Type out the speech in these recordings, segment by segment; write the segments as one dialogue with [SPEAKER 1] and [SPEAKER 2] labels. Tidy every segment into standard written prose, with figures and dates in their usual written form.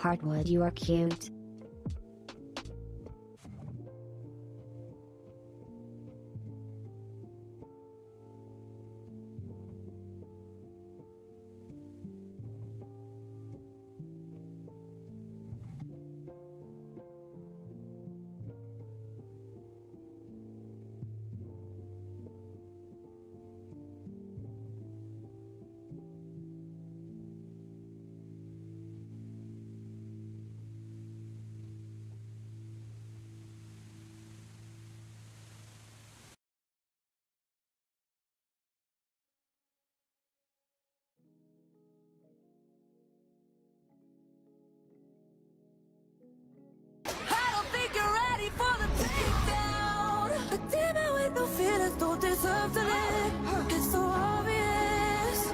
[SPEAKER 1] Heartwood, you are cute.
[SPEAKER 2] Don't deserve to live. It's so obvious.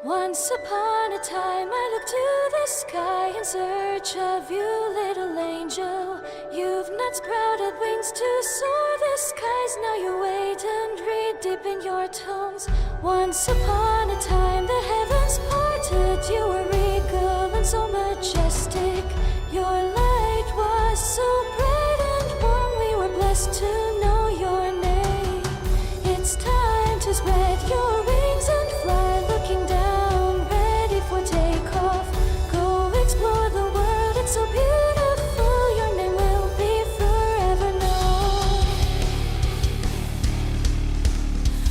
[SPEAKER 2] Once upon a time I looked to the sky in search of you, little angel. You've not sprouted wings to soar the skies. Now you wait and read deep in your tomes. Once upon a time the heavens parted. You were regal and so majestic. Your light was so bright and warm. We were blessed to know your name. It's time to spread your wings and fly, looking down, ready for takeoff. Go explore the world, it's so beautiful. Your name will be forever known.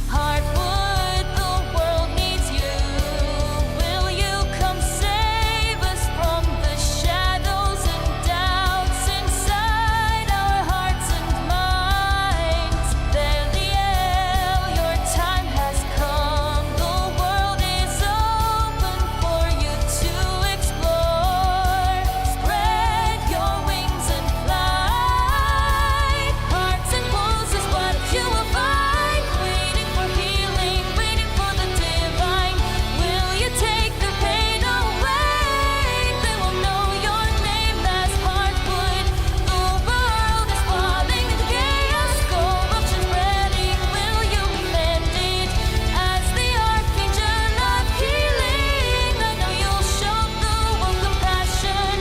[SPEAKER 2] Heartwood, the world needs you. Will you come save us from the shadows and doubts inside our hearts and minds? Vtuber, your time has come. The world is open for you to explore. Spread your wings and fly. Hearts and clothes is what you will find. Waiting for healing, waiting for the divine. Will you take the pain away? They will know your name as Heartwood. The world is falling into chaos. Corruption spreading. Will you mend it as the archangel of healing? I know you'll show the world compassion.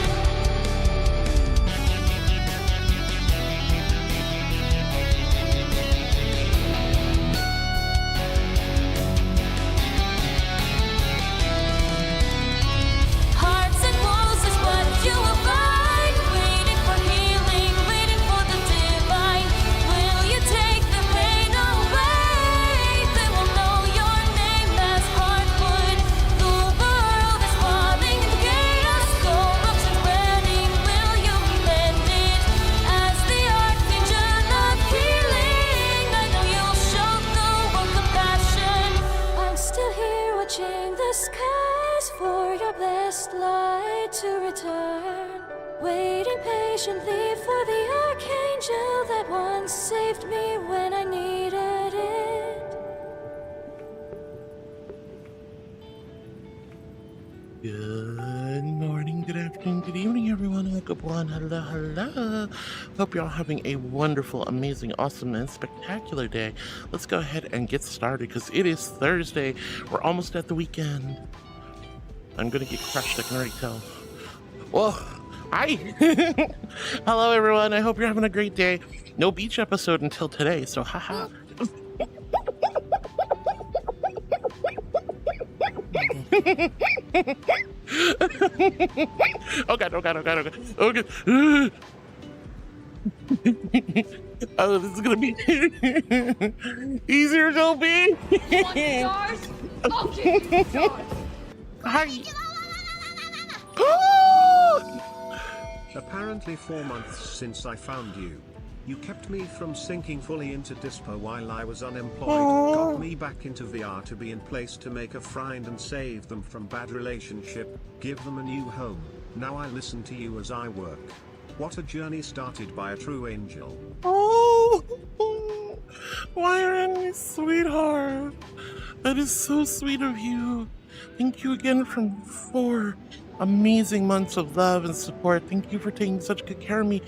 [SPEAKER 2] Hearts and woes is what you will find. Waiting for healing, waiting for the divine. Will you take the pain away? They will know your name as Heartwood. The world is falling into chaos. Corruption spreading. Will you mend it as the archangel of healing? I know you'll show the world compassion. I'm still here watching the skies for your blessed light to return. Waiting patiently for the archangel that once saved me when I needed it.
[SPEAKER 1] Good morning, good afternoon, good evening, everyone. Hello. Hope you're all having a wonderful, amazing, awesome, and spectacular day. Let's go ahead and get started because it is Thursday. We're almost at the weekend. I'm gonna get crushed, I can already tell. Whoa, hi. Hello, everyone. I hope you're having a great day. No beach episode until today, so haha. Oh god. Oh, this is gonna be easier, Toby. Hi.
[SPEAKER 3] Apparently 4 months since I found you. You kept me from sinking fully into dispo while I was unemployed, got me back into VR to be in place to make a friend and save them from bad relationship, give them a new home. Now I listen to you as I work. What a journey started by a true angel.
[SPEAKER 1] Oh, Myron, sweetheart. That is so sweet of you. Thank you again for 4 amazing months of love and support. Thank you for taking such good care of me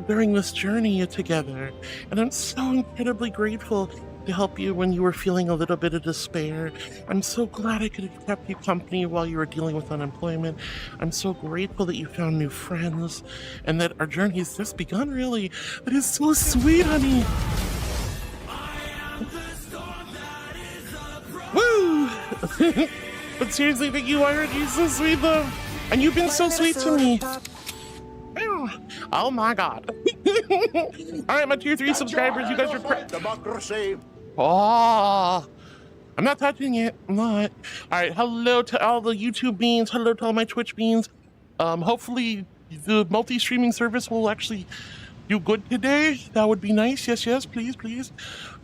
[SPEAKER 1] during this journey together. And I'm so incredibly grateful to help you when you were feeling a little bit of despair. I'm so glad I could have kept you company while you were dealing with unemployment. I'm so grateful that you found new friends and that our journey has just begun, really. That is so sweet, honey. Woo! But seriously, thank you, Myron. You're so sweet, though. And you've been so sweet to me. Oh my god. Alright, my tier 3 subscribers, you guys are
[SPEAKER 3] Democracy.
[SPEAKER 1] Oh, I'm not touching it. I'm not. Alright, hello to all the YouTube beans. Hello to all my Twitch beans. Hopefully the multi-streaming service will actually do good today. That would be nice. Yes, please.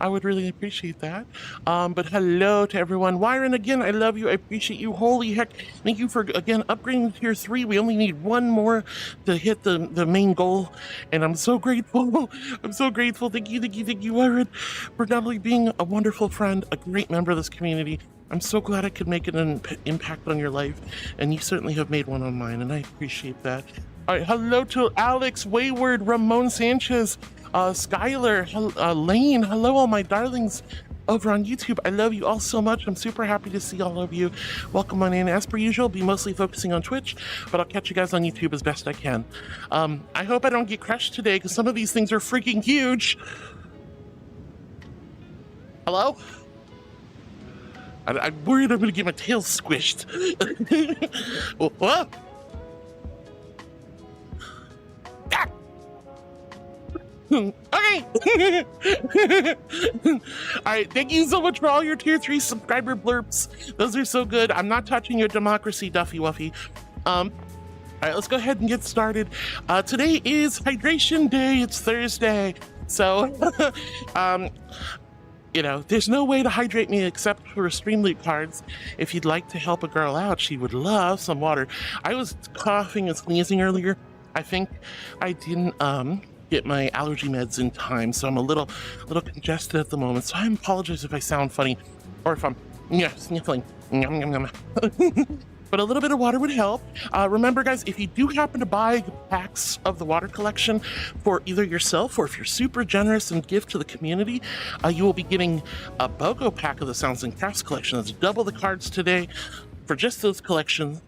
[SPEAKER 1] I would really appreciate that. But hello to everyone. Wyron, again, I love you. I appreciate you. Holy heck. Thank you for, again, upgrading to tier 3. We only need 1 more to hit the main goal. And I'm so grateful. I'm so grateful. Thank you, Wyron, for not only being a wonderful friend, a great member of this community. I'm so glad I could make an impact on your life. And you certainly have made one on mine. And I appreciate that. All right, hello to Alex, Wayward, Ramon Sanchez, Skylar, Lane. Hello, all my darlings over on YouTube. I love you all so much. I'm super happy to see all of you. Welcome on in. As per usual, I'll be mostly focusing on Twitch, but I'll catch you guys on YouTube as best I can. I hope I don't get crushed today because some of these things are freaking huge. Hello? I'm worried I'm going to get my tail squished. What? Okay. Alright, thank you so much for all your tier 3 subscriber blurps. Those are so good. I'm not touching your democracy, Duffy Wuffy. Alright, let's go ahead and get started. Today is hydration day. It's Thursday. So, you know, there's no way to hydrate me except for Stream Loot cards. If you'd like to help a girl out, she would love some water. I was coughing and sneezing earlier. I think I didn't, get my allergy meds in time, so I'm a little congested at the moment, so I apologize if I sound funny or if I'm sniffling. But a little bit of water would help. Remember, guys, if you do happen to buy packs of the water collection for either yourself or if you're super generous and give to the community, you will be getting a BOGO pack of the Sounds and Crafts collection. That's double the cards today for just those collections.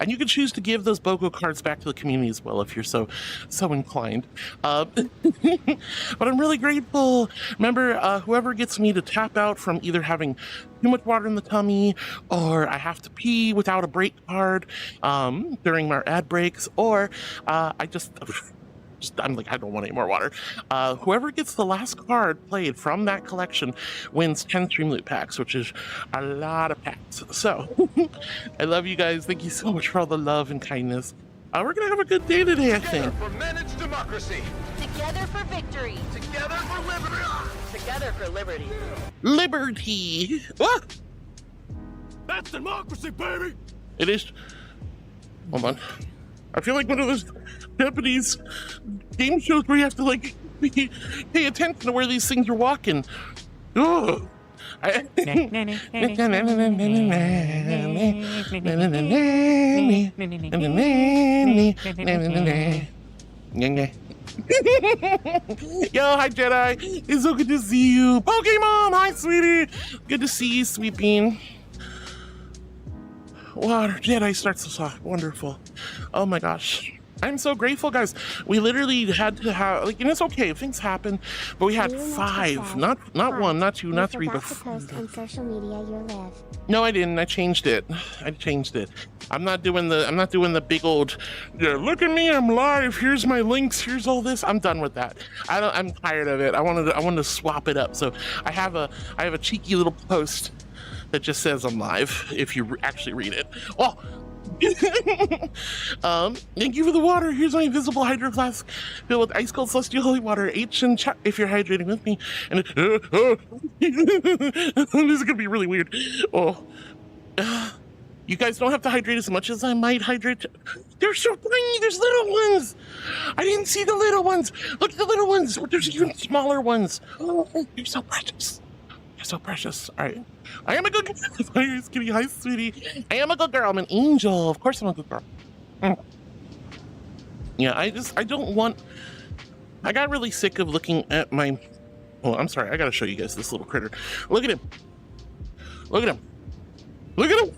[SPEAKER 1] And you can choose to give those BOGO cards back to the community as well if you're so inclined. But I'm really grateful. Remember, whoever gets me to tap out from either having too much water in the tummy, or I have to pee without a break card during my ad breaks, or I'm like, I don't want any more water. Whoever gets the last card played from that collection wins 10 Stream Loot packs, which is a lot of packs. So, I love you guys. Thank you so much for all the love and kindness. We're gonna have a good day today, I think.
[SPEAKER 3] Together for managed democracy.
[SPEAKER 4] Together for victory.
[SPEAKER 3] Together for liberty.
[SPEAKER 4] Together for liberty.
[SPEAKER 1] Liberty! Ah!
[SPEAKER 3] That's democracy, baby.
[SPEAKER 1] It is. Hold on. I feel like one of those Japanese game shows where you have to like pay attention to where these things are walking. Ugh. Yo, hi Jedi. It's so good to see you. Pokemon, hi sweetie. Good to see you, sweet bean. Water, Jedi starts us off. Wonderful. Oh my gosh. I'm so grateful, guys. We literally had to have, like, and it's okay, things happen, but we had 5, not 1, not 2, not 3, but 5.
[SPEAKER 5] Post on social media your live.
[SPEAKER 1] No, I didn't. I changed it. I'm not doing the big old, yeah, look at me, I'm live. Here's my links. Here's all this. I'm done with that. I'm tired of it. I wanted to swap it up. So I have a cheeky little post that just says I'm live if you actually read it. Oh. Thank you for the water. Here's my invisible hydro flask filled with ice cold celestial holy water. H and chat if you're hydrating with me. And this is gonna be really weird. Oh, you guys don't have to hydrate as much as I might hydrate. They're so tiny. There's little ones. I didn't see the little ones. Look at the little ones. There's even smaller ones. Oh, you're so precious. You're so precious. All right. I am a good girl. Hi, Kitty. Hi, sweetie. I am a good girl. I'm an angel. Of course I'm a good girl. Yeah, I don't want... I got really sick of looking at my... Oh, I'm sorry. I got to show you guys this little critter. Look at him. Look at him. Look at him.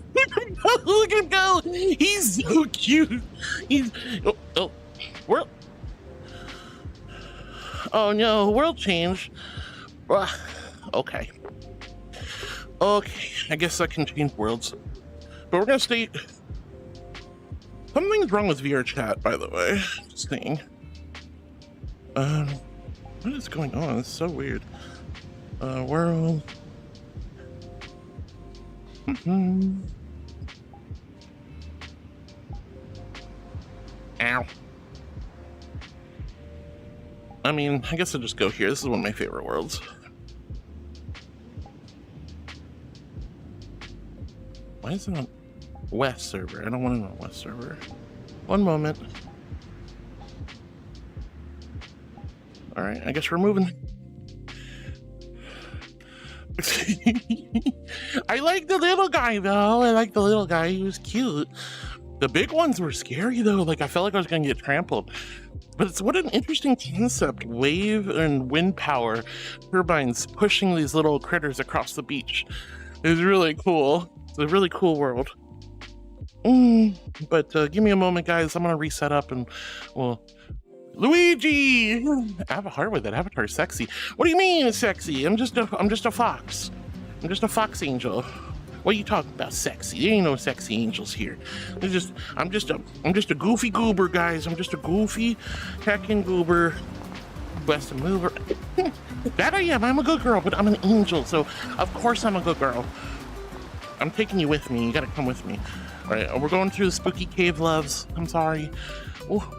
[SPEAKER 1] Look at him go. He's so cute. He's... Oh. World... Oh, no. World change. Okay. Okay, I guess I can change worlds. But we're gonna stay... Something's wrong with VR chat, by the way. Just saying. What is going on? It's so weird. World... Ow. I mean, I guess I'll just go here. This is one of my favorite worlds. Why is it on West server? I don't want it on West server. One moment. All right, I guess we're moving. I like the little guy though. I like the little guy. He was cute. The big ones were scary though. Like I felt like I was gonna get trampled. But it's what an interesting concept. Wave and wind power turbines pushing these little critters across the beach. It's really cool. It's a really cool world. But give me a moment, guys. I'm gonna reset up and well, Luigi. I have a heart with it. Avatar's sexy. What do you mean it's sexy? I'm just a fox. I'm just a fox angel. What are you talking about, sexy? There ain't no sexy angels here. I'm just a goofy goober, guys. I'm just a goofy heckin' goober. Best mover. That I am. I'm a good girl, but I'm an angel, so of course I'm a good girl. I'm taking you with me. You gotta come with me. All right, we're going through the spooky cave, loves. I'm sorry. Oh,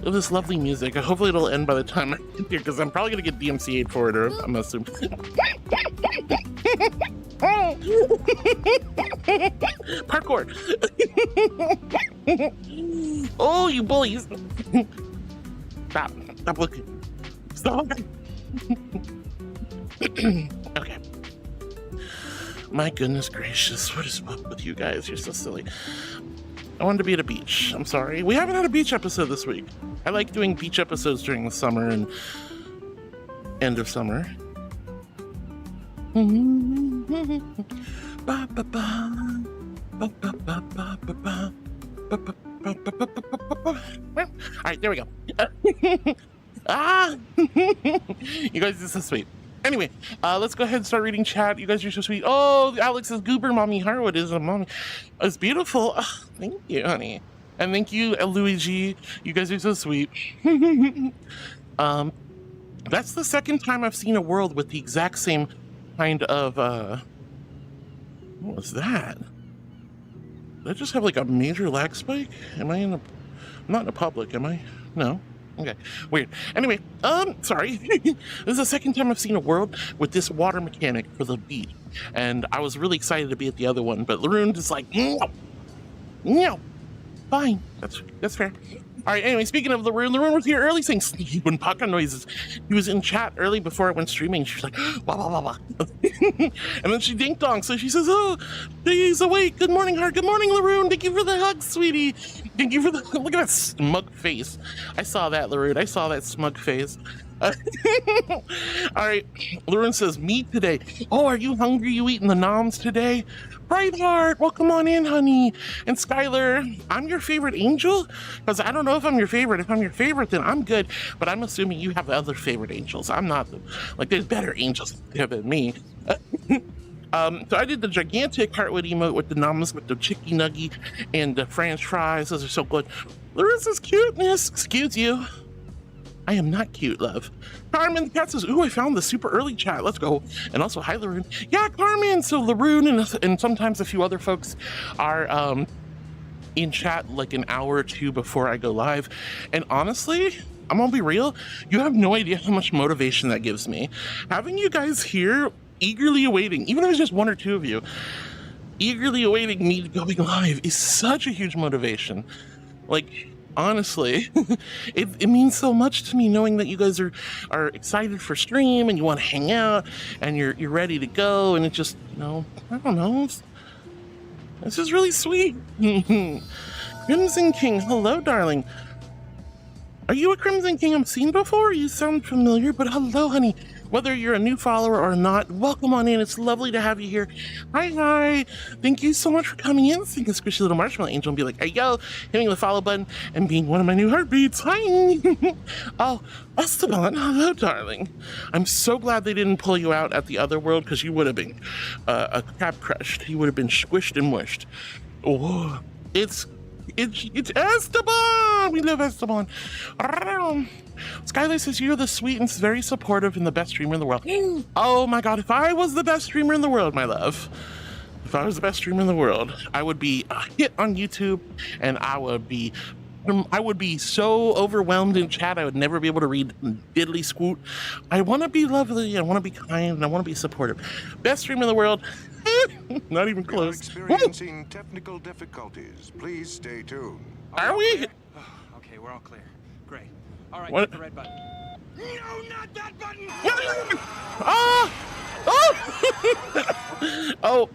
[SPEAKER 1] this lovely music. Hopefully it'll end by the time I get here, because I'm probably gonna get DMCA'd for it, or I'm assuming. Parkour. Oh, you bullies. Stop looking. Stop looking. Okay. My goodness gracious, what is up with you guys? You're so silly. I wanted to be at a beach. I'm sorry. We haven't had a beach episode this week. I like doing beach episodes during the summer and end of summer. Alright, there we go. You guys are so sweet. Anyway, let's go ahead and start reading chat. You guys are so sweet. Oh, Alex's goober mommy Harwood is a mommy. It's beautiful. Oh, thank you, honey. And thank you, Luigi. You guys are so sweet. That's the second time I've seen a world with the exact same kind of, what was that? Did I just have like a major lag spike? Am I in a, I'm not in a public, am I? No. Okay, weird. Anyway, sorry. This is the second time I've seen a world with this water mechanic for the beach. And I was really excited to be at the other one, but Laroon is like, no, no. fine. That's fair. All right, anyway, speaking of Laroon was here early saying sleep and pocket noises. He was in chat early before it went streaming. She was like, blah, blah, blah, blah. And then she ding-dong. So she says, oh, he's awake. Good morning, heart. Good morning, Laroon. Thank you for the hug, sweetie. Thank you for the, look at that smug face. I saw that, Laroon. I saw that smug face. All right, Laroon says, meat today. Oh, are you hungry? You eating the noms today? Brightheart, welcome on in, honey. And Skylar, I'm your favorite angel? Because I don't know if I'm your favorite. If I'm your favorite, then I'm good. But I'm assuming you have other favorite angels. I'm not. Like, there's better angels than me. So I did the gigantic heartwood emote with the noms, with the chicky nuggy and the french fries. Those are so good. Larissa's cuteness. Excuse you. I am not cute, love. Carmen, the cat says, ooh, I found the super early chat. Let's go. And also, hi, Laroon. Yeah, Carmen. So Laroon and sometimes a few other folks are in chat like an hour or two before I go live. And honestly, I'm gonna be real. You have no idea how much motivation that gives me. Having you guys here eagerly awaiting, even if it's just one or two of you, eagerly awaiting me going live is such a huge motivation. Like, honestly, it means so much to me knowing that you guys are excited for stream and you want to hang out and you're ready to go, and it just, you know, I don't know, this is really sweet. Crimson King, hello, darling. Are you a Crimson King I've seen before? You sound familiar, but hello, honey. Whether you're a new follower or not, welcome on in. It's lovely to have you here. Hi. Thank you so much for coming in, seeing a squishy little marshmallow angel and be like, hey, yo, hitting the follow button and being one of my new heartbeats. Hi. Oh, Esteban, hello, darling. I'm so glad they didn't pull you out at the other world, because you would have been a crab crushed. You would have been squished and mushed. Oh, it's Esteban! We love Esteban. Skylar says, you're the sweet and very supportive and the best streamer in the world. Oh my god, if I was the best streamer in the world, my love, if I was the best streamer in the world, I would be a hit on YouTube, and I would be so overwhelmed in chat, I would never be able to read diddly squoot. I want to be lovely, I want to be kind, and I want to be supportive. Best streamer in the world. Not even close.
[SPEAKER 6] Experiencing technical difficulties. Please stay tuned.
[SPEAKER 1] Are we?
[SPEAKER 7] Okay, we're all clear. Great. All right,
[SPEAKER 1] What?
[SPEAKER 7] hit the red button.
[SPEAKER 6] No, not that button!
[SPEAKER 1] Ah! Oh! Oh.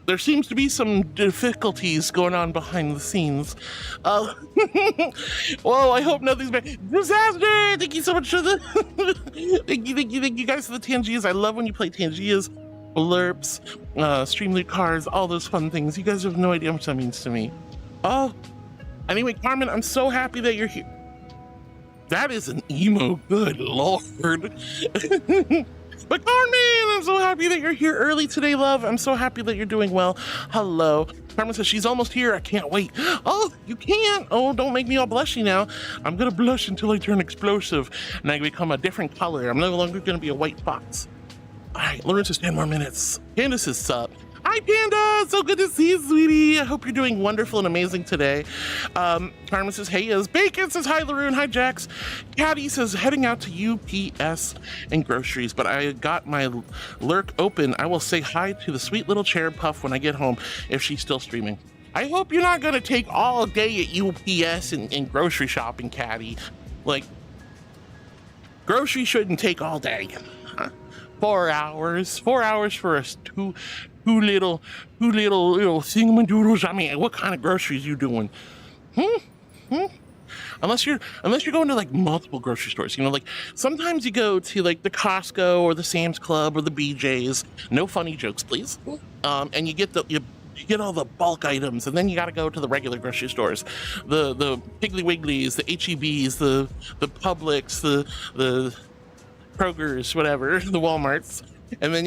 [SPEAKER 1] There seems to be some difficulties going on behind the scenes. Whoa, I hope nothing's bad. Disaster! Thank you so much for the... thank you guys for the Tangias. I love when you play Tangias, blurps, stream loot cards, all those fun things. You guys have no idea how much that means to me. Oh, anyway, Carmen, I'm so happy that you're here. That is an emo, good lord. But Carmen, I'm so happy that you're here early today, love. I'm so happy that you're doing well. Hello. Carmen says she's almost here. I can't wait. Oh, you can't. Oh, don't make me all blushy now. I'm gonna blush until I turn explosive and I become a different color. I'm no longer gonna be a white fox. All right, Lauren says 10 more minutes. Candace is up. Hi, Panda. So good to see you, sweetie. I hope you're doing wonderful and amazing today. Carmen says, hey, is. Bacon says, hi, Laroon. Hi, Jax. Caddy says, heading out to UPS and groceries, but I got my lurk open. I will say hi to the sweet little cherub puff when I get home if she's still streaming. I hope you're not going to take all day at UPS and grocery shopping, Caddy. Like, grocery shouldn't take all day. 4 hours. 4 hours for us two little thingamadoodles. I mean, what kind of groceries you doing? Unless you're going to like multiple grocery stores, you know, like sometimes you go to like the Costco or the Sam's Club or the BJ's. No funny jokes, please. And you get you get all the bulk items, and then you got to go to the regular grocery stores, the Piggly Wigglies, the HEBs, the Publix, the Kroger's, whatever, the Walmarts, and then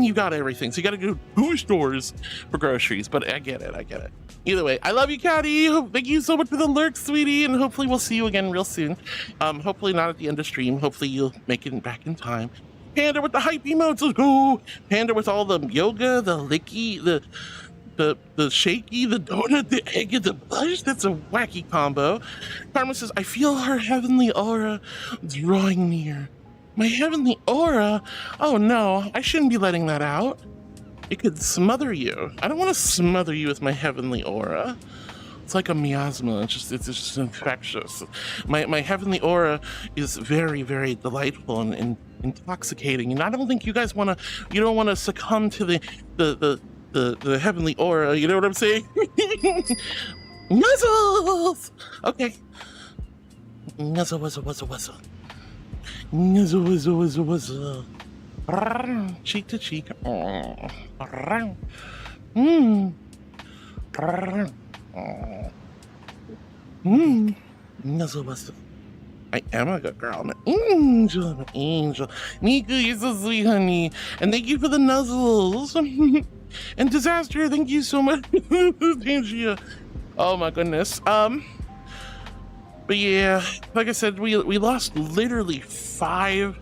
[SPEAKER 1] you got everything. So you got to go to 2 stores for groceries. But I get it. Either way, I love you, Caddy. Thank you so much for the lurk, sweetie, and hopefully we'll see you again real soon. Hopefully not at the end of stream. Hopefully you'll make it back in time. Panda with the hype emotes. Let's go. Panda with all the yoga, the licky, the shaky, the donut, the egg, and the blush. That's a wacky combo. Karma says, I feel her heavenly aura drawing near. My heavenly aura? Oh no, I shouldn't be letting that out. it could smother you. I don't want to smother you with my heavenly aura. It's like a miasma. It's just infectious. My heavenly aura is very, very delightful and intoxicating. And I don't think you guys want to. You don't want to succumb to the heavenly aura. You know what I'm saying? Nuzzles. Okay. Nuzzle, wuzzle, wuzzle, wuzzle. Nuzzle, wuzzle, wuzzle, wuzzle. Cheek to cheek. Nuzzle, wuzzle. I am a good girl. I'm an angel. I'm an angel. Niku, you're so sweet, honey. And thank you for the nuzzles. And Disaster, thank you so much. Tangia. Oh my goodness. But yeah, like I said, we lost literally 5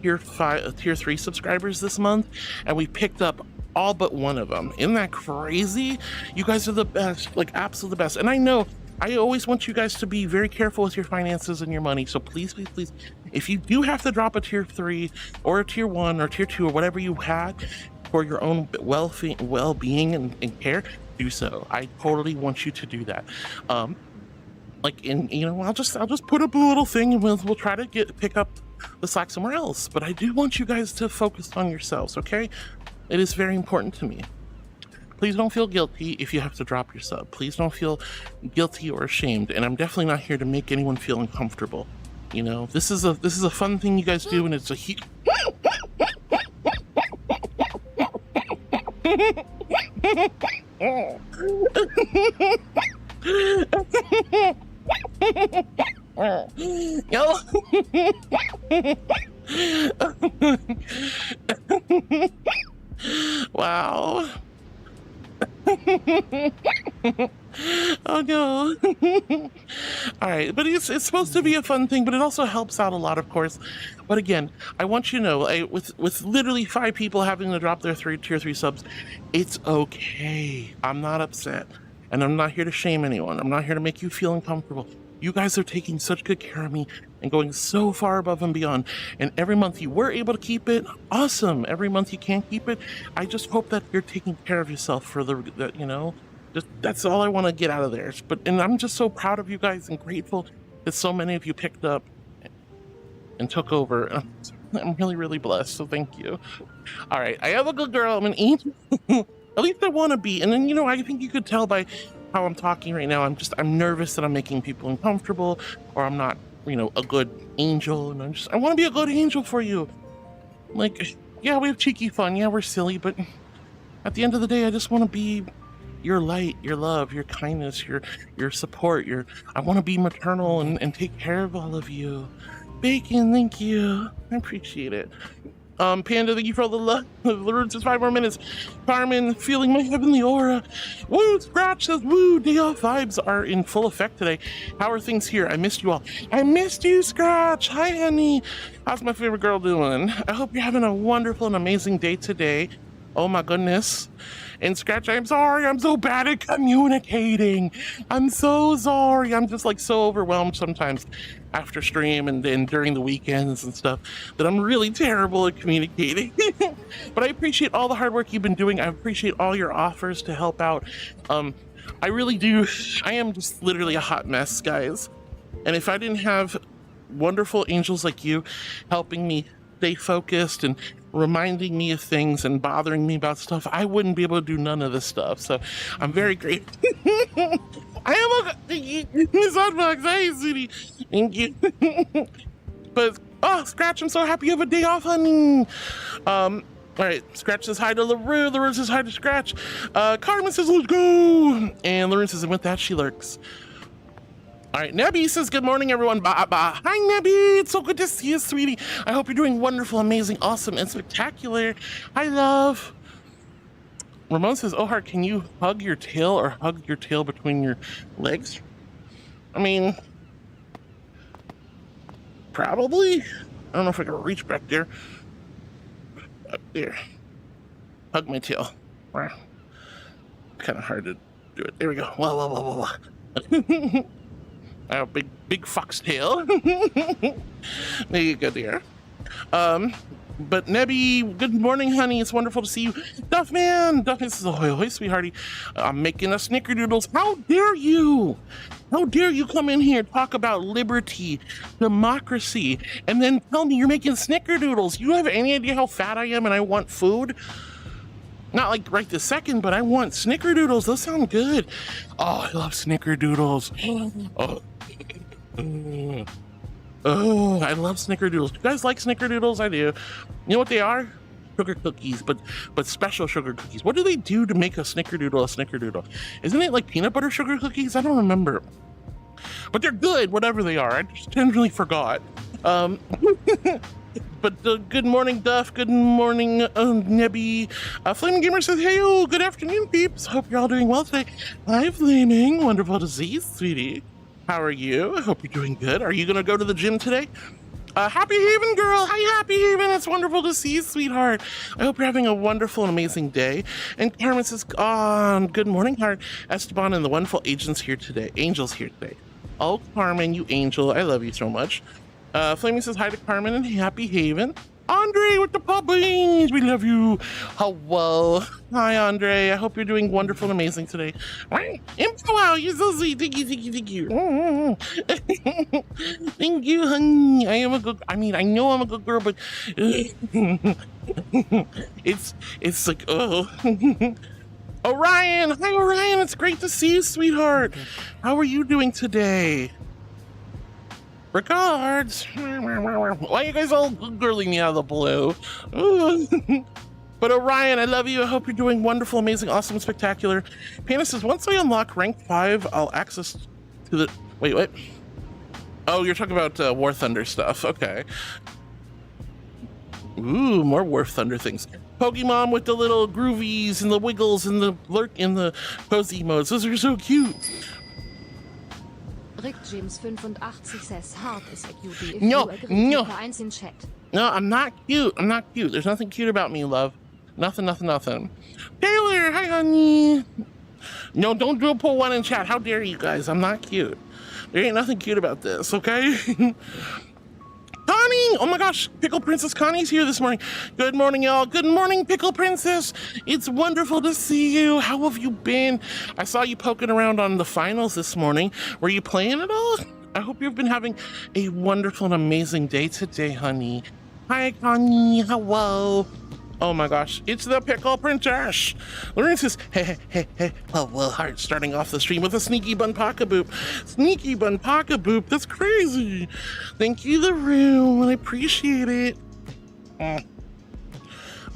[SPEAKER 1] tier 3 subscribers this month, and we picked up all but one of them. Isn't that crazy? You guys are the best, like absolutely the best. And I know I always want you guys to be very careful with your finances and your money. So please, please, please, if you do have to drop a tier 3 or a tier 1 or tier 2 or whatever you had for your own well-being and care, do so. I totally want you to do that. Like, in, you know, I'll just put up a little thing and we'll try to pick up the slack somewhere else. But I do want you guys to focus on yourselves, okay? It is very important to me. Please don't feel guilty if you have to drop your sub. Please don't feel guilty or ashamed. And I'm definitely not here to make anyone feel uncomfortable. You know, this is a fun thing you guys do, and it's a huge. Yo. Wow. Oh no. All right, but it's supposed to be a fun thing, but it also helps out a lot, of course. But again, I want you to know, with literally 5 people having to drop their tier 3 subs, it's okay. I'm not upset, and I'm not here to shame anyone. I'm not here to make you feel uncomfortable. You guys are taking such good care of me and going so far above and beyond. And every month you were able to keep it, awesome. Every month you can't keep it, I just hope that you're taking care of yourself for the you know, just that's all I want to get out of there. And I'm just so proud of you guys and grateful that so many of you picked up and took over. I'm really, really blessed, so thank you. All right, I am a good girl. I'm an angel. At least I want to be. And then, you know, I think you could tell by how I'm talking right now. I'm nervous that I'm making people uncomfortable, or I'm not, you know, a good angel. And I want to be a good angel for you. Like, yeah, we have cheeky fun. Yeah, we're silly, but at the end of the day, I just want to be your light, your love, your kindness, your support. I want to be maternal and take care of all of you. Bacon, thank you. I appreciate it. Panda, thank you for all the love. The roots is 5 more minutes. Carmen, feeling my heavenly aura. Woo, Scratch says, woo, day off vibes are in full effect today. How are things here? I missed you all. I missed you, Scratch. Hi, honey. How's my favorite girl doing? I hope you're having a wonderful and amazing day today. Oh my goodness. And Scratch, I'm sorry. I'm so bad at communicating. I'm so sorry. I'm just like so overwhelmed sometimes after stream and then during the weekends and stuff that I'm really terrible at communicating. But I appreciate all the hard work you've been doing. I appreciate all your offers to help out. I really do. I am just literally a hot mess, guys. And if I didn't have wonderful angels like you helping me stay focused and reminding me of things and bothering me about stuff, I wouldn't be able to do none of this stuff. So I'm very grateful. I am a Miss Hotbox. Hi, sweetie. Thank you. But oh, Scratch, I'm so happy you have a day off, honey. All right, Scratch says hi to LaRue. LaRue says hi to Scratch. Carmen says let's go. And Lauren says, and with that, she lurks. All right, Nebby says, good morning, everyone. Hi, Nebby. It's so good to see you, sweetie. I hope you're doing wonderful, amazing, awesome, and spectacular. Hi, love. Ramon says, oh, Heart, can you hug your tail or hug your tail between your legs? I mean, probably. I don't know if I can reach back there. Up there. Hug my tail. Kind of hard to do it. There we go. Whoa. I have a big fox tail. There you go, dear. But Nebby, good morning, honey. It's wonderful to see you. Duffman, Duff, this is ahoy, ahoy, sweethearty. I'm making a snickerdoodles. How dare you? How dare you come in here, talk about liberty, democracy, and then tell me you're making snickerdoodles? You have any idea how fat I am and I want food? Not like right this second, but I want snickerdoodles. Those sound good. Oh, I love snickerdoodles. Oh, I love snickerdoodles. You guys like snickerdoodles? I do. You know what they are? Sugar cookies, but special sugar cookies. What do they do to make a snickerdoodle a snickerdoodle? Isn't it like peanut butter sugar cookies? I don't remember. But they're good, whatever they are. I just generally forgot. But good morning, Duff. Good morning, Nebby. Flaming Gamer says, hey, oh, good afternoon, peeps. Hope you're all doing well today. Hi, Flaming. Wonderful to see you, sweetie. How are you? I hope you're doing good. Are you going to go to the gym today? Happy Haven girl. Hi, Happy Haven. It's wonderful to see you, sweetheart. I hope you're having a wonderful and amazing day. And Carmen says, good morning, heart. Esteban and the wonderful angels here today. Oh, Carmen, you angel. I love you so much. Flaming says hi to Carmen and Happy Haven. Andre with the puppies, we love you. Hello. Hi, Andre. I hope you're doing wonderful and amazing today. Wow, you're so sweet. Thank you. Thank you, honey. I know I'm a good girl, but it's like, oh. Orion. Hi, Orion. It's great to see you, sweetheart. How are you doing today? Regards. Why are you guys all girling me out of the blue? But Orion, I love you. I hope you're doing wonderful, amazing, awesome, spectacular. Panda says, once I unlock rank 5, I'll access to the... Wait, what? Oh, you're talking about War Thunder stuff. Okay. Ooh, more War Thunder things. Pokemon with the little groovies and the wiggles and the lurk in the cozy modes. Those are so cute.
[SPEAKER 8] Rick James 85 says hard is a cutie if
[SPEAKER 1] No,
[SPEAKER 8] you agree
[SPEAKER 1] no.
[SPEAKER 8] to eins in chat.
[SPEAKER 1] No, I'm not cute. I'm not cute. There's nothing cute about me, love. Nothing. Taylor, hi, honey. No, don't do a pull one in chat. How dare you guys? I'm not cute. There ain't nothing cute about this, okay? Connie! Oh my gosh, Pickle Princess Connie's here this morning. Good morning, y'all. Good morning, Pickle Princess. It's wonderful to see you. How have you been? I saw you poking around on the finals this morning. Were you playing at all? I hope you've been having a wonderful and amazing day today, honey. Hi, Connie. Hello. Oh my gosh, it's the Pickle Princess. Lawrence says, hey, well, heart, starting off the stream with a sneaky bun pocketboop. Sneaky bun pocketboop, that's crazy. Thank you, the room, I appreciate it. I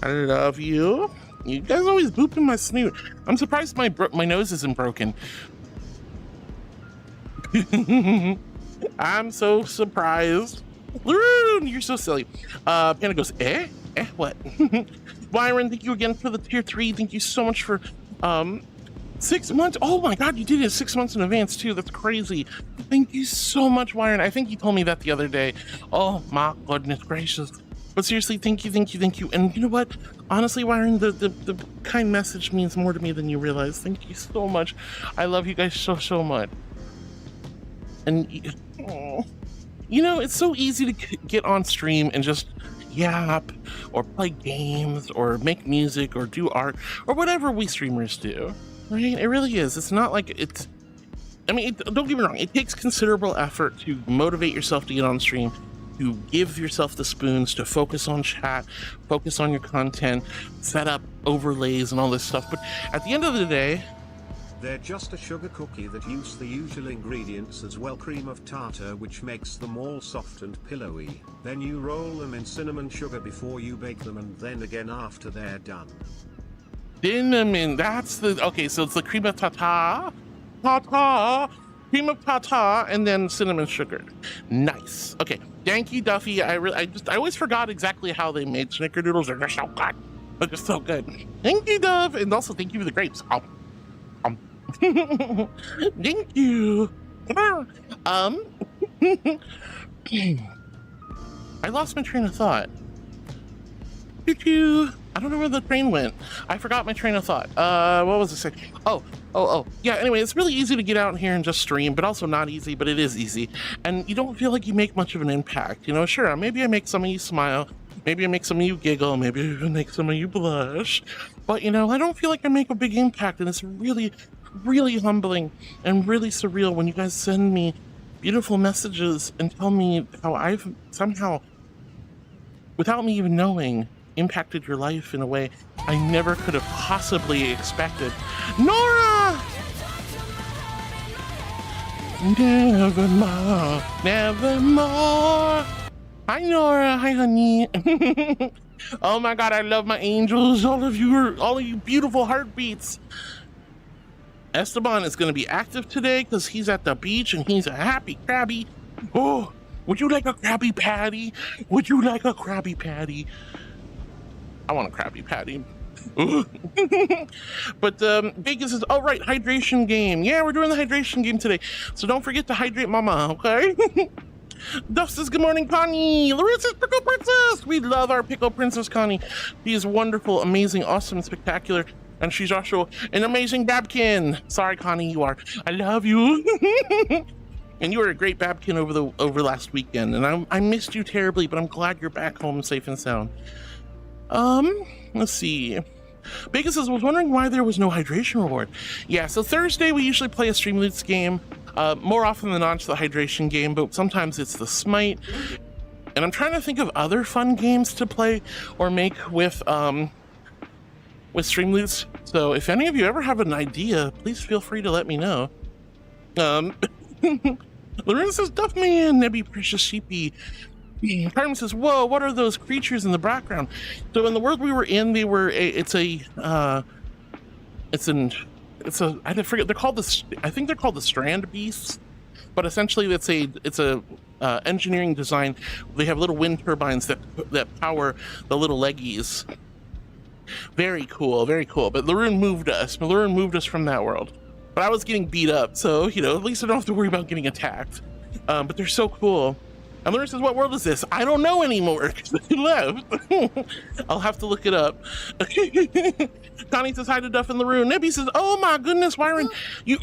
[SPEAKER 1] love you. You guys always boop in my snoot. I'm surprised my nose isn't broken. I'm so surprised. Laroon, you're so silly. Panda goes, what? Byron, thank you again for the tier 3. Thank you so much for 6 months. Oh my god, you did it 6 months in advance too. That's crazy. Thank you so much, Byron. I think you told me that the other day. Oh my goodness gracious. But seriously, thank you. And you know what? Honestly, Byron, the kind message means more to me than you realize. Thank you so much. I love you guys so much. And you know, it's so easy to get on stream and just yap or play games or make music or do art or whatever we streamers do, right? It really is. It's not like it's, I mean, don't get me wrong, it takes considerable effort to motivate yourself to get on stream, to give yourself the spoons, to focus on chat, focus on your content, set up overlays and all this stuff. But at the end of the day,
[SPEAKER 3] they're just a sugar cookie that use the usual ingredients as well, cream of tartar, which makes them all soft and pillowy. Then you roll them in cinnamon sugar before you bake them, and then again after they're done.
[SPEAKER 1] Cinnamon, that's the, okay, so it's the cream of tartar, cream of tartar, and then cinnamon sugar. Nice. Okay, thank you, Duffy. I always forgot exactly how they made snickerdoodles. They're just so good. They're just so good. Thank you, Duff, and also thank you for the grapes. Thank you. I lost my train of thought. Choo-choo. I don't know where the train went. I forgot my train of thought. What was it saying? Oh. Yeah, anyway, it's really easy to get out here and just stream, but also not easy, but it is easy. And you don't feel like you make much of an impact. You know, sure, maybe I make some of you smile. Maybe I make some of you giggle, maybe I make some of you blush. But you know, I don't feel like I make a big impact, and it's really, really humbling and really surreal when you guys send me beautiful messages and tell me how I've somehow, without me even knowing, impacted your life in a way I never could have possibly expected. Nora! Nevermore, nevermore. Hi Nora, hi honey. Oh my god, I love my angels. All of you beautiful heartbeats. Esteban is going to be active today because he's at the beach and he's a happy crabby. Oh, would you like a Krabby Patty? Would you like a Krabby Patty? I want a Krabby Patty. But Vegas is, oh right, hydration game. Yeah, we're doing the hydration game today. So don't forget to hydrate mama, okay? Duff says, good morning, Connie. Larissa's Pickle Princess. We love our Pickle Princess, Connie. She is wonderful, amazing, awesome, spectacular. And she's also an amazing Babkin. Sorry, Connie, you are. I love you. And you were a great Babkin over last weekend. And I missed you terribly, but I'm glad you're back home safe and sound. Let's see. Vegas says, was wondering why there was no hydration reward. Yeah, so Thursday we usually play a Streamloots game. More often than not, it's the hydration game, but sometimes it's the Smite. And I'm trying to think of other fun games to play or make with Streamloots. So if any of you ever have an idea, please feel free to let me know. Lorena says, Duff Man, Nebby Precious Sheepy. Carmen says, whoa, what are those creatures in the background? So in the world we were in, I forget, I think they're called the Strand Beasts, but essentially it's a engineering design. They have little wind turbines that power the little leggies. Very cool, very cool. But Laroon moved us from that world. But I was getting beat up, so you know, at least I don't have to worry about getting attacked. But they're so cool. And Laroon says, what world is this? I don't know anymore because they left. I'll have to look it up. Connie says hi to Duff and Laroon. Nebby says, oh my goodness, Wyron, you...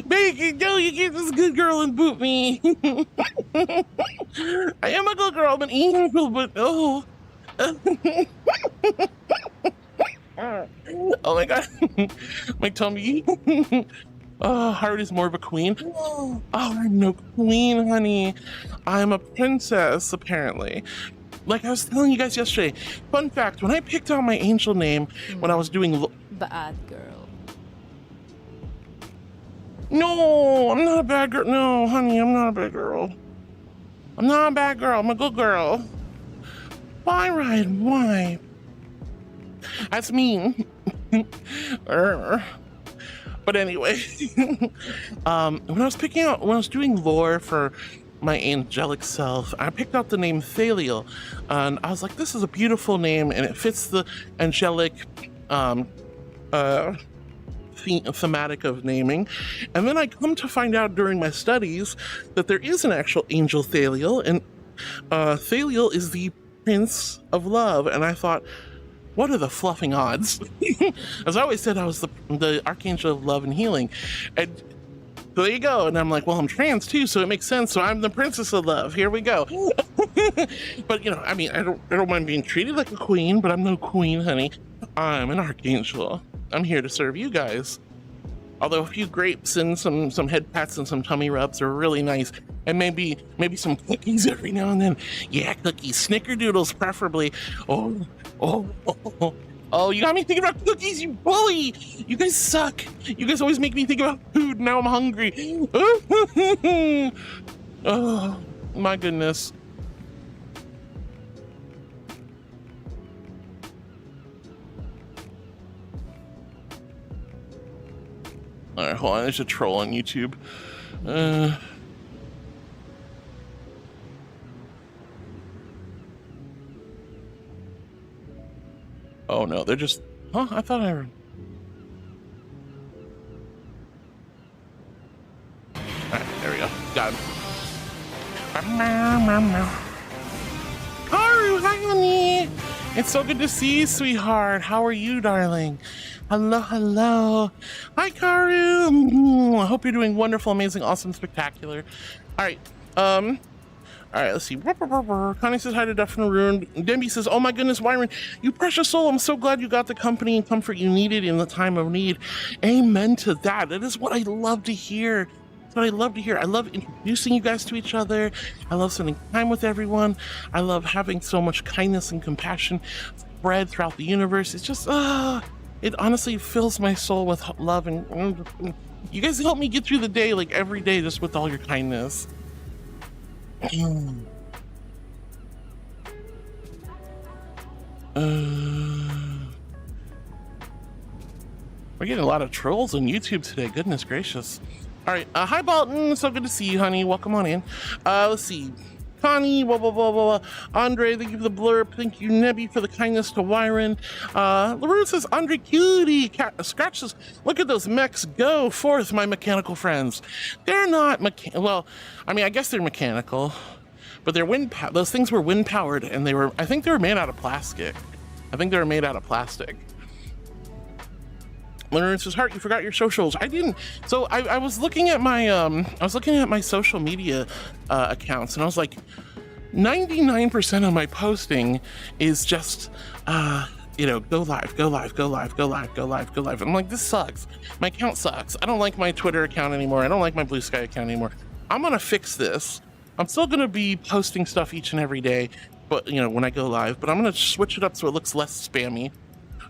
[SPEAKER 1] Bacon, no, you get this good girl and boot me. I am a good girl, I'm an angel, but oh. Oh my god, my tummy. Oh, heart is more of a queen. Oh, I'm no queen, honey. I'm a princess, apparently. Like I was telling you guys yesterday, fun fact, when I picked out my angel name when I was doing...
[SPEAKER 8] Bad girl.
[SPEAKER 1] No, I'm not a bad girl. No, honey, I'm not a bad girl. I'm not a bad girl. I'm a good girl. Why, Ryan? Why? That's mean. But anyway, when I was doing lore for my angelic self, I picked out the name Thaliel, and I was like, this is a beautiful name and it fits the angelic thematic of naming. And then I come to find out during my studies that there is an actual angel Thaliel, and Thaliel is the Prince of Love. And I thought, what are the fluffing odds? As I always said, I was the Archangel of Love and Healing. And so there you go. And I'm like, well, I'm trans too, so it makes sense. So I'm the Princess of Love. Here we go. But you know, I mean, I don't mind being treated like a queen, but I'm no queen, honey. I'm an archangel. I'm here to serve you guys. Although a few grapes and some head pats and some tummy rubs are really nice. And maybe some cookies every now and then. Yeah, cookies. Snickerdoodles preferably. Oh, you got me thinking about cookies, you bully! You guys suck. You guys always make me think about food. Now I'm hungry. Oh, my goodness. All right, hold on. There's a troll on YouTube. Oh no, they're just... Huh? I thought I heard... Alright, there we go. Got him. Haru, hi honey! It's so good to see you, sweetheart. How are you, darling? Hello, hello. Hi, Karu. I hope you're doing wonderful, amazing, awesome, spectacular. All right. All right, let's see. Connie says hi to Duff and Ruin. Demby says, oh my goodness, Wyron, you precious soul. I'm so glad you got the company and comfort you needed in the time of need. Amen to that. That is what I love to hear. That's what I love to hear. I love introducing you guys to each other. I love spending time with everyone. I love having so much kindness and compassion spread throughout the universe. It's just, it honestly fills my soul with love. And you guys help me get through the day, like every day, just with all your kindness. We're getting a lot of trolls on YouTube today. Goodness gracious. All right. Hi, Bolton. So good to see you, honey. Welcome on in. Let's see. Connie, blah, blah, blah, blah, blah. Andre, thank you for the blurb. Thank you, Nebby, for the kindness to Wyron. LaRue says, Andre cutie. Scratch says, look at those mechs go forth, my mechanical friends. They're not well, I mean, I guess they're mechanical, but they're those things were wind powered, and I think they were made out of plastic. Leonard says, Heart, you forgot your socials. I didn't. So I was looking at my social media accounts, and I was like, 99% of my posting is just go live, go live, go live, go live, go live, go live. I'm like, this sucks. My account sucks. I don't like my Twitter account anymore. I don't like my Blue Sky account anymore. I'm gonna fix this. I'm still gonna be posting stuff each and every day, but when I go live, but I'm gonna switch it up so it looks less spammy.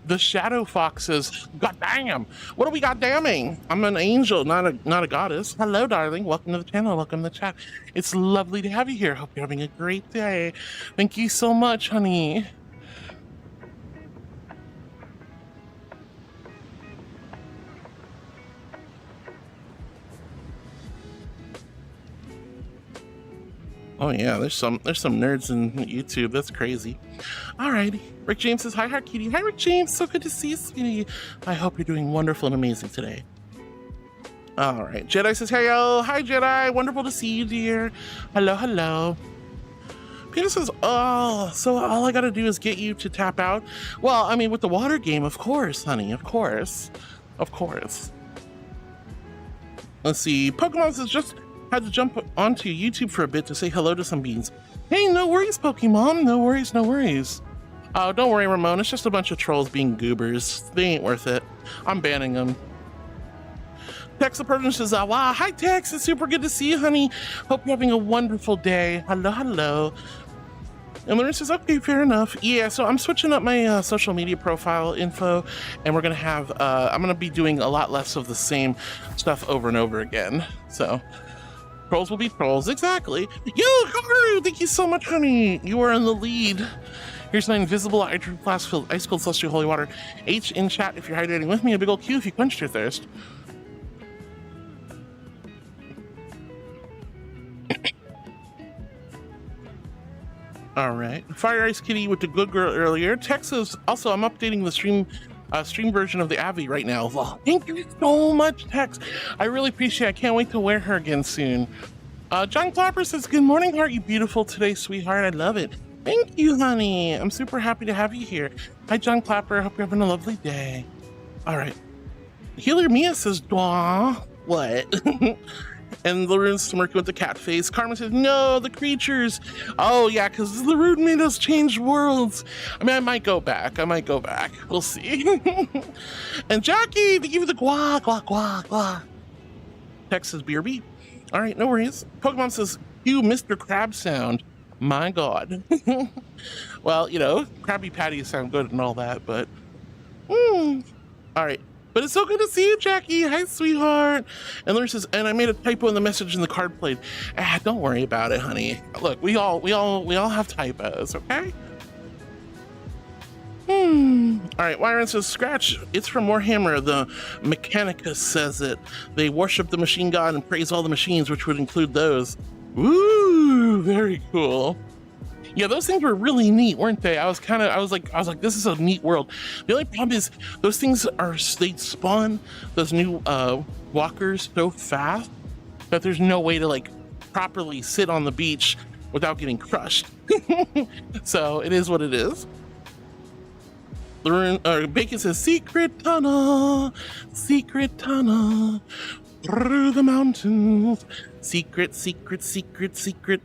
[SPEAKER 1] The Shadow Fox says, God damn, what are we goddamming? I'm an angel, not a goddess. Hello, darling. Welcome to the channel. Welcome to the chat. It's lovely to have you here. Hope you're having a great day. Thank you so much, honey. Oh yeah, there's some nerds in YouTube. That's crazy. Alrighty. Rick James says, hi, Kitty. Hi, Rick James. So good to see you, sweetie. I hope you're doing wonderful and amazing today. All right. Jedi says, hey, yo. Hi, Jedi. Wonderful to see you, dear. Hello, hello. Peter says, oh, so all I got to do is get you to tap out? Well, I mean, with the water game, of course, honey. Of course. Of course. Let's see. Pokemon says, just had to jump onto YouTube for a bit to say hello to some beans. Hey, no worries, Pokemon. No worries, no worries. Oh, don't worry, Ramon. It's just a bunch of trolls being goobers. They ain't worth it. I'm banning them. Tex the person says, wow. Hi, Tex. It's super good to see you, honey. Hope you're having a wonderful day. Hello, hello. And Lauren says, okay, fair enough. Yeah, so I'm switching up my social media profile info, and we're going to have, I'm going to be doing a lot less of the same stuff over and over again. So trolls will be trolls. Exactly. Yo, Karu, thank you so much, honey. You are in the lead. Here's my invisible hydrogen flask filled ice cold celestial holy water. H in chat if you're hydrating with me. A big old Q if you quenched your thirst. All right. Fire Ice Kitty with the good girl earlier. Texas. Also, I'm updating the stream version of the Avi right now. Well, thank you so much, Tex. I really appreciate it. I can't wait to wear her again soon. John Clapper says, good morning, Heart. You beautiful today, sweetheart. I love it. Thank you, honey. I'm super happy to have you here. Hi, John Clapper. Hope you're having a lovely day. All right. Healer Mia says, "Dwah, what?" And Larune's smirking with the cat face. Carmen says, no, the creatures. Oh, yeah, because Larune made us change worlds. I mean, I might go back. We'll see. And Jackie, thank you for the guac, guac, guac, guac. Tex says, BRB. All right, no worries. Pokemon says, you Mr. Crab sound. My God. Well, Krabby Patties sound good and all that, but... All right. But it's so good to see you, Jackie. Hi, sweetheart. And Larry says, and I made a typo in the message in the card played. Don't worry about it, honey. Look, we all have typos, okay? All right, Wyron says, Scratch, it's from Warhammer. The Mechanicus says it. They worship the machine god and praise all the machines, which would include those. Ooh, very cool. Yeah, those things were really neat, weren't they? I was like, this is a neat world. The only problem is those things they spawn those new walkers so fast that there's no way to like properly sit on the beach without getting crushed. So it is what it is. Bacon says, secret tunnel through the mountains. Secret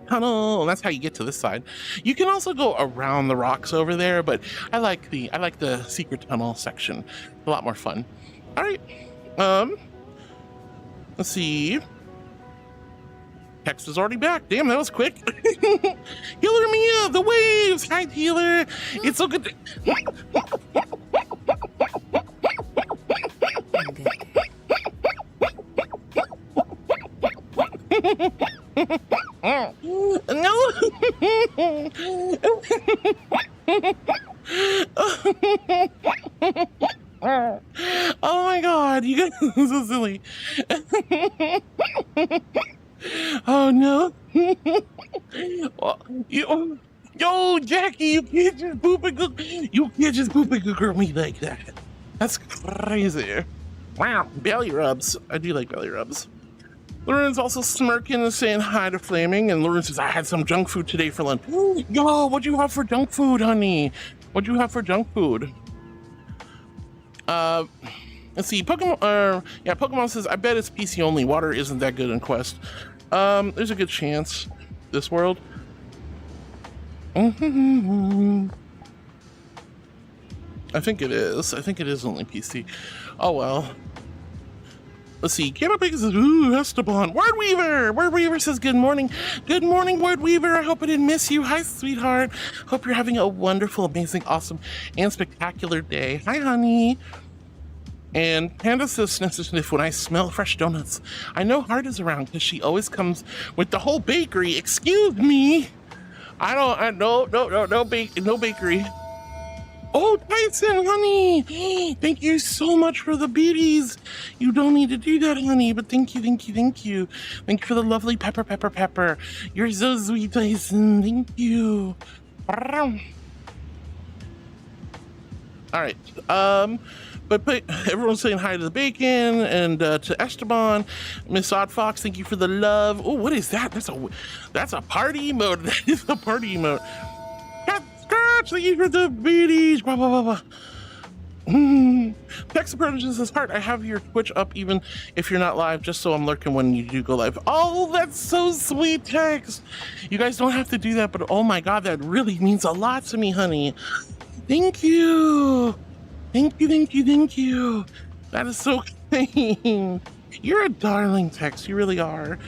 [SPEAKER 1] tunnel. And that's how you get to this side. You can also go around the rocks over there, but I like the secret tunnel section. A lot more fun. All right. Let's see. Text is already back. Damn, that was quick. Healer Mia, the waves. Hi, Healer. It's so good. No. Oh my God, you guys are so silly. Oh no. Yo, Jackie, you can't just poop and cook. You can't just poop and cook me like that. That's crazy. Wow, belly rubs. I do like belly rubs. Lauren's also smirking and saying hi to Flaming, and Lauren says, I had some junk food today for lunch. Yo, what'd you have for junk food, honey? What'd you have for junk food? Let's see, Pokemon says, I bet it's PC only. Water isn't that good in Quest. There's a good chance. This world. I think it is. I think it is only PC. Oh well. Let's see. Canopig says, ooh, Esteban. Wordweaver says, good morning. Good morning, Wordweaver. I hope I didn't miss you. Hi, sweetheart. Hope you're having a wonderful, amazing, awesome, and spectacular day. Hi, honey. And Panda says, sniff, when I smell fresh donuts, I know Heart is around because she always comes with the whole bakery. Excuse me. No bakery. Oh, Tyson, honey. Thank you so much for the beaties. You don't need to do that, honey, but thank you. Thank you for the lovely pepper. You're so sweet, Tyson. Thank you. All right. But everyone's saying hi to the Bacon and to Esteban. Miss Odd Fox, thank you for the love. Oh, what is that? That's a party emote. That is a party emote. Cat Scratch, thank you for the beaties. Blah, blah, blah, blah. Text Approaches says, Heart, I have your Twitch up even if you're not live, just so I'm lurking when you do go live. Oh, that's so sweet, Text. You guys don't have to do that, but oh my God, that really means a lot to me, honey. Thank you. Thank you. That is so kind. You're a darling, Tex. You really are.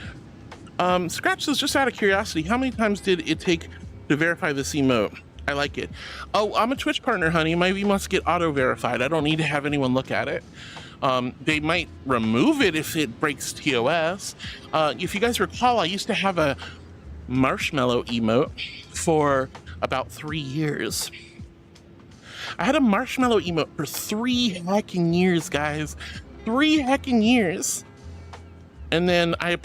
[SPEAKER 1] Scratch says, just out of curiosity, how many times did it take to verify this emote? I like it. Oh, I'm a Twitch partner, honey. My emotes get auto-verified. I don't need to have anyone look at it. They might remove it if it breaks TOS. If you guys recall, I used to have a marshmallow emote for about 3 years. I had a marshmallow emote for 3 heckin' years, guys. 3 heckin' years. And then I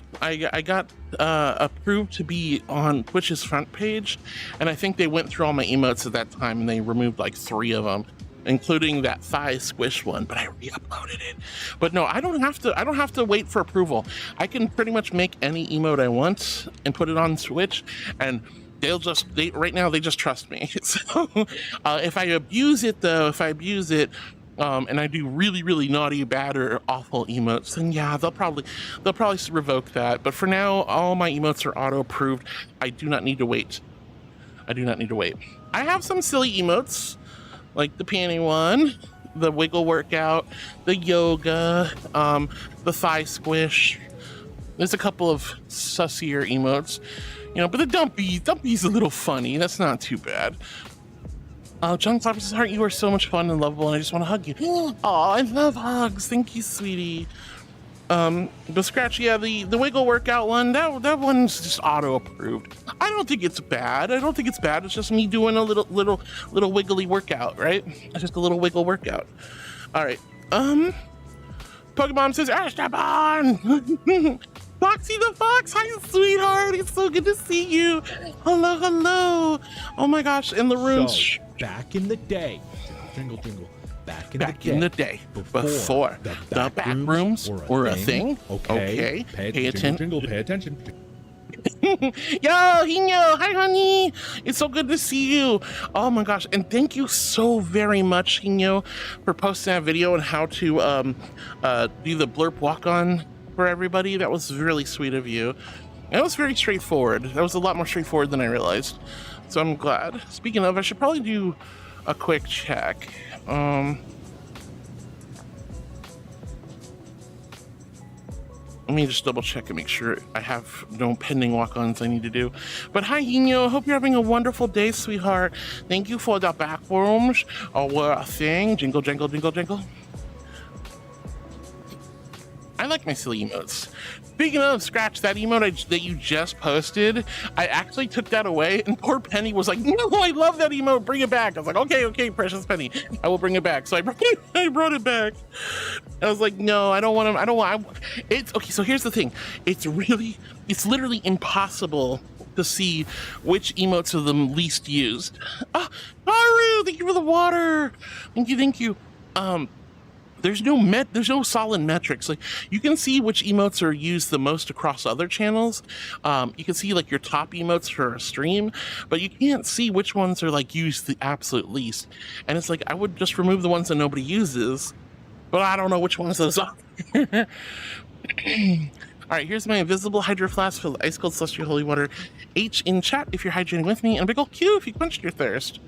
[SPEAKER 1] got approved to be on Twitch's front page, and I think they went through all my emotes at that time and they removed like 3 of them, including that thigh squish one, but I re-uploaded it. But no, I don't have to wait for approval. I can pretty much make any emote I want and put it on Twitch, and right now they just trust me. So if I abuse it though, and I do really, really naughty, bad, or awful emotes, then yeah, they'll probably revoke that. But for now, all my emotes are auto approved. I do not need to wait. I have some silly emotes, like the panty one, the wiggle workout, the yoga, the thigh squish. There's a couple of sussier emotes. You know, but the Dumpy's a little funny. That's not too bad. John Flopper's Heart, you are so much fun and lovable, and I just want to hug you. Oh, I love hugs. Thank you, sweetie. But Scratch, yeah, the wiggle workout one, that one's just auto-approved. I don't think it's bad. It's just me doing a little wiggly workout, right? It's just a little wiggle workout. All right. Pokemon says, Esteban! Foxy the Fox, hi sweetheart, it's so good to see you. Hello. Oh my gosh, and Laroon's...
[SPEAKER 9] So, back in the day, jingle, back in the day,
[SPEAKER 1] before the back rooms were a thing.
[SPEAKER 9] Okay, pay attention.
[SPEAKER 1] Yo, Hino, hi honey. It's so good to see you. Oh my gosh, and thank you so very much, Hino, for posting that video on how to do the blurp walk-on for everybody. That was really sweet of you. That was very straightforward. That was a lot more straightforward than I realized. So I'm glad. Speaking of, I should probably do a quick check. Let me just double check and make sure I have no pending walk-ons I need to do. But hi, Hino. Hope you're having a wonderful day, sweetheart. Thank you for the backrooms. A thing. Jingle, jingle, jingle, jingle. I like my silly emotes. Speaking of, Scratch, that emote that you just posted, I actually took that away, and poor Penny was like, no, I love that emote, bring it back. I was like, okay, precious Penny, I will bring it back. So I brought it back. I was like, no, I don't want it's, okay, so here's the thing. It's literally impossible to see which emotes are the least used. Haru, thank you for the water. Thank you. There's no solid metrics. Like, you can see which emotes are used the most across other channels. You can see like your top emotes for a stream, but you can't see which ones are like used the absolute least. And it's like, I would just remove the ones that nobody uses, but I don't know which ones those are. All right, here's my invisible hydro flask filled with ice cold celestial holy water. H in chat if you're hydrating with me, and a big ol' Q if you quenched your thirst.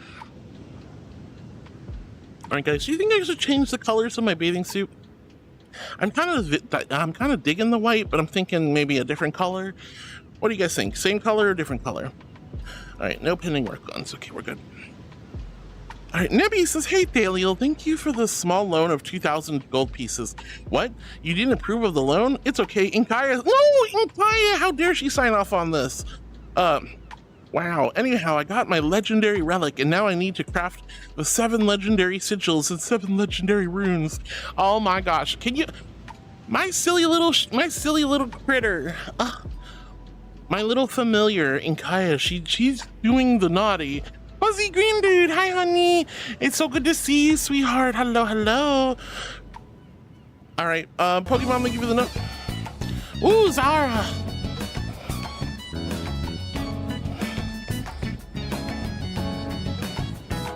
[SPEAKER 1] All right, guys, do you think I should change the colors of my bathing suit? I'm kind of digging the white, but I'm thinking maybe a different color. What do you guys think? Same color or different color? All right, no pending work-ons. Okay, we're good. All right, Nebby says, hey, Thaliel, thank you for the small loan of 2,000 gold pieces. What? You didn't approve of the loan? It's okay. Inkaya, no, Inkaya, how dare she sign off on this? Wow. Anyhow, I got my legendary relic, and now I need to craft the 7 legendary sigils and 7 legendary runes. Oh my gosh! Can you, my silly little critter, my little familiar Inkaya, she's doing the naughty. Fuzzy Green Dude, hi honey. It's so good to see you, sweetheart. Hello. All right, Pokemon, thank you for the note. Ooh, Zara.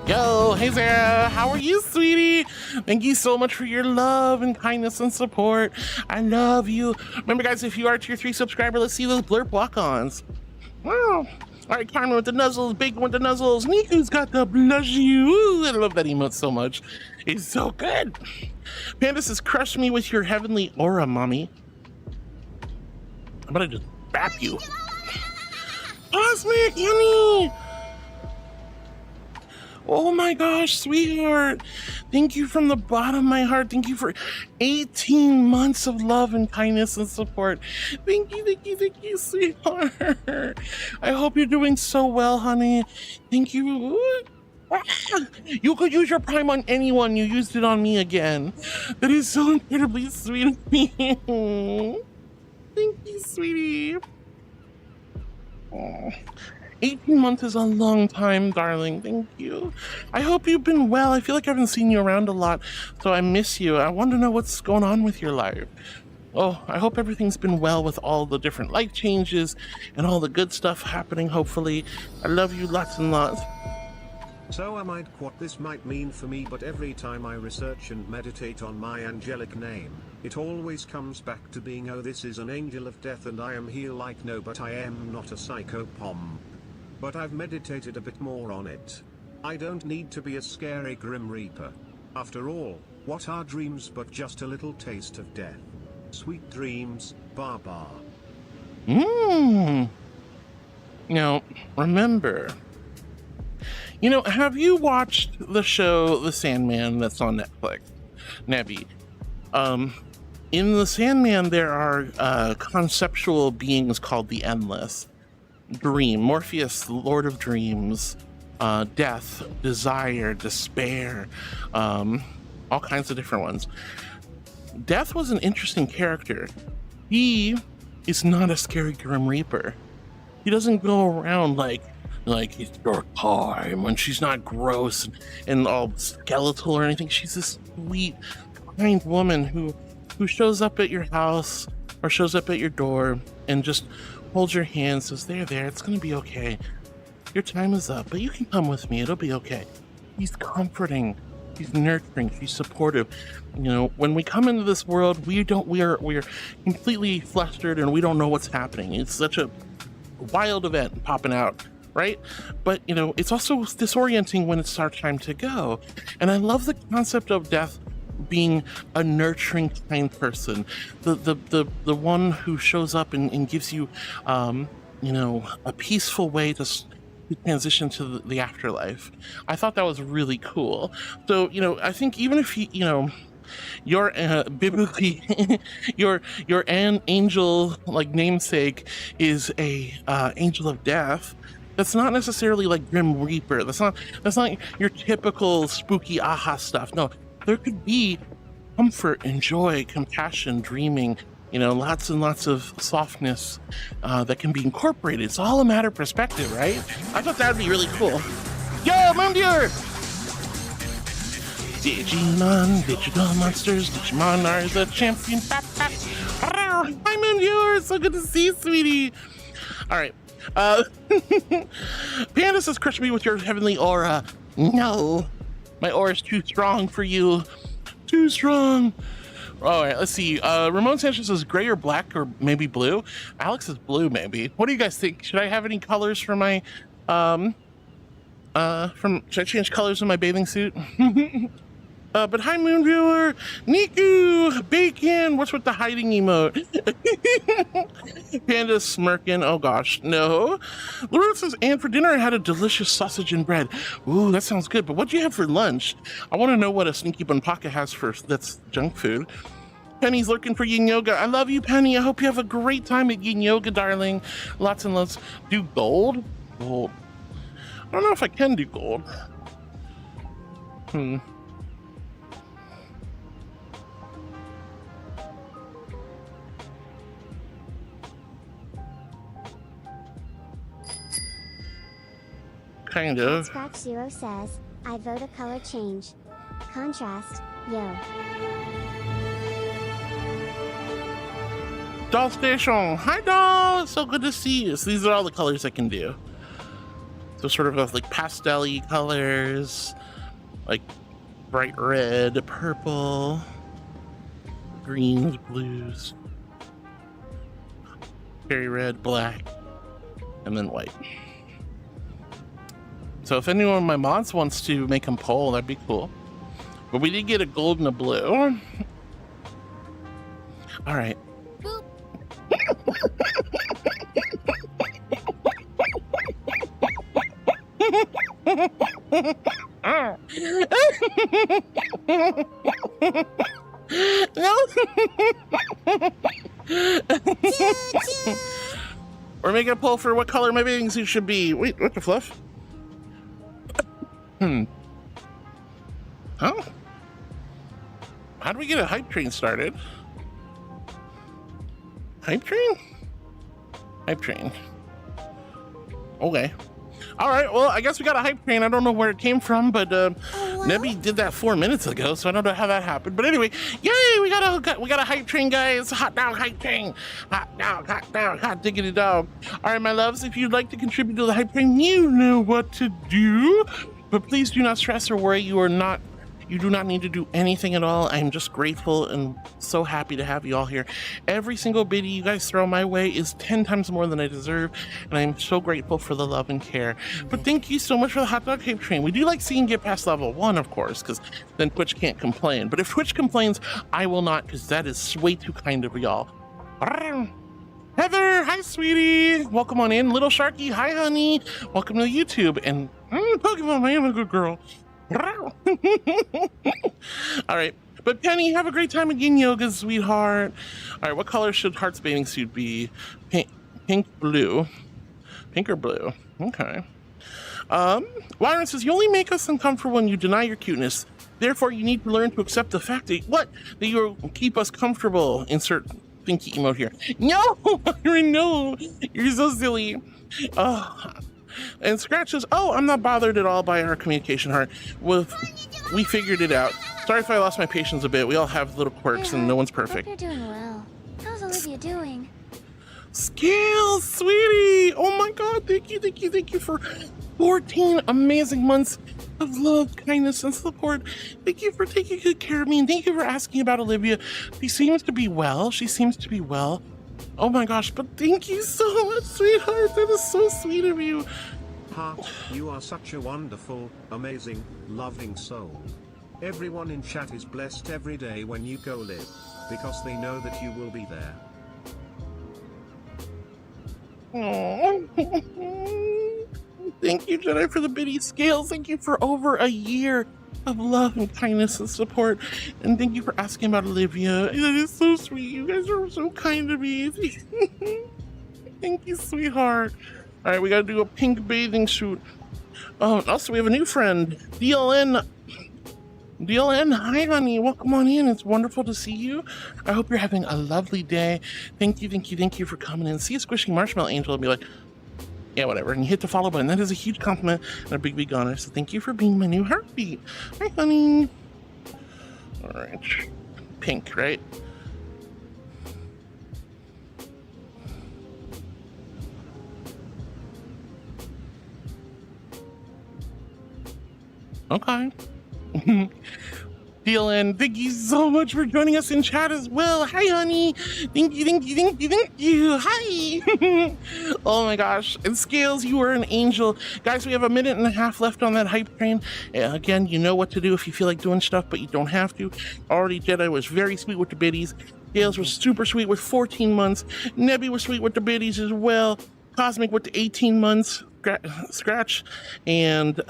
[SPEAKER 1] Yo, hey Zara, how are you, sweetie? Thank you so much for your love and kindness and support. I love you. Remember, guys, if you are a tier 3 subscriber, let's see those blurp walk-ons. Wow. All right, Carmen with the nuzzles, Bacon with the nuzzles, Niku's got the blushy. Ooh, I love that emote so much. It's so good. Panda says, crush me with your heavenly aura, mommy. I'm gonna just bap you. Cosmic, honey. Oh my gosh, sweetheart. Thank you from the bottom of my heart. Thank you for 18 months of love and kindness and support. Thank you, sweetheart. I hope you're doing so well, honey. Thank you. You could use your Prime on anyone. You used it on me again. That is so incredibly sweet of me. Thank you, sweetie. Oh. 18 months is a long time, darling. Thank you. I hope you've been well. I feel like I haven't seen you around a lot, so I miss you. I want to know what's going on with your life. Oh, I hope everything's been well with all the different life changes and all the good stuff happening, hopefully. I love you lots and lots.
[SPEAKER 3] So I might what this might mean for me, but every time I research and meditate on my angelic name, it always comes back to being, oh, this is an angel of death and I am here, like, no, but I am not a psychopom. But I've meditated a bit more on it. I don't need to be a scary Grim Reaper. After all, what are dreams but just a little taste of death? Sweet dreams, Baba.
[SPEAKER 1] Now, remember, have you watched the show The Sandman that's on Netflix? Nebby. In The Sandman, there are conceptual beings called the Endless. Dream, Morpheus, Lord of Dreams, death, desire, despair, all kinds of different ones. Death was an interesting character. He is not a scary Grim Reaper. He doesn't go around like it's dark time when she's not gross and all skeletal or anything. She's this sweet, kind woman who shows up at your house or shows up at your door and just holds your hand, says, there, it's gonna be okay. Your time is up, but you can come with me, it'll be okay. He's comforting, he's nurturing, he's supportive. You know, when we come into this world, we're completely flustered and we don't know what's happening. It's such a wild event popping out, right? But you know, it's also disorienting when it's our time to go. And I love the concept of death being a nurturing, kind person, the one who shows up and gives you, you know, a peaceful way to transition to the afterlife. I thought that was really cool. So, you know, I think even if you know, your biblically your an angel like namesake is a angel of death, that's not necessarily like Grim Reaper. That's not your typical spooky aha stuff. No, there could be comfort and joy, compassion, dreaming, you know, lots and lots of softness that can be incorporated. It's all a matter of perspective, right? I thought that would be really cool. Yo, Moondeer! Digital monsters, Digimon are the champion. Hi, Moondeer! So good to see you, sweetie. All right. Panda says, crush me with your heavenly aura. No, my aura is too strong for you. Too strong. All right, let's see. Ramon Sanchez says gray or black or maybe blue. Alex is blue, maybe. What do you guys think? Should I have any colors for my should I change colors in my bathing suit? But hi, Moon Viewer, Niku, Bacon. What's with the hiding emote? Panda smirking. Oh gosh, no. Laura says, and for dinner I had a delicious sausage and bread. Ooh, that sounds good. But what do you have for lunch? I want to know what a Sneaky Bun Pocket has for that's junk food. Penny's lurking for yin yoga. I love you, Penny. I hope you have a great time at yin yoga, darling. Lots and lots. Do gold? Gold. I don't know if I can do gold. Kind of.
[SPEAKER 5] Scratch Zero says, I vote a color change. Contrast, yo.
[SPEAKER 1] Doll Station. Hi, doll. It's so good to see you. So these are all the colors I can do. So sort of like pastel-y colors, like bright red, purple, greens, blues, cherry red, black, and then white. So if anyone of my mods wants to make them poll, that'd be cool. But we did get a gold and a blue. All right. We're making a poll for what color my bathing suit should be. Wait, what the fluff? Huh? How do we get a hype train started? Hype train? Hype train. Okay. All right, well, I guess we got a hype train. I don't know where it came from, but Nebby did that 4 minutes ago, so I don't know how that happened. But anyway, yay, we got a hype train, guys. Hot dog hype train. Hot dog, hot diggity dog. All right, my loves, if you'd like to contribute to the hype train, you know what to do. But please do not stress or worry. You do not need to do anything at all. I'm just grateful and so happy to have you all here. Every single biddy you guys throw my way is 10 times more than I deserve, and I'm so grateful for the love and care. But thank you so much for the hot dog hype train. We do like seeing get past level 1, of course, because then Twitch can't complain. But if Twitch complains, I will not, because that is way too kind of y'all. Heather, hi, sweetie. Welcome on in. Little Sharky, hi, honey. Welcome to YouTube. And Pokemon, I am a good girl. All right, but Penny, have a great time again, yoga, sweetheart. All right, what color should Heart's bathing suit be? Pink, blue. Pink or blue? Okay. Wyron says, you only make us uncomfortable when you deny your cuteness. Therefore, you need to learn to accept the fact that you keep us comfortable. Insert thinky emote here. No, Wyron, no. You're so silly. And Scratch says, oh, I'm not bothered at all by our communication, Heart. We figured it out. Sorry if I lost my patience a bit. We all have little quirks and no one's perfect.
[SPEAKER 5] Hope you're doing well. How's Olivia doing?
[SPEAKER 1] Scales, sweetie. Oh my God. Thank you for 14 amazing months of love, kindness, and support. Thank you for taking good care of me, and thank you for asking about Olivia. She seems to be well. Oh my gosh, but thank you so much, sweetheart. That is so sweet of you.
[SPEAKER 3] Heart, you are such a wonderful, amazing, loving soul. Everyone in chat is blessed every day when you go live, because they know that you will be there.
[SPEAKER 1] Thank you, Jedi, for the bitty scales. Thank you for over a year of love and kindness and support. And thank you for asking about Olivia. That is so sweet. You guys are so kind to me. Thank you, sweetheart. All right, we got to do a pink bathing suit. Oh, also, we have a new friend, DLN. DLN, hi, honey. Welcome on in. It's wonderful to see you. I hope you're having a lovely day. Thank you for coming in. See a squishing marshmallow angel and be like, yeah, whatever. And you hit the follow button. That is a huge compliment and a big honor. So thank you for being my new heartbeat. Hi, honey. All right. Pink, right? Okay. DLN, thank you so much for joining us in chat as well. Hi, honey. Thank you. Hi. Oh my gosh. And Scales, you are an angel. Guys, we have a minute and a half left on that hype train. Again, you know what to do if you feel like doing stuff, but you don't have to. Already, Jedi was very sweet with the biddies. Scales was super sweet with 14 months. Nebby was sweet with the biddies as well. Cosmic with the 18 months. Scratch. And,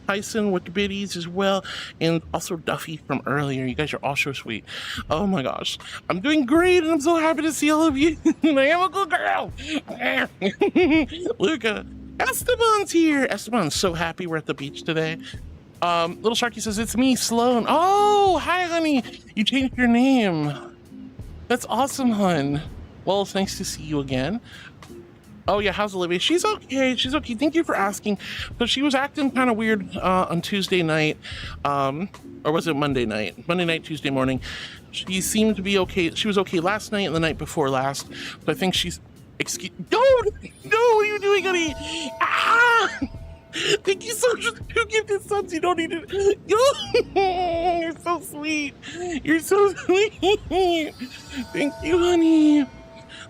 [SPEAKER 1] Tyson with the biddies as well, and also Duffy from earlier. You guys are all so sweet. Oh my gosh, I'm doing great, and I'm so happy to see all of you. I am a good girl. Luca, Esteban's here. Esteban's so happy we're at the beach today. Little Sharky says it's me, Sloan. Oh, hi, honey. You changed your name. That's awesome, hun. Well, it's nice to see you again. Oh yeah, how's Olivia? She's okay. Thank you for asking. So she was acting kind of weird on Tuesday night, or was it Monday night? Monday night, Tuesday morning. She seemed to be okay. She was okay last night and the night before last. So I think she's. No! What are you doing, honey? Ah! Thank you so much for the 2 gifted subs. You don't need it. You're so sweet. You're so sweet. Thank you, honey.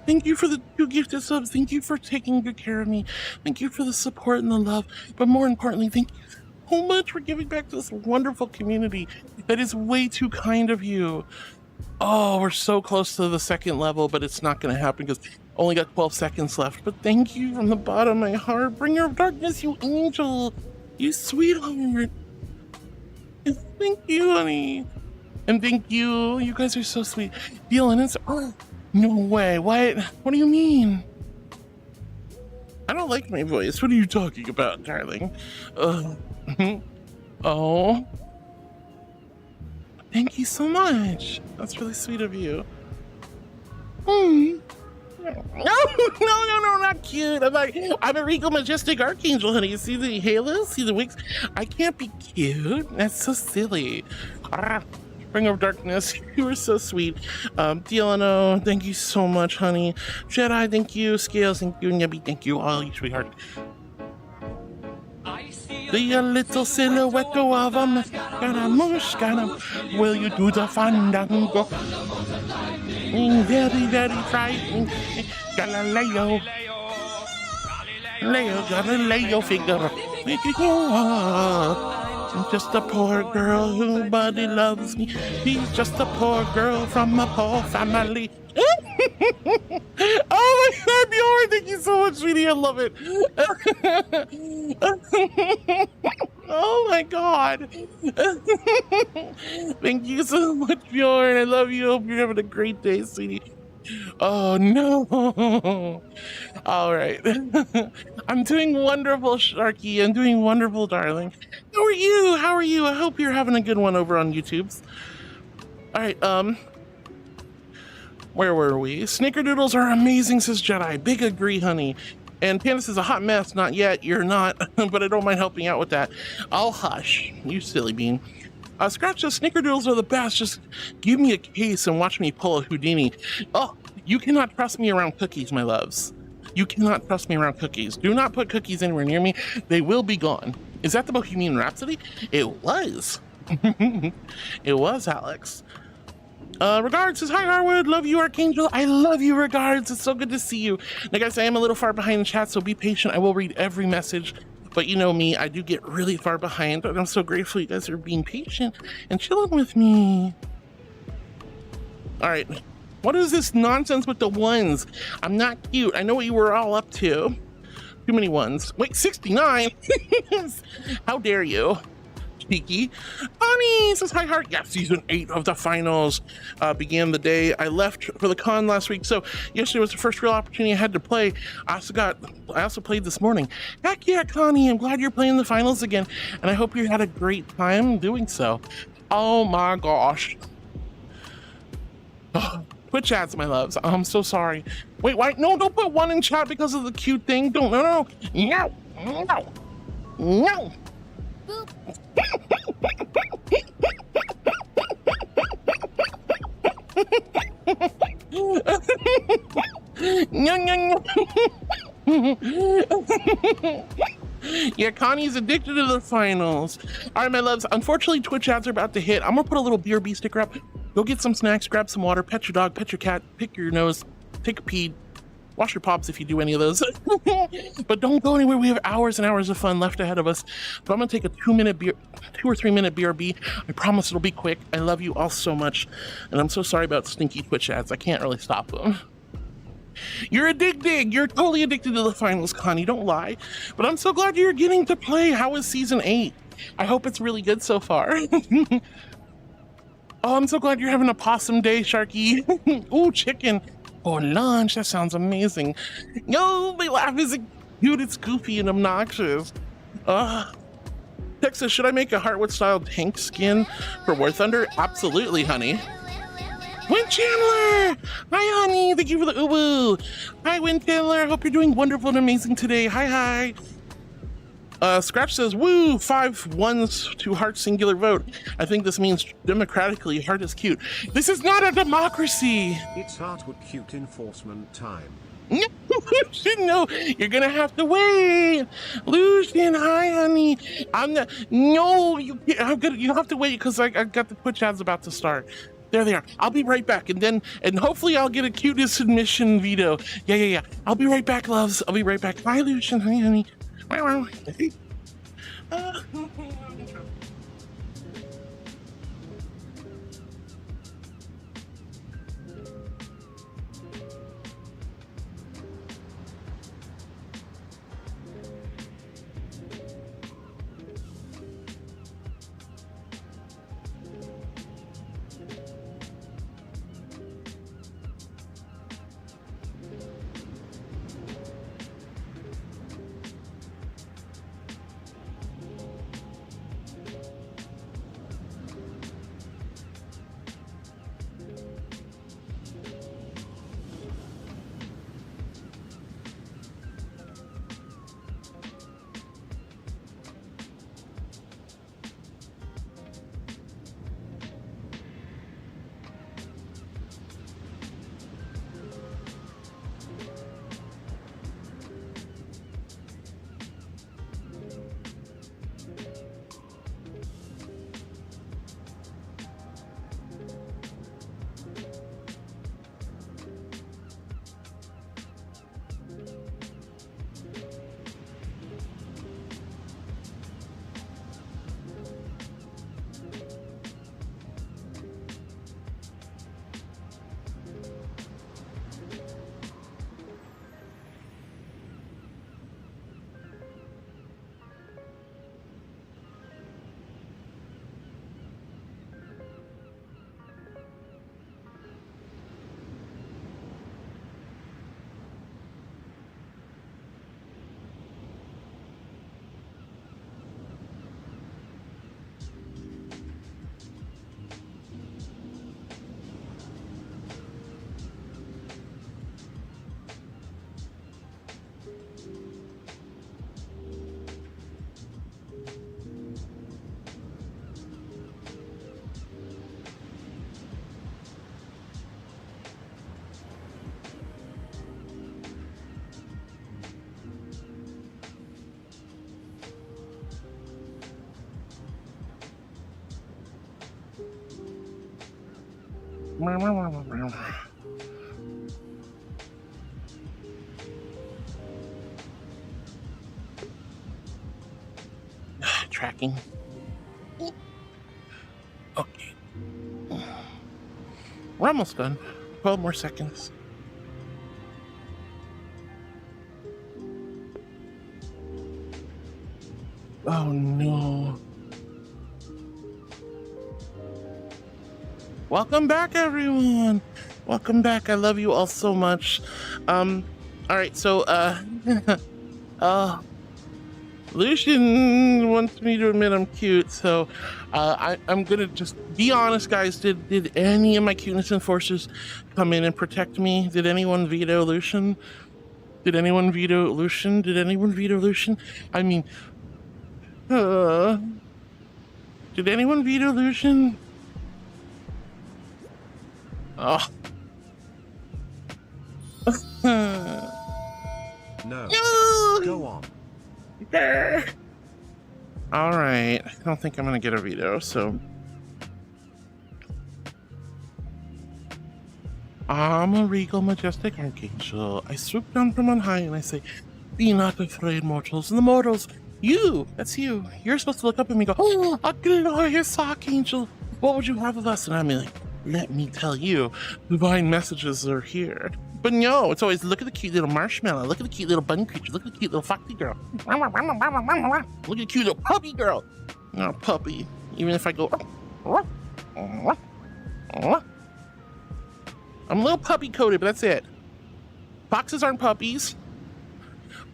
[SPEAKER 1] Thank you for the 2 gifted subs. Thank you for taking good care of me. Thank you for the support and the love. But more importantly, thank you so much for giving back to this wonderful community. That is way too kind of you. Oh, we're so close to the 2nd level, but it's not going to happen because only got 12 seconds left. But thank you from the bottom of my heart. Bringer of darkness, you angel. You sweetheart. And thank you, honey. And thank you. You guys are so sweet. Dylan, it's... Oh. No way. What do you mean? I don't like my voice. What are you talking about, darling? Oh. Thank you so much. That's really sweet of you. No, not cute. I'm a regal, majestic archangel, honey. You see the halo? See the wings? I can't be cute. That's so silly. Ring of Darkness, you were so sweet. DLNO, thank you so much, honey. Jedi, thank you. Scales, thank you. Nebby, thank you. All you sweetheart. The little silhouette of a Muscana. Will you do the fandango? Very, very frightening. Galileo. Galileo figure. Making you up. I'm just a poor girl who nobody loves me. She's just a poor girl from a poor family. Oh my God, Bjorn, thank you so much, sweetie. I love it. Oh my God. Thank you so much, Bjorn. I love you. Hope you're having a great day, sweetie. Oh no. All right. I'm doing wonderful, Sharky. I'm doing wonderful, darling. How are you? I hope you're having a good one over on YouTube's. All right, where were we? Snickerdoodles are amazing, says Jedi. Big agree, honey. And Candace is a hot mess. Not yet. You're not. But I don't mind helping out with that. I'll hush. You silly bean. Scratch says snickerdoodles are the best. Just give me a case and watch me pull a Houdini. Oh, you cannot trust me around cookies, my loves. You cannot trust me around cookies. Do not put cookies anywhere near me. They will be gone. Is that the Bohemian Rhapsody? It was. It was, Alex. Regards says, hi, Harwood. Love you, Archangel. I love you, Regards. It's so good to see you. Now, guys, I am a little far behind in chat, so be patient. I will read every message. But you know me, I do get really far behind, and I'm so grateful you guys are being patient and chilling with me. All right. What is this nonsense with the ones? I'm not cute. I know what you were all up to. Too many ones. Wait, 69? How dare you? Cheeky. Bonnie says, hi, Heart. Yeah, season 8 of the finals began the day I left for the con last week. So yesterday was the first real opportunity I had to play. I also played this morning. Heck yeah, Connie. I'm glad you're playing the finals again. And I hope you had a great time doing so. Oh my gosh. Oh, Twitch ads, my loves. I'm so sorry. Wait, why? No, don't put 1 in chat because of the cute thing. Don't, no. Boop. Yeah, Connie's addicted to the finals. All right, my loves. Unfortunately, Twitch ads are about to hit. I'm gonna put a little BRB sticker up. Go get some snacks, grab some water, pet your dog, pet your cat, pick your nose, take a pee, wash your pops if you do any of those. But don't go anywhere. We have hours and hours of fun left ahead of us. But I'm gonna take a 2 or 3 minute BRB. I promise it'll be quick. I love you all so much. And I'm so sorry about stinky Twitch ads. I can't really stop them. You're addicted. You're totally addicted to the finals, Connie. Don't lie. But I'm so glad you're getting to play. How is season 8? I hope it's really good so far. Oh, I'm so glad you're having a possum day, Sharky. Ooh, chicken. Oh, lunch. That sounds amazing. Yo, my laugh is cute. It's goofy and obnoxious. Texas, should I make a Heartwood-style tank skin for War Thunder? Absolutely, honey. Wind Chandler! Hi, honey. Thank you for the uwu. Hi, Wind Chandler. I hope you're doing wonderful and amazing today. Hi. Scratch says, woo, 5 ones to Heart singular vote. I think this means democratically Heart is cute. This is not a democracy.
[SPEAKER 3] It's Heartwood cute enforcement time.
[SPEAKER 1] No, you're gonna have to wait. Lucian, hi, honey. I'm not. No, you have to wait because I got the Twitch ads about to start. There they are. I'll be right back, and hopefully I'll get a cutest submission veto. Yeah. I'll be right back, loves. I'll be right back. Bye, Lucian. Hi, honey. Wow. Tracking. Okay. We're almost done. 12 more seconds. Oh no. Welcome back, everyone. Welcome back. I love you all so much. All right, so Lucian wants me to admit I'm cute, so I'm gonna just be honest, guys. Did any of my cuteness enforcers come in and protect me? Did anyone veto Lucian? Did anyone veto Lucian? Did anyone veto Lucian? I mean, did anyone veto Lucian? Oh.
[SPEAKER 3] No.
[SPEAKER 1] No.
[SPEAKER 3] Go on.
[SPEAKER 1] All right. I don't think I'm gonna get a veto, so I'm a regal, majestic archangel. I swoop down from on high and I say, "Be not afraid, mortals." And the mortals, you, that's you. You're supposed to look up at me and go, "Oh, a glorious archangel. What would you have of us?" And I'm like, "Let me tell you, divine messages are here." But no, it's always, look at the cute little marshmallow. Look at the cute little bunny creature. Look at the cute little foxy girl. Look at the cute little puppy girl. No, puppy. Even if I go, I'm a little puppy coated, but that's it. Foxes aren't puppies.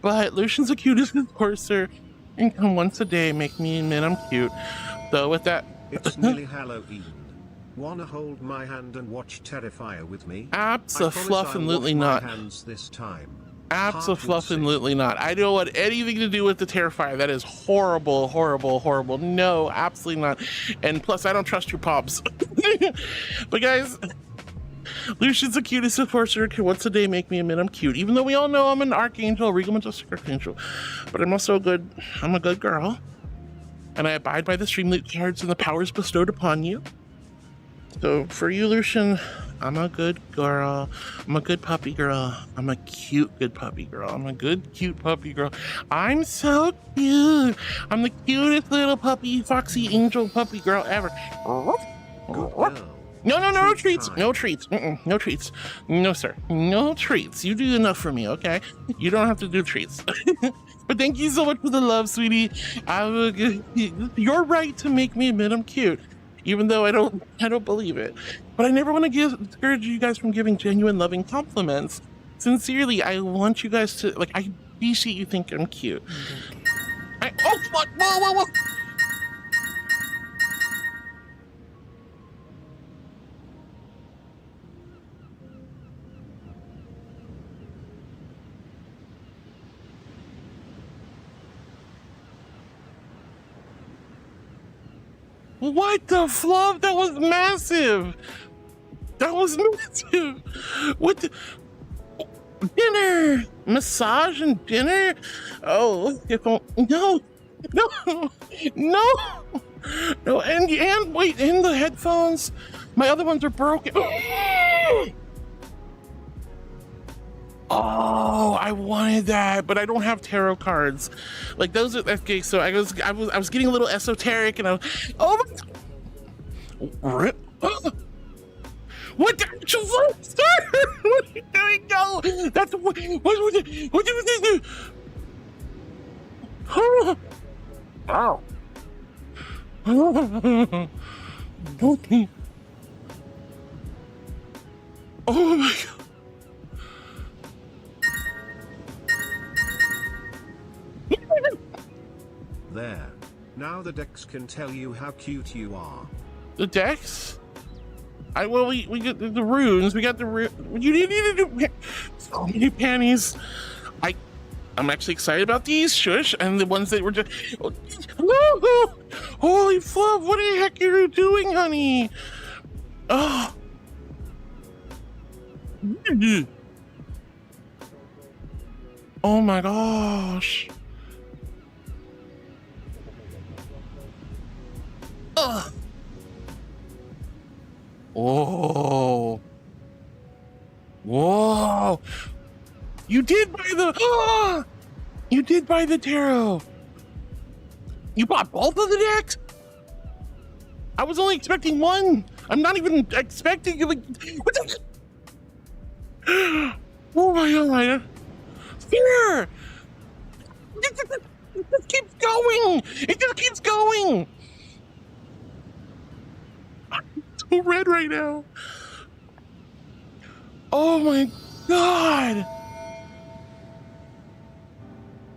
[SPEAKER 1] But Lucian's the cutest enforcer. And come once a day, make me admit I'm cute. So with that,
[SPEAKER 3] It's nearly Halloween. Wanna hold my hand and watch Terrifier with me?
[SPEAKER 1] Abso-fluffin-lutely not.
[SPEAKER 3] My hands this time.
[SPEAKER 1] Abso-fluffin-lutely not. I don't want anything to do with the Terrifier. That is horrible, horrible, horrible. No, absolutely not. And plus, I don't trust your pops. But guys, Lucian's the cutest enforcer. Can once a day make me admit I'm cute. Even though we all know I'm an archangel, a regal majestic archangel. But I'm also I'm a good girl. And I abide by the streamlit cards and the powers bestowed upon you. So for you, Lucian, I'm a good girl. I'm a good puppy girl. I'm a cute, good puppy girl. I'm a good, cute puppy girl. I'm so cute. I'm the cutest little puppy, foxy angel puppy girl ever.
[SPEAKER 3] Good girl.
[SPEAKER 1] No treats. No treats. No treats. No, sir. No treats. You do enough for me, okay? You don't have to do treats. But thank you so much for the love, sweetie. You're right to make me admit I'm cute. Even though I don't believe it. But I never want to discourage you guys from giving genuine loving compliments. Sincerely, I want you guys to, like, I appreciate you think I'm cute. Oh, fuck! Whoa! What the fluff? That was massive. That was massive. What the? Dinner, massage and dinner. Oh, no. And wait, in the headphones, my other ones are broken. Oh, I wanted that, but I don't have tarot cards. Like those are okay. So I was getting a little esoteric, and I was, oh my, what the actual sir? What are you doing? No, that's what do we do? Oh. Oh my god.
[SPEAKER 3] There. Now the decks can tell you how cute you are.
[SPEAKER 1] The decks? We got the runes. We got the runes. You need to do so many panties. I'm actually excited about these. Shush. And the ones that were just. Oh, holy fluff! What the heck are you doing, honey? Oh. Oh my gosh. Ugh. Oh. tarot. You did buy the. Oh, you did buy the tarot. You bought both of the decks? I was only expecting one. I'm not even expecting you. Like, what the? Oh my god. Fear! It just keeps going. It just keeps going. I'm so red right now. Oh my god.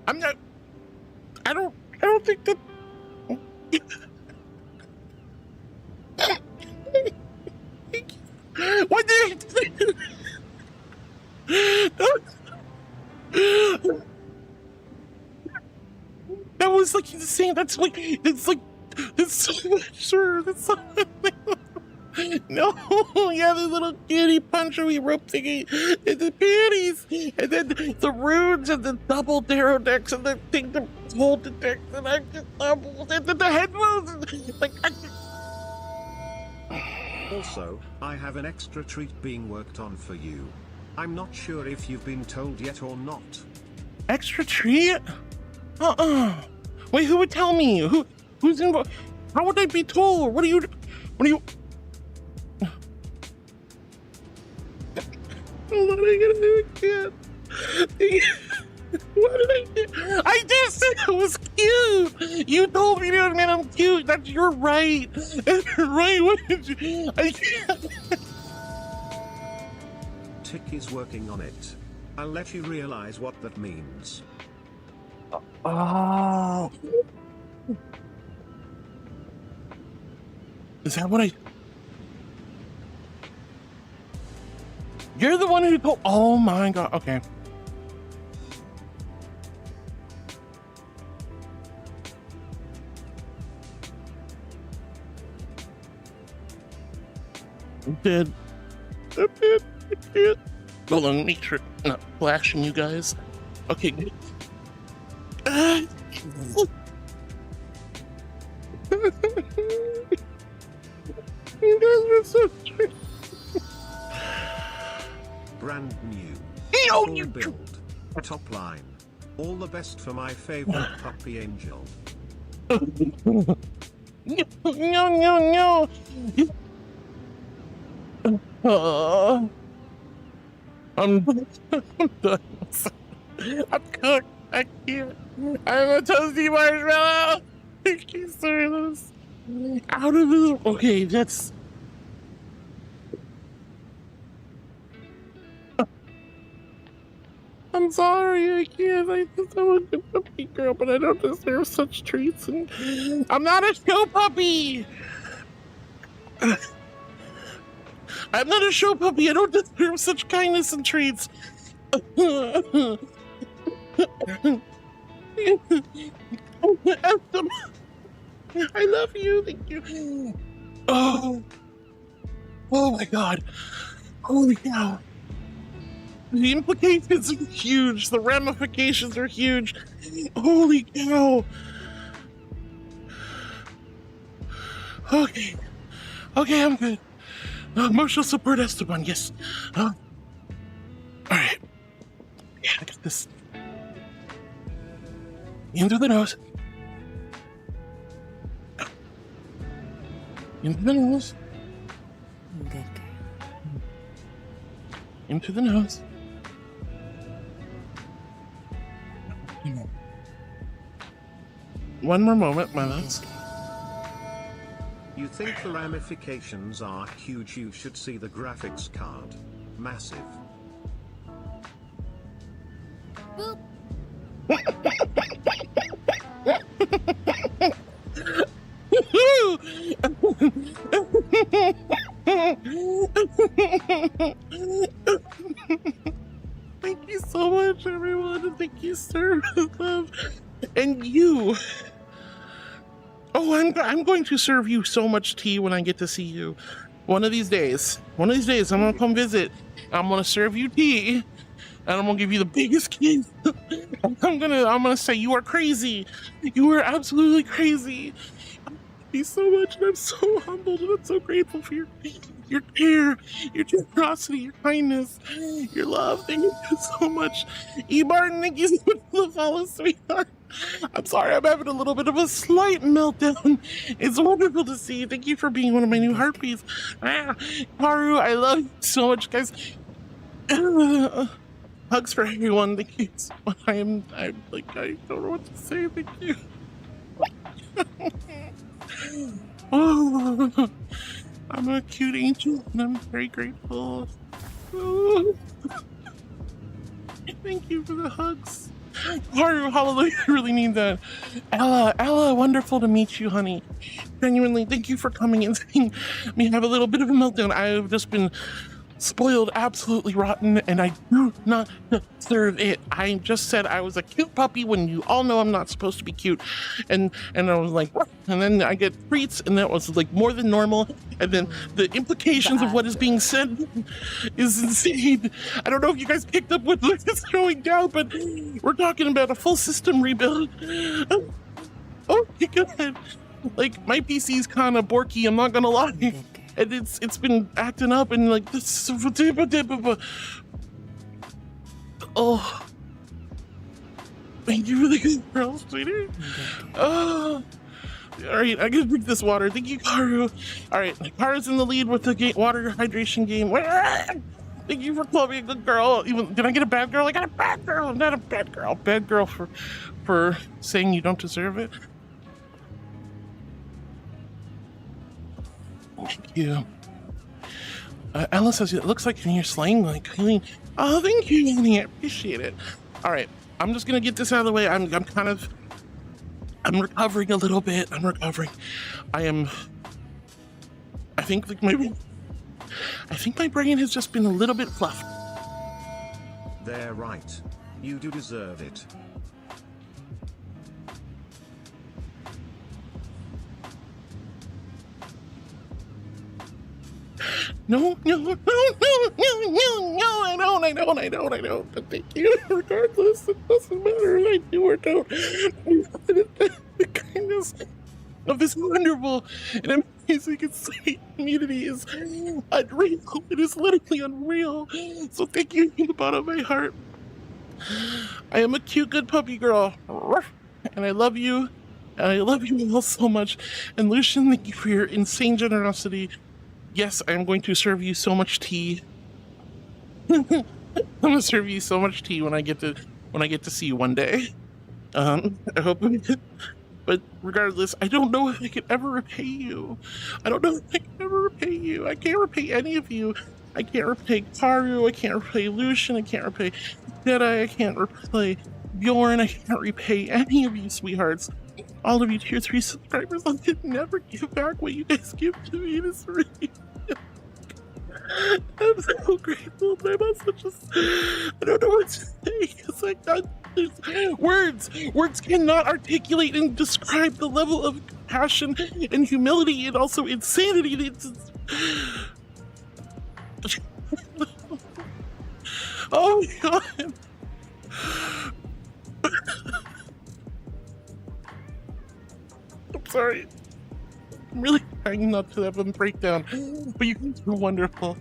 [SPEAKER 1] I'm not. I don't think that. What did that was like insane. That's like so much, sir. That's so no, yeah, the little kitty punchery rope thingy, and the panties, and then the runes, and the double tarot decks, and the thing to hold the decks, and I just doubled, and then the headphones, like.
[SPEAKER 3] Also, I have an extra treat being worked on for you. I'm not sure if you've been told yet or not.
[SPEAKER 1] Extra treat? Wait, who would tell me? Who's involved? How would I be told? What are you? What am I gonna do again? What did I do? I just said it was cute. You told me that, man, I'm cute. You're right. You're right. What did you? I can't.
[SPEAKER 3] Tick is working on it. I'll let you realize what that means.
[SPEAKER 1] Oh. Is that what I... You're the one who told... Oh my god, okay. I'm dead. Hold on, make sure I'm not flashing you guys. Okay, good. You guys are so strange.
[SPEAKER 3] Brand new.
[SPEAKER 1] Oh,
[SPEAKER 3] Full
[SPEAKER 1] you
[SPEAKER 3] build. Top line. All the best for my favorite puppy angel.
[SPEAKER 1] No. I'm done. I'm cooked. I can't. I'm a toasty marshmallow. I can't say this. Out of the... Okay, that's... I'm sorry, I can't. I'm a good puppy girl, but I don't deserve such treats. And I'm not a show puppy. I'm not a show puppy. I don't deserve such kindness and treats. I love you. Thank you. Oh my god. Holy cow. The implications are huge. The ramifications are huge. Holy cow. Okay, I'm good. Emotional support Esteban, yes. All right. Yeah, I got this. In through the nose. In through the nose.
[SPEAKER 8] Good girl.
[SPEAKER 1] In through the nose. One more moment, my loves.
[SPEAKER 3] You think the ramifications are huge? You should see the graphics card. Massive.
[SPEAKER 2] Boop.
[SPEAKER 1] Thank you so much, everyone. Thank you, sir. Love. And you. Oh, I'm going to serve you so much tea when I get to see you. One of these days, I'm gonna come visit. I'm gonna serve you tea, and I'm gonna give you the biggest kiss. I'm gonna say you are crazy. You are absolutely crazy. Thank you so much, and I'm so humbled, and I'm so grateful for your tea. your care, your generosity, your kindness, your love. Thank you so much. E. Martin, thank you so much for the follow, sweetheart. I'm sorry, I'm having a little bit of a slight meltdown. It's wonderful to see you. Thank you for being one of my new heartbeats. Haru, I love you so much, guys. Hugs for everyone. Thank you so much. I don't know what to say. Thank you. Oh, I'm a cute angel, and I'm very grateful. Oh. Thank you for the hugs. Haru, hallelujah, I really need that. Ella, wonderful to meet you, honey. Genuinely, thank you for coming and seeing me have a little bit of a meltdown. I've just been spoiled absolutely rotten, and I do not deserve it. I just said I was a cute puppy when you all know I'm not supposed to be cute, and I was like, what? And then I get treats, and that was like more than normal, and then the implications of what is being said is insane. I don't know if you guys picked up what is going down, but we're talking about a full system rebuild. Oh my god, like my PC's kind of borky, I'm not gonna lie. And it's been acting up and like this. Oh, thank you for the good girl, sweetie. Oh, all right, I gotta drink this water. Thank you, Karu. All right, Karu's in the lead with the water hydration game. Thank you for calling me a good girl. Even did I get a bad girl? I got a bad girl. I'm not a bad girl. Bad girl for saying you don't deserve it. Thank you. Ella says it looks like you're slaying like clean. Oh, thank you, honey. I appreciate it. All right, I'm just gonna get this out of the way. I'm recovering a little bit. I'm recovering. I think my brain has just been a little bit fluffed.
[SPEAKER 3] They're right. You do deserve it.
[SPEAKER 1] No, I don't. But thank you. Regardless, it doesn't matter if I do or don't. The kindness of this wonderful and amazing and sweet community is unreal. It is literally unreal. So thank you from the bottom of my heart. I am a cute, good puppy girl. And I love you. And I love you all so much. And Lucian, thank you for your insane generosity. Yes, I am going to serve you so much tea. I'm gonna serve you so much tea when I get to see you one day. I hope. But regardless, I don't know if I can ever repay you. I don't know if I can ever repay you. I can't repay any of you. I can't repay Karu. I can't repay Lucian. I can't repay Jedi. I can't repay Bjorn. I can't repay any of you, sweethearts. All of you tier 3 subscribers, I could never give back what you guys give to me. It is really. I'm so grateful, but I'm also just. I don't know what to say because I got words cannot articulate and describe the level of compassion and humility and also insanity. Oh my god. I'm sorry. I'm really trying not to have a breakdown, but you guys are wonderful,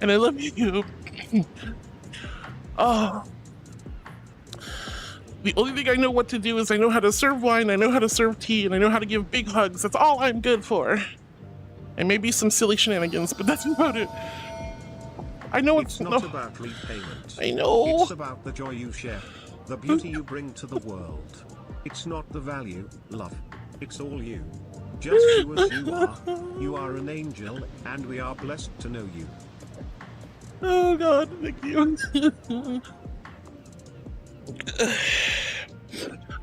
[SPEAKER 1] and I love you. Oh, the only thing I know what to do is I know how to serve wine, I know how to serve tea, and I know how to give big hugs. That's all I'm good for, and maybe some silly shenanigans, but that's about it. I know
[SPEAKER 3] it's not about repayment.
[SPEAKER 1] I know.
[SPEAKER 3] It's about the joy you share, the beauty you bring to the world. It's not the value, love. It's all you. Just you as you are. You are an angel, and we are blessed to know you.
[SPEAKER 1] Oh god, thank you.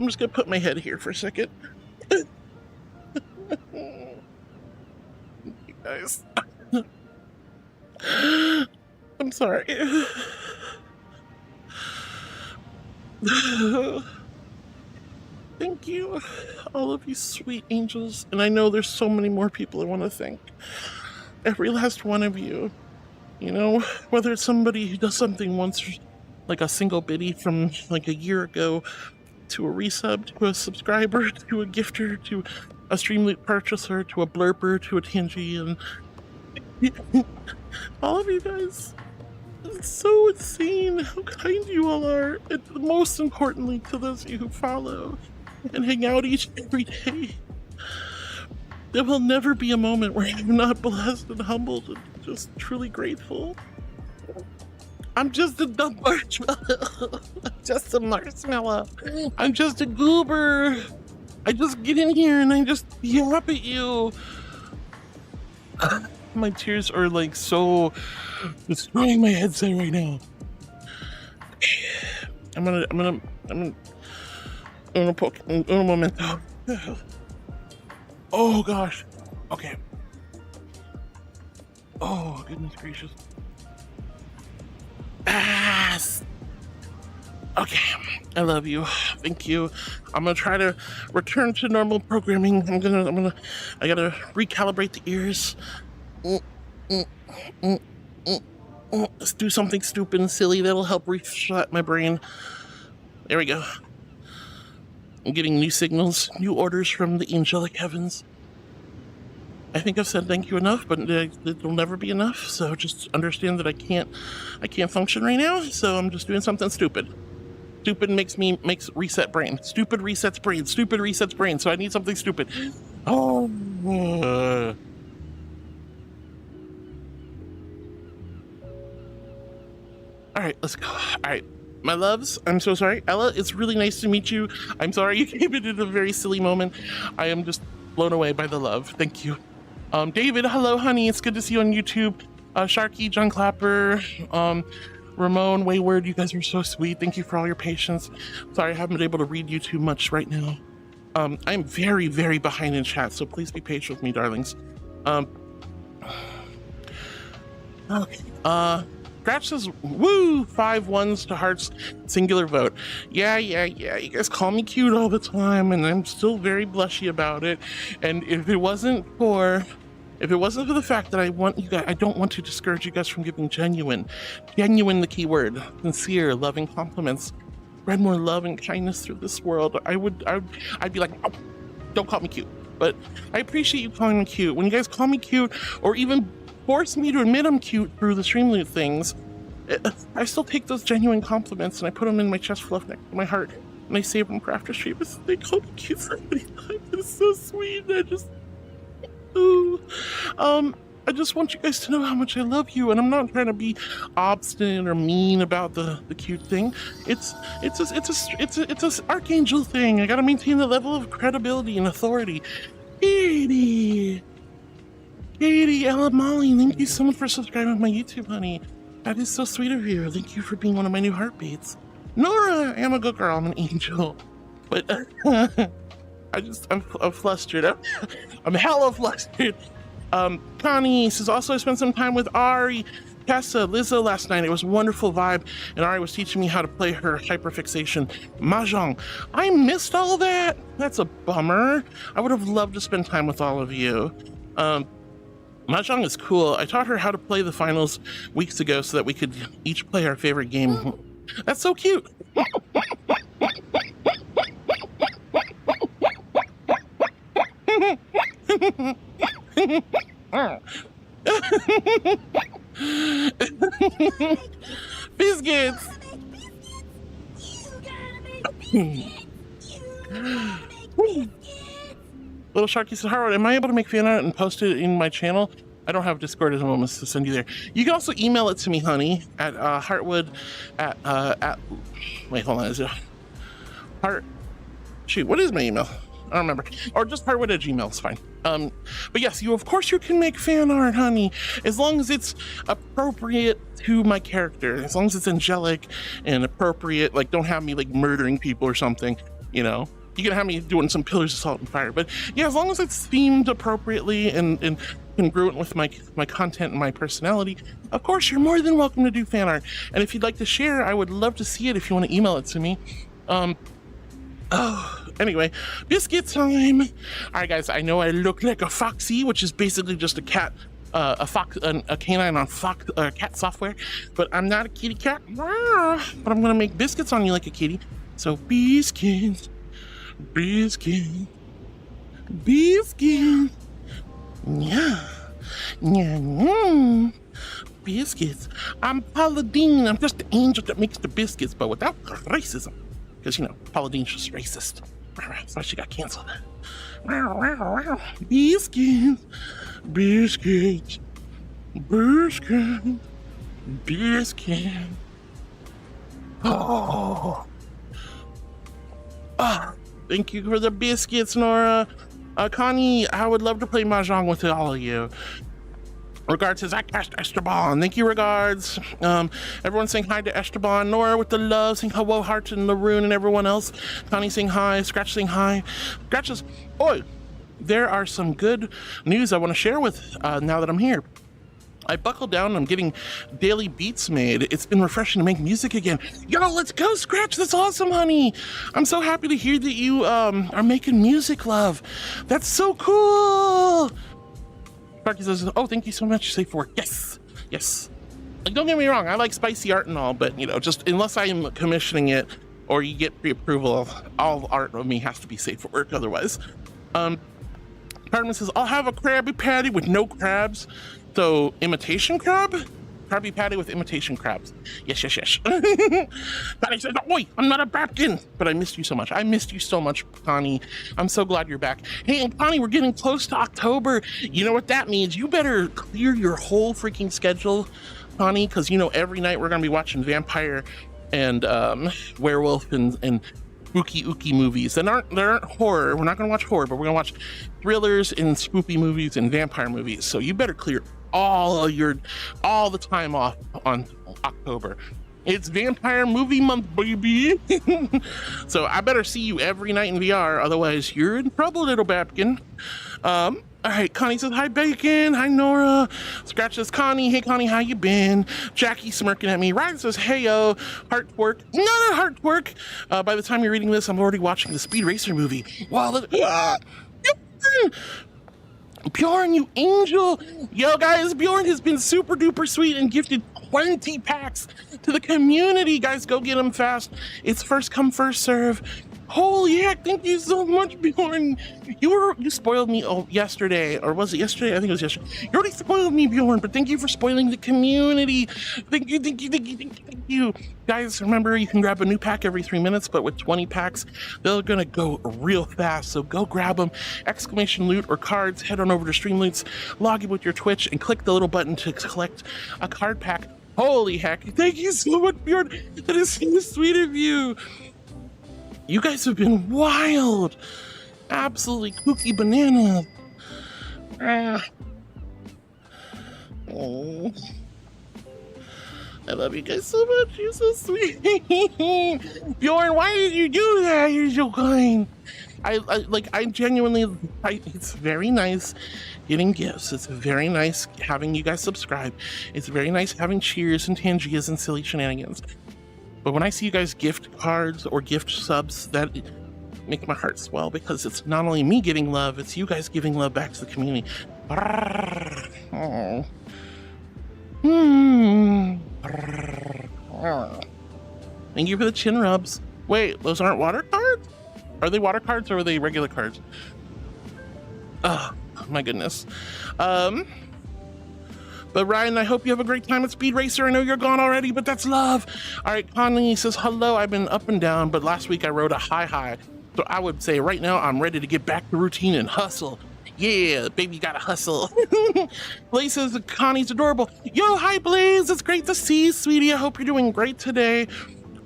[SPEAKER 1] I'm just gonna put my head here for a second. You guys. I'm sorry. Thank you, all of you sweet angels. And I know there's so many more people I want to thank. Every last one of you. You know, whether it's somebody who does something once, like a single biddy from like a year ago, to a resub, to a subscriber, to a gifter, to a Streamloop purchaser, to a blurper, to a Tangy, and All of you guys. It's so insane how kind you all are. And most importantly, to those of you who follow and hang out each and every day. There will never be a moment where I'm not blessed and humbled and just truly grateful. I'm just a dumb marshmallow. I'm just a marshmallow. I'm just a goober. I just get in here and I just yap at you. My tears are like so destroying my headset right now. I'm gonna poke un momento. Oh gosh. Okay. Oh goodness gracious. Okay, I love you. Thank you. I'm gonna try to return to normal programming. I gotta recalibrate the ears. Let's do something stupid and silly that'll help reset my brain. There we go. I'm getting new signals, new orders from the angelic heavens. I think I've said thank you enough, but it'll never be enough. So just understand that I can't function right now. So I'm just doing something stupid. Stupid makes reset brain. Stupid resets brain. Stupid resets brain. So I need something stupid. Oh. All right, let's go. All right, my loves, I'm so sorry. Ella, it's really nice to meet you. I'm sorry you came in at a very silly moment. I am just blown away by the love. Thank you. David, hello, honey. It's good to see you on YouTube. Sharky, John Clapper, Ramon, Wayward, you guys are so sweet. Thank you for all your patience. Sorry I haven't been able to read you too much right now. I'm very, very behind in chat, so please be patient with me, darlings. Okay. Scratch says, woo, 5 1s to hearts, singular vote. Yeah. You guys call me cute all the time, and I'm still very blushy about it. And if it wasn't for the fact that I don't want to discourage you guys from giving genuine the key word, sincere, loving compliments, spread more love and kindness through this world, I'd be like, oh, don't call me cute. But I appreciate you calling me cute. When you guys call me cute, or even force me to admit I'm cute through the Streamloot things, I still take those genuine compliments and I put them in my chest fluff next to my heart, and I save them for after streams. They call me cute so many times. It's so sweet. I just want you guys to know how much I love you, and I'm not trying to be obstinate or mean about the cute thing. It's a archangel thing. I gotta maintain the level of credibility and authority. Katie, Ella, Molly, thank you so much for subscribing to my YouTube, honey. That is so sweet of you. Thank you for being one of my new heartbeats. Nora, I'm a good girl. I'm an angel. But I'm flustered. I'm hella flustered. Connie says, also I spent some time with Ari, Tessa, Lizzo last night. It was a wonderful vibe, and Ari was teaching me how to play her hyperfixation mahjong. I missed all that. That's a bummer. I would have loved to spend time with all of you. Mahjong is cool. I taught her how to play the finals weeks ago so that we could each play our favorite game. That's so cute. Biscuits. Little Sharky said, Howard, am I able to make fan art and post it in my channel? I don't have Discord at the moment to send you there. You can also email it to me, honey, at Heartwood wait, hold on, is it what is my email? I don't remember. Or just Heartwood@gmail is fine. But yes, of course you can make fan art, honey, as long as it's appropriate to my character, as long as it's angelic and appropriate. Like, don't have me like murdering people or something, you know. You can have me doing some Pillars of Salt and Fire, but yeah, as long as it's themed appropriately and congruent with my content and my personality, of course you're more than welcome to do fan art. And if you'd like to share, I would love to see it if you want to email it to me. Anyway, biscuit time. All right, guys, I know I look like a foxy, which is basically just a cat, a canine on cat software, but I'm not a kitty cat. But I'm gonna make biscuits on you like a kitty. So biscuits. Yeah. Yeah, biscuits. I'm Paula Deen. I'm just the angel that makes the biscuits, but without racism. Because, you know, Paula Deen's just racist. That's why she got canceled. Biscuits. Biscuits. Biscuits. Biscuits. Oh. Thank you for the biscuits, Nora. Connie, I would love to play Mahjong with all of you. Regards says, I cast Esteban. Thank you, regards. Everyone saying hi to Esteban. Nora with the love, saying hello, Heart and Laroon and everyone else. Connie saying hi. Scratch saying hi. Scratch says, oi, there are some good news I want to share with now that I'm here. I buckled down and I'm getting daily beats made. It's been refreshing to make music again. Yo, let's go, Scratch. That's awesome, honey. I'm so happy to hear that you are making music, love. That's so cool. Sparky says, oh, thank you so much, Safe for Work. Yes, yes. Like, don't get me wrong, I like spicy art and all, but, you know, just unless I'm commissioning it or you get pre-approval, all art of me has to be Safe for Work otherwise. Cartman says, I'll have a Krabby Patty with no crabs. So, imitation crab? Krabby Patty with imitation crabs. Yes, yes, yes. Connie says, oi, I'm not a Batkin. But I missed you so much. I missed you so much, Connie. I'm so glad you're back. Hey, and Connie, we're getting close to October. You know what that means? You better clear your whole freaking schedule, Connie, because, you know, every night we're going to be watching vampire and werewolf and spooky movies that aren't horror. We're not going to watch horror, but we're going to watch thrillers and spoopy movies and vampire movies. So you better clear all the time off on October. It's vampire movie month, baby. So I better see you every night in VR, otherwise you're in trouble, little Babkin. All right, Connie says, hi, Bacon. Hi, Nora. Scratch says, Connie. Hey, Connie, how you been? Jackie smirking at me. Ryan says, hey, yo. Heart twerk. Not a heart twerk. By the time you're reading this, I'm already watching the Speed Racer movie. Wow, Bjorn, you angel. Yo, guys, Bjorn has been super duper sweet and gifted 20 packs to the community. Guys, go get them fast. It's first come, first serve. Holy heck, thank you so much, Bjorn. You spoiled me yesterday, or was it yesterday? I think it was yesterday. You already spoiled me, Bjorn, but thank you for spoiling the community. Thank you. Guys, remember, you can grab a new pack every 3 minutes, but with 20 packs, they're gonna go real fast, so go grab them. Exclamation loot or cards, head on over to Streamloots, log in with your Twitch, and click the little button to collect a card pack. Holy heck, thank you so much, Bjorn. That is so sweet of you. You guys have been wild. Absolutely kooky banana. Oh. I love you guys so much. You're so sweet. Bjorn, why did you do that? You're so kind. I genuinely, it's very nice getting gifts. It's very nice having you guys subscribe. It's very nice having cheers and tangias and silly shenanigans. But when I see you guys gift cards or gift subs, that makes my heart swell, because it's not only me getting love, it's you guys giving love back to the community. Oh. Thank you for the chin rubs. Wait, those aren't water cards? Are they water cards or are they regular cards? Oh, my goodness. But Ryan, I hope you have a great time at Speed Racer. I know you're gone already, but that's love. All right, Connie says, hello, I've been up and down, but last week I rode a high. So I would say right now I'm ready to get back to routine and hustle. Yeah, baby, gotta hustle. Blaze says, Connie's adorable. Yo, hi, Blaze. It's great to see you, sweetie. I hope you're doing great today.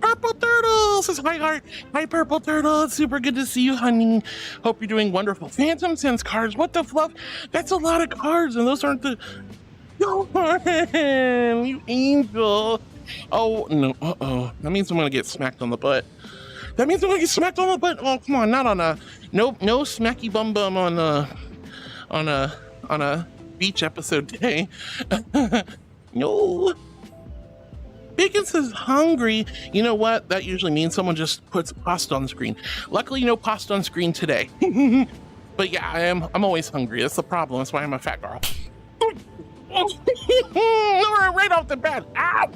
[SPEAKER 1] Purple Turtle says, hi, Heart. Hi, Purple Turtle. It's super good to see you, honey. Hope you're doing wonderful. Phantom sends cards. What the fluff? That's a lot of cards, and those aren't the... Yo, you angel. Oh, no. Uh-oh. That means I'm gonna get smacked on the butt. That means I'm gonna get smacked on the butt. Oh, come on. Not on a... No smacky bum on a beach episode today. No. Bacon says hungry. You know what? That usually means someone just puts pasta on the screen. Luckily, no pasta on screen today. But yeah, I'm always hungry. That's the problem. That's why I'm a fat girl. Right off the bat. Ow!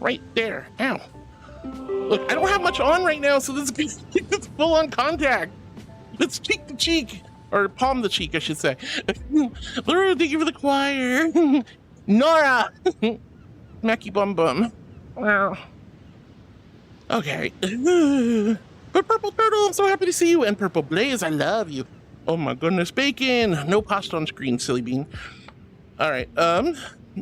[SPEAKER 1] Right there. Ow. Look, I don't have much on right now, so this is full on contact. Let's cheek to cheek. or palm the cheek, I should say. Laura, thank you for the choir. Nora, Mackie Bum Bum. Wow. Okay. But Purple Turtle, I'm so happy to see you. And Purple Blaze, I love you. Oh my goodness, Bacon. No pasta on screen, silly bean. All right.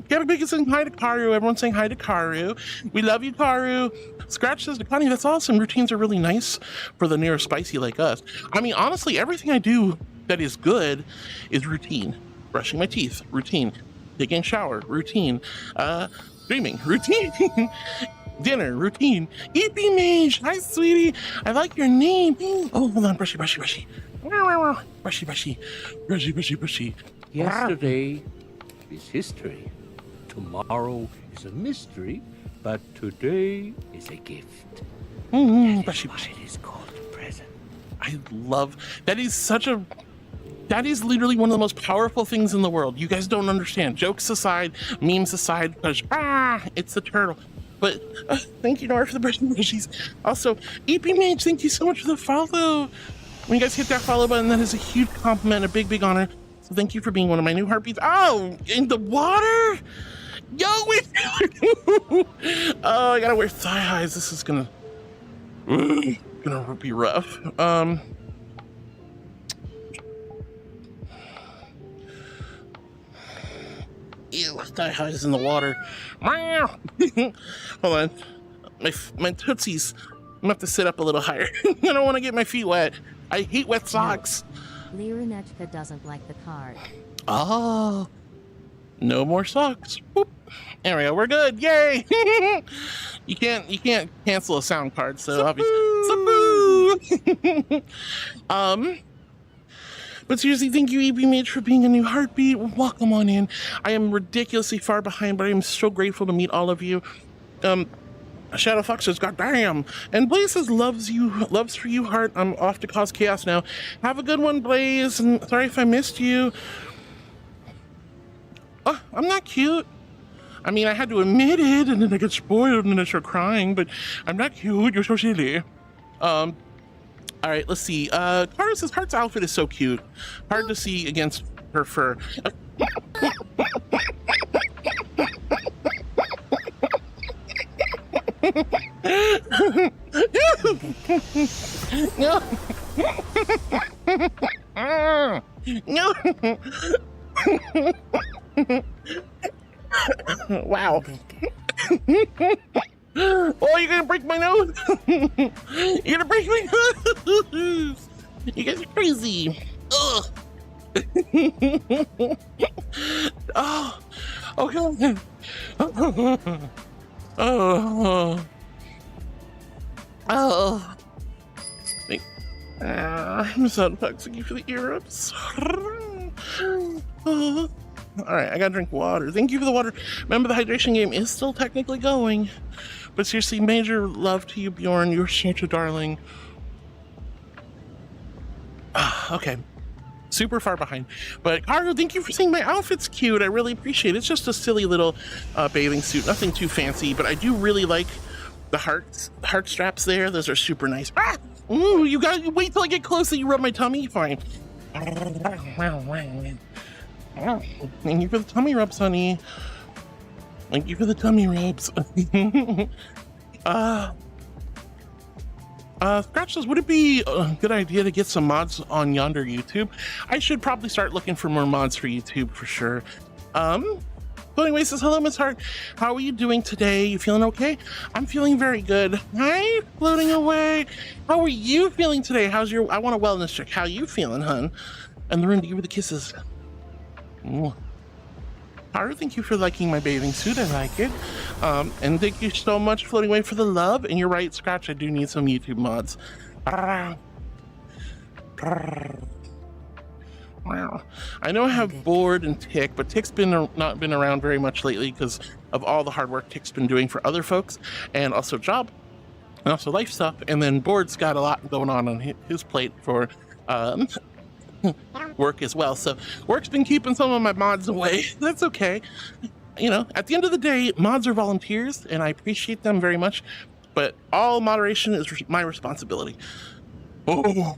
[SPEAKER 1] Kevin Bacon saying hi to Karu. Everyone's saying hi to Karu. We love you, Karu. Scratch says to Connie, that's awesome. Routines are really nice for the near spicy like us. I mean, honestly, everything I do that is good is routine. Brushing my teeth, routine. Taking a shower, routine. Dreaming, routine. Dinner, routine. EP Mage, hi sweetie. I like your name. Oh, hold on, brushy, brushy, brushy. Brushy, brushy, brushy, brushy, brushy.
[SPEAKER 10] Yesterday is history. Tomorrow is a mystery, but today is a gift.
[SPEAKER 1] Brushy, brushy.
[SPEAKER 10] It is called a present.
[SPEAKER 1] I love that. That is literally one of the most powerful things in the world. You guys don't understand. Jokes aside, memes aside, because it's the turtle. But thank you, Nora, for the brushies. Also, EP Mage, thank you so much for the follow. When you guys hit that follow button, that is a huge compliment, a big, big honor. So thank you for being one of my new heartbeats. Oh, in the water? Yo, wait. Oh, I gotta wear thigh highs. This is gonna be rough. Ew, thigh highs in the water. Hold on. My tootsies. I'm gonna have to sit up a little higher. I don't want to get my feet wet. I hate wet socks.
[SPEAKER 8] Lirinechka doesn't like the card.
[SPEAKER 1] Oh, no more socks. Boop. There we go. We're good. Yay! You can't cancel a sound card, so obviously. But seriously, thank you, EB Mage, for being a new heartbeat. Welcome on in. I am ridiculously far behind, but I am so grateful to meet all of you. Shadow Fox says, God damn. And Blaze says, loves for you, heart. I'm off to cause chaos now. Have a good one, Blaze. And sorry if I missed you. Oh, I'm not cute. I mean, I had to admit it, and then I get spoiled, and then I start crying, but I'm not cute. You're so silly. All right, let's see. Cara says, Heart's outfit is so cute. Hard to see against her fur. No. No. Wow. Oh, you're gonna break my nose? You're gonna break my nose? You guys are crazy. Ugh. Oh, okay. Oh. I'm so toxic for the ear ups. All right, I gotta drink water. Thank you for the water. Remember, the hydration game is still technically going. But seriously, major love to you, Bjorn. You're such a darling. Okay. Super far behind. But Cargo, thank you for saying my outfit's cute. I really appreciate it. It's just a silly little bathing suit. Nothing too fancy, but I do really like the heart straps there. Those are super nice. Ah! Ooh, you gotta wait till I get close so you rub my tummy. Fine. Thank you for the tummy rubs, honey. Thank you for the tummy rubs. Scratch says, would it be a good idea to get some mods on yonder YouTube? I should probably start looking for more mods for YouTube for sure. Floating Away says, hello, Miss Hart. How are you doing today? You feeling okay? I'm feeling very good. Hi, Floating Away. How are you feeling today? I want a wellness check. How you feeling, hun? And the room to give her the kisses. Ooh. Haru, thank you for liking my bathing suit. I like it. And thank you so much, Floating Away, for the love. And you're right, Scratch, I do need some YouTube mods. Wow. I know I have Bored and Tick, but Tick's not been around very much lately because of all the hard work Tick's been doing for other folks, and also job, and also life stuff. And then Bored's got a lot going on his plate for work as well. So work's been keeping some of my mods away. That's okay. You know, at the end of the day, mods are volunteers, and I appreciate them very much. But all moderation is my responsibility. Oh.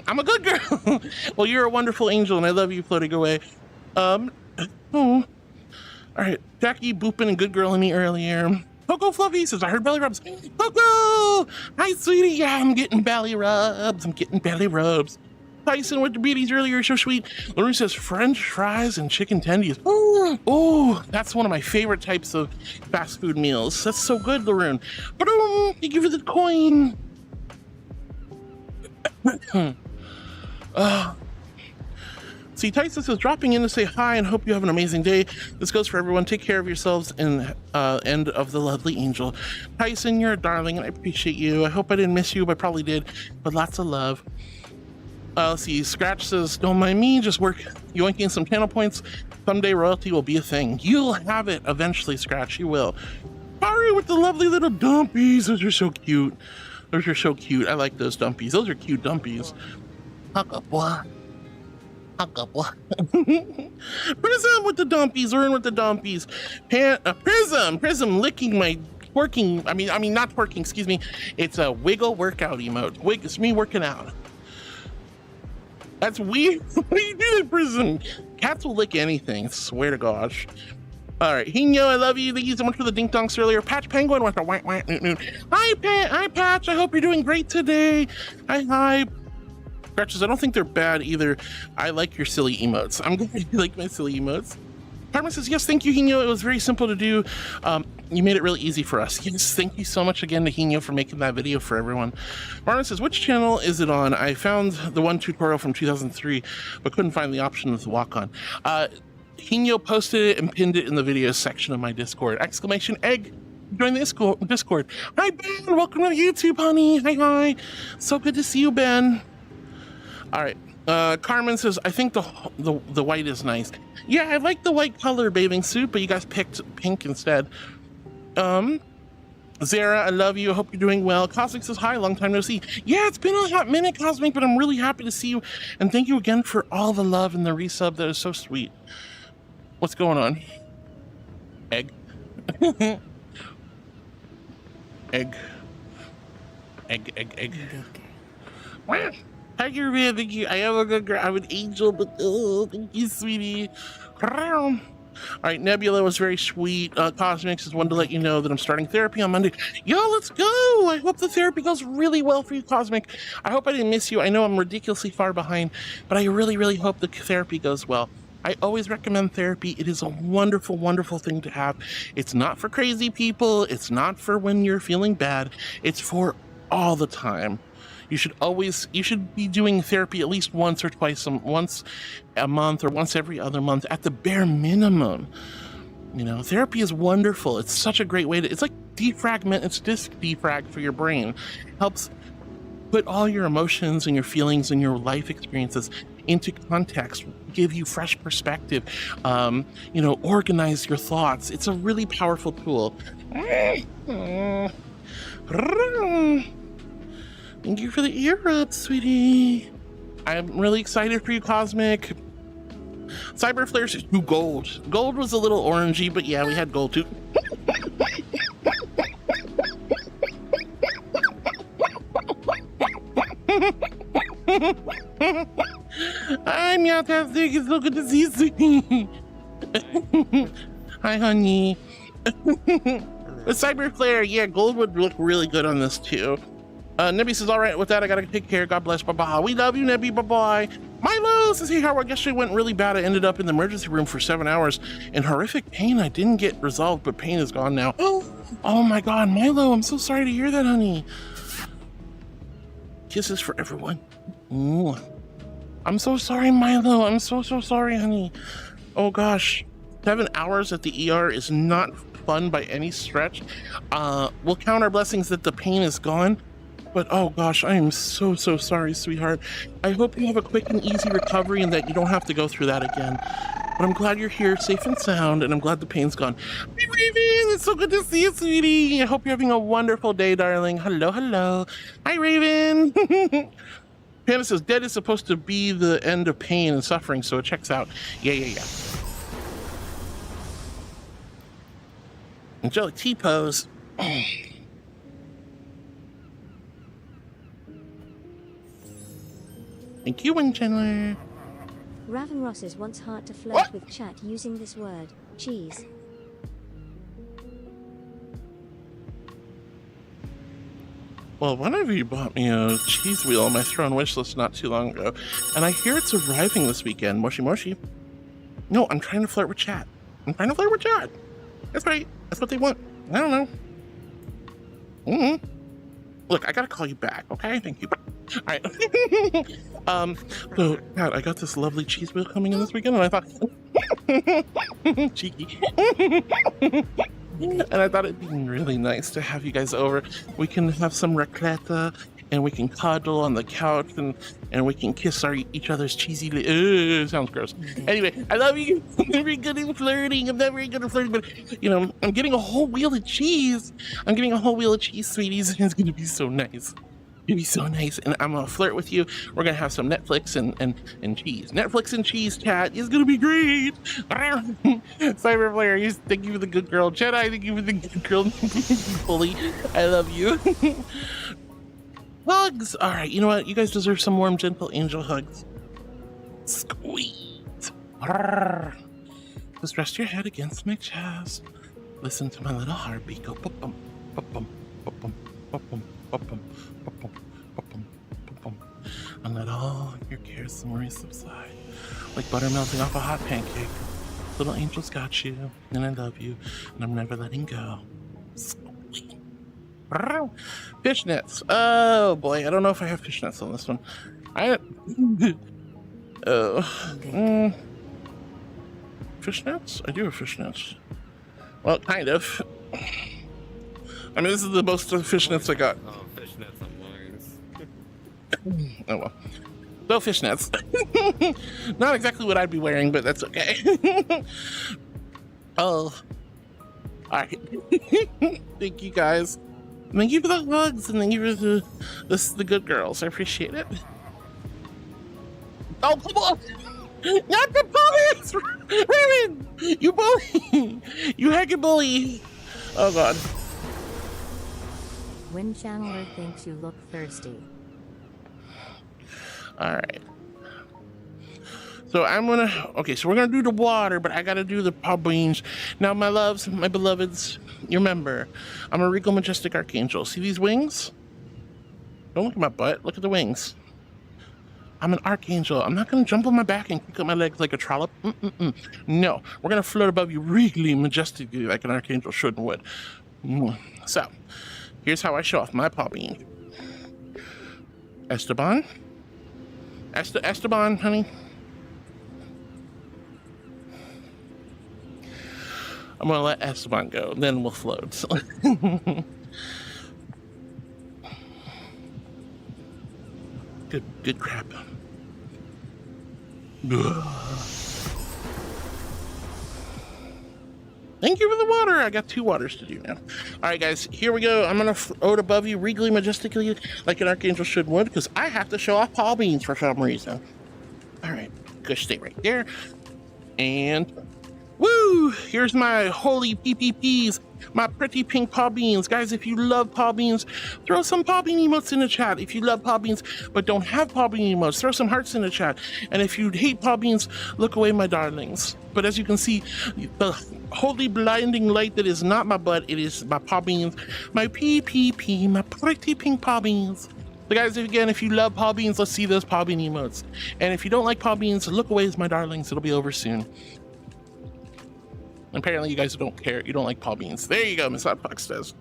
[SPEAKER 1] I'm a good girl. Well, you're a wonderful angel, and I love you, floating away. Oh. All right, Jackie booping and good girl in me earlier. Coco Fluffy says, I heard belly rubs. Coco! Hi, sweetie. Yeah, I'm getting belly rubs. Tyson with the beauties earlier, so sweet. Lorraine says, French fries and chicken tendies. Oh, that's one of my favorite types of fast food meals. That's so good, Lorraine. Thank you for the coin. See, Tyson says, dropping in to say hi and hope you have an amazing day. This goes for everyone. Take care of yourselves and end of the lovely angel. Tyson, you're a darling and I appreciate you. I hope I didn't miss you, but I probably did. But lots of love. Let's see, Scratch says, don't mind me, just work yoinking some channel points. Someday royalty will be a thing. You'll have it eventually, Scratch, you will. Furry with the lovely little dumpies. Those are so cute. Those are so cute. I like those dumpies. Those are cute dumpies. Prism with the dumpies, Earn with the dumpies. Prism licking my twerking, I mean not twerking, excuse me. It's a wiggle workout emote. It's me working out. That's weird. What do you do, Prism? Cats will lick anything, swear to gosh. All right, Hino, I love you. Thank you so much for the dink donks earlier. Patch Penguin with a whack whack noot noot. Hi, Patch. I hope you're doing great today. Hi. Scratches, I don't think they're bad either. I like your silly emotes. I'm glad you like my silly emotes. Carmen says, yes, thank you, Hino. It was very simple to do. You made it really easy for us. Yes, thank you so much again to Hino for making that video for everyone. Marlon says, which channel is it on? I found the one tutorial from 2003, but couldn't find the option with the walk-on. Hino posted it and pinned it in the videos section of my Discord. Exclamation egg. Join the Discord. Hi, Ben. Welcome to the YouTube, honey. Hi. So good to see you, Ben. All right. Carmen says, I think the white is nice. Yeah, I like the white color bathing suit, but you guys picked pink instead. Zara, I love you. I hope you're doing well. Cosmic says, hi, long time no see. Yeah, it's been a hot minute, Cosmic, but I'm really happy to see you. And thank you again for all the love and the resub. That is so sweet. What's going on? Egg. Egg. Thank you, man. Thank you. I am a good girl. I'm an angel, but thank you, sweetie. All right, Nebula was very sweet. Cosmics is one to let you know that I'm starting therapy on Monday. Yo, let's go. I hope the therapy goes really well for you, Cosmic. I hope I didn't miss you. I know I'm ridiculously far behind, but I really, really hope the therapy goes well. I always recommend therapy. It is a wonderful, wonderful thing to have. It's not for crazy people. It's not for when you're feeling bad. It's for all the time. You should be doing therapy at least once a month or once every other month at the bare minimum. You know, therapy is wonderful. It's such a great way to, it's like defragment, it's disc defrag for your brain. Helps put all your emotions and your feelings and your life experiences into context, give you fresh perspective, you know, organize your thoughts. It's a really powerful tool. Thank you for the ear rub, sweetie. I'm really excited for you, Cosmic. Cyber Flare says, "Ooh, gold." Gold was a little orangey, but yeah, we had gold too. I'm fantastic. It's so good to see you, sweetie. Hi, honey. The Cyber Flare, yeah, gold would look really good on this too. Nebby says, all right, with that, I gotta take care. God bless. Bye-bye. We love you, Nebby. Bye-bye. Milo says, hey, Howard, yesterday went really bad. I ended up in the emergency room for 7 hours in horrific pain. I didn't get resolved, but pain is gone now. Oh my God, Milo, I'm so sorry to hear that, honey. Kisses for everyone. Ooh. I'm so sorry, Milo. I'm so sorry, honey. Oh gosh, 7 hours at the ER is not fun by any stretch. We'll count our blessings that the pain is gone. But oh gosh, I am so sorry, sweetheart. I hope you have a quick and easy recovery and that you don't have to go through that again. But I'm glad you're here safe and sound, and I'm glad the pain's gone. Hey, Raven, it's so good to see you, sweetie. I hope you're having a wonderful day, darling. Hello, hello. Hi, Raven. Panda says, dead is supposed to be the end of pain and suffering, so it checks out. Yeah. Angelic T-pose. Thank you, Wind Chandler.
[SPEAKER 5] Raven Ross wants Heart to flirt
[SPEAKER 1] What?
[SPEAKER 5] with chat using this word, cheese.
[SPEAKER 1] Well, one of you bought me a cheese wheel on my Throne wish list not too long ago, and I hear it's arriving this weekend. Moshi Moshi. No, I'm trying to flirt with chat. I'm trying to flirt with chat. That's right. That's what they want. I don't know. Look, I gotta call you back, okay? Thank you. All right. So, Pat, I got this lovely cheese wheel coming in this weekend, and I thought, cheeky. And I thought it'd be really nice to have you guys over. We can have some raclette, and we can cuddle on the couch, and we can kiss each other's cheesy lips. Sounds gross. Anyway, I love you. I'm not very good at flirting. I'm not very good at flirting, but, you know, I'm getting a whole wheel of cheese. I'm getting a whole wheel of cheese, sweeties, and it's going to be so nice. It'd be so nice, and I'm gonna flirt with you. We're gonna have some Netflix and cheese. Netflix and cheese chat is gonna be great. Cyber Player, thank you for the good girl. Jedi, thank you for the good girl. Bully, I love you. Hugs. All right, you know what? You guys deserve some warm, gentle angel hugs. Squeeze. Just rest your head against my chest. Listen to my little heartbeat go bum bum bum bum bum bum bum bum. And let all your cares and worries subside like butter melting off a hot pancake. Little angel's got you, and I love you, and I'm never letting go. Fishnets. Oh boy, I don't know if I have fishnets on this one. Fishnets? I do have fishnets. Well, kind of. I mean, this is the most fishnets I got.
[SPEAKER 11] Oh, fishnets on wings.
[SPEAKER 1] Oh well. No fishnets. Not exactly what I'd be wearing, but that's okay. Oh. Alright. Thank you guys. Thank you for the hugs, and thank you for the good girls. I appreciate it. Oh, come on! Not the bullies! Raven! You bully! You heckin' bully! Oh god.
[SPEAKER 8] Wind Chandler thinks you look thirsty.
[SPEAKER 1] Alright. So so we're gonna do the water, but I gotta do the paw beans. Now, my loves, my beloveds, you remember, I'm a regal majestic archangel. See these wings? Don't look at my butt, look at the wings. I'm an archangel. I'm not gonna jump on my back and kick up my legs like a trollop. No, we're gonna float above you regally, majestically, like an archangel should and would. So, here's how I show off my paw bean. Esteban, honey. I'm gonna let Esteban go, then we'll float. Good crap. Thank you for the water. I got 2 waters to do now. All right, guys, here we go. I'm gonna float above you regally, majestically, like an archangel should would, because I have to show off paw beans for some reason. All right, go stay right there. And woo! Here's my holy PPPs, my pretty pink paw beans. Guys, if you love paw beans, throw some paw bean emotes in the chat. If you love paw beans but don't have paw bean emotes, throw some hearts in the chat. And if you hate paw beans, look away, my darlings. But as you can see, the holy blinding light that is not my butt, it is my paw beans, my PPP, my pretty pink paw beans. So guys, again, if you love paw beans, let's see those paw bean emotes. And if you don't like paw beans, look away, my darlings. It'll be over soon. Apparently you guys don't care. You don't like paw beans. There you go, Miss Hot Fox does.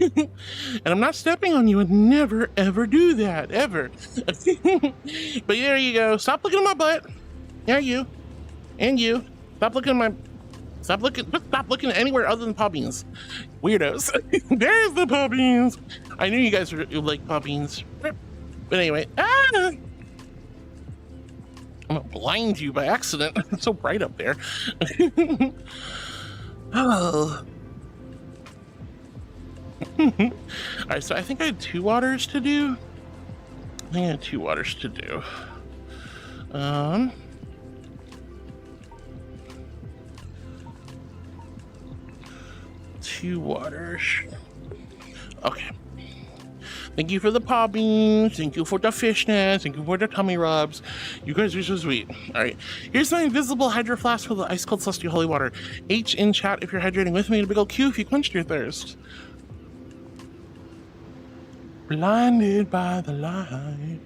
[SPEAKER 1] And I'm not stepping on you, and never, ever do that, ever. But there you go. Stop looking at my butt. Yeah, you. And you. Stop looking at Stop looking anywhere other than paw beans. Weirdos. There's the paw beans. I knew you guys would like paw beans. But anyway. I'm gonna blind you by accident. It's so bright up there. Oh. Alright, so I think I had 2 waters to do. 2 waters. Okay. Thank you for the paw beans. Thank you for the fishnets. Thank you for the tummy rubs. You guys are so sweet. All right. Here's my invisible hydro flask full of ice cold celestial holy water. H in chat if you're hydrating with me, and a big ol' Q if you quenched your thirst. Blinded by the light.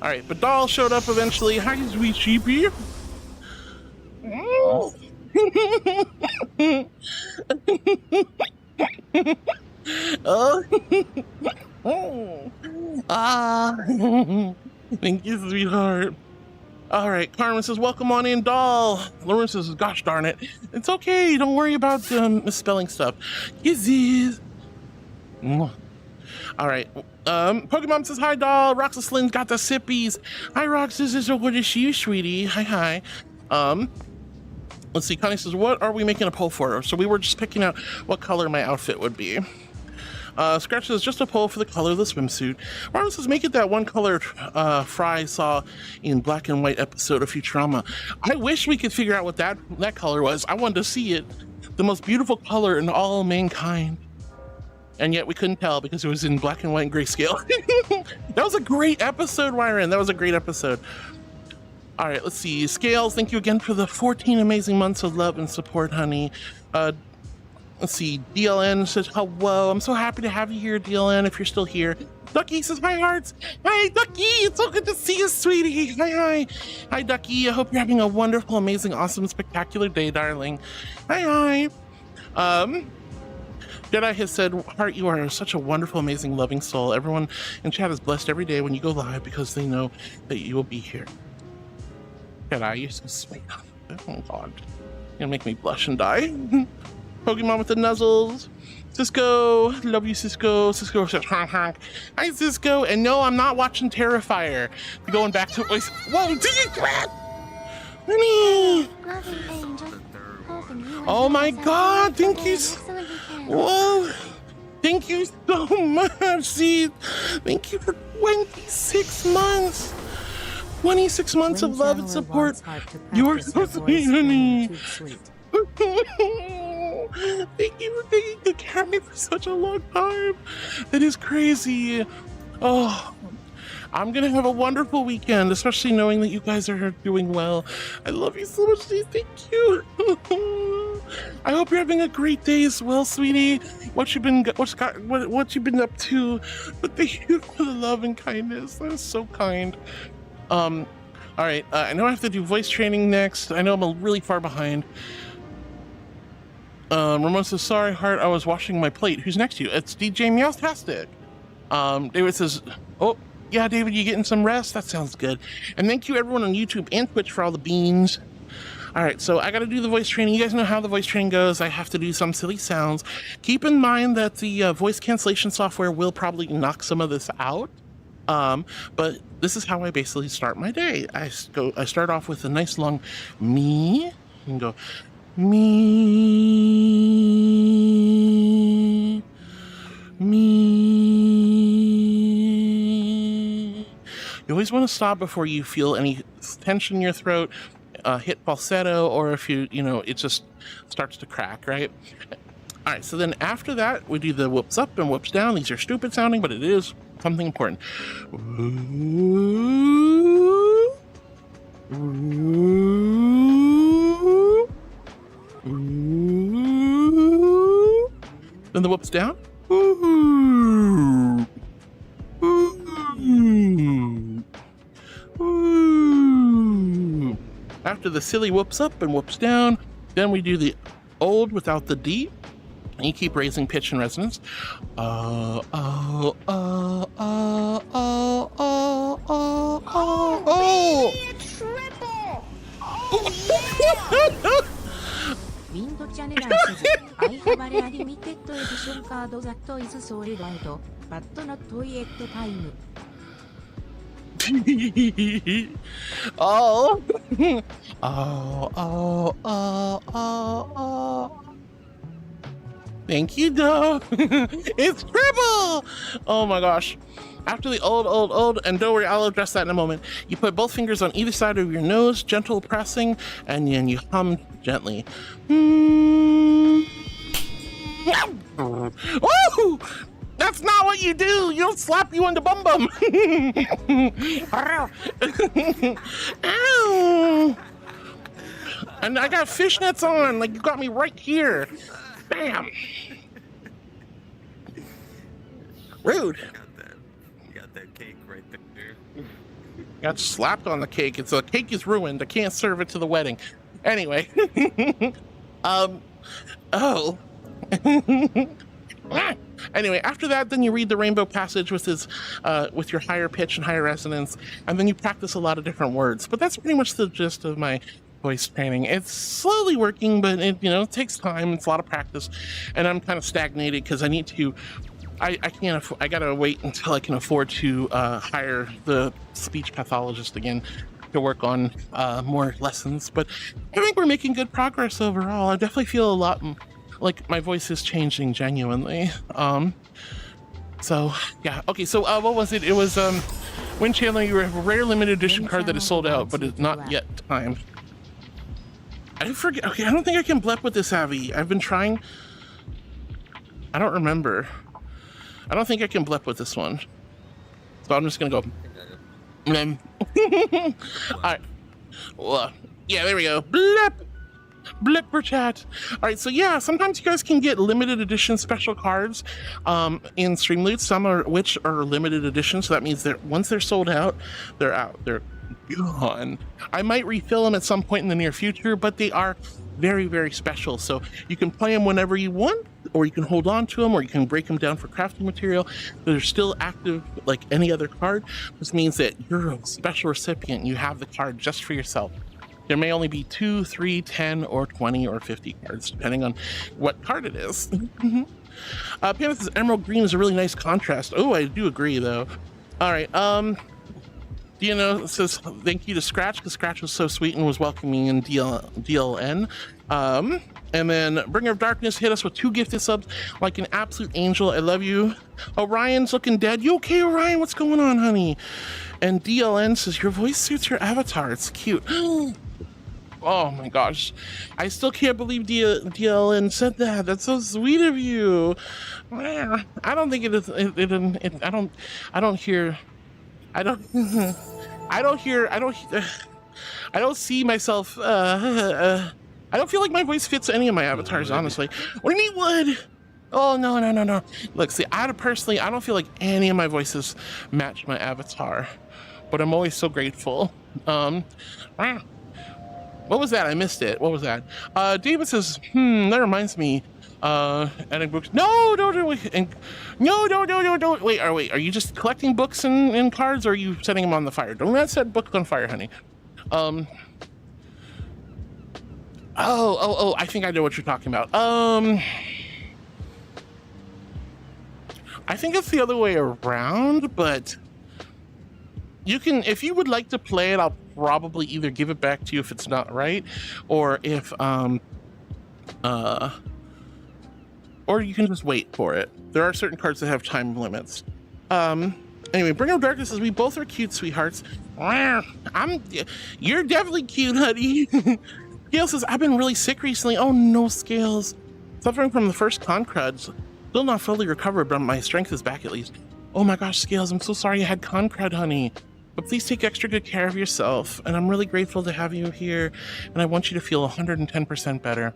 [SPEAKER 1] All right, but doll showed up eventually. Hi, sweet sheepy. Oh. Thank you, sweetheart. All right, Carmen says, welcome on in, doll. Lauren says, gosh darn it. It's okay, don't worry about misspelling stuff. Kisses. All right, Pokemon says, hi, doll. Roxas Lynn's got the sippies. Hi, Roxas, it's so good to see you, sweetie. Hi. Let's see, Connie says, what are we making a poll for? So we were just picking out what color my outfit would be. Scratch says, just a poll for the color of the swimsuit. Marlon says, make it that one color Fry saw in black and white episode of Futurama. I wish we could figure out what that color was. I wanted to see it. The most beautiful color in all mankind. And yet we couldn't tell because it was in black and white and grayscale. That was a great episode, Wyron. That was a great episode. All right, let's see. Scales, thank you again for the 14 amazing months of love and support, honey. Let's see. DLN says, hello. I'm so happy to have you here, DLN, if you're still here. Ducky says, hi, hearts. Hi, Ducky. It's so good to see you, sweetie. Hi. Hi, Ducky. I hope you're having a wonderful, amazing, awesome, spectacular day, darling. Hi. Jedi has said, Heart, you are such a wonderful, amazing, loving soul. Everyone in chat is blessed every day when you go live because they know that you will be here. Jedi, you're so sweet. Oh, God. You're gonna make me blush and die. Pokemon with the nuzzles. Cisco, love you, Cisco. Cisco says, honk, honk. Hi, Cisco. And no, I'm not watching Terrifier. Going back to voice. Whoa, honey. Oh my God, thank you. Whoa, thank you so much. See, thank you for 26 months. 26 months of love and support. You are so sweet, honey. Thank you for taking good care of me for such a long time. That is crazy. Oh, I'm gonna have a wonderful weekend, especially knowing that you guys are doing well. I love you so much. Thank you. I hope you're having a great day as well, sweetie. What you been up to? But thank you for the love and kindness. That is so kind. All right. I know I have to do voice training next. I know I'm really far behind. Ramon says, sorry, Heart, I was washing my plate. Who's next to you? It's DJ Meowtastic. David says, oh, yeah, David, you getting some rest? That sounds good. And thank you, everyone on YouTube and Twitch for all the beans. All right, so I got to do the voice training. You guys know how the voice training goes. I have to do some silly sounds. Keep in mind that the voice cancellation software will probably knock some of this out. But this is how I basically start my day. I start off with a nice long me and go, me. You always want to stop before you feel any tension in your throat, hit falsetto, or if it just starts to crack, right? All right, so then after that, we do the whoops up and whoops down. These are stupid sounding, but it is something important. Ooh. Ooh. Ooh. Then the whoops down. Ooh. Ooh. Ooh. After the silly whoops up and whoops down, then we do the old without the D. And you keep raising pitch and resonance. Oh.
[SPEAKER 8] I have a limited edition card that is sold out, but not yet time.
[SPEAKER 1] Thank you, Doe. It's triple. Oh my gosh. After the old, and don't worry, I'll address that in a moment. You put both fingers on either side of your nose, gentle pressing, and then you hum gently. Oh, that's That's not what you do. You don't slap you on the bum bum. Ow. And I got fishnets on. Like, you got me right here. Bam. Rude.
[SPEAKER 11] You got that cake right there.
[SPEAKER 1] Got slapped on the cake. It's the cake is ruined. I can't serve it to the wedding. Anyway. Oh. Anyway, after that, then you read the Rainbow Passage with your higher pitch and higher resonance, and then you practice a lot of different words. But that's pretty much the gist of my voice training. It's slowly working, but it takes time. It's a lot of practice, and I'm kind of stagnated because I need to. I gotta wait until I can afford to hire the speech pathologist again to work on more lessons. But I think we're making good progress overall. I definitely feel a lot like my voice is changing genuinely. So yeah. Okay. So what was it? It was Wind Chandler. You have a rare limited edition card that is sold out, but it's not yet timed. I forget. Okay. I don't think I can blep with this Abby. I've been trying. I don't remember. I don't think I can blep with this one. So I'm just gonna go. Alright. Well, yeah, there we go. Blip! Blipper chat. Alright, so yeah, sometimes you guys can get limited edition special cards in Stream Loot. Some are which are limited edition, so that means that once they're sold out, they're out. They're gone. I might refill them at some point in the near future, but they are very, very special. So you can play them whenever you want, or you can hold on to them, or you can break them down for crafting material. They're still active like any other card. This means that you're a special recipient. You have the card just for yourself. There may only be 2, 3, 10, or 20, or 50 cards, depending on what card it is. Panda says emerald green is a really nice contrast. Oh, I do agree, though. All right. Dino says thank you to Scratch, because Scratch was so sweet and was welcoming in DLN. And then Bringer of Darkness hit us with 2 gifted subs like an absolute angel. I love you. Orion's looking dead. You okay, Orion? What's going on, honey? And DLN says your voice suits your avatar. It's cute. Oh my gosh. I still can't believe DLN said that. That's so sweet of you. I don't think it is. I don't see myself. I don't feel like my voice fits any of my avatars, honestly. What do you mean, would? Oh, no. Look, see, I don't feel like any of my voices match my avatar, but I'm always so grateful. What was that? I missed it. What was that? David says, that reminds me. Adding books. No, don't wait. No. Wait, are you just collecting books and cards, or are you setting them on the fire? Don't set books on fire, honey. Oh, I think I know what you're talking about. I think it's the other way around, but you can, if you would like to play it, I'll probably either give it back to you if it's not right, or if, or you can just wait for it. There are certain cards that have time limits. Anyway, Bringer of Darkness says we both are cute, sweethearts. You're definitely cute, honey. Scales says I've been really sick recently. Oh no, Scales. Suffering from the first con crud. Still not fully recovered, but my strength is back at least. Oh my gosh, Scales, I'm so sorry you had con crud, honey. But please take extra good care of yourself. And I'm really grateful to have you here. And I want you to feel 110% better.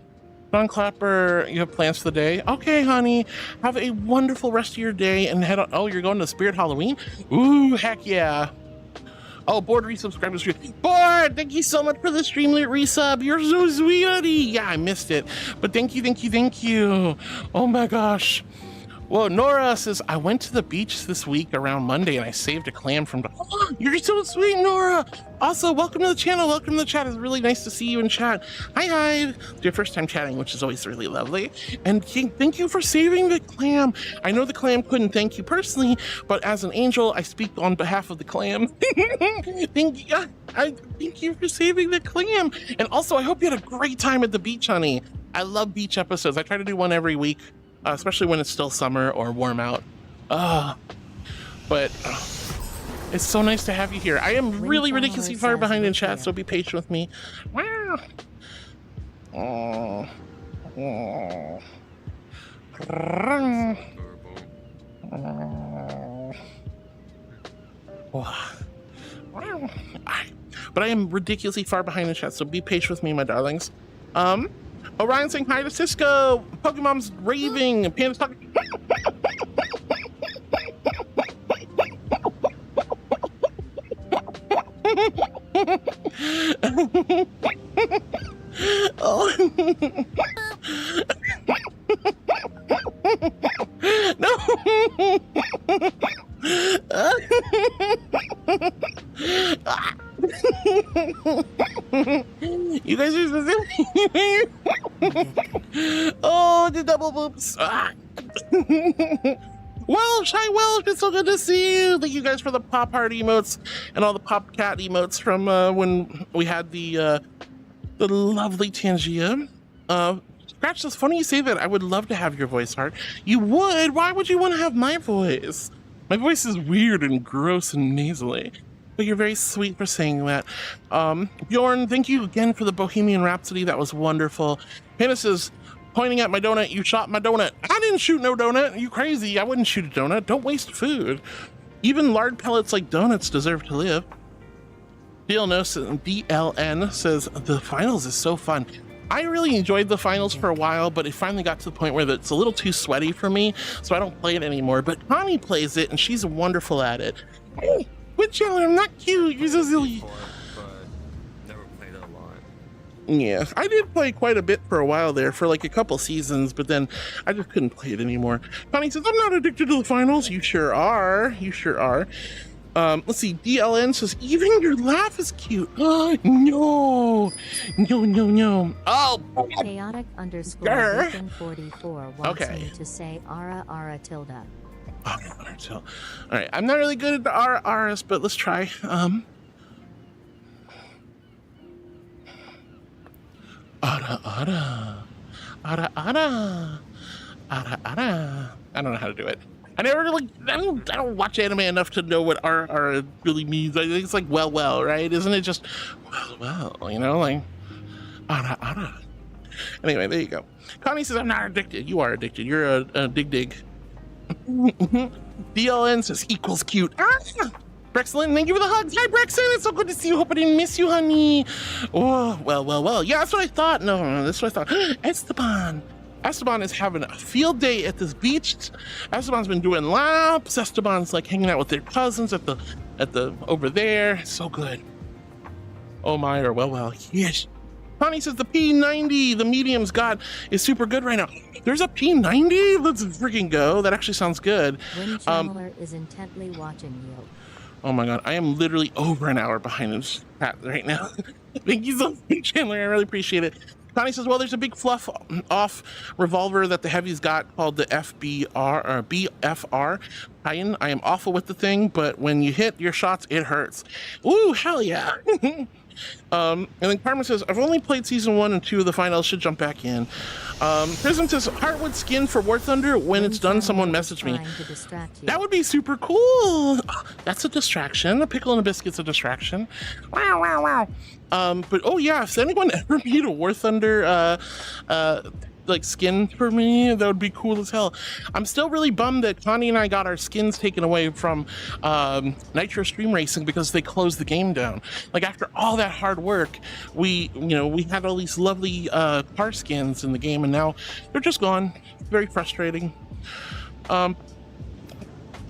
[SPEAKER 1] Don Clapper, you have plans for the day? Okay, honey. Have a wonderful rest of your day and head on. Oh, you're going to Spirit Halloween? Ooh, heck yeah. Oh, Board resubscribe to stream. Board, thank you so much for the Streamlit resub. You're so sweet, honey. Yeah, I missed it. But thank you. Oh my gosh. Whoa, Nora says, I went to the beach this week around Monday and I saved a clam from... Oh, you're so sweet, Nora. Also, welcome to the channel. Welcome to the chat. It's really nice to see you in chat. Hi. It's your first time chatting, which is always really lovely. And thank you for saving the clam. I know the clam couldn't thank you personally, but as an angel, I speak on behalf of the clam. Thank you for saving the clam. And also, I hope you had a great time at the beach, honey. I love beach episodes. I try to do one every week. Especially when it's still summer or warm out. But it's so nice to have you here. I am really ridiculously far behind in chat, so be patient with me. Wow. but I am ridiculously far behind the chat, so be patient with me, my darlings. Orion saying hi to Cisco. Pokemon's raving. Panda's talking. Oh. No. You guys are so silly. Oh, the double boops. Well, Shy Welsh, it's so good to see you. Thank you guys for the pop heart emotes and all the pop cat emotes from when we had the lovely Tangia. Scratch, it's funny you say that. I would love to have your voice, Heart. You would? Why would you want to have my voice? My voice is weird and gross and nasally. But you're very sweet for saying that. Bjorn, thank you again for the Bohemian Rhapsody. That was wonderful. Hannah says, pointing at my donut, you shot my donut. I didn't shoot no donut. You crazy. I wouldn't shoot a donut. Don't waste food. Even lard pellets like donuts deserve to live. DLN says, the finals is so fun. I really enjoyed the finals for a while, but it finally got to the point where it's a little too sweaty for me, so I don't play it anymore. But Connie plays it, and she's wonderful at it. Hey, quit Chandler, I'm not cute. You're so silly.
[SPEAKER 11] Never played it a lot.
[SPEAKER 1] Yeah, I did play quite a bit for a while there, for like a couple seasons, but then I just couldn't play it anymore. Connie says, I'm not addicted to the finals. You sure are. You sure are. Let's see, DLN says, even your laugh is cute. Oh, no. Oh.
[SPEAKER 12] Chaotic underscore Beacon 44 wants me to say ara tilde.
[SPEAKER 1] Okay, all right, I'm not really good at the RRs, but let's try. Ara. I don't know how to do it. I never really, I don't watch anime enough to know what R really means. I think it's like well, right? Isn't it just well, you know, like ara. Anyway, there you go. Connie says, I'm not addicted. You are addicted. You're a dig. DLN says equals cute. Brexlin, thank you for the hugs. Hi, Brexlin. It's so good to see you. Hope I didn't miss you, honey. Oh, well. Yeah, that's what I thought. No, that's what I thought. Esteban is having a field day at this beach. Esteban's been doing laps. Esteban's like hanging out with their cousins at the over there. So good. Oh my, or well. Yes. Connie says the P90, the medium's god, is super good right now. There's a P90? Let's freaking go. That actually sounds good.
[SPEAKER 12] When Chandler is intently watching you.
[SPEAKER 1] Oh my god, I am literally over an hour behind this chat right now. Thank you so much, Chandler. I really appreciate it. Connie says, well, there's a big fluff off revolver that the heavy's got called the BFR. I am awful with the thing, but when you hit your shots, it hurts. Ooh, hell yeah. And then Carmen says, I've only played season 1 and 2 of the finals, should jump back in. Prism says, Heartwood skin for War Thunder. When it's done, someone message me. That would be super cool. That's a distraction. A pickle and a biscuit's a distraction. Wow. But oh yeah, if anyone ever made a War Thunder like skin for me, that would be cool as hell. I'm still really bummed that Connie and I got our skins taken away from Nitro Stream Racing because they closed the game down. Like after all that hard work, we had all these lovely car skins in the game, and now they're just gone. Very frustrating. All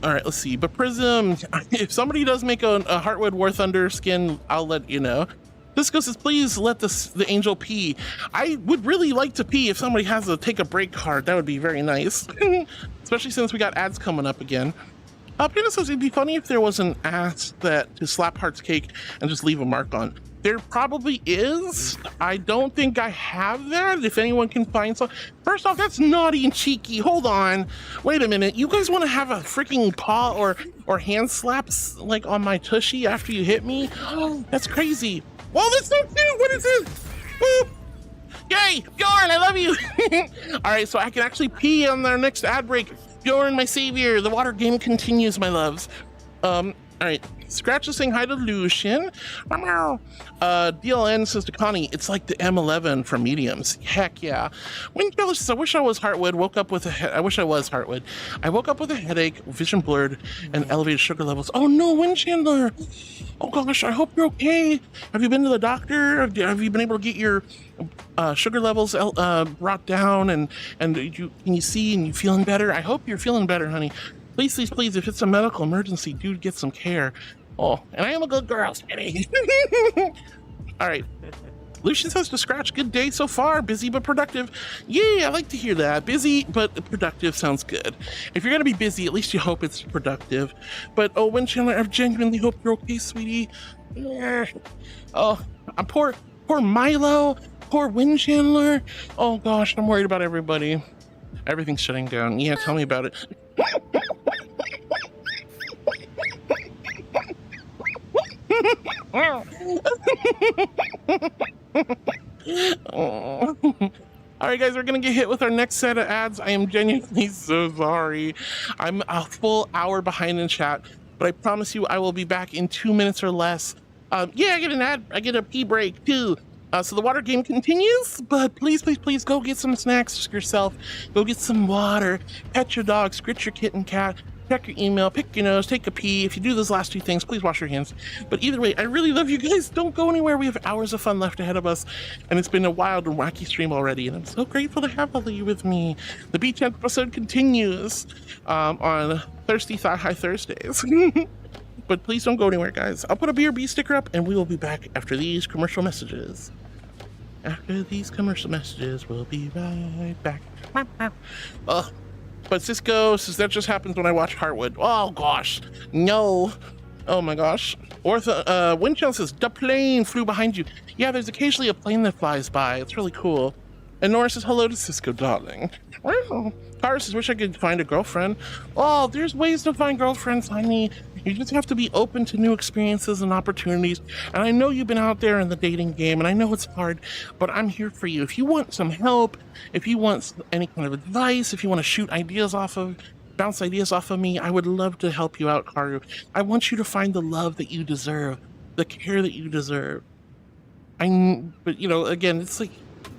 [SPEAKER 1] right, let's see. But Prism, if somebody does make a Heartwood War Thunder skin, I'll let you know. Cisco says, please let the angel pee. I would really like to pee if somebody has a take a break card. That would be very nice. Especially since we got ads coming up again. Panda says, it'd be funny if there was an ass that to slap Heart's cake and just leave a mark on. There probably is. I don't think I have that. If anyone can find some. First off, that's naughty and cheeky. Hold on. Wait a minute. You guys want to have a freaking paw or hand slaps like on my tushy after you hit me? That's crazy. Well, that's so cute. What is this? Boop. Yay, Bjorn, I love you. All right, so I can actually pee on their next ad break. Bjorn, my savior. The water game continues, my loves. All right, Scratch is saying hi to Lucian. DLN says to Connie, it's like the M11 from mediums. Heck yeah. Windchiller says, I wish I was Heartwood. I wish I was Heartwood. I woke up with a headache, vision blurred, and elevated sugar levels. Oh no, Windchandler. Oh gosh, I hope you're okay. Have you been to the doctor? Have you been able to get your sugar levels brought down, and can you see and you feeling better? I hope you're feeling better, honey. Please, please, please, if it's a medical emergency, do get some care. Oh, and I am a good girl, Smitty. All right. Lucian says to Scratch, good day so far. Busy but productive. Yeah, I like to hear that. Busy but productive sounds good. If you're going to be busy, at least you hope it's productive. But, oh, Windchandler, I genuinely hope you're okay, sweetie. Oh, poor Milo. Poor Windchandler. Oh, gosh, I'm worried about everybody. Everything's shutting down. Yeah, tell me about it. Oh. All right, guys, we're gonna get hit with our next set of ads. I am genuinely so sorry. I'm a full hour behind in chat, but I promise you I will be back in 2 minutes or less. Yeah, I get an ad. I get a pee break too. So the water game continues, but please, please, please go get some snacks yourself. Go get some water, pet your dog, scritch your kitten cat, check your email, pick your nose, take a pee. If you do those last two things, please wash your hands. But either way, I really love you guys. Don't go anywhere. We have hours of fun left ahead of us, and it's been a wild and wacky stream already, and I'm so grateful to have all of you with me. The beach episode continues on Thirsty Thigh High Thursdays. But please don't go anywhere, guys. I'll put a BRB sticker up, and we will be back after these commercial messages. After these commercial messages, we'll be right back. But Cisco says that just happens when I watch Heartwood. Oh gosh, no. Oh my gosh. Windchill says the plane flew behind you. Yeah, there's occasionally a plane that flies by. It's really cool. And Nora says hello to Cisco, darling. Well, Tara says wish I could find a girlfriend. Oh, there's ways to find girlfriends, honey. You just have to be open to new experiences and opportunities. And I know you've been out there in the dating game, and I know it's hard, but I'm here for you. If you want some help, if you want any kind of advice, if you want to bounce ideas off of me, I would love to help you out, Karu. I want you to find the love that you deserve, the care that you deserve. But you know, again, it's like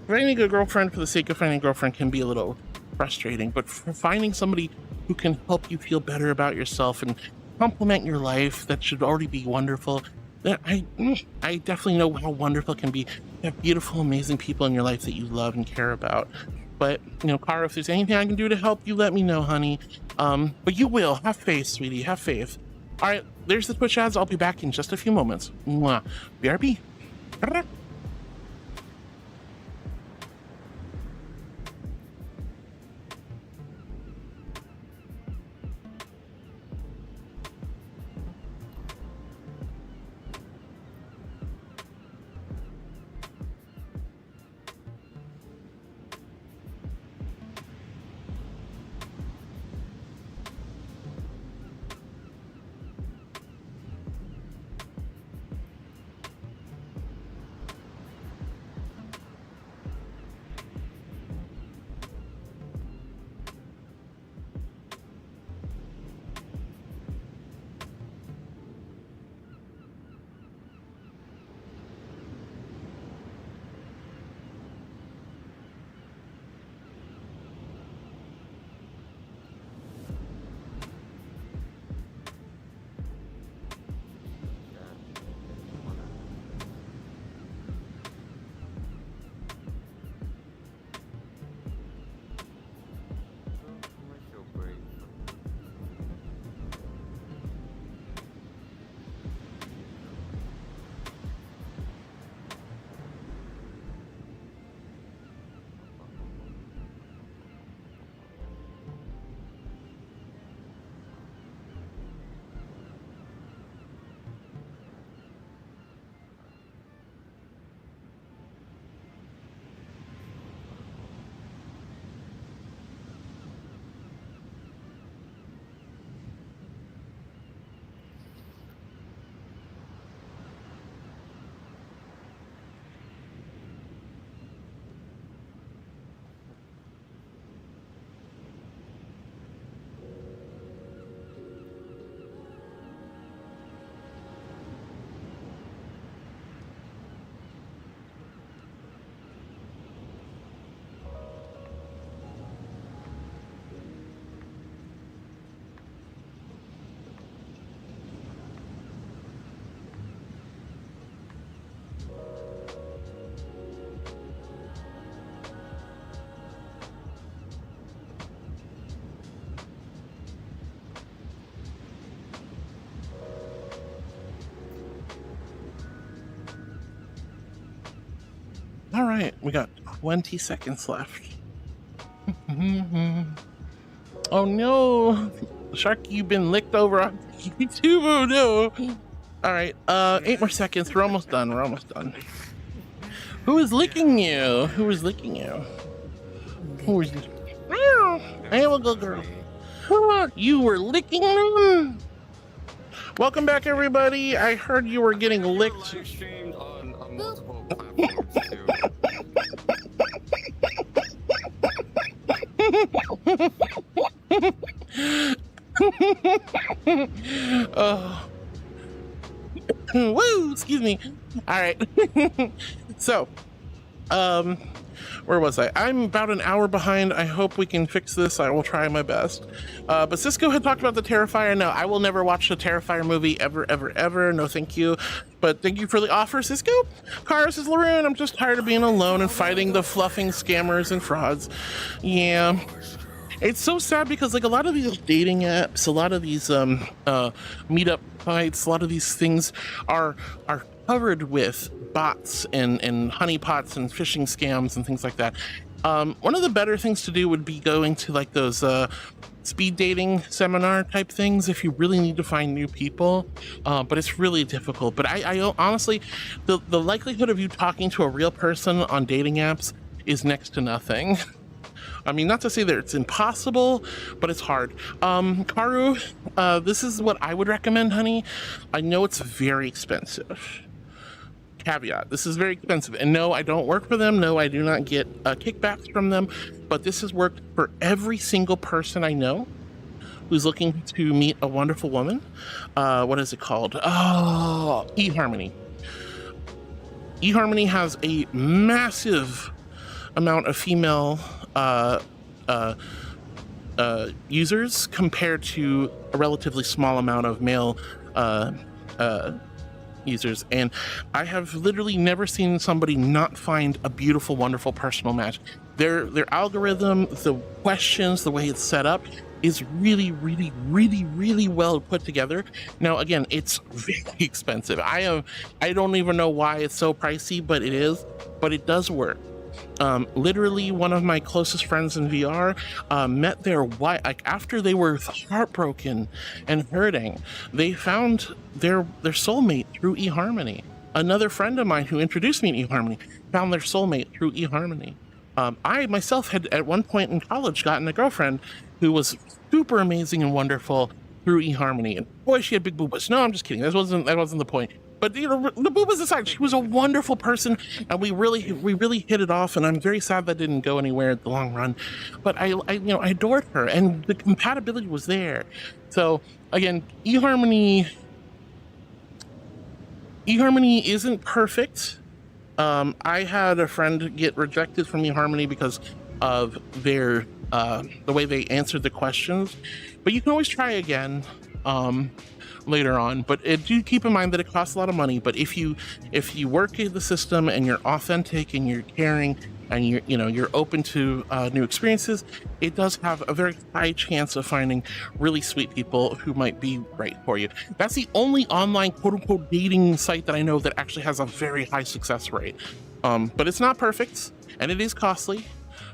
[SPEAKER 1] finding a girlfriend for the sake of finding a girlfriend can be a little frustrating, but for finding somebody who can help you feel better about yourself and complement your life, that should already be wonderful. That I definitely know how wonderful it can be to have beautiful, amazing people in your life that you love and care about. But you know, Cara, if there's anything I can do to help you, let me know, honey. But you will. Have faith, sweetie. Have faith. All right, there's the Twitch ads. I'll be back in just a few moments. Mwah. BRB. All right, we got 20 seconds left. Oh no, Sharky, you've been licked over on YouTube. Oh no. All right, 8 more seconds. We're almost done. We're almost done. Who is licking you? Who is licking you? Who is? I am a good girl. You were licking them. Welcome back, everybody. I heard you were getting licked.
[SPEAKER 11] Streamed on multiple platforms too.
[SPEAKER 1] Oh. Woo! Excuse me. All right. So, where was I? I'm about an hour behind. I hope we can fix this. I will try my best. But Cisco had talked about the Terrifier. No, I will never watch the Terrifier movie ever, ever, ever. No, thank you. But thank you for the offer, Cisco. Karis is Laroon. I'm just tired of being alone and fighting the fluffing scammers and frauds. Yeah. It's so sad because like a lot of these dating apps, a lot of these meetup sites, a lot of these things are covered with bots and honeypots and phishing scams and things like that. One of the better things to do would be going to like those speed dating seminar type things if you really need to find new people, but it's really difficult. But I honestly, the likelihood of you talking to a real person on dating apps is next to nothing. I mean, not to say that it's impossible, but it's hard. Karu, this is what I would recommend, honey. I know it's very expensive. Caveat, this is very expensive. And no, I don't work for them. No, I do not get kickbacks from them. But this has worked for every single person I know who's looking to meet a wonderful woman. What is it called? Oh, eHarmony. eHarmony has a massive amount of female users compared to a relatively small amount of male users, and I have literally never seen somebody not find a beautiful, wonderful personal match. Their algorithm, the questions, the way it's set up is really, really, really, really well put together. Now, again, it's very expensive. I don't even know why it's so pricey, but it is, but it does work. Literally one of my closest friends in VR met their wife, like after they were heartbroken and hurting, they found their soulmate through eHarmony. Another friend of mine who introduced me to eHarmony found their soulmate through eHarmony. I myself had at one point in college gotten a girlfriend who was super amazing and wonderful through eHarmony, and boy, she had big boobas. No, I'm just kidding. That wasn't the point. But you know, the boobas aside, she was a wonderful person, and we really hit it off. And I'm very sad that didn't go anywhere in the long run. But I adored her, and the compatibility was there. So again, eHarmony isn't perfect. I had a friend get rejected from eHarmony because of their the way they answered the questions. But you can always try again. Later on, but do keep in mind that it costs a lot of money. But if you work in the system and you're authentic and you're caring and you're open to new experiences, it does have a very high chance of finding really sweet people who might be right for you. That's the only online quote-unquote dating site that I know that actually has a very high success rate. But it's not perfect and it is costly,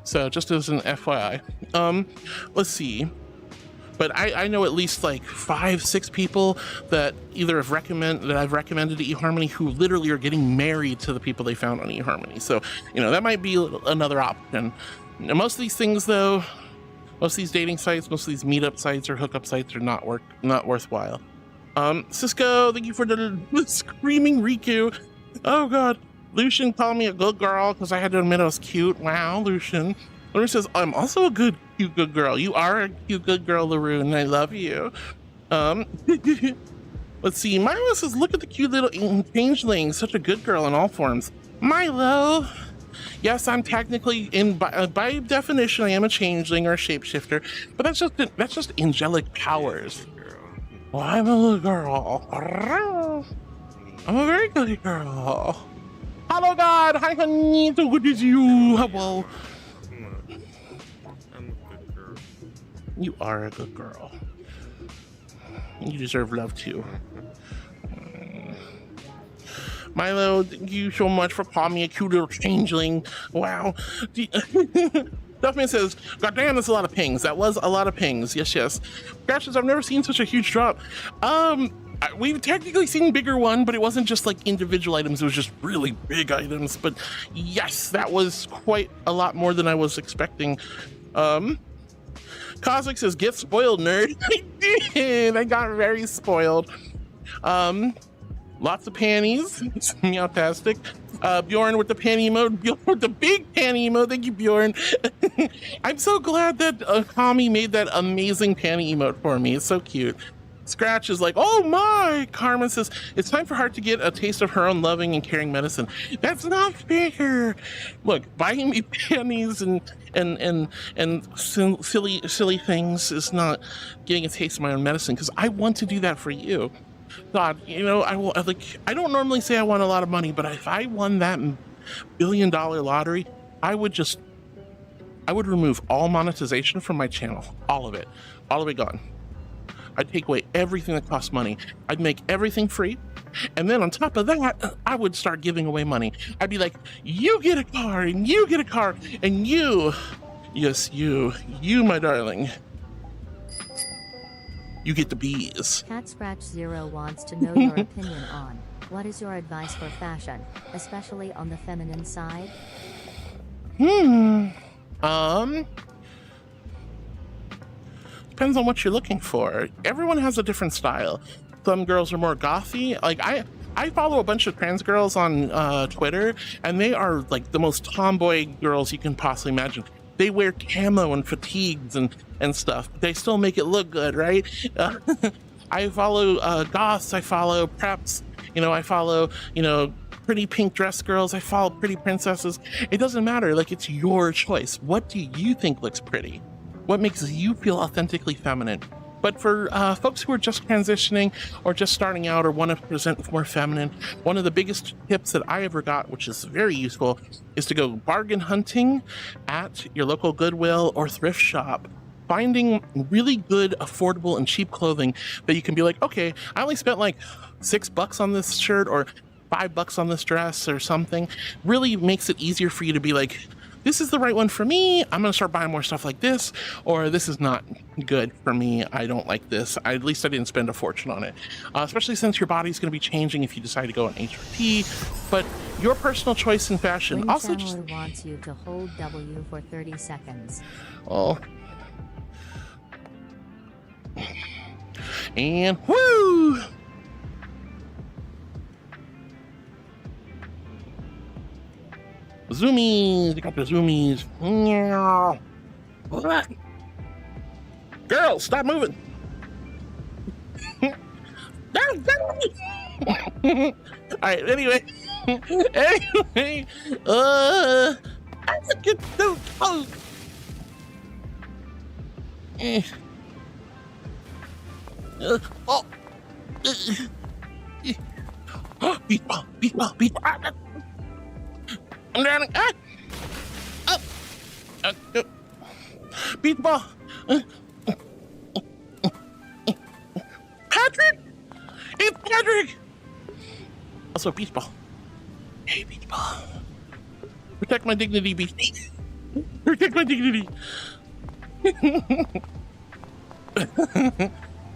[SPEAKER 1] so just as an FYI. Let's see. But I know at least like 5-6 people that either I've recommended to eHarmony who literally are getting married to the people they found on eHarmony. So, that might be another option. Most of these things though, most of these dating sites, most of these meetup sites or hookup sites are not worthwhile. Cisco, thank you for the screaming Riku. Oh God, Lucian called me a good girl because I had to admit I was cute. Wow, Lucian. Laroon says, I'm also a cute good girl. You are a cute good girl, Laroon. I love you. Let's see. Milo says, look at the cute little changeling. Such a good girl in all forms. Milo. Yes, I'm technically, by definition, I am a changeling or a shapeshifter. But that's just angelic powers. Well, I'm a little girl. I'm a very good girl. Hello, God. Hi, honey. So good to see you. Hello. You are a good girl. You deserve love too. Milo, thank you so much for calling me a cute little changeling. Wow. Duffman says, God damn, that's a lot of pings. That was a lot of pings. Yes, yes. Crashes, I've never seen such a huge drop. We've technically seen bigger one, but it wasn't just like individual items. It was just really big items. But yes, that was quite a lot more than I was expecting. Cosmic says, get spoiled, nerd. I did. I got very spoiled. Lots of panties. Meowtastic. Bjorn with the panty emote. Bjorn with the big panty emote. Thank you, Bjorn. I'm so glad that Kami made that amazing panty emote for me. It's so cute. Scratch is like, oh my. Carmen says, it's time for Heart to get a taste of her own loving and caring medicine. That's not fair. Look, buying me panties and silly things is not getting a taste of my own medicine, because I want to do that for you. God, you know, I don't normally say I want a lot of money, but if I won that $1 billion lottery, I would remove all monetization from my channel. All of it gone. I'd take away everything that costs money. I'd make everything free. And then on top of that, I would start giving away money. I'd be like, you get a car, and you get a car, and you, yes, you, my darling, you get the bees.
[SPEAKER 12] Cat Scratch Zero wants to know your opinion on what is your advice for fashion, especially on the feminine side?
[SPEAKER 1] Depends on what you're looking for. Everyone has a different style. Some girls are more gothy. Like I follow a bunch of trans girls on Twitter, and they are like the most tomboy girls you can possibly imagine. They wear camo and fatigues and stuff, but they still make it look good, right? I follow goths, I follow preps, I follow, pretty pink dress girls, I follow pretty princesses. It doesn't matter, like, it's your choice. What do you think looks pretty? What makes you feel authentically feminine? But for folks who are just transitioning or just starting out or want to present more feminine, one of the biggest tips that I ever got, which is very useful, is to go bargain hunting at your local Goodwill or thrift shop, finding really good, affordable, and cheap clothing that you can be like, okay, I only spent like $6 on this shirt or $5 on this dress or something. Really makes it easier for you to be like, this is the right one for me. I'm gonna start buying more stuff like this, or this is not good for me. I don't like this. At least I didn't spend a fortune on it. Especially since your body's gonna be changing if you decide to go on HRT, but your personal choice in fashion.
[SPEAKER 12] Wind
[SPEAKER 1] also
[SPEAKER 12] Channeler wants you to hold W for 30 seconds.
[SPEAKER 1] Oh. And woo! Zoomies, they got the zoomies. Girl, stop moving. All right, anyway. I get so close. Beat ball. I'm drowning. Up. Beat the ball. Patrick! It's Patrick! Also, beach ball. Hey, beach ball. Protect my dignity, beach. Protect my dignity.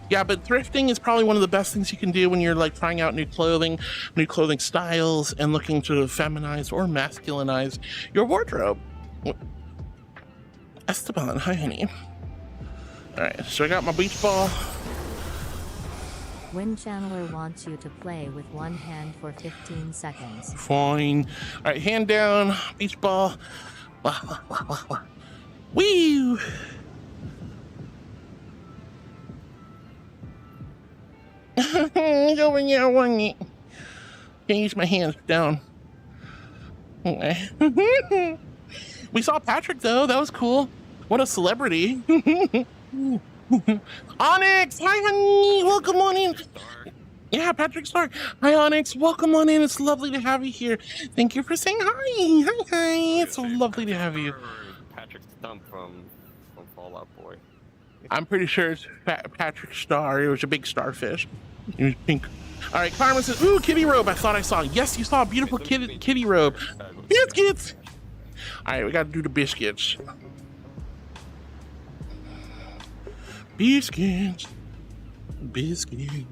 [SPEAKER 1] Yeah, but thrifting is probably one of the best things you can do when you're like trying out new clothing styles, and looking to feminize or masculinize your wardrobe. Esteban, hi honey. All right, so I got my beach ball.
[SPEAKER 12] Wind Channeler wants you to play with one hand for 15 seconds.
[SPEAKER 1] Fine. All right, hand down, beach ball. Woo! Over here, one. Can't use my hands down. Okay. We saw Patrick though. That was cool. What a celebrity. Onyx, hi honey. Welcome on in. Yeah, Patrick Star. Hi Onyx. Welcome on in. It's lovely to have you here. Thank you for saying hi. Hi. It's so lovely to have you.
[SPEAKER 11] Patrick Stump from Fallout Boy.
[SPEAKER 1] I'm pretty sure it's Patrick Star. It was a big starfish. He was pink. All right, Carmen says, ooh, kitty robe. I thought I saw. Yes, you saw a beautiful kitty robe. Biscuits. All right, we got to do the biscuits. Biscuits. Biscuits.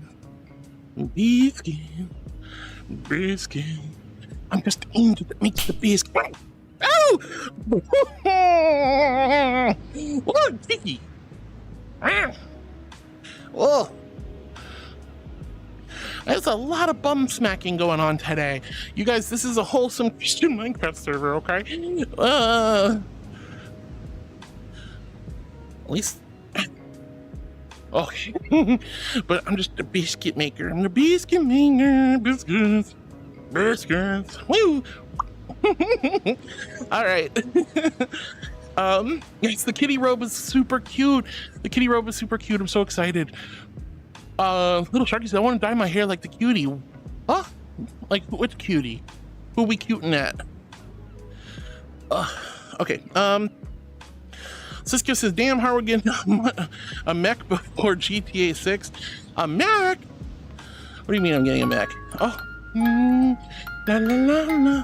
[SPEAKER 1] Biscuits. Biscuits. I'm just the angel that makes the biscuit. Oh! Oh, sticky. Oh. There's a lot of bum smacking going on today. You guys, this is a wholesome Christian Minecraft server, okay? At least... Okay. But I'm just a biscuit maker. I'm the biscuit maker. Biscuits. Biscuits. Woo! All right. Yes, the kitty robe is super cute. The kitty robe is super cute. I'm so excited. Little Sharky said, I want to dye my hair like the cutie. Huh? Like, which cutie? Who we cuting at? Okay. Cisco says, damn, how are we getting a mech before GTA 6? A mech? What do you mean I'm getting a mech? Oh. La, la, la, la.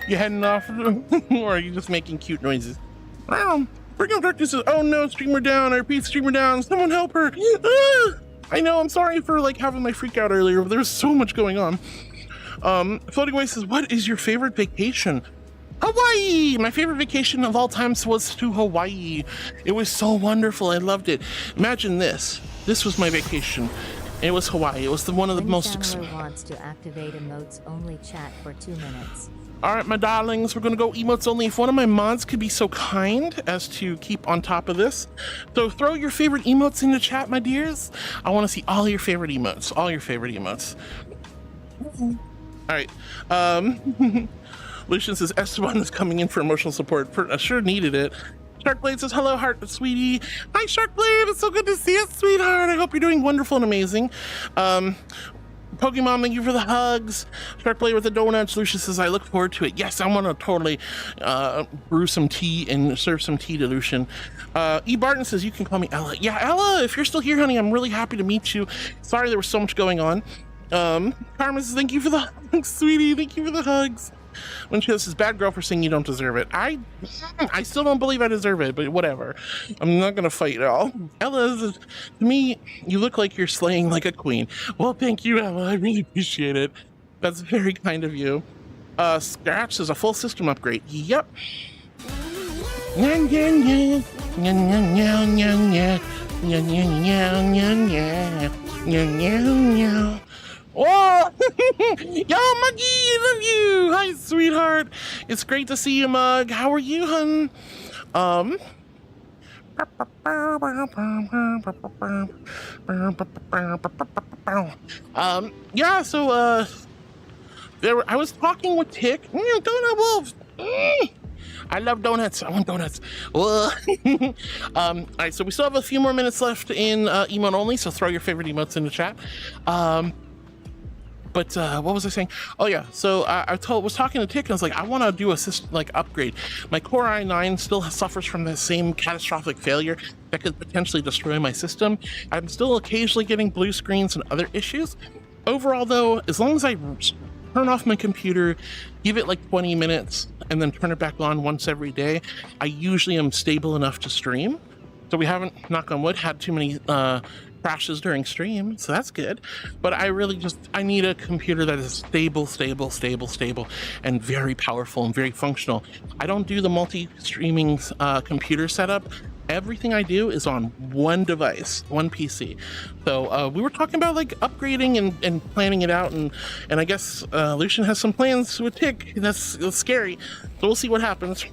[SPEAKER 1] You heading off? Or are you just making cute noises? Wow. Freaking Darkness says, oh no, streamer down. I repeat, streamer down. Someone help her. I know, I'm sorry for like having my freak out earlier, but there's so much going on. Floating Away says, what is your favorite vacation? Hawaii! My favorite vacation of all times was to Hawaii. It was so wonderful. I loved it. Imagine this. This was my vacation. It was Hawaii. It was one of the most...
[SPEAKER 12] wants to activate emotes only chat for 2 minutes.
[SPEAKER 1] All right, my darlings, we're gonna go emotes only. If one of my mods could be so kind as to keep on top of this. So throw your favorite emotes in the chat, my dears. I wanna see all your favorite emotes, all your favorite emotes. All right, Lucian says, Esteban is coming in for emotional support. I sure needed it. Sharkblade says, hello, heart, sweetie. Hi, Sharkblade, it's so good to see you, sweetheart. I hope you're doing wonderful and amazing. Pokemon, thank you for the hugs. Sharkblade with the donuts. Lucius says, I look forward to it. Yes, I want to totally brew some tea and serve some tea to Lucian. E. Barton says, you can call me Ella. Yeah, Ella, if you're still here, honey, I'm really happy to meet you. Sorry there was so much going on. Carmen says, thank you for the hugs, sweetie. Thank you for the hugs. When she says, bad girl for saying you don't deserve it. I still don't believe I deserve it, but whatever. I'm not gonna fight at all. Ella, to me, you look like you're slaying like a queen. Well, thank you, Ella. I really appreciate it. That's very kind of you. Scratch is a full system upgrade. Yep. Oh, yo, Muggy, I love you. Hi, sweetheart. It's great to see you, Mug. How are you, hun? Yeah, so, I was talking with Tick. Donut Wolves. I love donuts. I want donuts. All right, so we still have a few more minutes left in emote only, so throw your favorite emotes in the chat. But what was I saying? Oh yeah, so I was talking to Tick and I was like, I want to do a system like upgrade. My Core i9 still suffers from the same catastrophic failure that could potentially destroy my system. I'm still occasionally getting blue screens and other issues. Overall though, as long as I turn off my computer, give it like 20 minutes, and then turn it back on once every day, I usually am stable enough to stream. So we haven't, knock on wood, had too many crashes during stream, so that's good. But I really I need a computer that is stable, and very powerful and very functional. I don't do the multi-streaming computer setup. Everything I do is on one device, one PC. So we were talking about like upgrading and planning it out, and I guess Lucian has some plans with Tick. That's scary. So we'll see what happens.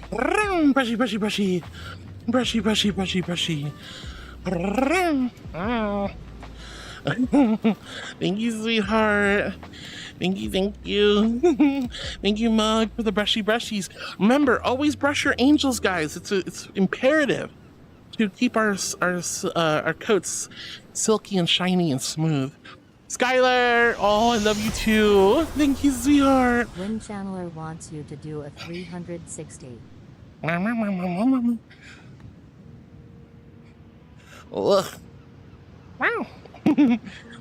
[SPEAKER 1] Brushy, brushy, brushy. Brushy, brushy, brushy, brushy. Thank you, sweetheart. Thank you, thank you. Thank you, Mug, for the brushy brushies. Remember, always brush your angels, guys. It's imperative to keep our coats silky and shiny and smooth. Skylar, oh, I love you too. Thank you, sweetheart.
[SPEAKER 12] Wind Channeler wants you to do a 360.
[SPEAKER 1] Ugh. Wow.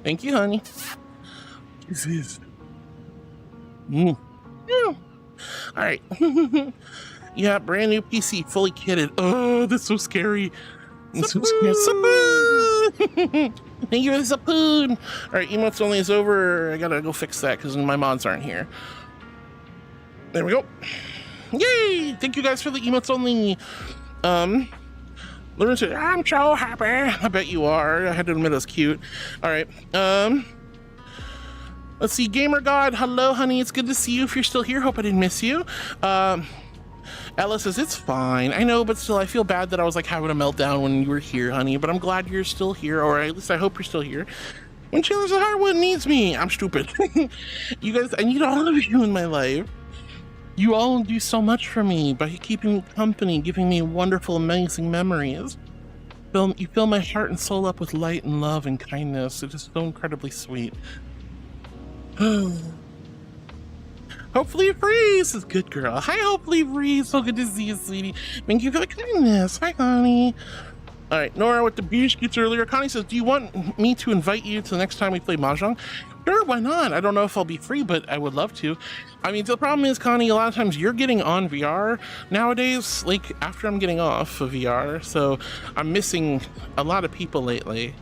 [SPEAKER 1] Thank you, honey. This is. Yeah. All right. Yeah, brand new PC, fully kitted. Oh, that's so scary. That's so scary. Sapoon! Thank you for the sapoon. All right, emotes only is over. I gotta go fix that because my mods aren't here. There we go. Yay! Thank you guys for the emotes only. Lauren said, I'm so happy. I bet you are. I had to admit it was cute. All right. Let's see. Gamer God, hello, honey. It's good to see you. If you're still here, hope I didn't miss you. Ella says, it's fine. I know, but still, I feel bad that I was like having a meltdown when you were here, honey. But I'm glad you're still here, or at least I hope you're still here. When Chandler's a Hardwood needs me, I'm stupid. You guys, I need all of you in my life. You all do so much for me by keeping me company, giving me wonderful, amazing memories. You fill my heart and soul up with light and love and kindness. It is so incredibly sweet. Hopefully Freeze is good, girl. Hi, Hopefully Freeze. So good to see you, sweetie. Thank you for the kindness. Hi, honey. All right, Nora with the beach gets earlier. Connie says, do you want me to invite you to the next time we play Mahjong? Sure, why not? I don't know if I'll be free, but I would love to. I mean, the problem is, Connie, a lot of times you're getting on VR nowadays, like after I'm getting off of VR, so I'm missing a lot of people lately.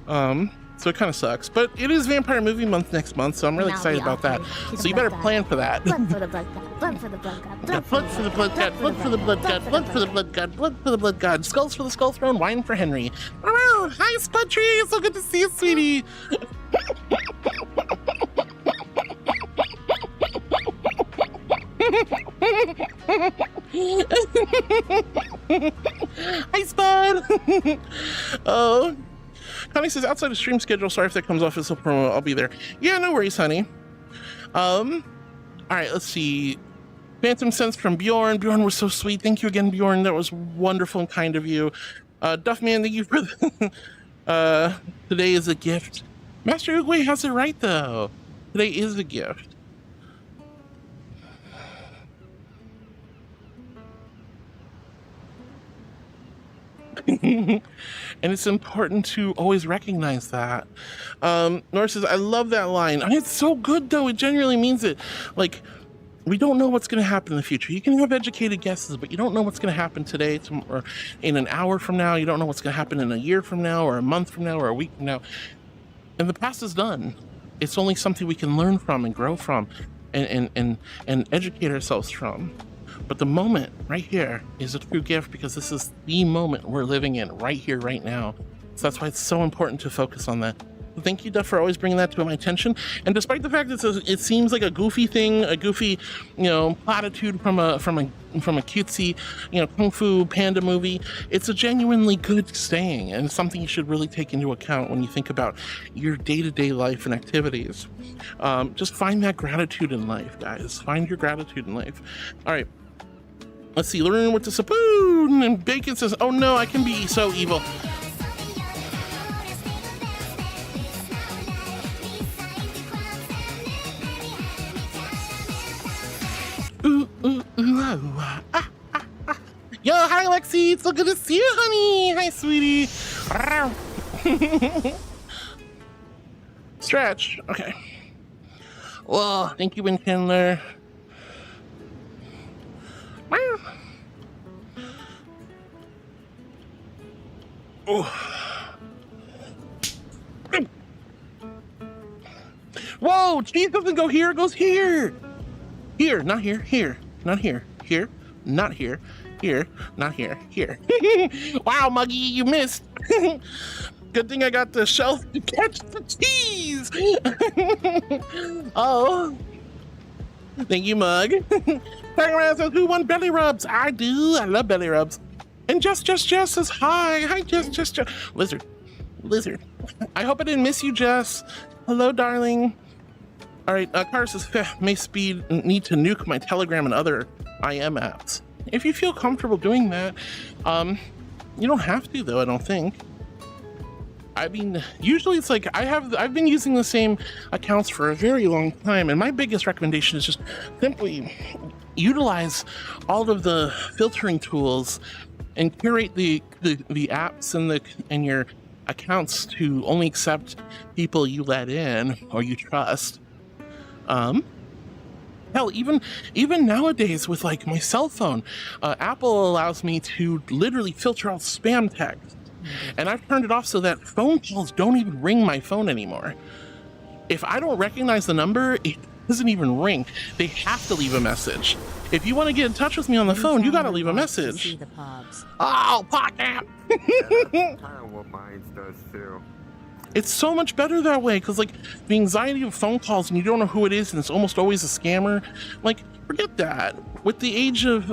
[SPEAKER 1] So it kind of sucks, but it is Vampire Movie Month next month, so I'm really excited about that. So you better plan for that.
[SPEAKER 5] Blood for the blood god, blood for the blood god,
[SPEAKER 1] blood for the blood god, blood for the blood god, blood for the blood god, blood for the blood god, skulls for the skull throne, wine for Henry. Oh, hi, Spudtree, so good to see you, sweetie. Hi, Spud. Oh. Connie says, outside of stream schedule, sorry if that comes off as a promo, I'll be there. Yeah, no worries, honey. All right, let's see. Phantom Sense from Bjorn. Bjorn was so sweet. Thank you again, Bjorn. That was wonderful and kind of you. Duffman, thank you for the, today is a gift. Master Oogway has it right, though. Today is a gift. And it's important to always recognize that. Nora says, I love that line. And it's so good, though. It genuinely means it. Like, we don't know what's going to happen in the future. You can have educated guesses, but you don't know what's going to happen today or in an hour from now. You don't know what's going to happen in a year from now or a month from now or a week from now. And the past is done. It's only something we can learn from and grow from and educate ourselves from. But the moment right here is a true gift because this is the moment we're living in right here, right now. So that's why it's so important to focus on that. So thank you, Duff, for always bringing that to my attention. And despite the fact that it seems like a goofy thing, a goofy, platitude from a cutesy, Kung Fu Panda movie, it's a genuinely good saying, and it's something you should really take into account when you think about your day-to-day life and activities. Just find that gratitude in life, guys. Find your gratitude in life. All right. Let's see, Lorraine with the spoon, and Bacon says, oh no, I can be so evil. Ooh, ooh, ooh, ah, ah, ah, ah. Yo, hi, Lexi, it's so good to see you, honey. Hi, sweetie. Stretch, okay. Whoa, thank you, Winchandler. Oh. Whoa, cheese doesn't go here, it goes here. Here, not here, here, not here, here, not here, here, not here, here. Wow, Muggy, you missed. Good thing I got the shelf to catch the cheese. Oh. Thank you, Mug. Turn around says, who won belly rubs? I do. I love belly rubs. And Jess says, hi. Hi, Jess. Lizard. I hope I didn't miss you, Jess. Hello, darling. All right, Carter says, may speed need to nuke my Telegram and other IM apps. If you feel comfortable doing that, you don't have to, though, I don't think. I mean, usually it's like I've been using the same accounts for a very long time, and my biggest recommendation is just simply utilize all of the filtering tools and curate the apps and your accounts to only accept people you let in or you trust. Hell, even nowadays with like my cell phone, Apple allows me to literally filter out spam text. And I've turned it off so that phone calls don't even ring my phone anymore. If I don't recognize the number, it doesn't even ring. They have to leave a message. If you want to get in touch with me on the phone, you got to leave a message. Oh, podcast!
[SPEAKER 11] That's kind of what mine does too.
[SPEAKER 1] It's so much better that way, because like the anxiety of phone calls and you don't know who it is and it's almost always a scammer, like forget that. With the age of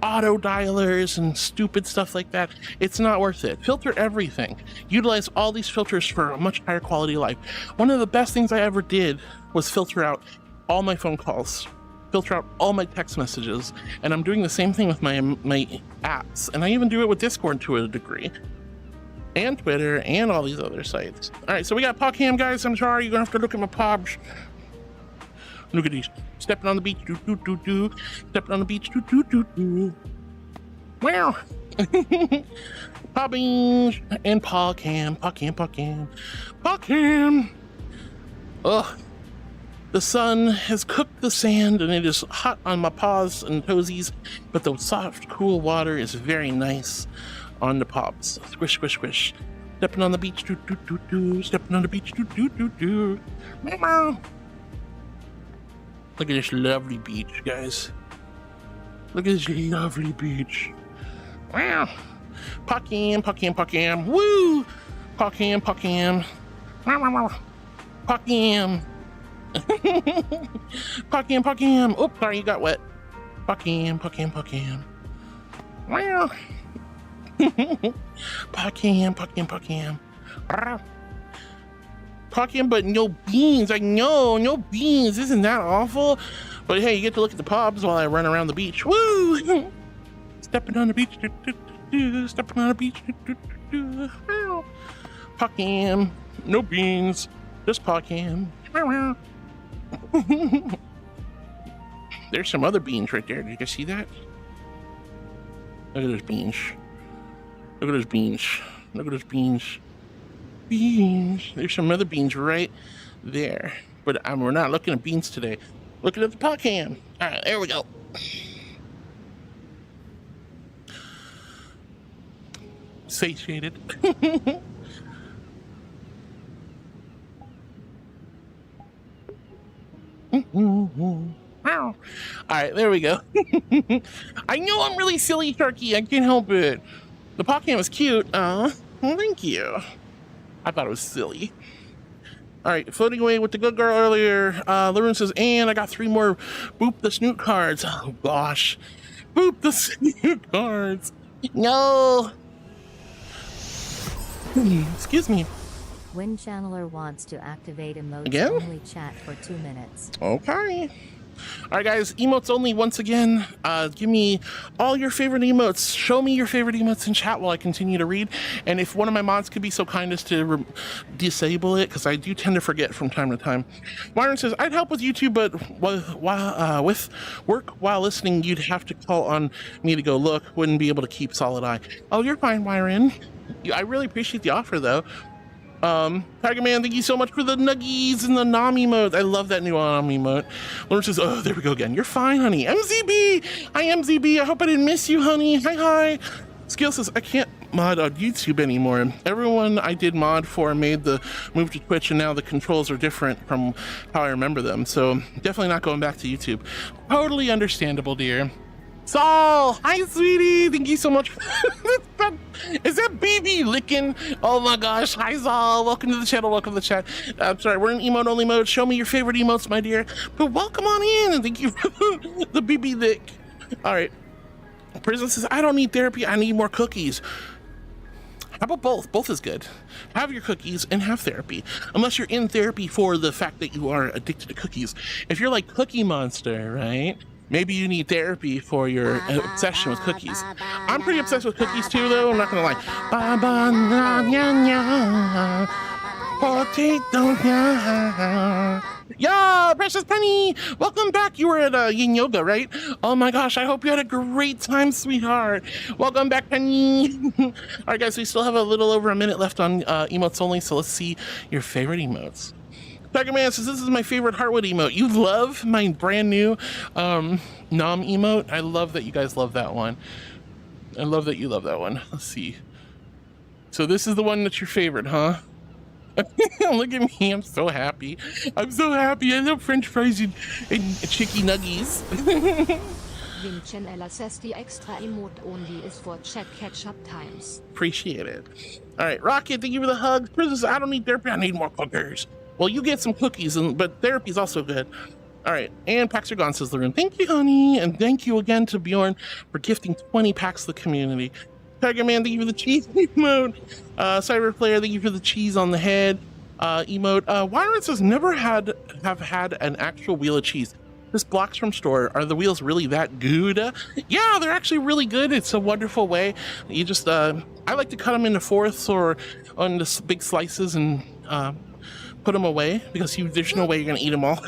[SPEAKER 1] auto dialers and stupid stuff like that, it's not worth it. Filter everything. Utilize all these filters for a much higher quality of life. One of the best things I ever did was filter out all my phone calls, filter out all my text messages, and I'm doing the same thing with my apps, and I even do it with Discord to a degree. And Twitter, and all these other sites. All right, so we got PogCam, guys. I'm sorry, you're gonna have to look at my pobs. Look at these. Stepping on the beach, do do do do. Stepping on the beach, do do do do. Wow. Pobbings and PogCam, PogCam. Ugh. The sun has cooked the sand, and it is hot on my paws and toesies, but the soft, cool water is very nice on the pops. Squish, squish, squish. Stepping on the beach, do do do do. Stepping on the beach, do do do do. Meow. Look at this lovely beach, guys. Look at this lovely beach. Wow. PogCam. Woo! PogCam. PogCam. PogCam. Oops, sorry, you got wet. PogCam. Wow. PogCam. PogCam, but no beans. I know, no beans. Isn't that awful? But hey, you get to look at the pubs while I run around the beach. Woo! Stepping on the beach. Stepping on the beach. PogCam. No beans. Just PogCam. There's some other beans right there. Did you guys see that? Look at those beans. Look at those beans. Look at those beans. Beans. There's some other beans right there. But we're not looking at beans today. Looking at the PogCam. All right, there we go. Satiated. All right, there we go. I know I'm really silly, Sharky. I can't help it. The PogCam was cute. Well, thank you. I thought it was silly. All right, floating away with the good girl earlier. Lauren says, and I got 3 more Boop the Snoot cards. Oh, gosh. Boop the Snoot cards. No. Excuse me.
[SPEAKER 12] Wind Channeler wants to activate emotes
[SPEAKER 1] Again?
[SPEAKER 12] only chat for 2 minutes.
[SPEAKER 1] Okay. All right, guys, emotes only once again. Give me all your favorite emotes. Show me your favorite emotes in chat while I continue to read. And if one of my mods could be so kind as to disable it, because I do tend to forget from time to time. Myron says, I'd help with YouTube, but with work while listening, you'd have to call on me to go look. Wouldn't be able to keep solid eye. Oh, you're fine, Myron. I really appreciate the offer, though. Tiger Man, thank you so much for the nuggies and the nom emote. I love that new nom emote. Lauren says, oh, there we go again. You're fine, honey. MZB! Hi, MZB. I hope I didn't miss you, honey. Hi. Skill says, I can't mod on YouTube anymore. Everyone I did mod for made the move to Twitch, and now the controls are different from how I remember them. So definitely not going back to YouTube. Totally understandable, dear. Saul! Hi, sweetie! Thank you so much. Is that BB licking? Oh my gosh. Hi, Saul. Welcome to the channel. Welcome to the chat. I'm sorry, we're in emote only mode. Show me your favorite emotes, my dear. But welcome on in, and thank you for the BB lick. All right. Prison says, I don't need therapy. I need more cookies. How about both? Both is good. Have your cookies and have therapy. Unless you're in therapy for the fact that you are addicted to cookies. If you're like Cookie Monster, right? Maybe you need therapy for your obsession with cookies. I'm pretty obsessed with cookies too, though. I'm not gonna lie. Yeah, Precious Penny, welcome back. You were at Yin Yoga, right? Oh my gosh, I hope you had a great time, sweetheart. Welcome back, Penny. All right, guys, we still have a little over a minute left on emotes only, so let's see your favorite emotes. Tiger Man says, this is my favorite Heartwood emote. You love my brand new Nom emote? I love that you guys love that one. I love that you love that one. Let's see. So this is the one that's your favorite, huh? Look at me, I'm so happy. I'm so happy. I love French fries and chicky nuggies.
[SPEAKER 13] Vincent Ella says the extra emote only is for chat catch-up times.
[SPEAKER 1] Appreciate it. All right, Rocket, thank you for the hugs. Princess, I don't need therapy, I need more cookies. Well, you get some cookies, but therapy's also good. All right, and Paxer Gone says, Lorraine, thank you, honey. And thank you again to Bjorn for gifting 20 packs to the community. Tiger Man, thank you for the cheese emote. Cyber Player, thank you for the cheese on the head emote. Wyron says, never have had an actual wheel of cheese. This blocks from store. Are the wheels really that good? Yeah, they're actually really good. It's a wonderful way. You just, I like to cut them into fourths or on the big slices and put them away because there's no way you're gonna eat them all.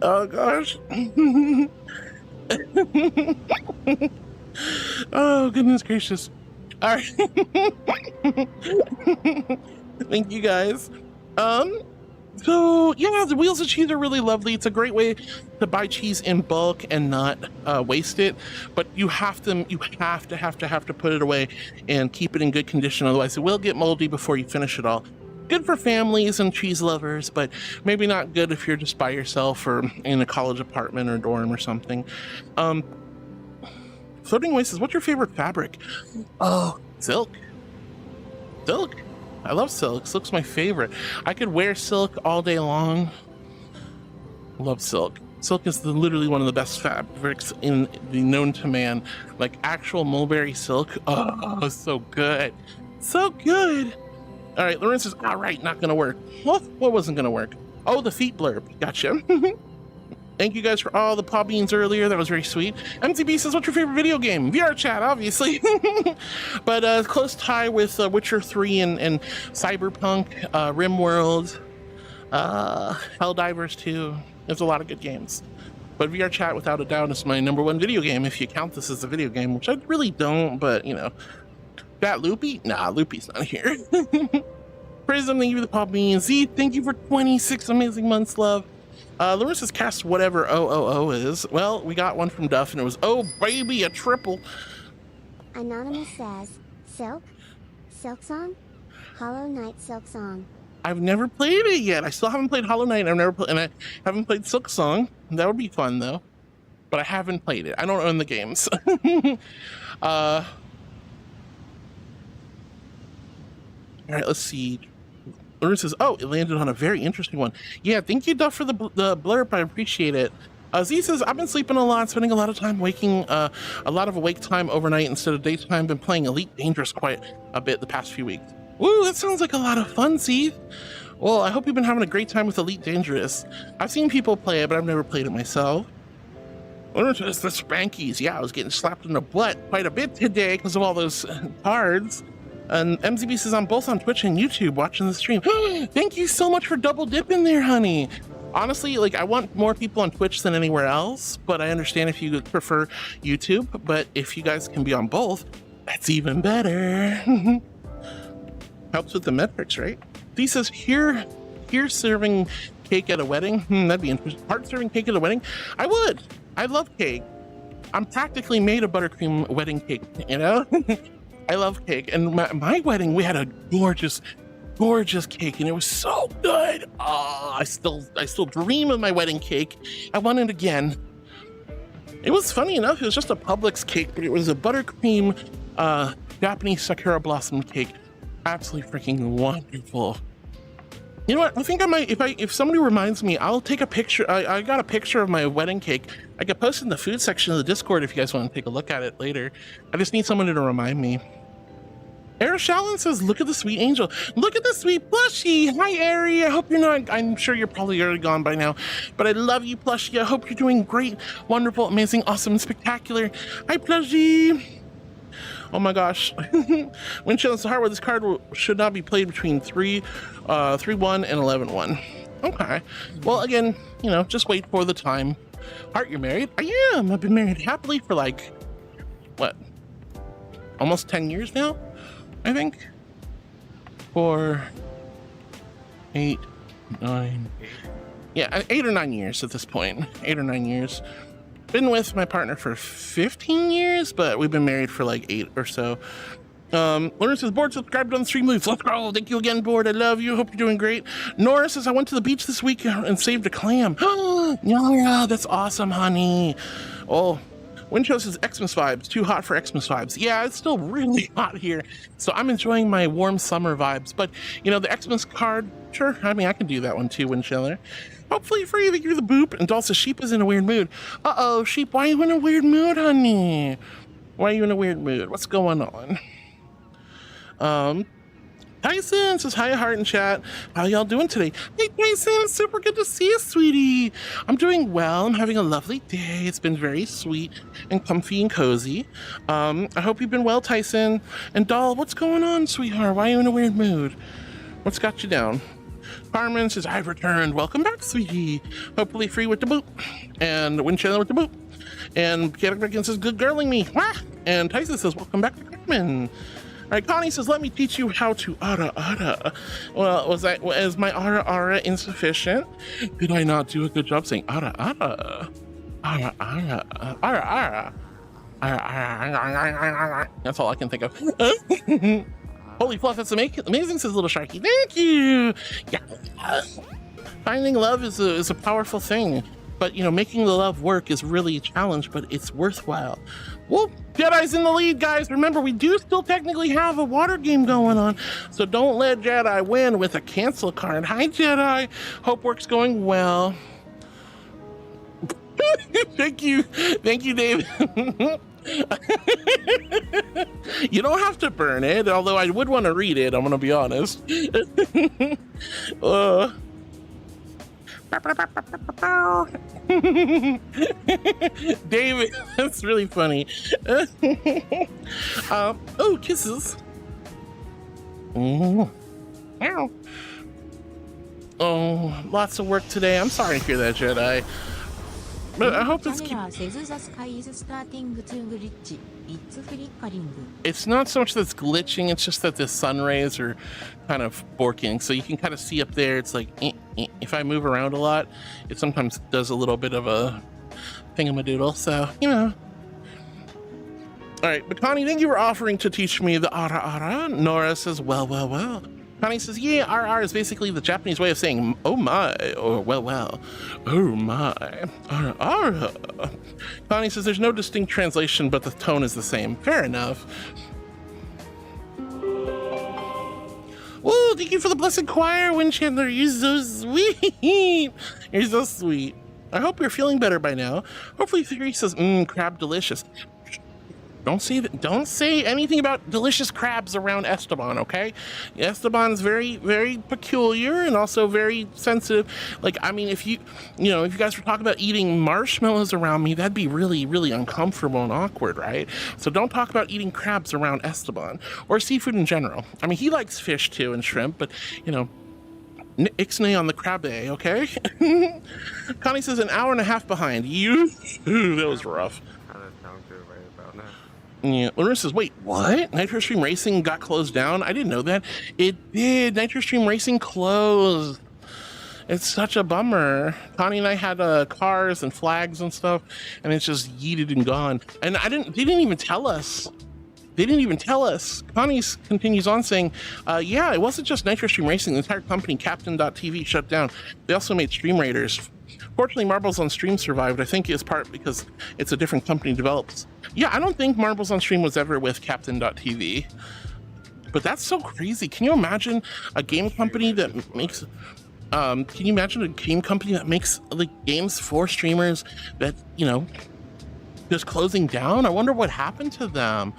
[SPEAKER 1] Oh gosh. Oh goodness gracious. All right. Thank you guys. So yeah, the wheels of cheese are really lovely. It's a great way to buy cheese in bulk and not waste it, but you have to put it away and keep it in good condition, otherwise it will get moldy before you finish it all. Good for families and cheese lovers, but maybe not good if you're just by yourself or in a college apartment or dorm or something. Floating Waste says, what's your favorite fabric? Oh, silk. Silk. I love silk. Silk's my favorite. I could wear silk all day long. Love silk. Silk is literally one of the best fabrics in the known to man. Like actual mulberry silk. Oh, so good. So good. All right, Lauren says, all right, not gonna work. What wasn't gonna work? Oh, the feet blurb. Gotcha. Thank you guys for all the paw beans earlier. That was very sweet. MTB says, what's your favorite video game? VR chat, obviously. But close tie with Witcher 3 and Cyberpunk, RimWorld, Helldivers 2. There's a lot of good games. But VR chat, without a doubt, is my #1 video game, if you count this as a video game, which I really don't, but, you know. That Loopy? Nah, Loopy's not here. Prism, thank you for the paw beans. Z, thank you for 26 amazing months, love. Larissa's cast whatever OOO is. Well, we got one from Duff, and it was, oh baby, a triple.
[SPEAKER 5] Anonymous says, Silk? Silk Song? Hollow Knight Silk Song.
[SPEAKER 1] I've never played it yet. I still haven't played Hollow Knight. And I haven't played Silk Song. That would be fun though. But I haven't played it. I don't own the games. All right, let's see. Lauren says, oh, it landed on a very interesting one. Yeah, thank you, Duff, for the blurb. I appreciate it. Z says, I've been sleeping a lot, spending a lot of time waking, a lot of awake time overnight instead of daytime. Been playing Elite Dangerous quite a bit the past few weeks. Woo, that sounds like a lot of fun, Z. Well, I hope you've been having a great time with Elite Dangerous. I've seen people play it, but I've never played it myself. Lauren says, the spankies. Yeah, I was getting slapped in the butt quite a bit today because of all those cards. And MZB says, I'm both on Twitch and YouTube watching the stream. Thank you so much for double dipping there, honey. Honestly, like, I want more people on Twitch than anywhere else, but I understand if you prefer YouTube. But if you guys can be on both, that's even better. Helps with the metrics, right? He says, here serving cake at a wedding. That'd be interesting. Heart serving cake at a wedding? I would. I love cake. I'm practically made a buttercream wedding cake, you know? I love cake, and my wedding, we had a gorgeous cake, and it was so good. Oh, I still dream of my wedding cake. I want it again. It was funny enough, it was just a Publix cake, but it was a buttercream Japanese sakura blossom cake. Absolutely freaking wonderful. You know what? I think I might, if somebody reminds me, I'll take a picture. I got a picture of my wedding cake. I could post it in the food section of the Discord if you guys want to take a look at it later. I just need someone to remind me. Arishallin says, look at the sweet angel. Look at the sweet plushie. Hi, Ari. I hope you're not, I'm sure you're probably already gone by now, but I love you, plushie. I hope you're doing great, wonderful, amazing, awesome, spectacular. Hi, plushie. Oh my gosh. When challenge the hardware, this card should not be played between 3-1 and 11-1. Okay. Well, again, you know, just wait for the time. Heart, you're married? I am. I've been married happily for like, what? Almost 10 years now, I think. For 8, 9. Yeah, 8 or 9 years at this point. 8 or 9 years. Been with my partner for 15 years, but we've been married for like 8 or so. Lawrence says, Board subscribed on the stream moves. Let's go. Thank you again, Board. I love you. Hope you're doing great. Nora says, I went to the beach this week and saved a clam. Nora, that's awesome, honey. Oh, Winchell says, Xmas vibes. Too hot for Xmas vibes. Yeah, it's still really hot here. So I'm enjoying my warm summer vibes. But, you know, the Xmas card, sure. I mean, I can do that one too, Winchiller. Hopefully for you that you're the boop. And also, Sheep is in a weird mood. Uh-oh, Sheep, why are you in a weird mood, honey? Why are you in a weird mood? What's going on? Tyson says, hi, Heart and Chat. How y'all doing today? Hey, Tyson, super good to see you, sweetie. I'm doing well. I'm having a lovely day. It's been very sweet and comfy and cozy. I hope you've been well, Tyson. And Doll, what's going on, sweetheart? Why are you in a weird mood? What's got you down? Carmen says, I've returned. Welcome back, sweetie. Hopefully free with the boop. And Winchester with the boop. And Kevin says, good girling me. Wah! And Tyson says, welcome back to Carmen. All right, Connie says, let me teach you how to ara. Well, was my ara insufficient? Did I not do a good job saying ara? That's all I can think of. Holy fluff, that's amazing, says Little Sharky. Thank you. Yeah. Finding love is a powerful thing. But, you know, making the love work is really a challenge, but it's worthwhile. Well, Jedi's in the lead, guys. Remember, we do still technically have a water game going on, so don't let Jedi win with a cancel card. Hi, Jedi. Hope work's going well. Thank you, David. You don't have to burn it, although I would want to read it, I'm going to be honest. David, that's really funny. Oh, kisses. Oh, lots of work today. I'm sorry to hear that, Jedi. But I hope it's it's not so much that it's glitching, it's just that the sun rays are kind of borking. So you can kind of see up there, it's like, if I move around a lot, it sometimes does a little bit of a thingamadoodle. So, you know. All right, but Connie, thank you for offering to teach me the ara. Nora says, well. Connie says, yeah, RR is basically the Japanese way of saying, oh my, or well. Oh my, RR. Connie says, there's no distinct translation, but the tone is the same. Fair enough. Oh, thank you for the blessed choir, Windchandler. You're so sweet. You're so sweet. I hope you're feeling better by now. Hopefully, Theory says, crab delicious. Don't say anything about delicious crabs around Esteban, okay? Esteban's very, very peculiar and also very sensitive. Like, I mean, if you guys were talking about eating marshmallows around me, that'd be really, really uncomfortable and awkward, right? So don't talk about eating crabs around Esteban or seafood in general. I mean, he likes fish too and shrimp, but, you know, ixnay on the crab, okay? Connie says, an hour and a half behind. Ooh, that was rough. Yeah, Larissa says, wait, what? Nitro Stream Racing got closed down? I didn't know that. It did. Nitro Stream Racing closed. It's such a bummer. Connie and I had cars and flags and stuff, and it's just yeeted and gone. And they didn't even tell us. Connie continues on saying, yeah, it wasn't just Nitro Stream Racing. The entire company, Captain.tv, shut down. They also made Stream Raiders. Fortunately, Marbles on Stream survived. I think it's part because it's a different company develops. Yeah, I don't think Marbles on Stream was ever with Captain.tv. But that's so crazy. Can you imagine a game company that makes... like games for streamers that, you know, just closing down? I wonder what happened to them.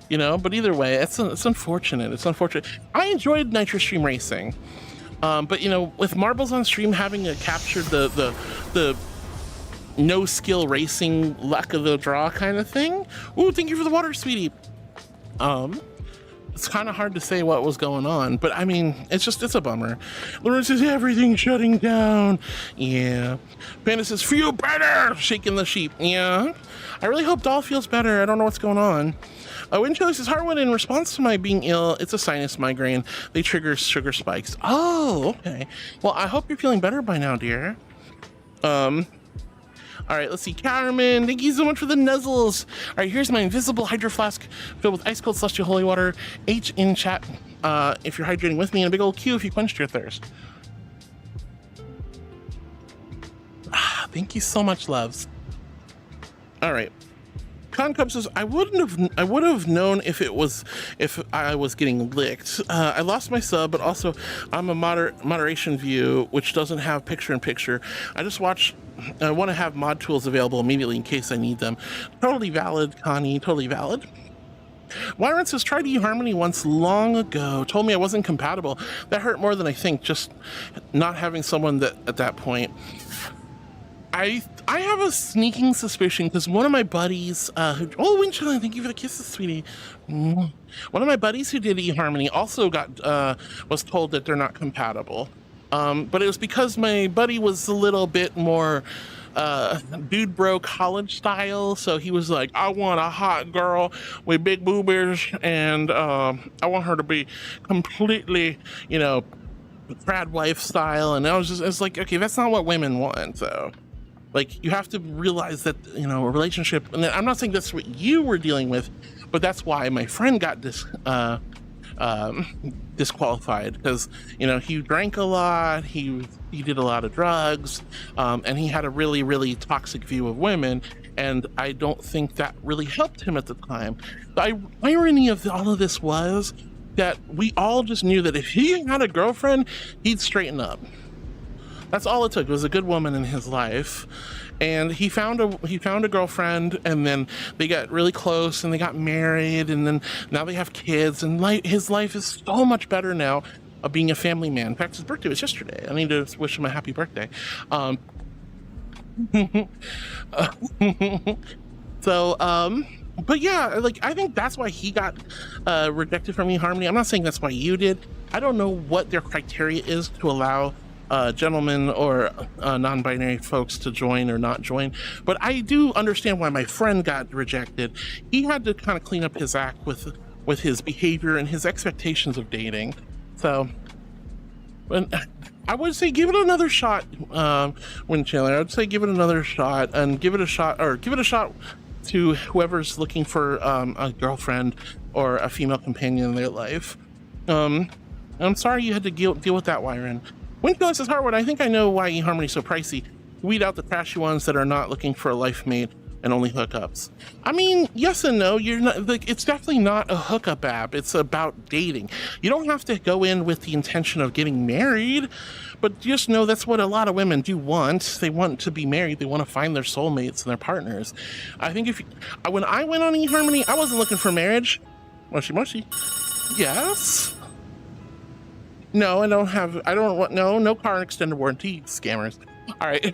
[SPEAKER 1] you know. But either way, it's unfortunate. It's unfortunate. I enjoyed Nitro Stream Racing, but you know, with Marbles on Stream having captured the no skill racing luck of the draw kind of thing. Ooh, thank you for the water, sweetie. It's kind of hard to say what was going on, but I mean, it's a bummer. Lauren says everything's shutting down. Yeah. Panda says feel better, shaking the sheep. Yeah. I really hope Doll feels better. I don't know what's going on. Winchell says Harwood, in response to my being ill, it's a sinus migraine. They trigger sugar spikes. Oh, okay. Well, I hope you're feeling better by now, dear. All right, let's see. Carmen, thank you so much for the nuzzles. All right, here's my invisible hydro flask filled with ice cold celestial holy water. H in chat if you're hydrating with me, and a big old Q if you quenched your thirst. Thank you so much, loves. All right. Concub says I would have known if I was getting licked. I lost my sub, but also I'm a moderation view, which doesn't have picture-in-picture. I want to have mod tools available immediately in case I need them. Totally valid, Connie. Totally valid. Wyron says tried eHarmony once long ago. Told me I wasn't compatible. That hurt more than I think. Just not having someone that at that point. I have a sneaking suspicion because one of my buddies Winchell, thank you for the kisses, sweetie. One of my buddies who did eHarmony also was told that they're not compatible. But it was because my buddy was a little bit more dude bro college style, so he was like, I want a hot girl with big boobies, and I want her to be completely, you know, trad wife style. And it's like, okay, that's not what women want, though. Like, you have to realize that, you know, a relationship, and I'm not saying that's what you were dealing with, but that's why my friend got disqualified, because, you know, he drank a lot, he did a lot of drugs, and he had a really, really toxic view of women, and I don't think that really helped him at the time. The irony of all of this was that we all just knew that if he had a girlfriend, he'd straighten up. That's all it took. It was a good woman in his life, and he found a girlfriend, and then they got really close, and they got married, and then now they have kids, and his life is so much better now of being a family man. In fact, his birthday was yesterday. I need to wish him a happy birthday. But yeah, like, I think that's why he got rejected from eHarmony. I'm not saying that's why you did. I don't know what their criteria is to allow gentlemen or non-binary folks to join or not join, but I do understand why my friend got rejected. He had to kind of clean up his act with his behavior and his expectations of dating. So I would say give it another shot, Chandler. I would say give it another shot, and give it a shot to whoever's looking for a girlfriend or a female companion in their life. I'm sorry you had to deal with that, Wyron. Winchell says, Harwood, I think I know why eHarmony's so pricey. Weed out the trashy ones that are not looking for a life mate and only hookups. I mean, yes and no. You're not, like, it's definitely not a hookup app. It's about dating. You don't have to go in with the intention of getting married, but just know that's what a lot of women do want. They want to be married. They want to find their soulmates and their partners. I think when I went on eHarmony, I wasn't looking for marriage. Mushy mushy. Yes. No, no car extended warranty, scammers. All right.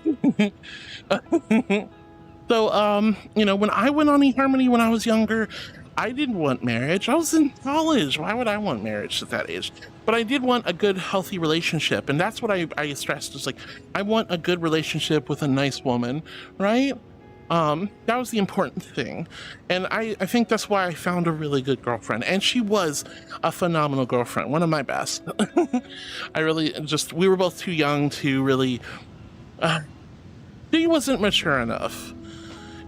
[SPEAKER 1] So, you know, when I went on eHarmony when I was younger, I didn't want marriage. I was in college. Why would I want marriage at that age? But I did want a good, healthy relationship. And that's what I stressed. It's like, I want a good relationship with a nice woman, right? That was the important thing. And I think that's why I found a really good girlfriend. And she was a phenomenal girlfriend, one of my best. We were both too young to really, she wasn't mature enough.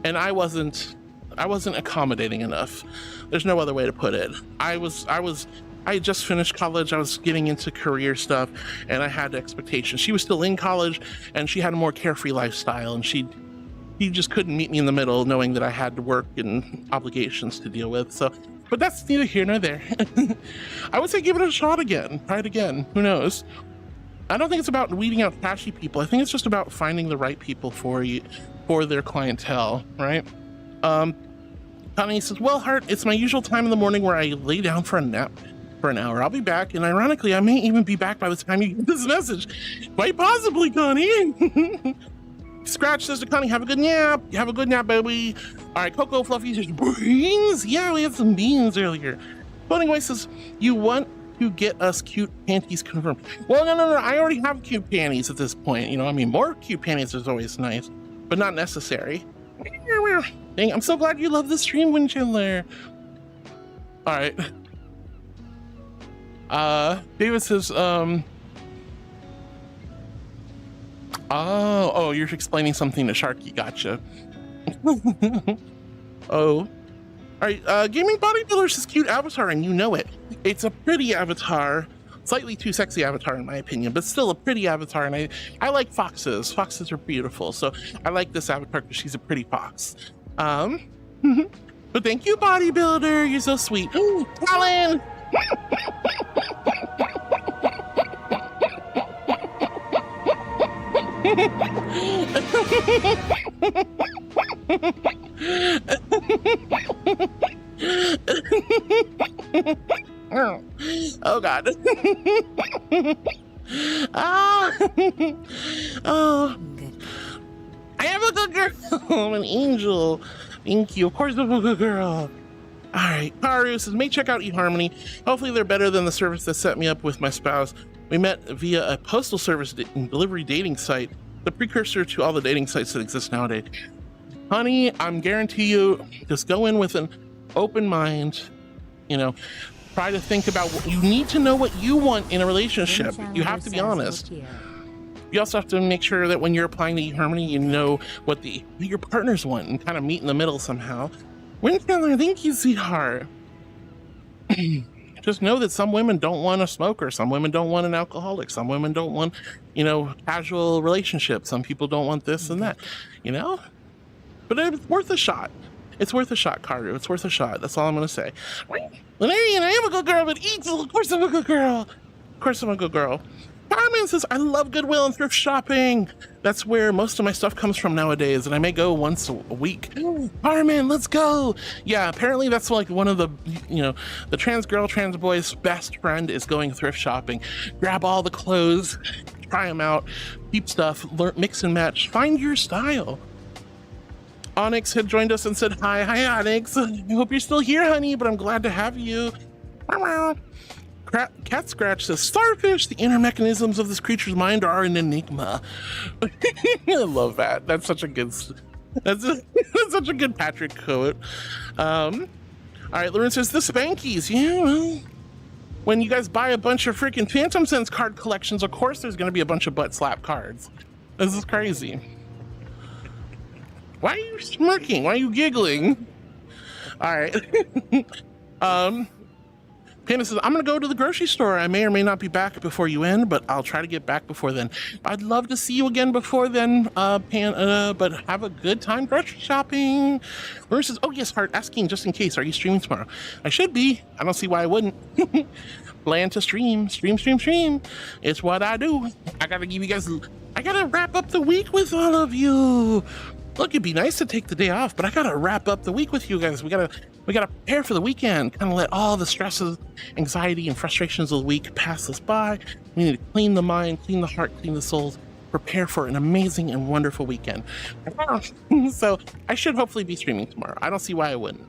[SPEAKER 1] And I wasn't accommodating enough. There's no other way to put it. I had just finished college. I was getting into career stuff, and I had expectations. She was still in college, and she had a more carefree lifestyle, and she just couldn't meet me in the middle, knowing that I had to work and obligations to deal with. So, but that's neither here nor there. I would say give it a shot again. Try it again. Who knows? I don't think it's about weeding out trashy people. I think it's just about finding the right people for you, for their clientele, right? Connie says, well, Heart, it's my usual time in the morning where I lay down for a nap for an hour. I'll be back, and ironically, I may even be back by the time you get this message. Quite possibly, Connie. Scratch says to Connie, have a good nap. Have a good nap, baby. All right, Coco Fluffy says, beans? Yeah, we had some beans earlier. Floating Away says, you want to get us cute panties confirmed. Well, no. I already have cute panties at this point. You know, I mean, more cute panties is always nice, but not necessary. Dang, I'm so glad you love the stream, Windchandler. All right. David says, oh, you're explaining something to Sharky. Gotcha. Oh. All right, Gaming Bodybuilder says cute avatar, and you know it. It's a pretty avatar. Slightly too sexy avatar in my opinion, but still a pretty avatar, and I like foxes. Foxes are beautiful, so I like this avatar because she's a pretty fox. But thank you, Bodybuilder. You're so sweet. Alan! Oh God. Oh, I am a good girl. I'm an angel. Thank you. Of course I'm a good girl. All right. Haru says, may check out eHarmony. Hopefully they're better than the service that set me up with my spouse. We met via a postal service delivery dating site, the precursor to all the dating sites that exist nowadays. Honey, I'm guarantee you, just go in with an open mind. You know, try to think about what you need to know, what you want in a relationship. You have to be honest. You also have to make sure that when you're applying to eHarmony, you know what your partners want and kind of meet in the middle somehow. Windchandler, thank you, sweetheart. Just know that some women don't want a smoker. Some women don't want an alcoholic. Some women don't want, you know, casual relationships. Some people don't want this and that, you know? But it's worth a shot. It's worth a shot, Karu. It's worth a shot. That's all I'm going to say. Valerian, I am a good girl, but Eagle, of course I'm a good girl. Of course I'm a good girl. Carmen says, I love Goodwill and thrift shopping. That's where most of my stuff comes from nowadays, and I may go once a week. Carmen, let's go. Yeah, apparently that's like one of the, you know, the trans girl, trans boy's best friend is going thrift shopping. Grab all the clothes, try them out, keep stuff, learn, mix and match, find your style. Onyx had joined us and said, hi Onyx. I hope you're still here, honey, but I'm glad to have you. Cat Scratch says, starfish, the inner mechanisms of this creature's mind are an enigma. I love that. That's such a good, that's such a good Patrick quote. All right, Lauren says, the Spankies. Yeah, well, when you guys buy a bunch of freaking Phantom Sense card collections, of course there's going to be a bunch of butt slap cards. This is crazy. Why are you smirking? Why are you giggling? All right. Panda says, I'm going to go to the grocery store. I may or may not be back before you end, but I'll try to get back before then. I'd love to see you again before then, Panda, but have a good time grocery shopping. Laura says, oh yes, Heart, asking just in case, are you streaming tomorrow? I should be. I don't see why I wouldn't. Plan to stream. It's what I do. I got to give you guys, I got to wrap up the week with all of you. Look, it'd be nice to take the day off, but I gotta wrap up the week with you guys. We gotta prepare for the weekend, kind of let all the stresses, anxiety, and frustrations of the week pass us by. We need to clean the mind, clean the heart, clean the souls, prepare for an amazing and wonderful weekend. So I should hopefully be streaming tomorrow. I don't see why I wouldn't.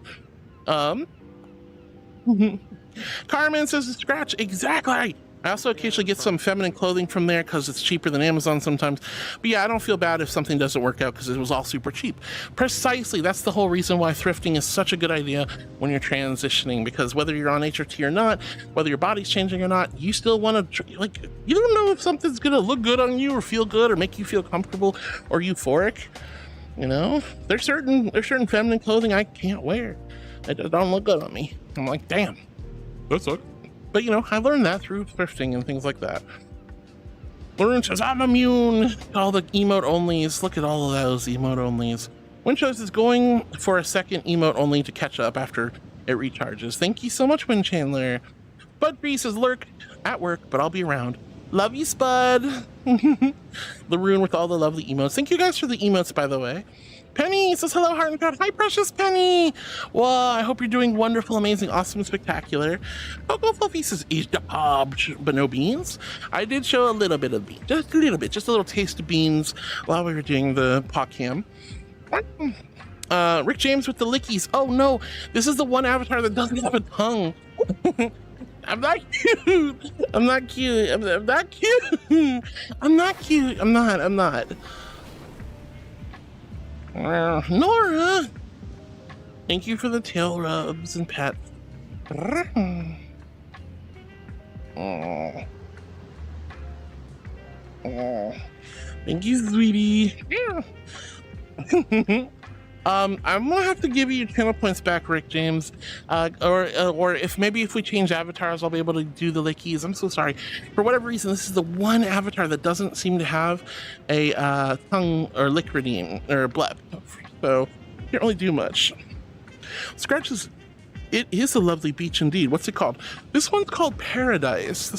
[SPEAKER 1] Carmen says, Scratch, exactly. I also occasionally get some feminine clothing from there because it's cheaper than Amazon sometimes. But yeah, I don't feel bad if something doesn't work out because it was all super cheap. Precisely, that's the whole reason why thrifting is such a good idea when you're transitioning, because whether you're on HRT or not, whether your body's changing or not, you still want to, like, you don't know if something's going to look good on you or feel good or make you feel comfortable or euphoric. You know, there's certain feminine clothing I can't wear. It don't look good on me. I'm like, damn, that sucks. But, you know, I learned that through thrifting and things like that. Lauren says, I'm immune to all the emote onlys. Look at all of those emote onlys. Winchos is going for a second emote only to catch up after it recharges. Thank you so much, Windchandler. Budbee says, lurk at work, but I'll be around. Love you, Spud. Laroon with all the lovely emotes. Thank you guys for the emotes, by the way. Penny says hello, heart and crowd. Hi, precious Penny. Well, I hope you're doing wonderful, amazing, awesome, spectacular. Coco Fluffy says eat the pub, but no beans. I did show a little bit of beans, just a little bit, just a little taste of beans while we were doing the podcast. Rick James with the lickies. Oh no, this is the one avatar that doesn't have a tongue. I'm not cute. I'm not cute. I'm not cute. I'm not cute. I'm not. Nora, thank you for the tail rubs and pets. Oh. Thank you, sweetie. I'm gonna have to give you your channel points back, Rick James, or if we change avatars, I'll be able to do the lickies. I'm so sorry. For whatever reason, this is the one avatar that doesn't seem to have a tongue or lick redeem or blep, so can't really do much. Scratches. It is a lovely beach indeed. What's it called? This one's called Paradise.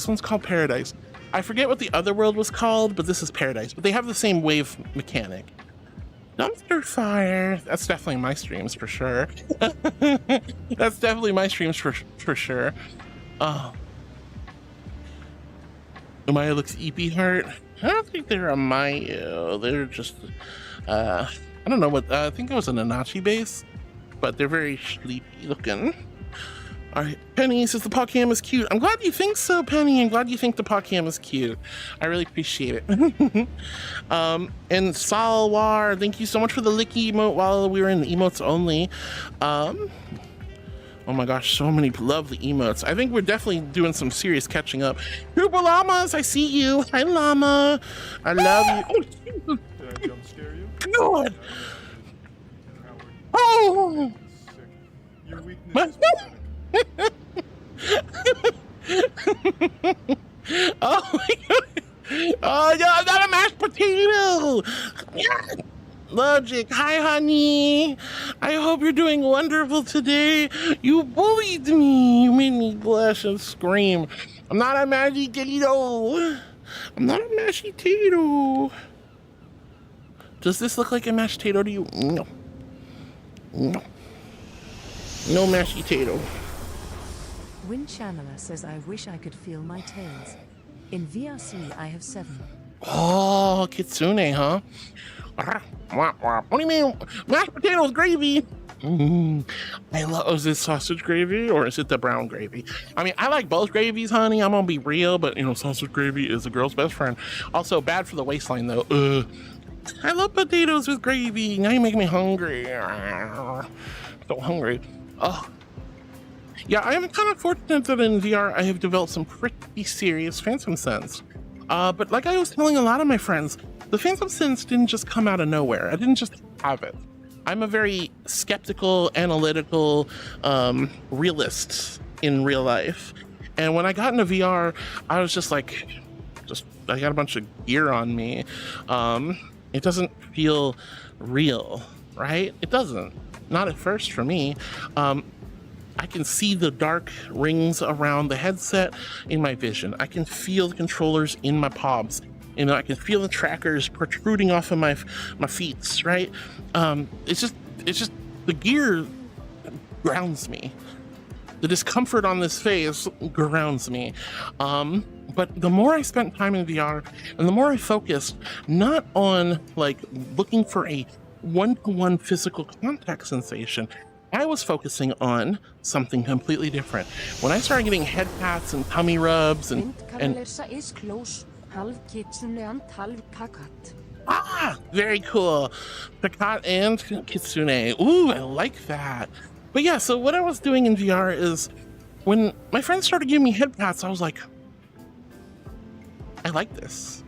[SPEAKER 1] I forget what the other world was called, but this is Paradise. But they have the same wave mechanic. Dumpster fire. That's definitely my streams for sure. That's definitely my streams for sure. Oh. Amaya looks eepy heart. I don't think they're a Mayu. They're just, I don't know what, I think it was an Anachi base, but they're very sleepy looking. All right, Penny says the Pawcam is cute. I'm glad you think so, Penny. I'm glad you think the Pawcam is cute. I really appreciate it. And Salwar, thank you so much for the licky emote while we were in the emotes only. Oh my gosh, so many lovely emotes. I think we're definitely doing some serious catching up. Koopa Llamas, I see you. Hi, Llama. I love you.
[SPEAKER 14] Did I jump scare you?
[SPEAKER 1] God. Oh.
[SPEAKER 14] Your weakness is
[SPEAKER 1] Oh my god! Oh no, I'm not a mashed potato! Logic, hi honey! I hope you're doing wonderful today. You bullied me. You made me blush and scream. I'm not a mashed potato. I'm not a mashed potato. Does this look like a mashed potato to you? No. No. No mashed potato.
[SPEAKER 15] Win Channeler says I wish I could feel my tails. In VRC I have 7.
[SPEAKER 1] Oh, Kitsune, huh? What do you mean? Mashed potatoes gravy. I love, is this sausage gravy or is it the brown gravy? I mean, I like both gravies, honey. I'm gonna be real, but you know, sausage gravy is a girl's best friend. Also bad for the waistline though. I love potatoes with gravy. Now you make me hungry. So hungry. Oh. Yeah, I am kind of fortunate that in VR I have developed some pretty serious Phantom Sense. But like I was telling a lot of my friends, the Phantom Sense didn't just come out of nowhere. I didn't just have it. I'm a very skeptical, analytical realist in real life. And when I got into VR, I was just like, I got a bunch of gear on me. It doesn't feel real, right? It doesn't. Not at first for me. I can see the dark rings around the headset in my vision. I can feel the controllers in my palms. And I can feel the trackers protruding off of my feet, right? It's just the gear grounds me. The discomfort on this face grounds me. But the more I spent time in VR and the more I focused not on like looking for a one-to-one physical contact sensation, I was focusing on something completely different. When I started getting head pats and tummy rubs and very cool. Kakat and Kitsune. Ooh, I like that. But yeah, so what I was doing in VR is when my friends started giving me head pats, I was like, I like this.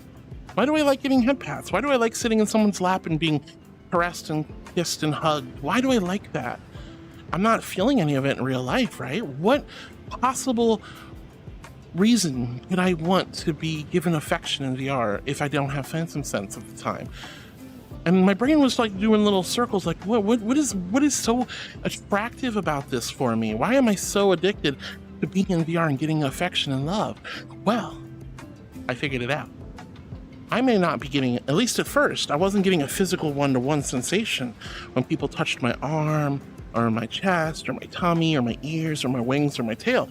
[SPEAKER 1] Why do I like getting head pats? Why do I like sitting in someone's lap and being caressed and kissed and hugged? Why do I like that? I'm not feeling any of it in real life, right? What possible reason could I want to be given affection in VR if I don't have Phantom Sense at the time? And my brain was like doing little circles, like what is so attractive about this for me? Why am I so addicted to being in VR and getting affection and love? Well, I figured it out. I may not be getting, at least at first, I wasn't getting a physical one-to-one sensation when people touched my arm or my chest or my tummy or my ears or my wings or my tail.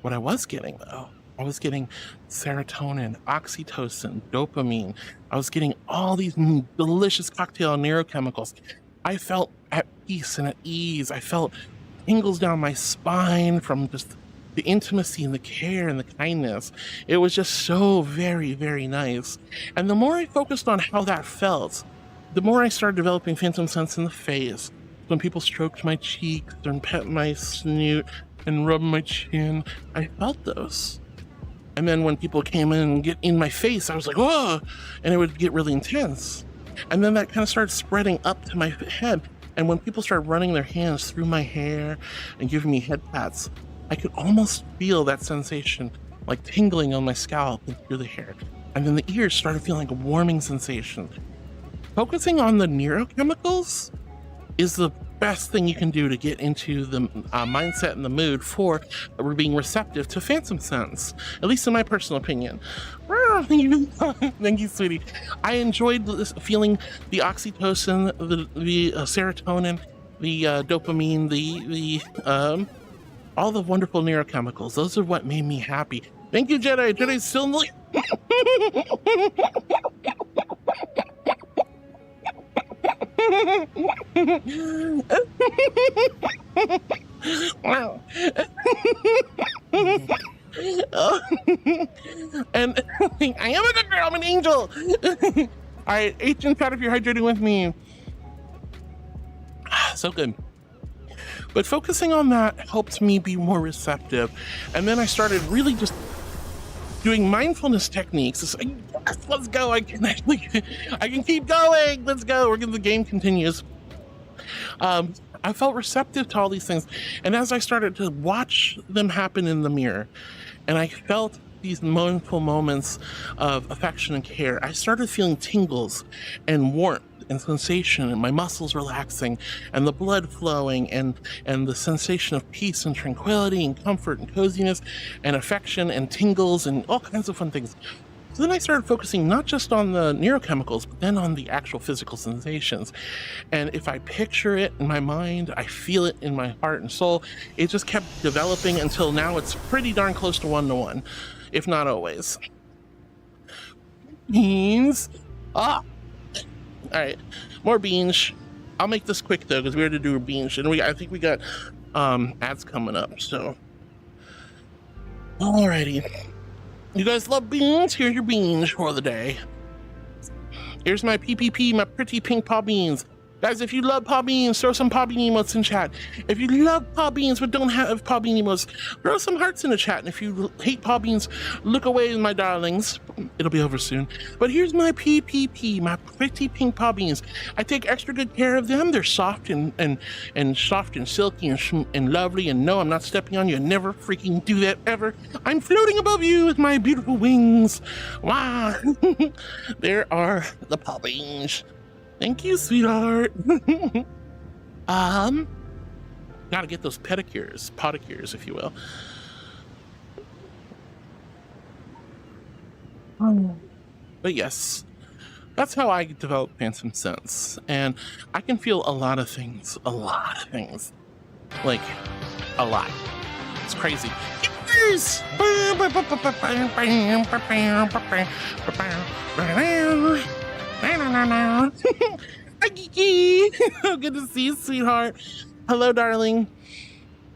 [SPEAKER 1] What I was getting though, I was getting serotonin, oxytocin, dopamine. I was getting all these delicious cocktail neurochemicals. I felt at peace and at ease. I felt tingles down my spine from just the intimacy and the care and the kindness. It was just so very, very nice. And the more I focused on how that felt, the more I started developing phantom sense in the face. When people stroked my cheeks and pet my snoot and rubbed my chin, I felt those. And then when people came in and get in my face, I was like, whoa, and it would get really intense. And then that kind of started spreading up to my head. And when people started running their hands through my hair and giving me head pats, I could almost feel that sensation, like tingling on my scalp and through the hair. And then the ears started feeling like a warming sensation. Focusing on the neurochemicals is the best thing you can do to get into the mindset and the mood for being receptive to phantom sense, at least in my personal opinion. Thank you, sweetie. I enjoyed this, feeling the oxytocin, the serotonin, the dopamine, the all the wonderful neurochemicals. Those are what made me happy. Thank you, Jedi. Jedi's still in the... Wow. And I am a good girl. I'm an angel. All right, Agent Pat, if you're hydrating with me. So good. But focusing on that helped me be more receptive. And then I started really just doing mindfulness techniques. It's like, yes, let's go. I can keep going. Let's go. The game continues. I felt receptive to all these things. And as I started to watch them happen in the mirror, and I felt these mindful moments of affection and care, I started feeling tingles and warmth and sensation, and my muscles relaxing, and the blood flowing, and the sensation of peace and tranquility and comfort and coziness and affection and tingles and all kinds of fun things. So then I started focusing not just on the neurochemicals, but then on the actual physical sensations. And if I picture it in my mind, I feel it in my heart and soul. It just kept developing until now it's pretty darn close to one-to-one, if not always. Beans. Ah. All right, more beans. I'll make this quick though, because we had to do a beans, and I think we got ads coming up. So, alrighty, you guys love beans? Here's your beans for the day. Here's my PPP, my pretty pink paw beans. Guys, if you love paw beans, throw some paw bean emotes in chat. If you love paw beans but don't have paw bean emotes, throw some hearts in the chat. And if you hate paw beans, look away, my darlings. It'll be over soon. But here's my PPP, my pretty pink paw beans. I take extra good care of them. They're soft and soft and silky and lovely. And no, I'm not stepping on you. I never freaking do that ever. I'm floating above you with my beautiful wings. Wow. There are the paw beans. Thank you, sweetheart. Gotta get those podicures, if you will. But yes, that's how I develop phantom sense. And I can feel a lot of things. Like, a lot. It's crazy. Yes! Hi, Kiki. Good to see you, sweetheart. Hello, darling.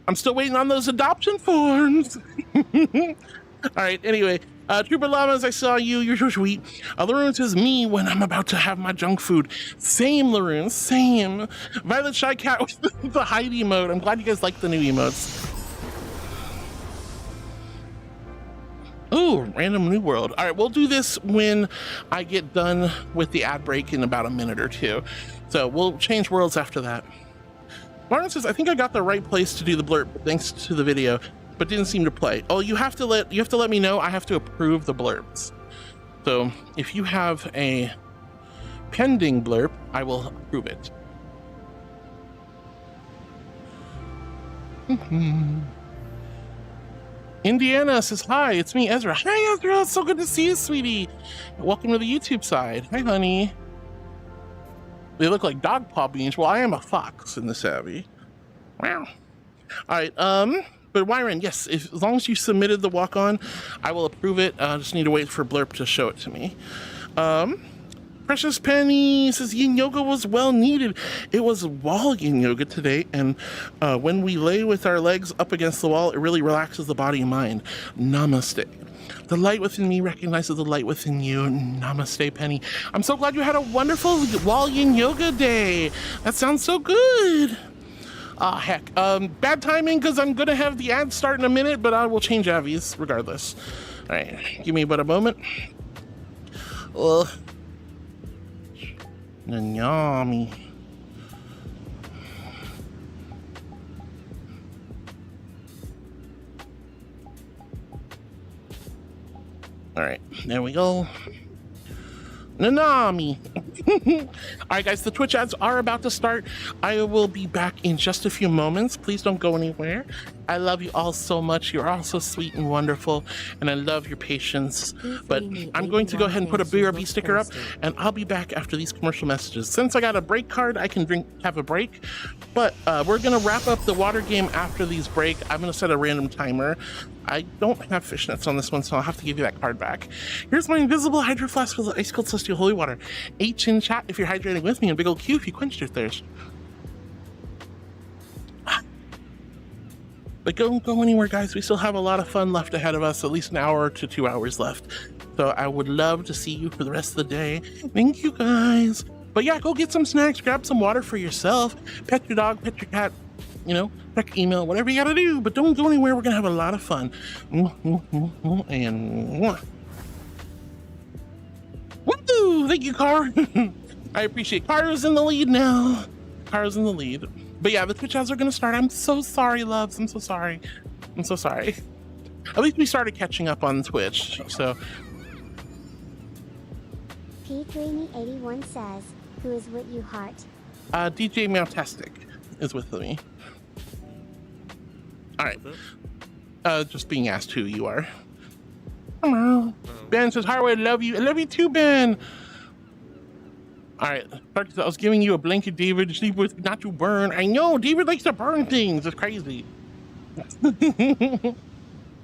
[SPEAKER 1] I'm still waiting on those adoption forms. All right, anyway. Trooper Llamas, I saw you. You're so sweet. Laroon says me when I'm about to have my junk food. Same, Laroon. Same. Violet Shy Cat with the hide emote. I'm glad you guys like the new emotes. Ooh, random new world. All right, we'll do this when I get done with the ad break in about a minute or two. So we'll change worlds after that. Martin says, I think I got the right place to do the blurb thanks to the video, but didn't seem to play. Oh, you have to let me know. I have to approve the blurbs. So if you have a pending blurb, I will approve it. Indiana says, hi, it's me, Ezra. Hi, Ezra. It's so good to see you, sweetie. Welcome to the YouTube side. Hi, honey. They look like dog paw beans. Well, I am a fox in the Savvy. Wow. All right. But Wyron, yes, as long as you submitted the walk-on, I will approve it. Just need to wait for Blurp to show it to me. Precious Penny says yin yoga was well needed. It was wall yin yoga today, and when we lay with our legs up against the wall, it really relaxes the body and mind. Namaste. The light within me recognizes the light within you. Namaste, Penny. I'm so glad you had a wonderful wall yin yoga day. That sounds so good. Ah, heck. Bad timing because I'm going to have the ad start in a minute, but I will change avies regardless. All right, give me but a moment. Yummy. All right, there we go. Nanami. All right, guys, the Twitch ads are about to start. I will be back in just a few moments. Please don't go anywhere. I love you all so much. You're all so sweet and wonderful, and I love your patience. But I'm going to go ahead and put a BRB sticker up, and I'll be back after these commercial messages. Since I got a break card, I can have a break. But we're going to wrap up the water game after these break. I'm going to set a random timer. I don't have fishnets on this one, so I'll have to give you that card back. Here's my invisible hydro flask with ice cold celestial holy water. H in chat if you're hydrating with me, and big old Q if you quenched your thirst. But don't go anywhere, guys. We still have a lot of fun left ahead of us, at least an hour to 2 hours left. So I would love to see you for the rest of the day. Thank you, guys. But yeah, go get some snacks, grab some water for yourself, pet your dog, pet your cat, you know, check email, whatever you gotta do, but don't go anywhere. We're gonna have a lot of fun. And woo! Thank you, Car. I appreciate Car's in the lead now. Car's in the lead. But yeah, the Twitch ads are gonna start. I'm so sorry, loves. I'm so sorry. I'm so sorry. At least we started catching up on Twitch, so.
[SPEAKER 5] P3Me81 says, who is with you, heart?
[SPEAKER 1] DJ Meowtastic is with me. All right. Just being asked who you are. Hello. Ben says, Harwood, love you. I love you too, Ben. All right. I was giving you a blanket, David, to sleep with, not to burn. I know, David likes to burn things. It's crazy.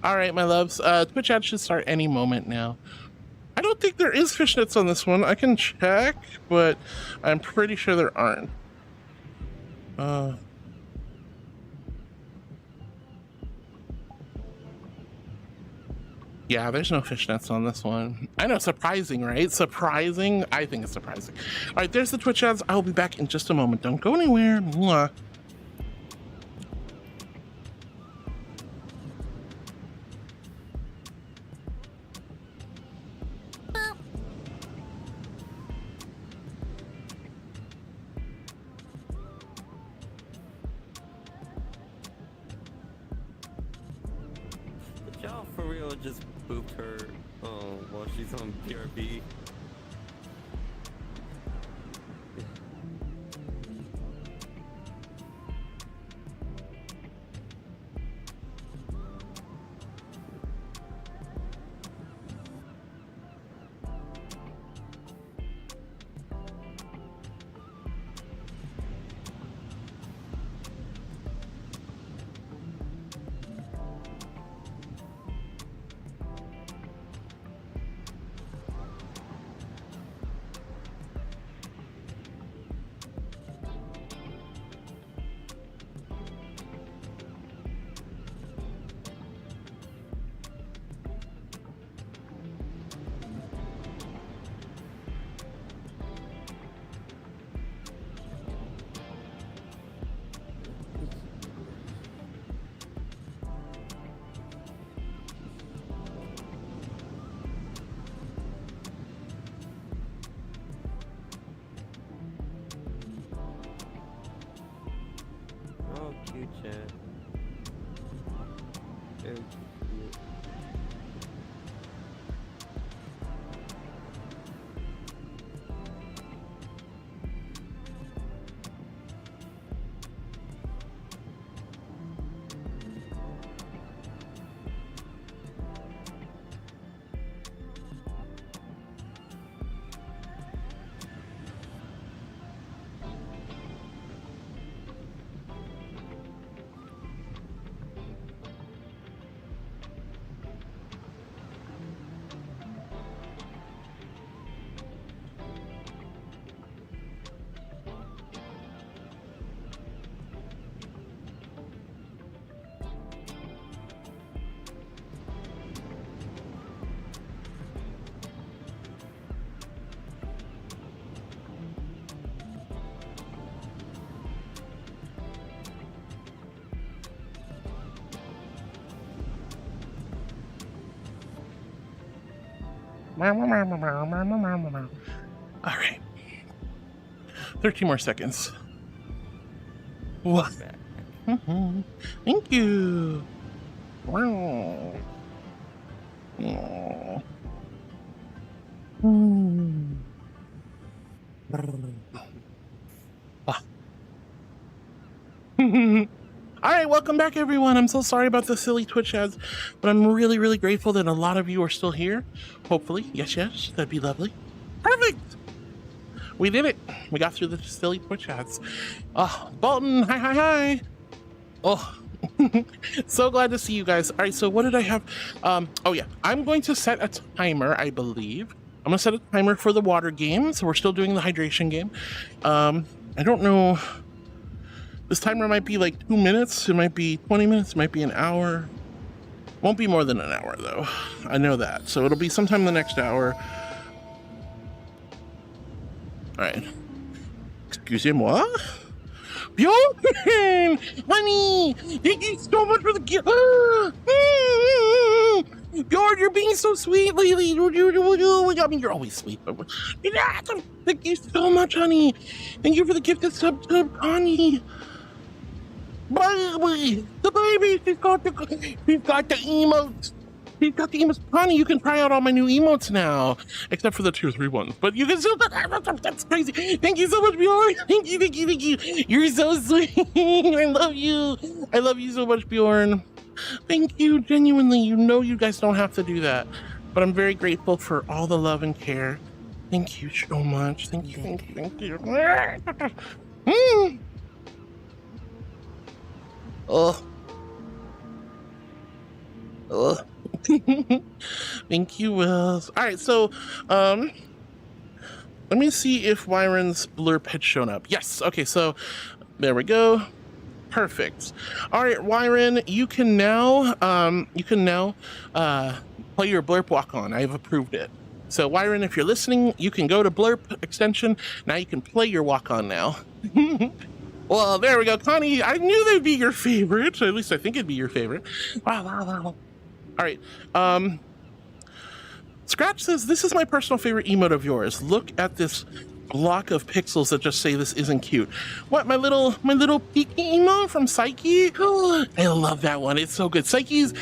[SPEAKER 1] All right, my loves. Twitch ads should start any moment now. I don't think there is fishnets on this one. I can check, but I'm pretty sure there aren't. Yeah, there's no fishnets on this one. I know, surprising, right? Surprising? I think it's surprising. All right, there's the Twitch ads. I will be back in just a moment. Don't go anywhere. Mwah.
[SPEAKER 11] Y'all for real just booped her while she's on PRB. Oh, cute chat. Very cute.
[SPEAKER 1] All right. 13 more seconds. What? Thank you. Wow. Oh. All right, welcome back, everyone. I'm so sorry about the silly Twitch ads, but I'm really, really grateful that a lot of you are still here. Hopefully. Yes, that'd be lovely. Perfect. We did it. We got through the silly Twitch ads. Bolton, hi. Oh, so glad to see you guys. All right, so what did I have? Oh yeah, I'm going to set a timer, I believe. I'm gonna set a timer for the water game. So we're still doing the hydration game. I don't know. This timer might be like 2 minutes. It might be 20 minutes. It might be an hour. Won't be more than an hour though. I know that. So it'll be sometime the next hour. All right. Excusez-moi. Bjorn! Honey! Thank you so much for the gift. Bjorn, you're being so sweet lately. I mean, you're always sweet. But thank you so much, honey. Thank you for the gift of sub, Connie. Baby, the baby, she's got the emotes. He's got the emotes. Connie, you can try out all my new emotes now, except for the 2 or 3 ones. But you can still. That's crazy. Thank you so much, Bjorn. Thank you. You're so sweet. I love you. I love you so much, Bjorn. Thank you, genuinely. You know you guys don't have to do that, but I'm very grateful for all the love and care. Thank you so much. Thank you. Oh. Thank you, Wills. All right, so let me see if Wyron's blurb had shown up. Yes. Okay, so there we go. Perfect. All right, Wyron, you can now play your blurb walk on. I've approved it. So Wyron, if you're listening, you can go to blurb extension. Now you can play your walk on now. Well, there we go. Connie, I knew they'd be your favorite. At least I think it'd be your favorite. Wow. All right. Scratch says, this is my personal favorite emote of yours. Look at this block of pixels that just say this isn't cute. What, my little peeky emote from Psyche? Oh, I love that one. It's so good. Psyche's,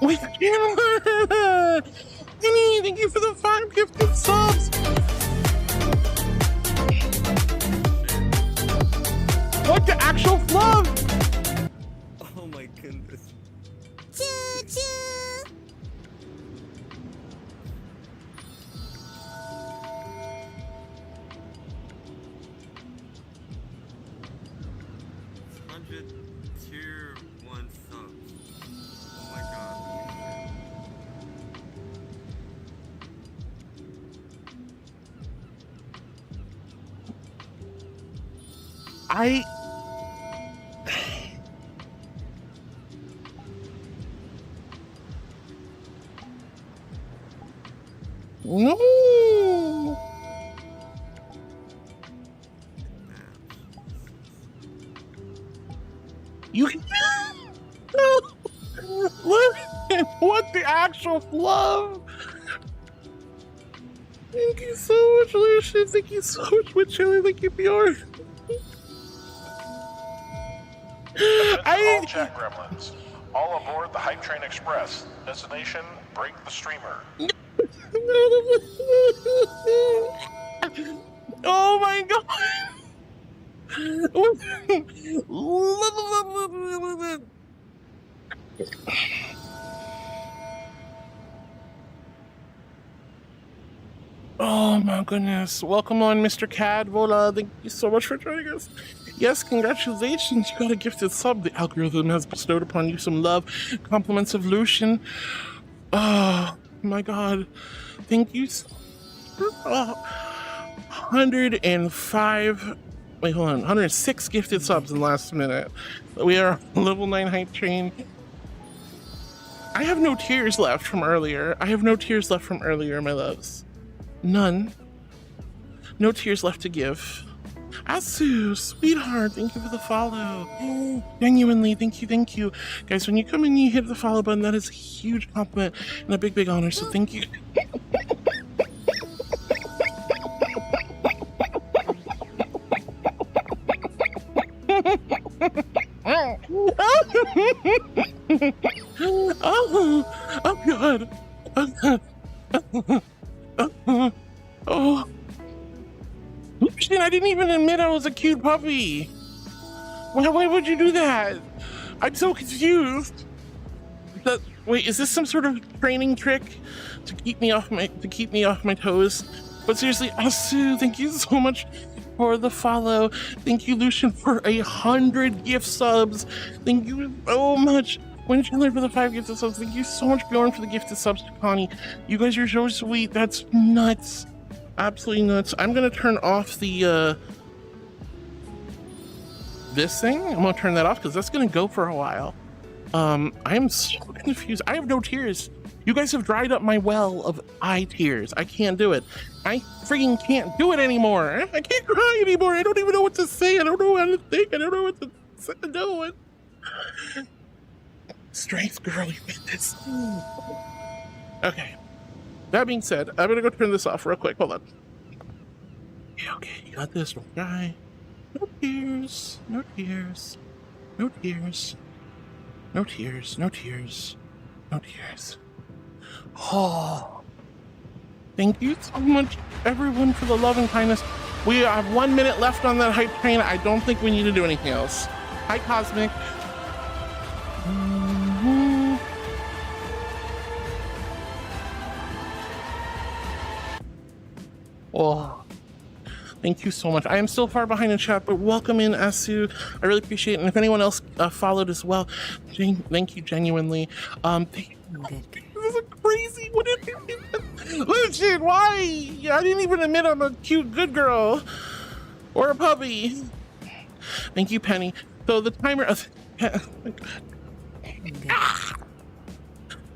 [SPEAKER 1] Wait, Penny, thank you for the 5 gifted subs. What the actual flub?
[SPEAKER 11] Oh my goodness.
[SPEAKER 2] Choo-choo.
[SPEAKER 11] 100 tier 1 subs. Oh my god.
[SPEAKER 1] No. You what the actual flub? Thank you so much, Lucian. Thank you so much, Witchilly. Thank you, Bjorn.
[SPEAKER 16] All chat gremlins. All aboard the Hype Train Express. Destination, break the streamer.
[SPEAKER 1] Oh my god. Oh my goodness. Welcome on, Mr. Cadvola. Thank you so much for joining us. Yes, congratulations. You got a gifted sub. The algorithm has bestowed upon you some love. Compliments of Lucian. Oh my god. Thank you. 105. wait, hold on. 106 gifted subs in the last minute. We are level 9 hype train. I have no tears left from earlier. I have no tears left from earlier, my loves. None. No tears left to give. Asu, sweetheart, thank you for the follow. Genuinely, thank you. Guys, when you come in, you hit the follow button. That is a huge compliment and a big honor, so thank you. Oh God. Oh. Shit, I didn't even admit I was a cute puppy. Why would you do that? I'm so confused. Wait, is this some sort of training trick to keep me off my toes? But seriously, Asu, thank you so much for the follow. Thank you, Lucian, for 100 gift subs. Thank you so much. When Chandler for the 5 gifted subs. Thank you so much, Bjorn, for the gifted subs to Connie. You guys are so sweet. That's nuts. Absolutely nuts. I'm gonna turn off the this thing. I'm gonna turn that off because that's gonna go for a while. I'm so confused. I have no tears. You guys have dried up my well of eye tears. I can't do it. I freaking can't do it anymore. I can't cry anymore. I don't even know what to say. I don't know how to think. I don't know what to say. No. Strength, girl, you got this. Okay. That being said, I'm gonna go turn this off real quick. Hold on. Yeah, okay, you got this. Don't cry. No tears. No tears. No tears. No tears. No tears. No tears. Oh. Thank you so much, everyone, for the love and kindness. We have 1 minute left on that hype train. I don't think we need to do anything else. Hi, Cosmic. Oh, thank you so much. I am still far behind in chat, but welcome in, Asu. I really appreciate it. And if anyone else followed as well, thank you genuinely. This is crazy. What is it? Lucian, why? I didn't even admit I'm a cute good girl or a puppy. Thank you, Penny. So the timer.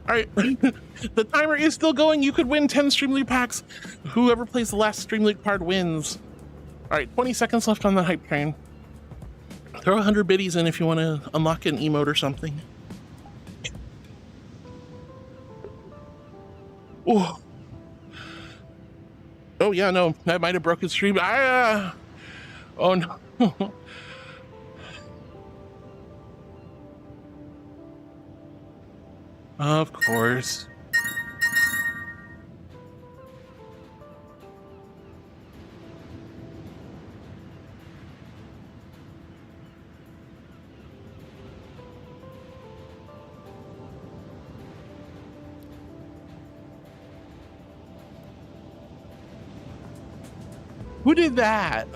[SPEAKER 1] All right, the timer is still going. You could win 10 Stream League packs. Whoever plays the last Stream League card wins. All right, 20 seconds left on the hype train. Throw 100 biddies in if you want to unlock an emote or something. Oh. Oh yeah, no, that might have broken stream. Oh no. Of course. Who did that?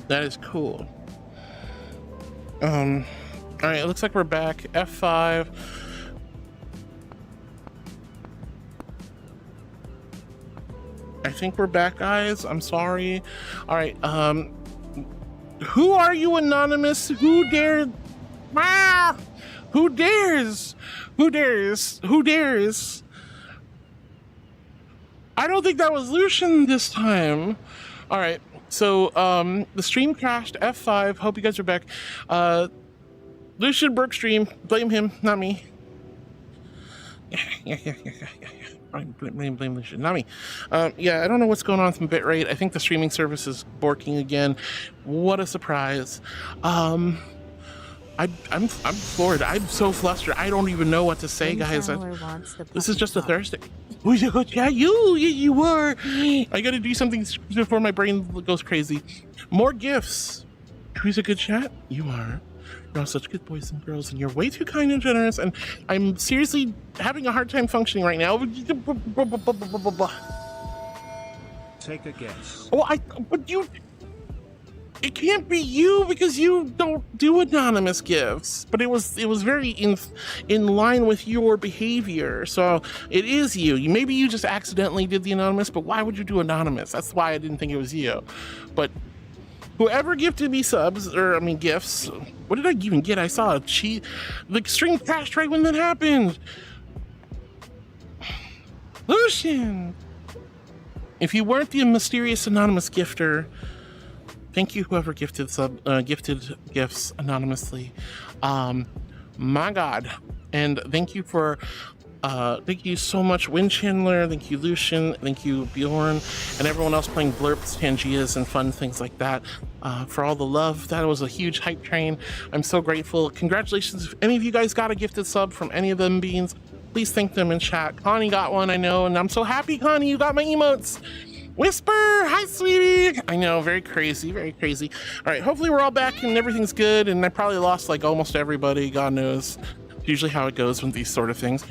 [SPEAKER 1] That is cool. All right, it looks like we're back. F5. I think we're back, guys. I'm sorry. All right. Who are you, anonymous? Who dares? Ah! Who dares? Who dares? Who dares? I don't think that was Lucian this time. All right. So the stream crashed. F5. Hope you guys are back. Lucian broke stream. Blame him, not me. Yeah. Blame Lucian, not me. Yeah, I don't know what's going on with my bitrate. I think the streaming service is borking again. What a surprise. I'm floored. I'm so flustered. I don't even know what to say, guys. This is just a Thursday. Yeah, you were. I gotta do something before my brain goes crazy. More gifts. Who's a good chat? You are. You're all such good boys and girls, and you're way too kind and generous, and I'm seriously having a hard time functioning right now.
[SPEAKER 3] Take a guess.
[SPEAKER 1] Oh, but you... It can't be you because you don't do anonymous gifts, but it was very in line with your behavior. So it is you. Maybe you just accidentally did the anonymous, but why would you do anonymous? That's why I didn't think it was you. But whoever gifted me subs, or I mean gifts, what did I even get? I saw a cheat. The stream crashed right when that happened. Lucian! If you weren't the mysterious anonymous gifter, thank you whoever gifted gifts anonymously. My God. And thank you for thank you so much, Wind Chandler, thank you Lucian, thank you Bjorn, and everyone else playing blurps, Tangias, and fun things like that, for all the love. That was a huge hype train. I'm so grateful. Congratulations. If any of you guys got a gifted sub from any of them beans, please thank them in chat. Connie got one, I know, and I'm so happy, Connie, you got my emotes. Whisper, hi sweetie. I know, very crazy, very crazy. All right, hopefully we're all back and everything's good, and I probably lost like almost everybody, God knows. It's usually how it goes with these sort of things.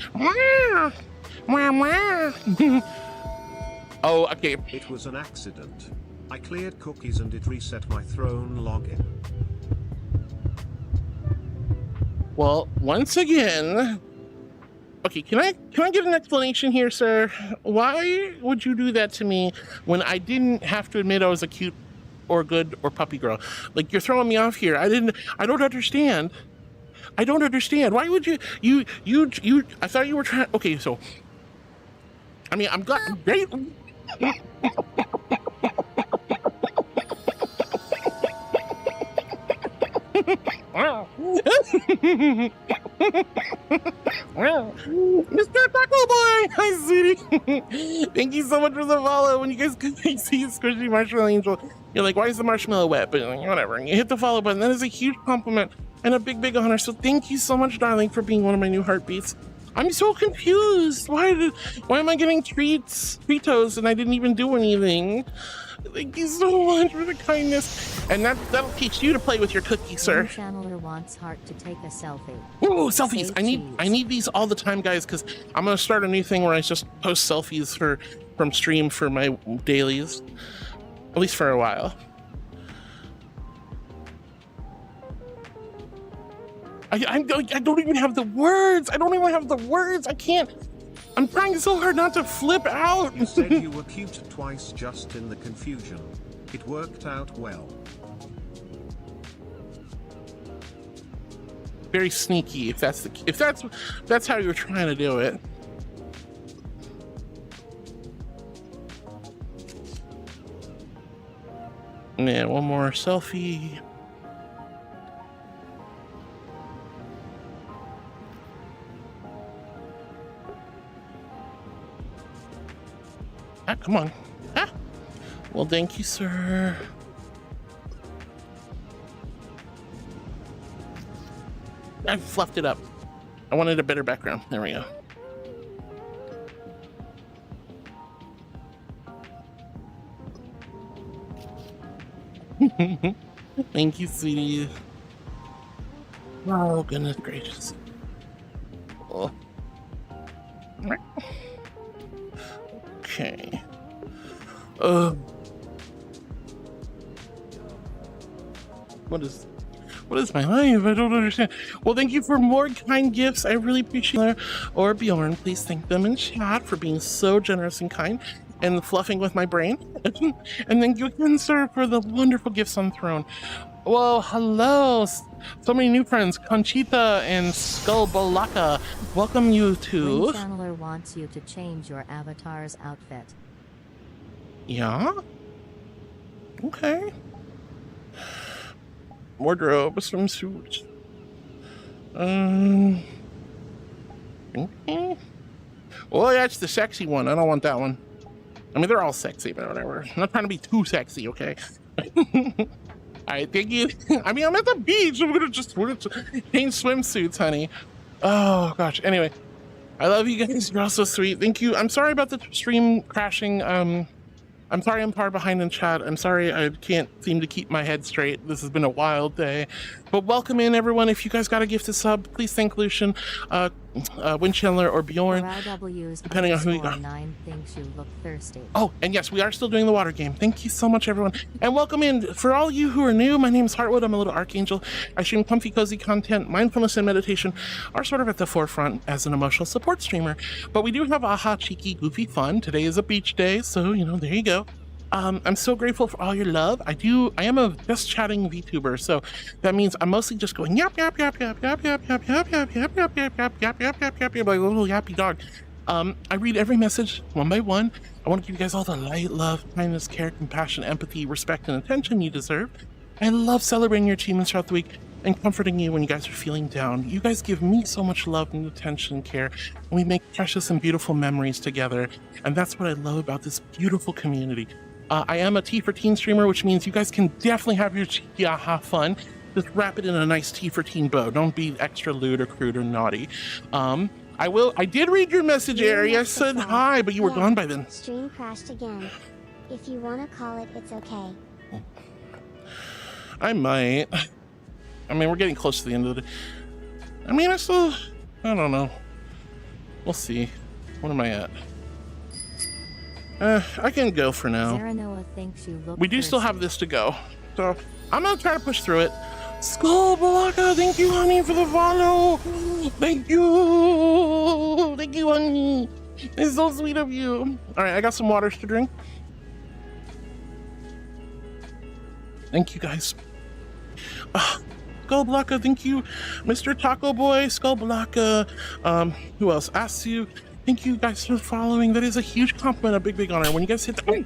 [SPEAKER 1] Oh, okay.
[SPEAKER 3] It was an accident. I cleared cookies and it reset my throne login.
[SPEAKER 1] Well, once again, okay, can I get an explanation here, sir? Why would you do that to me when I didn't have to admit I was a cute or good or puppy girl? Like, you're throwing me off here. I don't understand. I don't understand. Why would you I thought you were trying, okay, so I mean, I'm glad. Great. Mr. Taco Boy! Hi, sweetie. Thank you so much for the follow. When you guys see Squishy Marshmallow Angel, you're like, why is the marshmallow wet? But like, whatever. And you hit the follow button. That is a huge compliment and a big, big honor. So thank you so much, darling, for being one of my new heartbeats. I'm so confused. Why am I getting treatos and I didn't even do anything? Thank you so much for the kindness. And that'll teach you to play with your cookie, sir.
[SPEAKER 12] Channeler wants Heart to take a selfie.
[SPEAKER 1] Ooh, selfies. I need these all the time, guys, because I'm gonna start a new thing where I just post selfies from stream for my dailies. At least for a while. I don't even have the words. I don't even have the words. I can't. I'm trying so hard not to flip out.
[SPEAKER 3] You said you were cute twice just in the confusion. It worked out well.
[SPEAKER 1] Very sneaky, if that's how you're trying to do it. Yeah, one more selfie. Ah, come on. Ah. Well, thank you, sir. I fluffed it up. I wanted a better background. There we go. Thank you, sweetie. Oh, goodness gracious. Oh. Okay. What is my life? I don't understand. Well, thank you for more kind gifts. I really appreciate it. Or Bjorn, please thank them in chat for being so generous and kind and fluffing with my brain. And thank you again, sir, for the wonderful gifts on Throne. Well, hello. So many new friends. Conchita and Skullbalaka. Welcome you to.
[SPEAKER 12] Wind Channeler wants you to change your avatar's outfit.
[SPEAKER 1] Yeah? Okay. Wardrobe, swimsuit. Okay. Well, that's the sexy one. I don't want that one. I mean, they're all sexy, but whatever. I'm not trying to be too sexy, okay? All right, thank you. I mean, I'm at the beach. We're gonna change swimsuits, honey. Oh gosh. Anyway, I love you guys. You're all so sweet. Thank you. I'm sorry about the stream crashing. I'm sorry I'm far behind in chat. I'm sorry I can't seem to keep my head straight. This has been a wild day. But welcome in, everyone. If you guys got a gifted sub, please thank Lucian. Wind Chandler or Bjorn,
[SPEAKER 12] RIW's
[SPEAKER 1] depending on who you got.
[SPEAKER 12] 9 thinks you look thirsty.
[SPEAKER 1] Oh, and yes, we are still doing the water game. Thank you so much, everyone. And welcome in. For all you who are new, my name is Heartwood. I'm a little archangel. I stream comfy, cozy content. Mindfulness and meditation are sort of at the forefront as an emotional support streamer. But we do have aha, cheeky, goofy fun. Today is a beach day, so, you know, there you go. I'm so grateful for all your love. I am a just chatting VTuber, so that means I'm mostly just going yap yap yap yap yap yap yap yap yap yap yap yap yap yap yap yap yap like a little yappy dog. I read every message one by one. I want to give you guys all the light, love, kindness, care, compassion, empathy, respect, and attention you deserve. I love celebrating your achievements throughout the week and comforting you when you guys are feeling down. You guys give me so much love and attention and care, and we make precious and beautiful memories together. And that's what I love about this beautiful community. I am a T for Teen streamer, which means you guys can definitely have your yaha fun. Just wrap it in a nice T for Teen bow. Don't be extra lewd or crude or naughty. I did read your message, Ari. I said hi, but you were gone by then.
[SPEAKER 5] Stream crashed again. If you want to call it, it's okay.
[SPEAKER 1] I might. I mean, we're getting close to the end of the day. I mean, I don't know. We'll see. What am I at? I can go for now.
[SPEAKER 12] Zaranoa thinks you look
[SPEAKER 1] We do still have this to go, so I'm gonna try to push through it. Skull Balaka, thank you, honey, for the follow. Thank you, honey. It's so sweet of you. All right, I got some waters to drink. Thank you, guys. Skull Balaka, thank you, Mr. Taco Boy. Skull Balaka. Who else? Asu. Thank you guys for following. That is a huge compliment, a big honor. When you guys hit the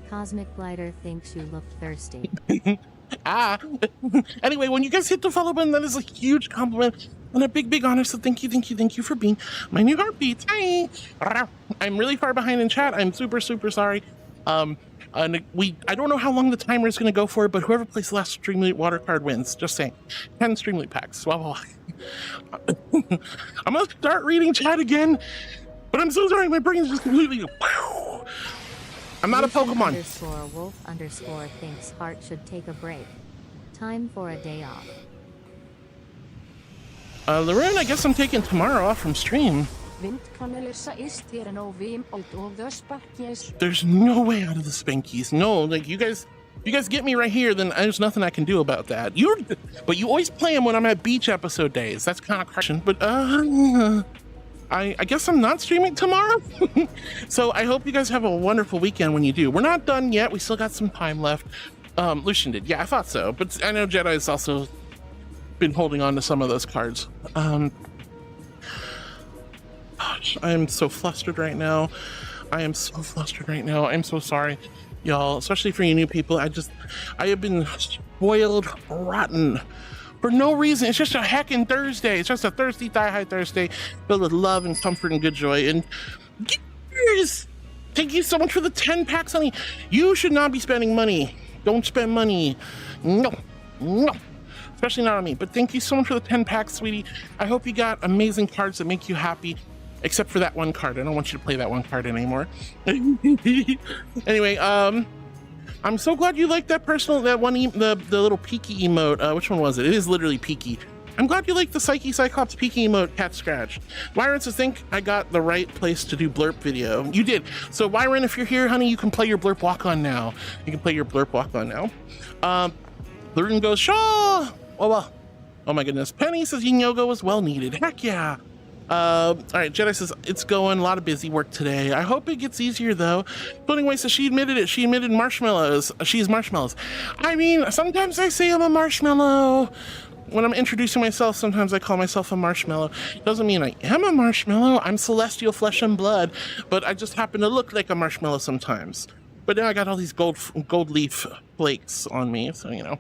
[SPEAKER 12] Cosmic Glider thinks you look thirsty.
[SPEAKER 1] Anyway, when you guys hit the follow button, that is a huge compliment and a big honor. So thank you for being my new heartbeat. Hi. I'm really far behind in chat. I'm super sorry. And I don't know how long the timer is going to go for, but whoever plays the last Streamlit water card wins. Just saying. 10 Streamlit packs. Blah, blah, blah. I'm going to start reading chat again, but I'm so sorry. My brain's just completely... I'm not a Pokemon.
[SPEAKER 12] _wolf_ thinks Heart should take a break. Time for a day off.
[SPEAKER 1] Lorraine, I guess I'm taking tomorrow off from stream. There's no way out of the Spankies. No, like you guys get me right here, then there's nothing I can do about that. But you always play them when I'm at beach episode days. That's kind of crushing. But I guess I'm not streaming tomorrow. So I hope you guys have a wonderful weekend when you do. We're not done yet. We still got some time left. Lucian did. Yeah, I thought so. But I know Jedi's also been holding on to some of those cards. Gosh, I am so flustered right now. I'm so sorry, y'all, especially for you new people. I have been spoiled rotten for no reason. It's just a heckin' Thursday. It's just a thirsty thigh-high Thursday filled with love and comfort and good joy. And gears, thank you so much for the 10 packs, honey. You should not be spending money. Don't spend money. No. Especially not on me. But thank you so much for the 10 packs, sweetie. I hope you got amazing cards that make you happy. Except for that one card. I don't want you to play that one card anymore. Anyway, I'm so glad you liked that the little Peaky emote. Which one was it? It is literally Peaky. I'm glad you liked the Psyche Cyclops Peaky emote cat scratch. Wyron says, think I got the right place to do blurp video. You did. So Wyron, if you're here, honey, you can play your blurp walk on now. Lurden goes, Shaw! Oh my goodness. Penny says yin yoga was well needed. Heck yeah. All right, Jedi says it's going, a lot of busy work today. I hope it gets easier though. Pudding Way says she admitted it. She admitted marshmallows. She's marshmallows. I mean, sometimes I say I'm a marshmallow. When I'm introducing myself, sometimes I call myself a marshmallow. Doesn't mean I am a marshmallow. I'm celestial flesh and blood, but I just happen to look like a marshmallow sometimes. But now I got all these gold leaf flakes on me, so you know.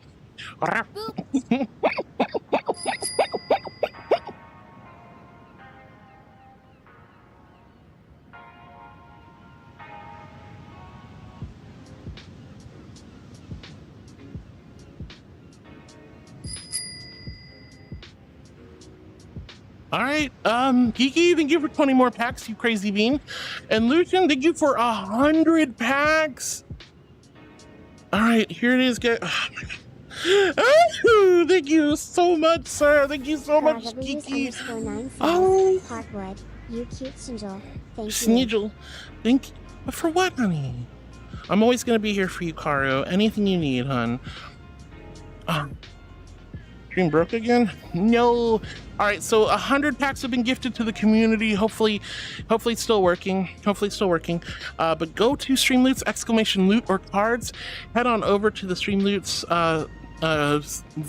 [SPEAKER 1] All right, Geeky, thank you for 20 more packs, you crazy bean. And Lucian, thank you for 100 packs. All right, here it is, guys. Oh my God. Oh, thank you so much, sir. Thank you so much, Kiki. Oh,
[SPEAKER 5] Parkwood, you cute Snigel. Thank you.
[SPEAKER 1] Snigel, thank you. But for what, honey? I'm always gonna be here for you, Karu. Anything you need, hon. Stream broke again? No. All right, so 100 packs have been gifted to the community. Hopefully it's still working. But go to Streamloots, !loot or cards. Head on over to the Streamloots.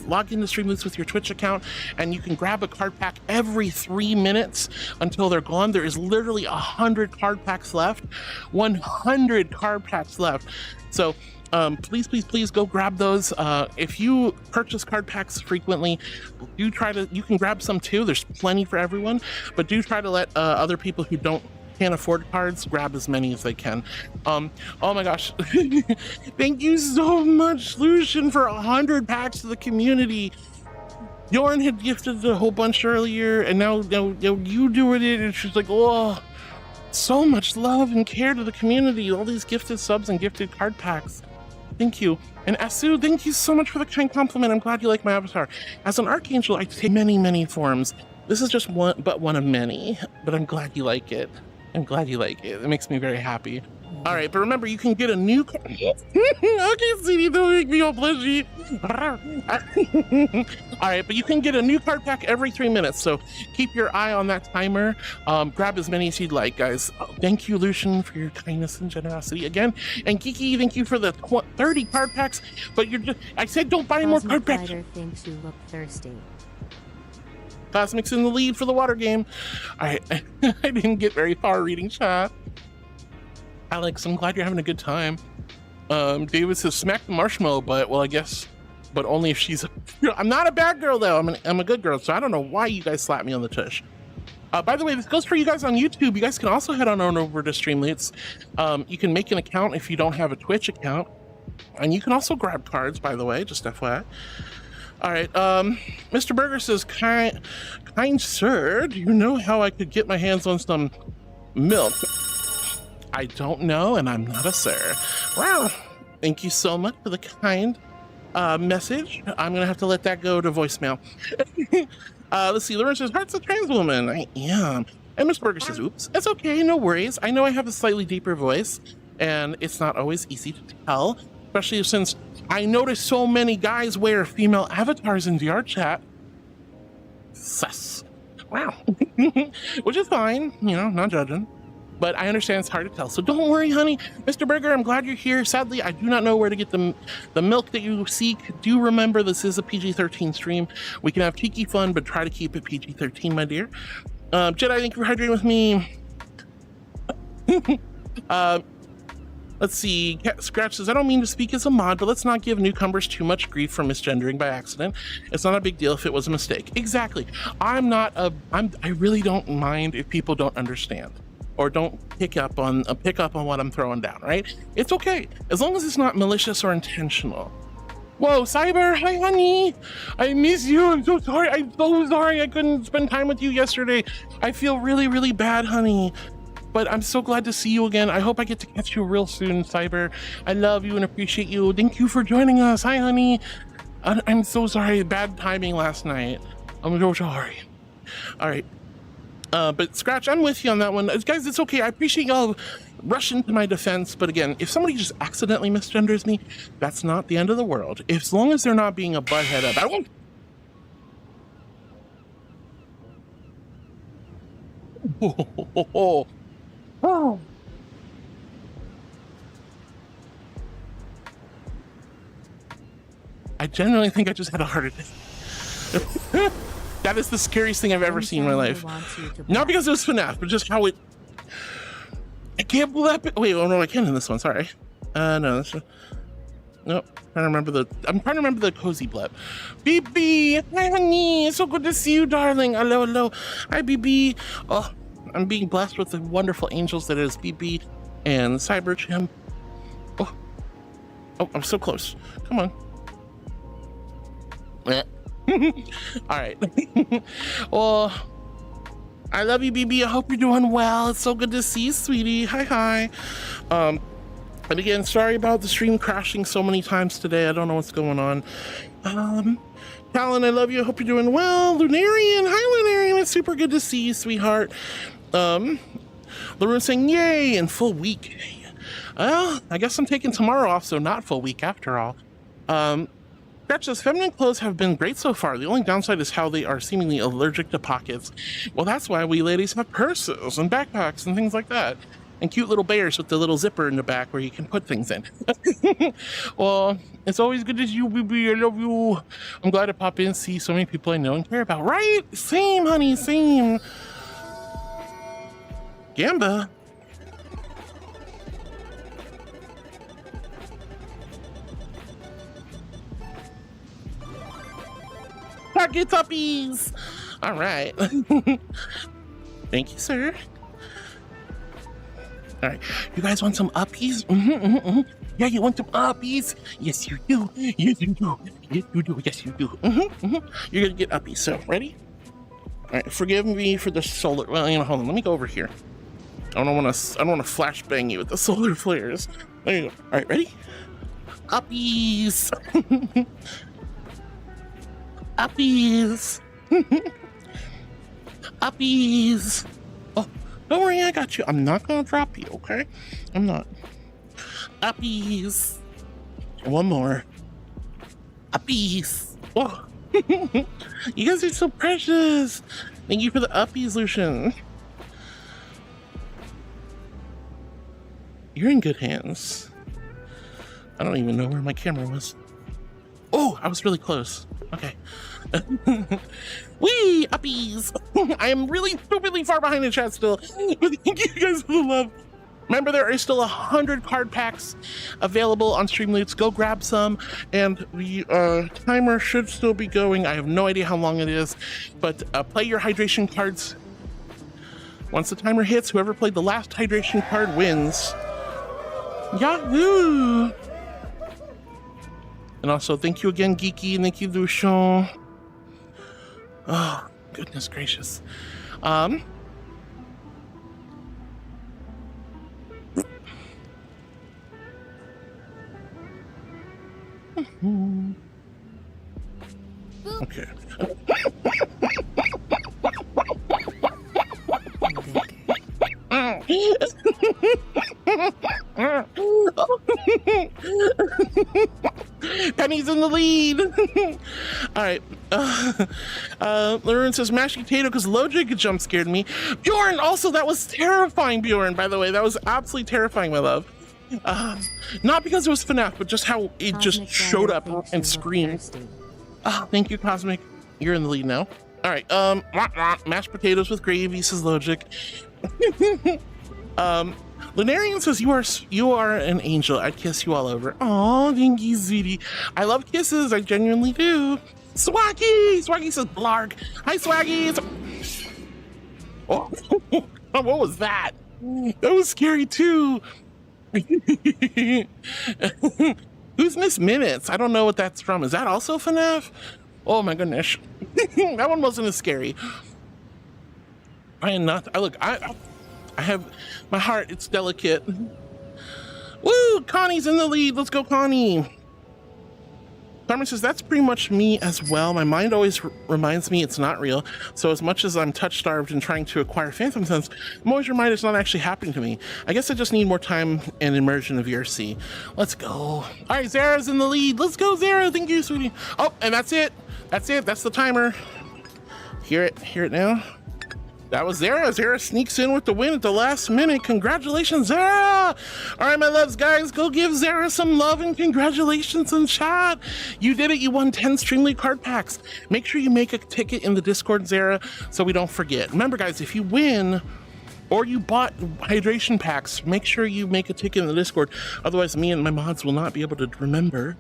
[SPEAKER 1] Log into Streamloots with your Twitch account, and you can grab a card pack every 3 minutes until they're gone. There is literally 100 card packs left. 100 card packs left. So please go grab those. If you purchase card packs frequently, you can grab some too. There's plenty for everyone, but do try to let other people who can't afford cards grab as many as they can. Oh my gosh. Thank you so much, Lucian, for 100 packs to the community. Jorn had gifted a whole bunch earlier, and now you doing it, and she's like, oh, so much love and care to the community. All these gifted subs and gifted card packs. Thank you. And Asu, thank you so much for the kind compliment. I'm glad you like my avatar. As an archangel, I take many forms. This is just one of many, but I'm glad you like it. It makes me very happy. All right, but remember, you can get a new okay, sweetie, don't make me all blushy. All right, but you can get a new card pack every 3 minutes, so keep your eye on that timer. Grab as many as you'd like, guys. Thank you, Lucian, for your kindness and generosity again. And Kiki, thank you for the 30 card packs, but I said don't buy more card packs.
[SPEAKER 12] Cosmic Rider thinks you look thirsty.
[SPEAKER 1] Cosmic's in the lead for the water game. All right, I didn't get very far reading chat. Alex, I'm glad you're having a good time. David says smack the marshmallow butt. Well, I guess, but only if she's I'm not a bad girl though. I'm a good girl, so I don't know why you guys slap me on the tush. By the way, this goes for you guys on YouTube. You guys can also head on over to Streamloots. You can make an account if you don't have a Twitch account, and you can also grab cards, by the way, just FYI. All right, Mr. Burger says, kind sir, do you know how I could get my hands on some milk? I don't know, and I'm not a sir. Wow, thank you so much for the kind message. I'm gonna have to let that go to voicemail. Let's see, Lauren says, heart's a trans woman. I am. And Mr. Burger says, oops, it's okay, no worries. I know I have a slightly deeper voice, and it's not always easy to tell, especially since I notice so many guys wear female avatars in VR chat. Sus. Wow. Which is fine, you know, not judging. But I understand it's hard to tell. So don't worry, honey. Mr. Burger, I'm glad you're here. Sadly, I do not know where to get the milk that you seek. Do remember this is a PG-13 stream. We can have cheeky fun, but try to keep it PG-13, my dear. Jedi, thank you for hydrating with me. Let's see. Scratch says, I don't mean to speak as a mod, but let's not give newcomers too much grief for misgendering by accident. It's not a big deal if it was a mistake. Exactly. I really don't mind if people don't understand or don't pick up on what I'm throwing down, right? It's okay, as long as it's not malicious or intentional. Whoa, Cyber, hi honey. I miss you. I'm so sorry. I couldn't spend time with you yesterday. I feel really, really bad, honey. But I'm so glad to see you again. I hope I get to catch you real soon, Cyber. I love you and appreciate you. Thank you for joining us. Hi, honey. I'm so sorry. Bad timing last night. I'm so sorry. All right. But Scratch, I'm with you on that one. Guys, it's okay. I appreciate y'all rushing to my defense. But again, if somebody just accidentally misgenders me, that's not the end of the world. As long as they're not being a butthead about it. Oh. I genuinely think I just had a heart attack. That is the scariest thing I've ever seen in my life. Not because it was FNAF, but just how it... I can't believe it. Wait, oh no, I can in this one, sorry. No, that's... Nope. I'm trying to remember the cozy blip. BB, hi honey, it's so good to see you, darling. Hello. Hi BB. Oh, I'm being blessed with the wonderful angels that is BB and Cyber Jim. Oh, I'm so close. Come on. All right. Well, I love you, BB. I hope you're doing well. It's so good to see you, sweetie. Hi. And again, sorry about the stream crashing so many times today. I don't know what's going on. Talon, I love you. I hope you're doing well. Lunarian, hi Lunarian. It's super good to see you, sweetheart. Laroon saying, yay, and full week. Well, I guess I'm taking tomorrow off, so not full week after all. Scratch says, feminine clothes have been great so far. The only downside is how they are seemingly allergic to pockets. Well, that's why we ladies have purses and backpacks and things like that. And cute little bears with the little zipper in the back where you can put things in. Well, it's always good to see you, baby. I love you. I'm glad to pop in and see so many people I know and care about. Right? Same, honey, same. Gamba. Pocket uppies. All right. Thank you, sir. All right, you guys want some uppies? Yeah, you want some uppies? Yes, you do. Yes, you do. Yes, you do. Yes, you do. You're gonna get uppies. So, ready? All right. Forgive me for the solar. Well, you know, hold on. Let me go over here. I don't want to flashbang you with the solar flares. There you go. All right, ready? Uppies. Uppies. Uppies. Oh, don't worry, I got you. I'm not gonna drop you, okay? I'm not. Uppies. One more. Uppies. Oh. You guys are so precious. Thank you for the uppies, Lucian. You're in good hands. I don't even know where my camera was. Oh, I was really close. Okay. Wee, uppies. I am really stupidly far behind the chat still. Thank you guys for the love. Remember, there are still 100 card packs available on Streamloots. Go grab some, and the timer should still be going. I have no idea how long it is, but play your hydration cards. Once the timer hits, whoever played the last hydration card wins. Yahoo! And also, thank you again, Geeky, and thank you, Lucian. Oh, goodness gracious. Okay. Penny's in the lead. All right. Lauren says mashed potato because Logic jump scared me. Bjorn, also that was terrifying. Bjorn, by the way, that was absolutely terrifying, my love. Not because it was FNAF, but just how it just showed up and screamed. Oh, thank you, Cosmic. You're in the lead now. All right. Mashed potatoes with gravy, says Logic. Lunarian says you are an angel. I'd kiss you all over. Oh, thank you, sweetie. I love kisses. I genuinely do. Swaggy! Swaggy says blarg. Hi, Swaggy. Oh, what was that? That was scary too. Who's Miss Minutes? I don't know what that's from. Is that also FNAF? Oh my goodness. That one wasn't as scary. I am not. I have my heart. It's delicate. Woo! Connie's in the lead. Let's go, Connie. Carmen says, that's pretty much me as well. My mind always reminds me it's not real. So as much as I'm touch-starved and trying to acquire Phantom Sense, I'm always reminded it's not actually happening to me. I guess I just need more time and immersion of VRC. Let's go. All right, Zara's in the lead. Let's go, Zara. Thank you, sweetie. Oh, and that's it. That's it. That's the timer. Hear it now. That was Zara. Zara sneaks in with the win at the last minute. Congratulations, Zara! All right, my loves, guys, go give Zara some love and congratulations in chat. You did it. You won 10 Streamly card packs. Make sure you make a ticket in the Discord, Zara, so we don't forget. Remember, guys, if you win or you bought hydration packs, make sure you make a ticket in the Discord. Otherwise, me and my mods will not be able to remember,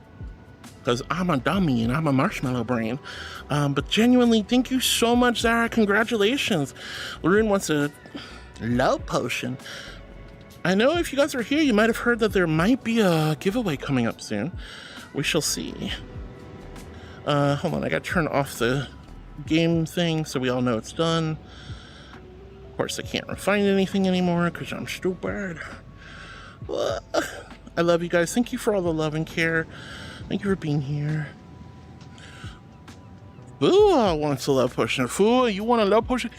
[SPEAKER 1] because I'm a dummy and I'm a marshmallow brain. But genuinely, thank you so much, Zara. Congratulations. Laroon wants a love potion. I know if you guys are here, you might have heard that there might be a giveaway coming up soon. We shall see. Hold on, I gotta turn off the game thing so we all know it's done. Of course, I can't find anything anymore because I'm stupid. I love you guys. Thank you for all the love and care. Thank you for being here. Fua wants a love potion. Fua, you want a love potion?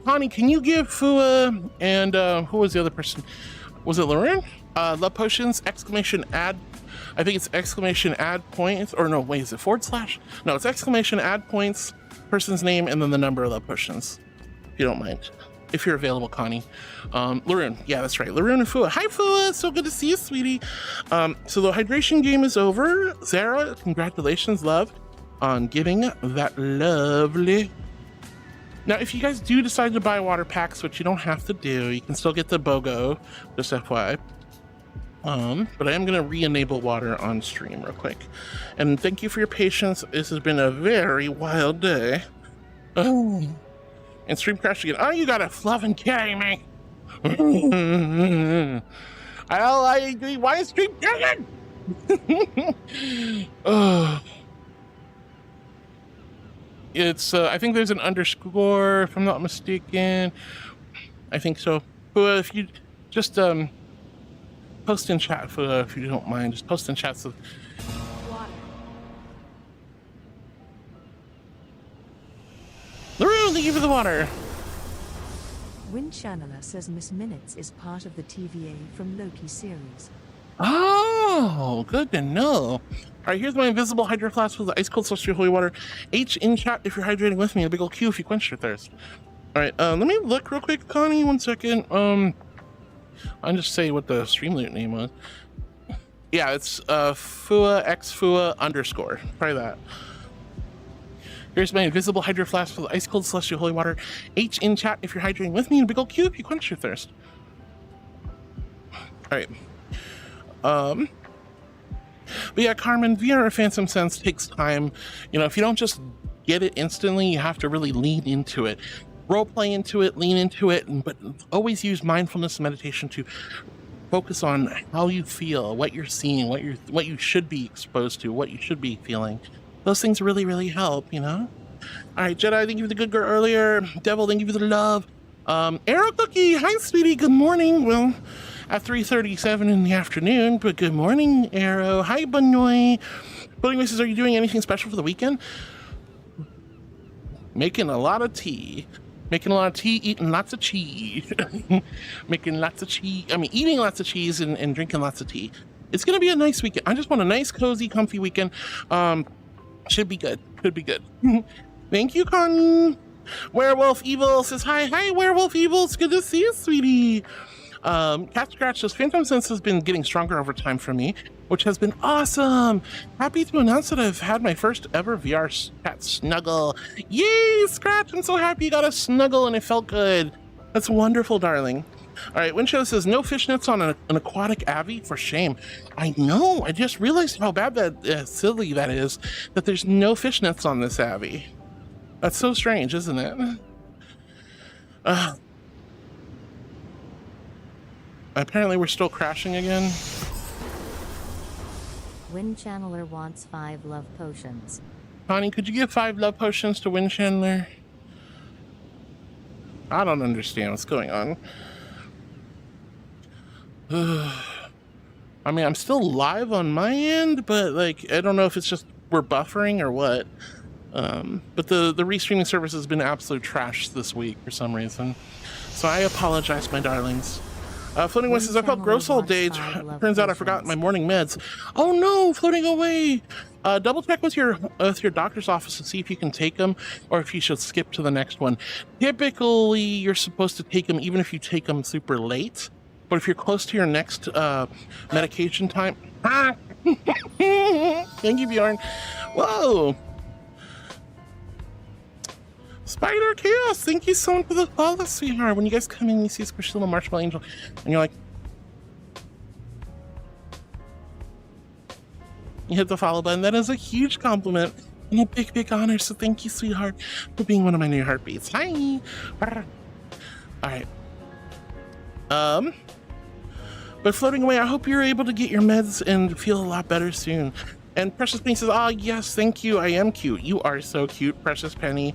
[SPEAKER 1] Connie, can you give Fua and who was the other person? Was it Lauren? Love potions, exclamation add. I think it's exclamation add points, or no, wait, is it /? No, it's exclamation add points, person's name, and then the number of love potions. If you don't mind. If you're available, Connie. Laroon, yeah, that's right. Laroon and Fua. Hi, Fua, so good to see you, sweetie. So the hydration game is over. Sarah, congratulations, love, on giving that lovely. Now, if you guys do decide to buy water packs, which you don't have to do, you can still get the BOGO, just FYI. But I am going to re-enable water on stream real quick. And thank you for your patience. This has been a very wild day. Oh. And stream crashed again. Oh, you gotta fluffing kidding me. I agree. Why is stream crashing? Oh. It's, I think there's an underscore, if I'm not mistaken. I think so. If you just, post in chat, if you don't mind. Just post in chat. So Laroon, thank you for the water.
[SPEAKER 15] Channeler says Miss Minutes is part of the TVA from Loki series.
[SPEAKER 1] Oh, good to know. All right, here's my invisible hydro flask with the ice cold celestial holy water. H in chat if you're hydrating with me, and a big old Q if you quench your thirst. All right, let me look real quick, Connie, 1 second. I'll just say what the stream loot name was. Yeah, it's Fua x Fua underscore. Try that. Here's my invisible hydro flask for the ice cold celestial holy water. H in chat if you're hydrating with me, and a big old Q if you quench your thirst. All right. But yeah, Carmen, VR Phantom Sense takes time. You know, if you don't just get it instantly, you have to really lean into it. Role play into it, lean into it, but always use mindfulness and meditation to focus on how you feel, what you're seeing, what you should be exposed to, what you should be feeling. Those things really, really help, you know? All right, Jedi, thank you for the good girl earlier. Devil, thank you for the love. Arrow Cookie, hi, sweetie, good morning. Well, at 3:37 in the afternoon, but good morning, Arrow. Hi, Banoy. Building Races, are you doing anything special for the weekend? Making a lot of tea. Making a lot of tea, eating lots of cheese. Making lots of cheese. I mean, eating lots of cheese and drinking lots of tea. It's going to be a nice weekend. I just want a nice, cozy, comfy weekend. Should be good. Could be good. Thank you, Connie. Werewolf Evil says, hi, Werewolf Evil. It's good to see you, sweetie. Cat Scratch says, Phantom Sense has been getting stronger over time for me, which has been awesome. Happy to announce that I've had my first ever VR cat snuggle. Yay, Scratch, I'm so happy you got a snuggle and it felt good. That's wonderful, darling. All right, Windshow says, no fishnets on an aquatic avi, for shame. I know, I just realized how bad that, silly that is, that there's no fishnets on this avi. That's so strange, isn't it? Apparently we're still crashing again.
[SPEAKER 12] Wind Channeler wants 5 love potions.
[SPEAKER 1] Connie, could you give 5 love potions to Wind Chandler? I don't understand what's going on. I mean, I'm still live on my end, but like, I don't know if it's just we're buffering or what. But the restreaming service has been absolute trash this week for some reason. So I apologize, my darlings. Floating Away says, I felt gross all day. Turns out I forgot my morning meds. Oh no, floating away. Double check with your doctor's office to see if you can take them or if you should skip to the next one. Typically, you're supposed to take them even if you take them super late. But if you're close to your next medication time... Thank you, Bjorn. Whoa. Spider Chaos, thank you so much for the follow, sweetheart. When you guys come in, you see Squishy Little Marshmallow Angel, and you're like... You hit the follow button. That is a huge compliment and a big, big honor, so thank you, sweetheart, for being one of my new heartbeats. Hi! Alright. But floating away, I hope you're able to get your meds and feel a lot better soon. And Precious Penny says, oh, yes, thank you. I am cute. You are so cute, Precious Penny.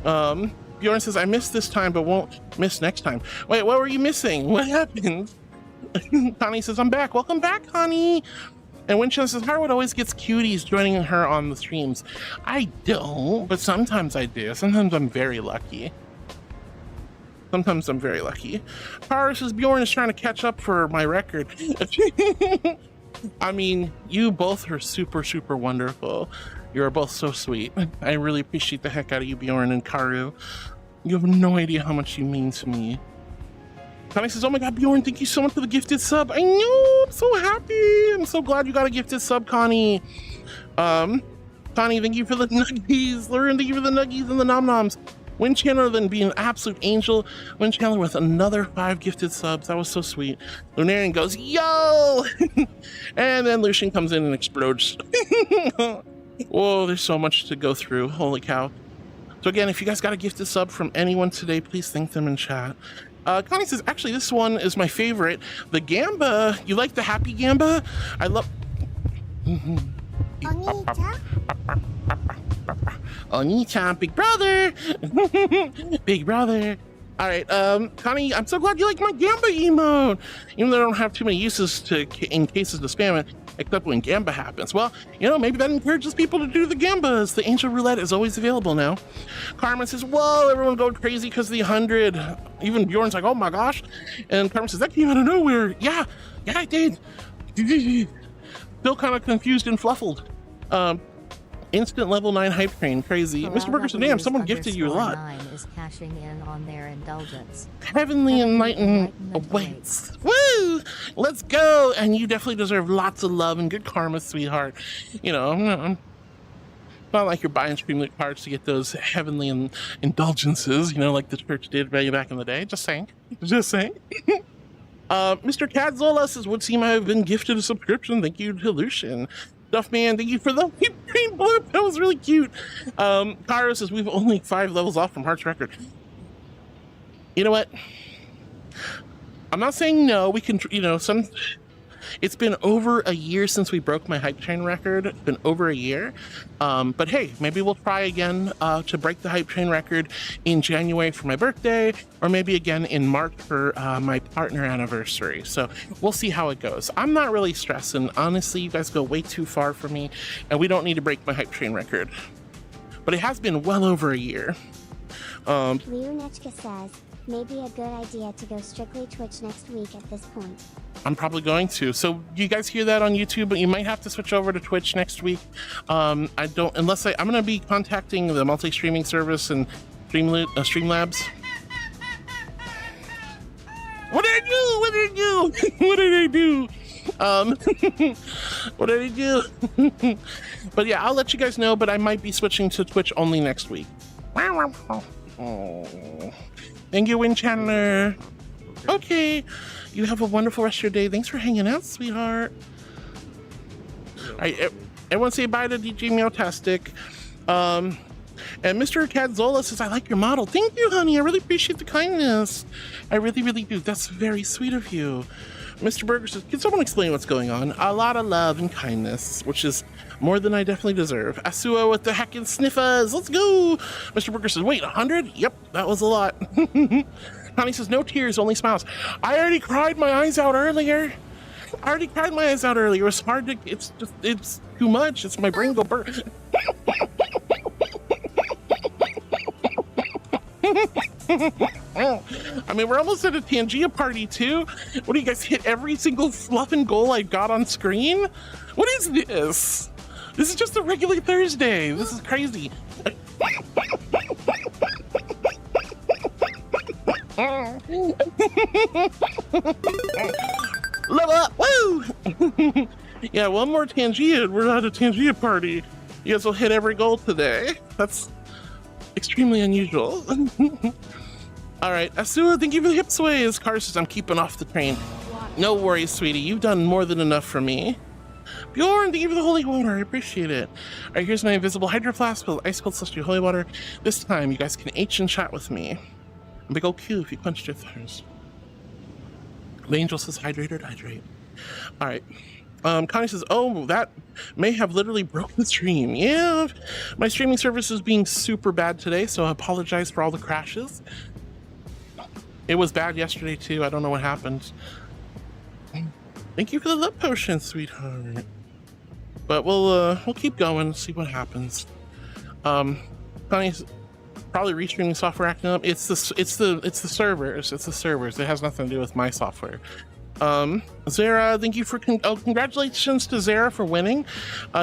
[SPEAKER 1] Bjorn says, I missed this time, but won't miss next time. Wait, what were you missing? What happened? Connie says, I'm back. Welcome back, Connie. And Winston says, Harwood always gets cuties joining her on the streams. I don't, but sometimes I do. Sometimes I'm very lucky. Sometimes I'm very lucky. Power says, Bjorn is trying to catch up for my record. I mean, you both are super, super wonderful. You're both so sweet. I really appreciate the heck out of you, Bjorn and Karu. You have no idea how much you mean to me. Connie says, oh my god, Bjorn, thank you so much for the gifted sub. I know, I'm so happy. I'm so glad you got a gifted sub, Connie. Connie, thank you for the nuggies. Lauren, thank you for the nuggies and the nom-noms. Wind Chandler then being an absolute angel. Wind Chandler with another 5 gifted subs. That was so sweet. Lunarian goes, yo! And then Lucian comes in and explodes. Whoa, there's so much to go through. Holy cow. So again, if you guys got a gifted sub from anyone today, please thank them in chat. Connie says, actually, this one is my favorite. The Gamba. You like the happy Gamba? I love... Oni-chan, big brother. Big brother. All right, Connie, I'm so glad you like my Gamba emote. Even though I don't have too many uses in cases to spam it, except when Gamba happens. Well, you know, maybe that encourages people to do the Gambas. The Angel Roulette is always available now. Carmen says, whoa, everyone going crazy because of the 100. Even Bjorn's like, oh my gosh. And Carmen says, that came out of nowhere. Yeah, I did. Still kind of confused and fluffled. Instant level 9 hype train, crazy. Mr. Burgerson, damn, someone gifted you a lot.
[SPEAKER 12] 9 is cashing in on their indulgence.
[SPEAKER 1] Heavenly enlightenment awaits. Woo! Let's go! And you definitely deserve lots of love and good karma, sweetheart. You know, I'm not like you're buying Streamlit cards to get those heavenly indulgences, you know, like the church did way back in the day. Just saying. Just saying. Mr. Cadzola says, would seem I have been gifted a subscription. Thank you to Lucian. Duffman, thank you for the green blip. That was really cute. Karo says, we've only 5 levels off from Heart's record. You know what? I'm not saying no. We can, you know, it's been over a year since we broke my hype train record. It's been over a year. But hey, maybe we'll try again to break the hype train record in January for my birthday, or maybe again in March for my partner anniversary. So we'll see how it goes. I'm not really stressing. Honestly, you guys go way too far for me, and we don't need to break my hype train record. But it has been well over a year.
[SPEAKER 5] Leonechka says, maybe a good idea to go strictly Twitch next week at this point.
[SPEAKER 1] I'm probably going to. So you guys hear that on YouTube, but you might have to switch over to Twitch next week. I'm going to be contacting the multi-streaming service and Streamlabs. What did I do? What did I do? What did I do? What did I do? But yeah, I'll let you guys know, but I might be switching to Twitch only next week. Oh. Thank you, Wind Chandler. Okay. You have a wonderful rest of your day. Thanks for hanging out, sweetheart. All right, everyone say bye to DJ Meowtastic. And Mr. Cadzola says, I like your model. Thank you, honey. I really appreciate the kindness. I really, really do. That's very sweet of you. Mr. Burger says, can someone explain what's going on? A lot of love and kindness, which is more than I definitely deserve. Asua with the heckin' sniffers. Let's go. Mr. Burger says, wait, 100? Yep, that was a lot. Connie says, no tears, only smiles. I already cried my eyes out earlier. It was hard to, it's too much. It's my brain go burst. I mean, we're almost at a Tangia party too. What do you guys hit every single fluff and goal I got on screen? What is this? This is just a regular Thursday. This is crazy. Level up, woo! Yeah, one more Tangia and we're at a Tangia party. You guys will hit every goal today. That's extremely unusual. All right, Asua, thank you for the hip sways. Car says, I'm keeping off the train. No worries, sweetie. You've done more than enough for me. Bjorn, thank you for the holy water. I appreciate it. All right, here's my invisible hydro flask with ice cold celestial holy water. This time, you guys can H and chat with me. And big ol' Q if you quenched your thirst. The angel says, hydrated, hydrate. All right. Connie says, oh, that may have literally broken the stream. Yeah, my streaming service is being super bad today, so I apologize for all the crashes. It was bad yesterday too. I don't know what happened. Thank you for the love potion, sweetheart. But we'll keep going, see what happens. Connie's probably restreaming software acting up. It's the servers. It's the servers. It has nothing to do with my software. Zara, thank you for congratulations to Zara for winning.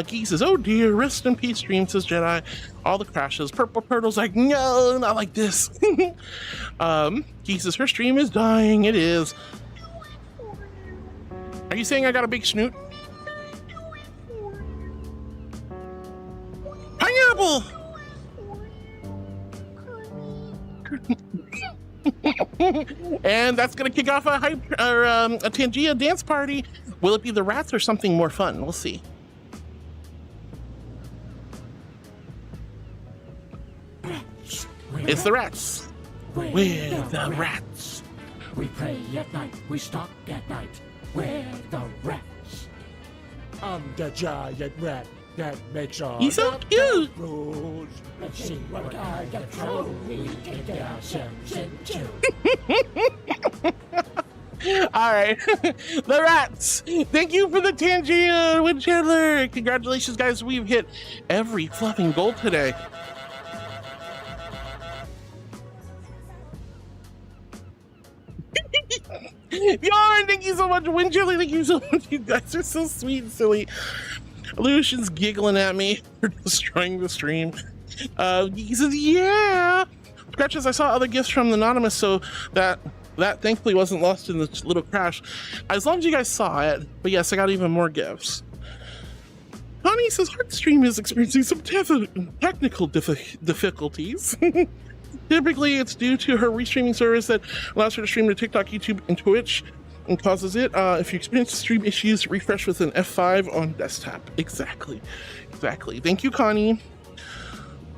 [SPEAKER 1] Geek says, oh dear, rest in peace stream, says Jedi. All the crashes. Purple Turtle's like, no, not like this. Geek says, her stream is dying. It is. Are you saying I got a big snoot? Pineapple! And that's gonna kick off a Tangia dance party. Will it be the rats or something more fun? We'll see. It's the rats. We're the rats.
[SPEAKER 17] We pray at night, we stalk at night. We're the rats. I'm the giant rat that makes all
[SPEAKER 1] He's so cute.
[SPEAKER 17] rules. Let's see what kind of trouble we get ourselves into.
[SPEAKER 1] All right, the rats. Thank you for the Tangia Wind Chandler. Congratulations, guys. We've hit every fluffing goal today. Yarn, thank you so much. Wind Chandler, thank you so much. You guys are so sweet and silly. Lucian's giggling at me for destroying the stream. He says, yeah. Scratches, I saw other gifts from Anonymous, so that thankfully wasn't lost in the little crash. As long as you guys saw it, but yes, I got even more gifts. Honey says, Heart Stream is experiencing some technical difficulties. Typically, it's due to her restreaming service that allows her to stream to TikTok, YouTube, and Twitch, and causes it. If you experience stream issues, refresh with an F5 on desktop. Exactly. Thank you, Connie.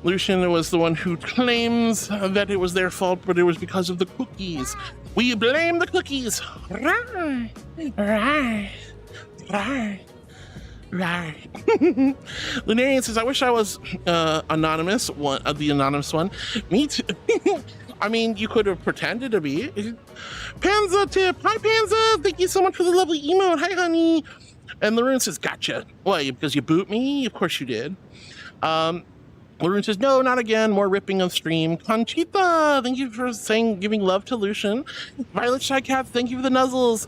[SPEAKER 1] Lucian was the one who claims that it was their fault, but it was because of the cookies. We blame the cookies. Right. Lunarian says, I wish I was the anonymous one. Me too. I mean, you could have pretended to be. Panza tip. Hi, Panza. Thank you so much for the lovely emote. Hi, honey. And Laroon says, gotcha. Why, because you boot me? Of course you did. Laroon says, no, not again. More ripping of stream. Conchita, thank you for giving love to Lucian. Violet Shy Cat, thank you for the nuzzles.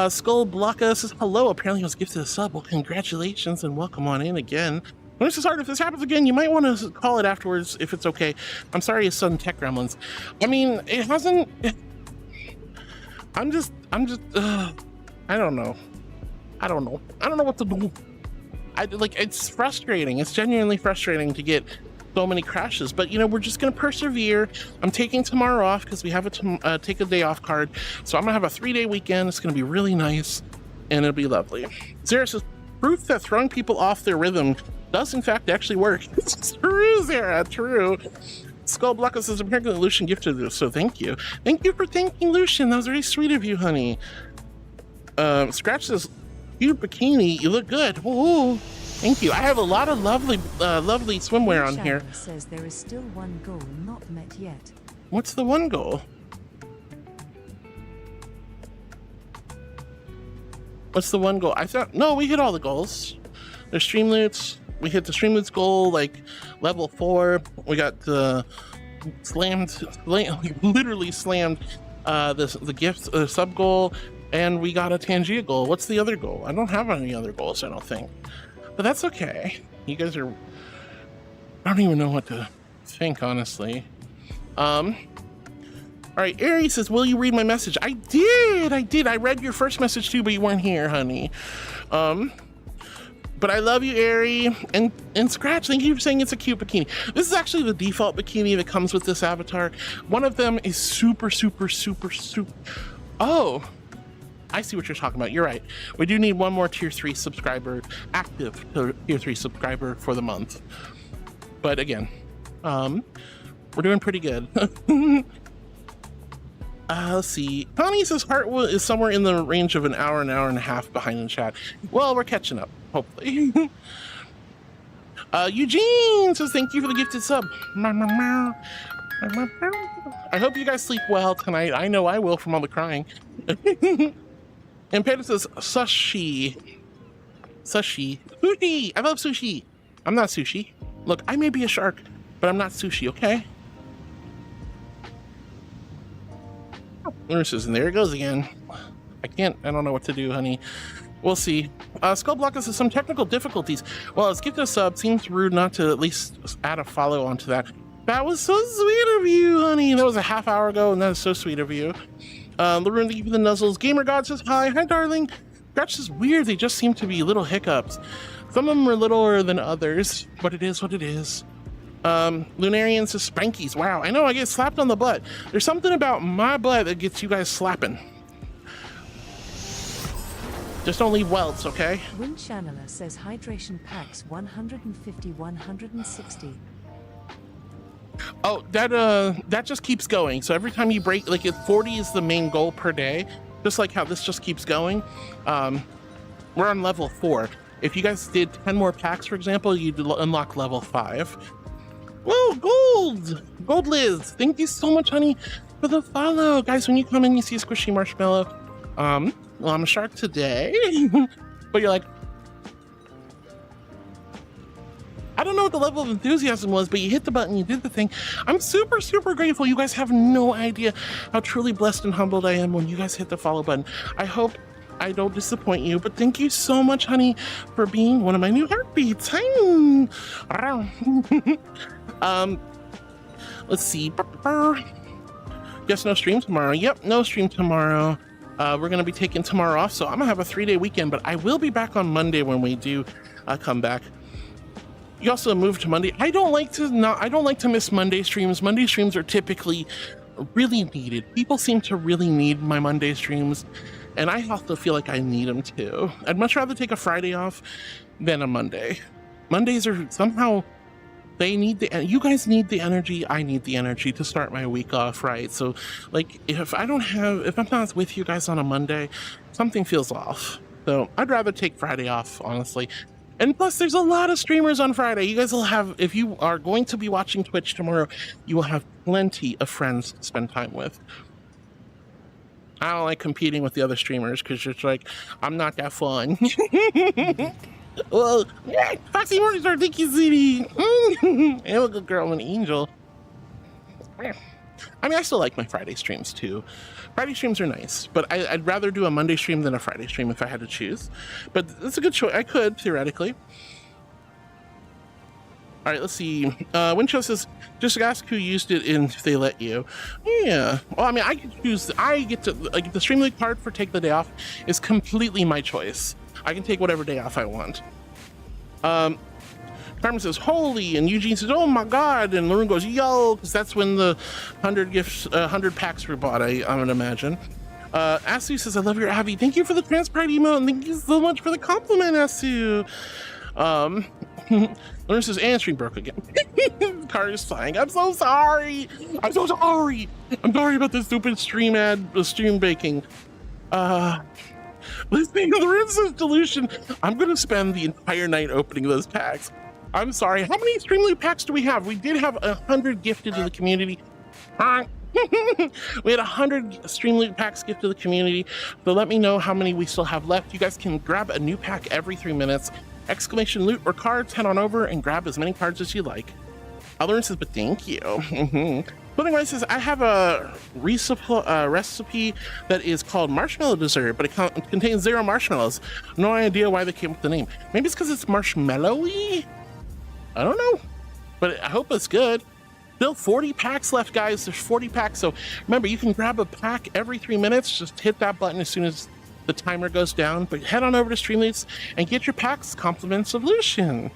[SPEAKER 1] Skull Blocka says, hello. Apparently he was gifted a sub. Well, congratulations and welcome on in again. This is hard. If this happens again, you might want to call it afterwards if it's okay. I'm sorry it's sudden tech gremlins. I mean, it hasn't. I'm just. I don't know. I don't know what to do. It's frustrating. It's genuinely frustrating to get so many crashes, but you know, we're just gonna persevere. I'm taking tomorrow off because we have a take a day off card, so I'm gonna have a 3-day weekend. It's gonna be really nice and it'll be lovely. Zara says, proof that throwing people off their rhythm does in fact actually work. It's true, Zara, true. Skull Blocka says, apparently Lucian gifted this, so thank you for thanking Lucian. That was very sweet of you, honey. Scratch says, cute bikini, you look good. Ooh. Thank you. I have a lot of lovely swimwear on here.
[SPEAKER 15] Says there is still one goal not met yet.
[SPEAKER 1] What's the one goal? What's the one goal? I thought, no, we hit all the goals. There's stream loots. We hit the stream loots goal, like level 4. We got the literally slammed the gift sub goal, and we got a Tangia goal. What's the other goal? I don't have any other goals, I don't think. But that's okay. You guys are... I don't even know what to think, honestly. All right, Aries says, will you read my message? I did. I read your first message too, but you weren't here, honey. But I love you, Ari. And Scratch, thank you for saying it's a cute bikini. This is actually the default bikini that comes with this avatar. One of them is super. Oh, I see what you're talking about. You're right. We do need one more tier 3 subscriber, active tier 3 subscriber for the month. But again, we're doing pretty good. Let's see. Connie says Heart is somewhere in the range of an hour and a half behind in chat. Well, we're catching up, hopefully. Eugene says thank you for the gifted sub. I hope you guys sleep well tonight. I know I will from all the crying. And Panda says sushi. Sushi. Sushi! I love sushi. I'm not sushi. Look, I may be a shark, but I'm not sushi, okay? Nurses, and there it goes again. I don't know what to do, honey. We'll see. Skullblock says some technical difficulties. Well, let's get this up. Seems rude not to at least add a follow onto that. That was so sweet of you, honey. That was a half hour ago, and that is so sweet of you. Laroon, thank you for the nuzzles. Gamer God says hi. Hi, darling. That's just weird. They just seem to be little hiccups. Some of them are littler than others, but it is what it is. Lunarian says spankies. Wow, I know I get slapped on the butt. There's something about my butt that gets you guys slapping. Just don't leave welts, okay?
[SPEAKER 15] Win Channeler says hydration packs 150, 160.
[SPEAKER 1] Oh, that just keeps going. So every time you break, like if 40 is the main goal per day, just like how this just keeps going. We're on level 4. If you guys did 10 more packs, for example, you'd unlock level 5. Whoa, gold! Gold Liz, thank you so much, honey, for the follow. Guys, when you come in, you see a squishy marshmallow. Well, I'm a shark today, but you're like, I don't know what the level of enthusiasm was, but you hit the button, you did the thing. I'm super, super grateful. You guys have no idea how truly blessed and humbled I am when you guys hit the follow button. I hope I don't disappoint you, but thank you so much, honey, for being one of my new heartbeats. Let's see. Guess no stream tomorrow. Yep, no stream tomorrow. We're gonna be taking tomorrow off, so I'm gonna have a 3-day weekend, but I will be back on Monday when we do come back. You also moved to Monday. I don't like to miss Monday streams. Monday streams are typically really needed. People seem to really need my Monday streams, and I also feel like I need them too. I'd much rather take a Friday off than a Monday. Mondays are somehow, you guys need the energy, I need the energy to start my week off right. So like if I'm not with you guys on a Monday, something feels off. So I'd rather take Friday off, honestly. And plus there's a lot of streamers on Friday. You guys will have, if you are going to be watching Twitch tomorrow, you will have plenty of friends to spend time with. I don't like competing with the other streamers because it's like, I'm not that fun. Well, yeah, Foxy Morningstar, thank you, Ziti. I'm a good girl, I'm an angel. I mean, I still like my Friday streams too. Friday streams are nice, but I'd rather do a Monday stream than a Friday stream if I had to choose. But it's a good choice. I could, theoretically. All right, let's see. Wincho says, just ask who used it and if they let you. Yeah. Well, I mean, I could choose. I get to, like, the Stream League card for Take the Day Off is completely my choice. I can take whatever day off I want. Carmen says, holy, and Eugene says, oh my God, and Laroon goes, yo, because that's when the 100 packs were bought, I would imagine. Asu says, I love your Abby. Thank you for the Transpride emote, and thank you so much for the compliment, Asu. Laroon says, and stream broke again. Car is flying. I'm so sorry. I'm so sorry. I'm sorry about this stupid stream baking. Laroon says, Delusion, I'm going to spend the entire night opening those packs. I'm sorry. How many Stream League packs do we have? We did have 100 gifted to the community. We had 100 Stream League packs gifted to the community. So let me know how many we still have left. You guys can grab a new pack every 3 minutes. Exclamation loot or cards, head on over and grab as many cards as you like. Laroon says, but thank you. Pudding Rice says, I have a recipe that is called marshmallow dessert, but it contains 0 marshmallows. No idea why they came up with the name. Maybe it's because it's marshmallowy? I don't know, but I hope it's good. Still 40 packs left, guys. There's 40 packs. So remember, you can grab a pack every 3 minutes. Just hit that button as soon as the timer goes down. But head on over to Streamleads and get your packs compliments of Lucian.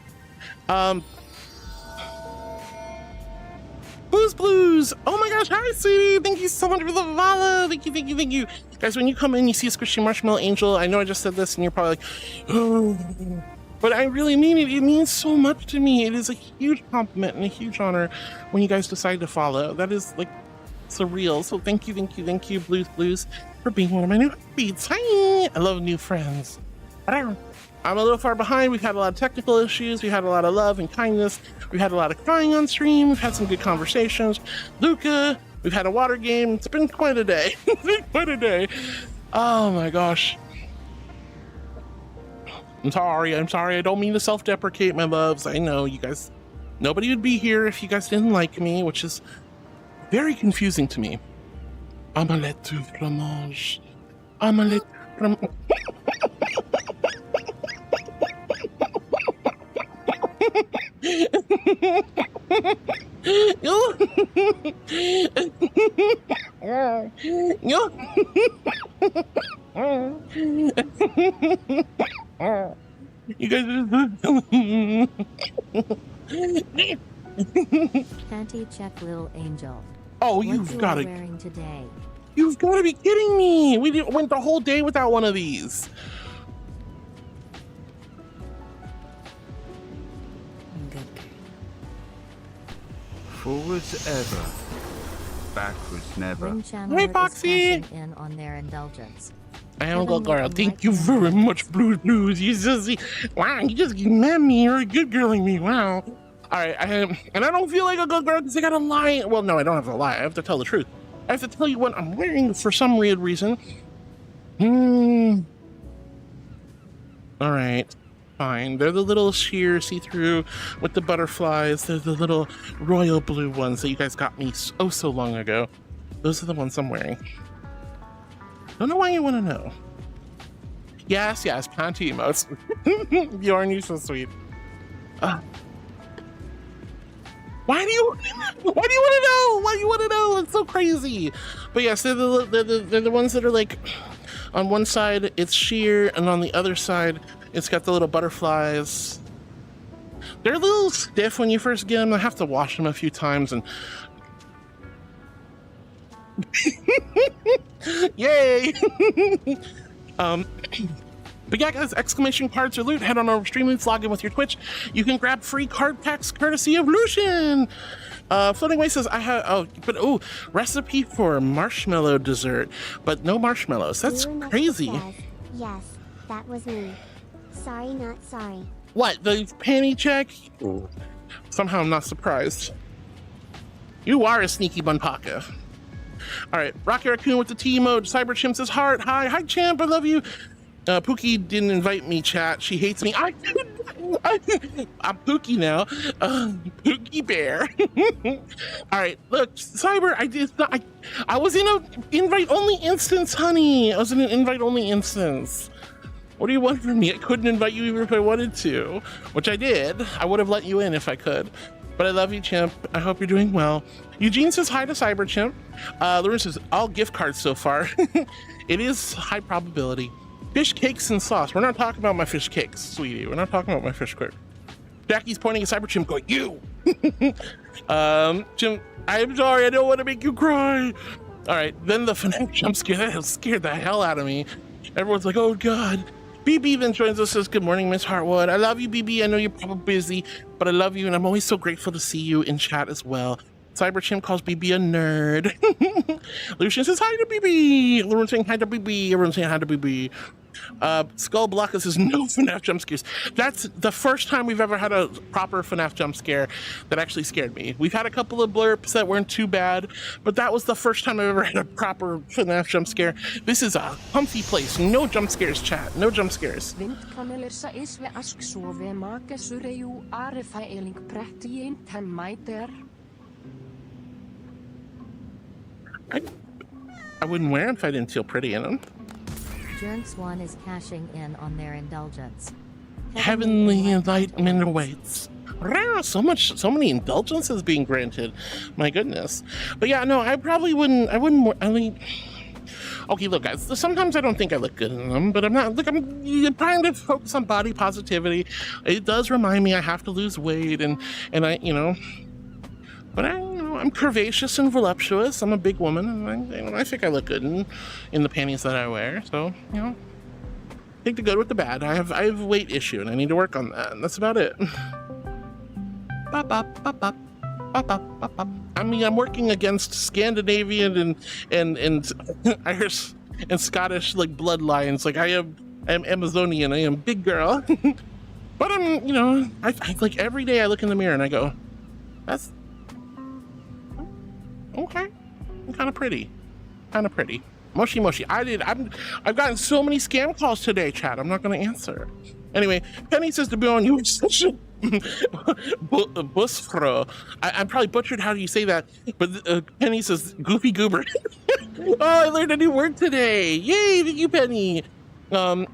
[SPEAKER 1] Blues. Oh my gosh, hi, sweetie. Thank you so much for the follow. Thank you. Guys, when you come in, you see a squishy marshmallow angel. I know I just said this and you're probably like, oh. But I really mean it. It means so much to me. It is a huge compliment and a huge honor when you guys decide to follow. That is like surreal. So thank you, Blues, for being one of my new beats. Hi! I love new friends. I'm a little far behind. We've had a lot of technical issues. We had a lot of love and kindness. We've had a lot of crying on stream. We've had some good conversations. Luca, we've had a water game. It's been quite a day. Oh my gosh. I'm sorry. I don't mean to self-deprecate, my loves. I know you guys, nobody would be here if you guys didn't like me, which is very confusing to me. Omelette du fromage. Omelette from. You guys
[SPEAKER 12] Panty check, little angel.
[SPEAKER 1] Oh,
[SPEAKER 12] What
[SPEAKER 1] you've
[SPEAKER 12] you
[SPEAKER 1] got
[SPEAKER 12] are
[SPEAKER 1] to.
[SPEAKER 12] wearing today?
[SPEAKER 1] You've got to be kidding me! We went the whole day without one of these.
[SPEAKER 18] Forwards ever, backwards never.
[SPEAKER 12] Wing Chandler
[SPEAKER 1] Hey,
[SPEAKER 12] is
[SPEAKER 1] Foxy!
[SPEAKER 12] cashing in on their indulgence.
[SPEAKER 1] I am a
[SPEAKER 12] Given
[SPEAKER 1] good girl.
[SPEAKER 12] what
[SPEAKER 1] Thank
[SPEAKER 12] like
[SPEAKER 1] you
[SPEAKER 12] them
[SPEAKER 1] very
[SPEAKER 12] most,
[SPEAKER 1] much, Blues. You just, wow, you just met me. You're a good girl like me. Wow. All right, and I don't feel like a good girl because I gotta lie. Well, no, I don't have to lie. I have to tell the truth. I have to tell you what I'm wearing for some weird reason. All right, fine. They're the little sheer see-through with the butterflies. They're the little royal blue ones that you guys got me so long ago. Those are the ones I'm wearing. Don't know why you want to know. Yes, panty emotes. Bjorn, you're so sweet. Why do you want to know? Why do you want to know? It's so crazy. But yes, they're the ones that are like, on one side it's sheer, and on the other side it's got the little butterflies. They're a little stiff when you first get them. I have to wash them a few times and. Yay! But yeah, guys, exclamation cards or loot, head on over to Streamloots, log in with your Twitch. You can grab free card packs courtesy of Lucian. Floating Way says, recipe for marshmallow dessert, but no marshmallows. That's
[SPEAKER 5] Blue
[SPEAKER 1] crazy.
[SPEAKER 5] Says, yes, that was me. Sorry, not sorry.
[SPEAKER 1] What, the panty check? Somehow I'm not surprised. You are a sneaky bunpaka. All right, Rocky Raccoon with the T mode. Cyber Chimp says, heart, hi champ, I love you. Pookie didn't invite me, chat. She hates me. I'm Pookie now. Pookie Bear. All right, look, Cyber, I was in an invite-only instance, honey. I was in an invite-only instance. What do you want from me? I couldn't invite you even if I wanted to, which I did. I would have let you in if I could. But I love you, Chimp. I hope you're doing well. Eugene says hi to Cyber Chimp. Lauren says, all gift cards so far. It is high probability. Fish cakes and sauce. We're not talking about my fish cakes, sweetie. We're not talking about my fish cake. Jackie's pointing at Cyber Chimp going, you! Chimp, I'm sorry, I don't want to make you cry. All right, then the FNAF jump scare, that scared the hell out of me. Everyone's like, oh God. BB then joins us, says, good morning, Miss Hartwood. I love you, BB. I know you're probably busy, but I love you, and I'm always so grateful to see you in chat as well. Cyber Chimp calls BB a nerd. Lucian says hi to BB. Everyone's saying hi to BB. Everyone's saying hi to BB. Skull Blocka says no FNAF jump scares. That's the first time we've ever had a proper FNAF jump scare that actually scared me. We've had a couple of blurps that weren't too bad, but that was the first time I've ever had a proper FNAF jump scare. This is a comfy place. No jump scares, chat. No jump scares. I wouldn't wear them if I didn't feel pretty in them.
[SPEAKER 12] Jernx One is cashing in on their indulgence.
[SPEAKER 1] Heavenly enlightenment awaits. So many indulgences being granted. My goodness. But yeah, no, I probably wouldn't. I mean, okay, look, guys. Sometimes I don't think I look good in them, but I'm not. Look, I'm trying to focus on body positivity. It does remind me I have to lose weight, and I, but I'm curvaceous and voluptuous. I'm a big woman, and I think I look good in the panties that I wear. So, take the good with the bad. I have a weight issue, and I need to work on that. And that's about it. I mean, I'm working against Scandinavian and Irish and Scottish bloodlines. Like I am Amazonian. I am big girl. But I'm, I like every day I look in the mirror and I go, that's okay. I'm kind of pretty. Moshi. I've gotten so many scam calls today, chat. I'm not going to answer. Anyway, Penny says to be on you such a busfro. I'm probably butchered how do you say that, but Penny says goofy goober. Oh, I learned a new word today. Yay, thank you, Penny. Oh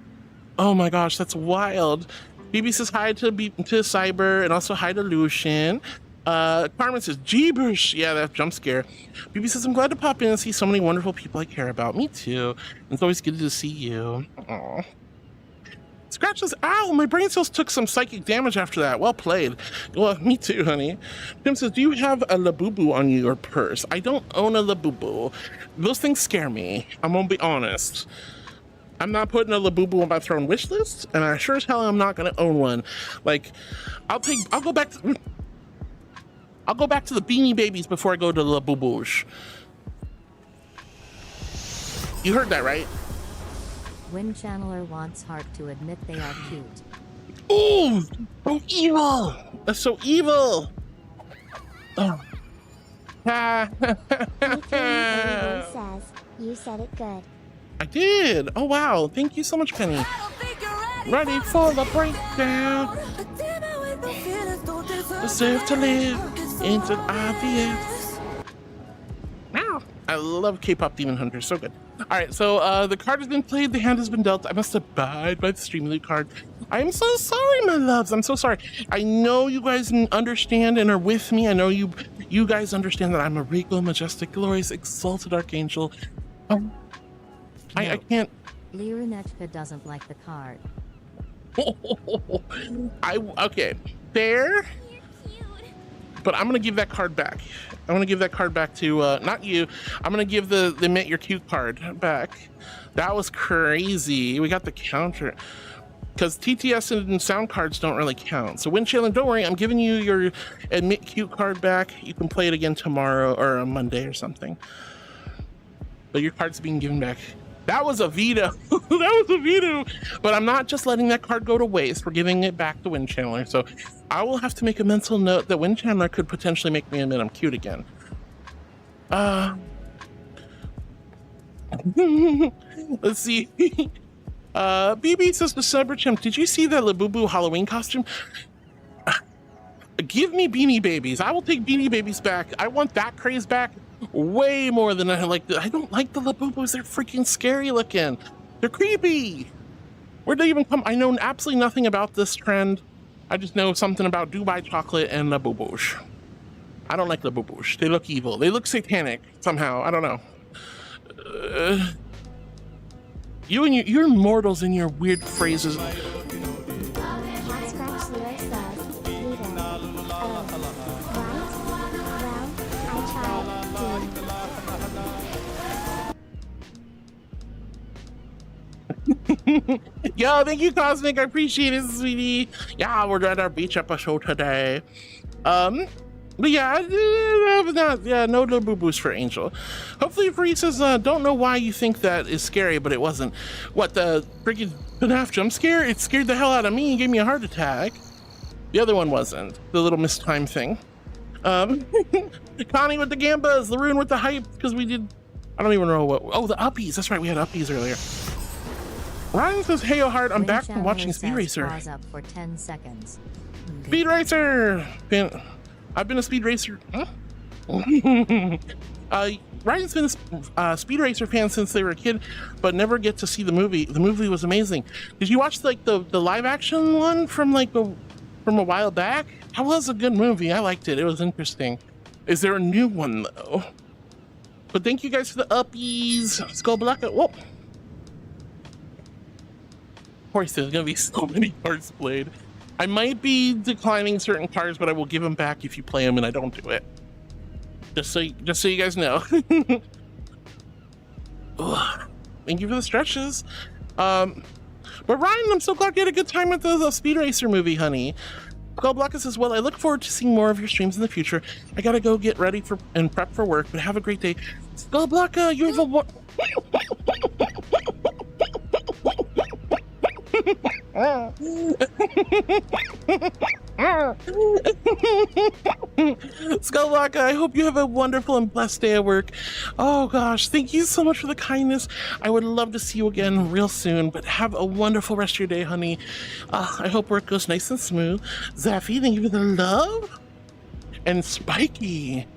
[SPEAKER 1] my gosh, that's wild. BB says hi to Cyber and also hi to Lucian. Carmen says jeebers. Yeah, that jump scare. BB says I'm glad to pop in and see so many wonderful people I care about. Me too. It's always good to see you. Aww. Scratch says, ow, my brain cells took some psychic damage after that. Well played. Well, me too, honey. Tim says, do you have a Labubu on your purse? I don't own a Labubu. Those things scare me. I'm gonna be honest. I'm not putting a Labubu on my throne wish list, and I sure as hell I'm not gonna own one. Like, I'll go back to the Beanie Babies before I go to Labubus. You heard that, right?
[SPEAKER 12] Wind Channeler wants Heart to admit they are cute.
[SPEAKER 1] Ooh, so evil. That's so evil. Oh.
[SPEAKER 5] Everyone says, you said it good.
[SPEAKER 1] I did. Oh, wow. Thank you so much, Penny. Ready for the breakdown. Deserve to live into obvious. I love K-pop Demon Hunter. So good. All right, so the card has been played. The hand has been dealt. I must abide by the stream loot card. I am so sorry, my loves. I'm so sorry. I know you guys understand and are with me. I know you guys understand that I'm a regal, majestic, glorious, exalted archangel. I can't.
[SPEAKER 12] Lerunechka doesn't like the card.
[SPEAKER 1] Okay, fair. But I'm gonna give that card back. I'm gonna give that card back to not you. I'm gonna give the admit you're cute card back. That was crazy. We got the counter because TTS and sound cards don't really count. So Wind Channeler, don't worry. I'm giving you your admit cute card back. You can play it again tomorrow or on Monday or something. But your card's being given back. That was a veto. That was a veto. But I'm not just letting that card go to waste. We're giving it back to Wind Channeler. So I will have to make a mental note that Wind Channeler could potentially make me admit I'm cute again. Let's see. BB says to Cyber Chimp, did you see that Labubu Halloween costume? Give me Beanie Babies. I will take Beanie Babies back. I want that craze back way more than I like. I don't like the Labubus. They're freaking scary looking. They're creepy. Where'd they even come? I know absolutely nothing about this trend. I just know something about Dubai chocolate and Labubus. I don't like Labubus. They look evil. They look satanic somehow. I don't know. You're mortals in your weird phrases. Yo, thank you, Cosmic. I appreciate it, sweetie. Yeah, we're at our beach episode today. But yeah, no Labubus for Angel. Hopefully Furry says, don't know why you think that is scary, but it wasn't. What, the freaking FNAF jump scare? It scared the hell out of me and gave me a heart attack. The other one wasn't. The little mistime thing. Connie with the gambas, Laroon with the hype, because we did, I don't even know what, oh, the uppies. That's right, we had uppies earlier. Ryan says, hey, heart, I'm back from watching Speed Racer.
[SPEAKER 12] Pause up for 10 seconds.
[SPEAKER 1] Speed Racer! I've been a Speed Racer. Huh? Ryan's been a Speed Racer fan since they were a kid, but never get to see the movie. The movie was amazing. Did you watch like the live action one from a while back? That was a good movie. I liked it. It was interesting. Is there a new one though? But thank you guys for the uppies. Skull Black. Whoa. Of course, there's gonna be so many cards played. I might be declining certain cards, but I will give them back if you play them and I don't do it. Just so you guys know. Thank you for the stretches. But Ryan, I'm so glad you had a good time with the Speed Racer movie, honey. Skullblocka says, well, I look forward to seeing more of your streams in the future. I gotta go get ready for and prep for work, but have a great day. Skullblocka, you have a Skullblock, I hope you have a wonderful and blessed day at work. Oh gosh, thank you so much for the kindness. I would love to see you again real soon, but have a wonderful rest of your day, honey. I hope work goes nice and smooth. Zaffy, thank you for the love. And Spiky.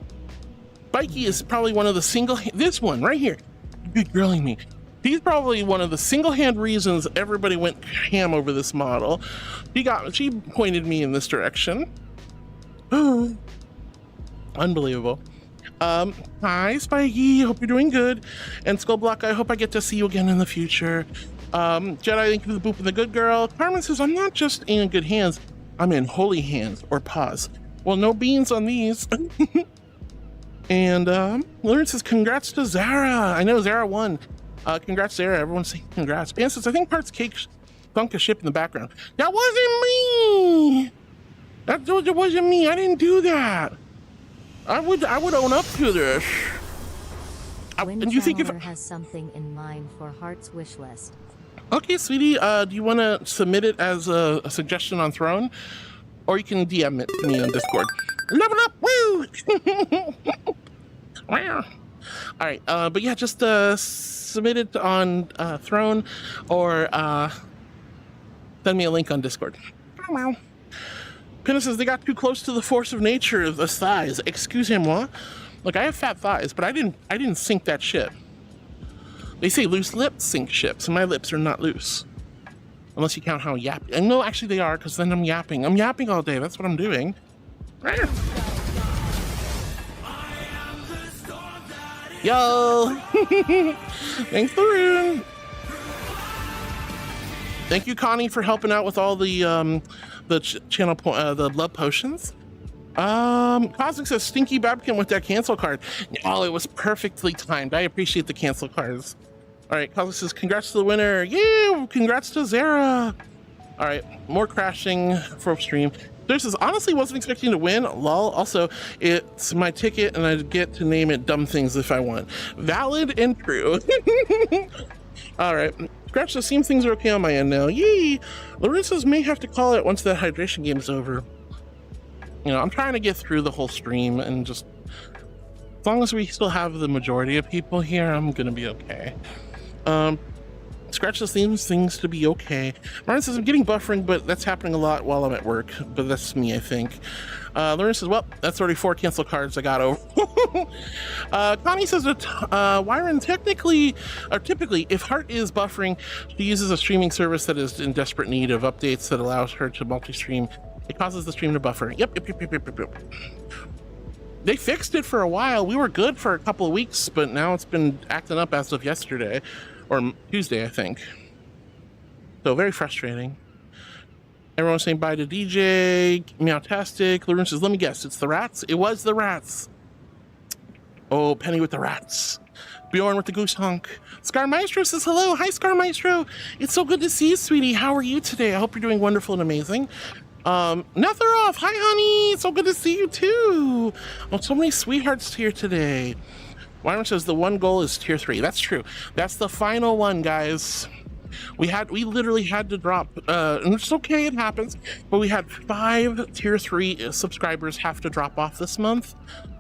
[SPEAKER 1] Spiky is probably one of the this one right here, good girling me. He's probably one of the single-hand reasons everybody went ham over this model. She pointed me in this direction. Unbelievable. Hi, Spiky. Hope you're doing good. And Skullblock, I hope I get to see you again in the future. Jedi, thank you for the boop and the good girl. Carmen says, I'm not just in good hands, I'm in holy hands, or paws. Well, no beans on these. And Lauren says, congrats to Zara. I know Zara won. Congrats, Zara. Everyone's saying congrats. Ben says, I think Parts Cake sunk a ship in the background. That wasn't me. That wasn't me. I didn't do that. I would own up to this.
[SPEAKER 12] And you think if has something in mind for Heart's wish list?
[SPEAKER 1] Okay, sweetie. Do you want to submit it as a suggestion on Throne, or you can DM it to me on Discord? Level up, woo! Wow. All right, but yeah, just submit it on Throne, or send me a link on Discord. Oh, wow. Pinna says they got too close to the force of nature of the thighs. Excusez-moi. Look, I have fat thighs, but I didn't sink that ship. They say loose lips sink ships, and my lips are not loose. Unless you count how yapping. And no, actually they are, because then I'm yapping. I'm yapping all day. That's what I'm doing. Yo! Thanks, Varun. Thank you, Connie, for helping out with all the the love potions. Cosmic says Stinky Babkin with that cancel card. Oh, it was perfectly timed. I appreciate the cancel cards. All right, Cosmic says congrats to the winner. Yeah, congrats to Zara. All right, more crashing for stream. This is honestly wasn't expecting to win. Lol. Also, it's my ticket, and I get to name it dumb things if I want. Valid and true. All right. Scratch the seam, things are okay on my end now. Yee! Larissa's may have to call it once that hydration game's over. You know, I'm trying to get through the whole stream, and just as long as we still have the majority of people here, I'm gonna be okay. Scratch the seams, things to be okay. Martin says I'm getting buffering, but that's happening a lot while I'm at work. But that's me, I think. Lauren says, well, that's already 4 cancel cards I got over. Connie says that Wyron typically, if Heart is buffering, she uses a streaming service that is in desperate need of updates that allows her to multi-stream. It causes the stream to buffer. Yep. They fixed it for a while. We were good for a couple of weeks, but now it's been acting up as of yesterday. Or Tuesday, I think. So very frustrating. Everyone's saying bye to DJ, Meowtastic. Lauren says, let me guess, it's the rats? It was the rats. Oh, Penny with the rats. Bjorn with the goose honk. Scar Maestro says hello. Hi, Scar Maestro. It's so good to see you, sweetie. How are you today? I hope you're doing wonderful and amazing. Netheroff, hi, honey. It's so good to see you, too. Oh, so many sweethearts here today. Wyron says the one goal is tier 3. That's true. That's the final one, guys. We literally had to drop, and it's okay, it happens, but we had 5 tier 3 subscribers have to drop off this month.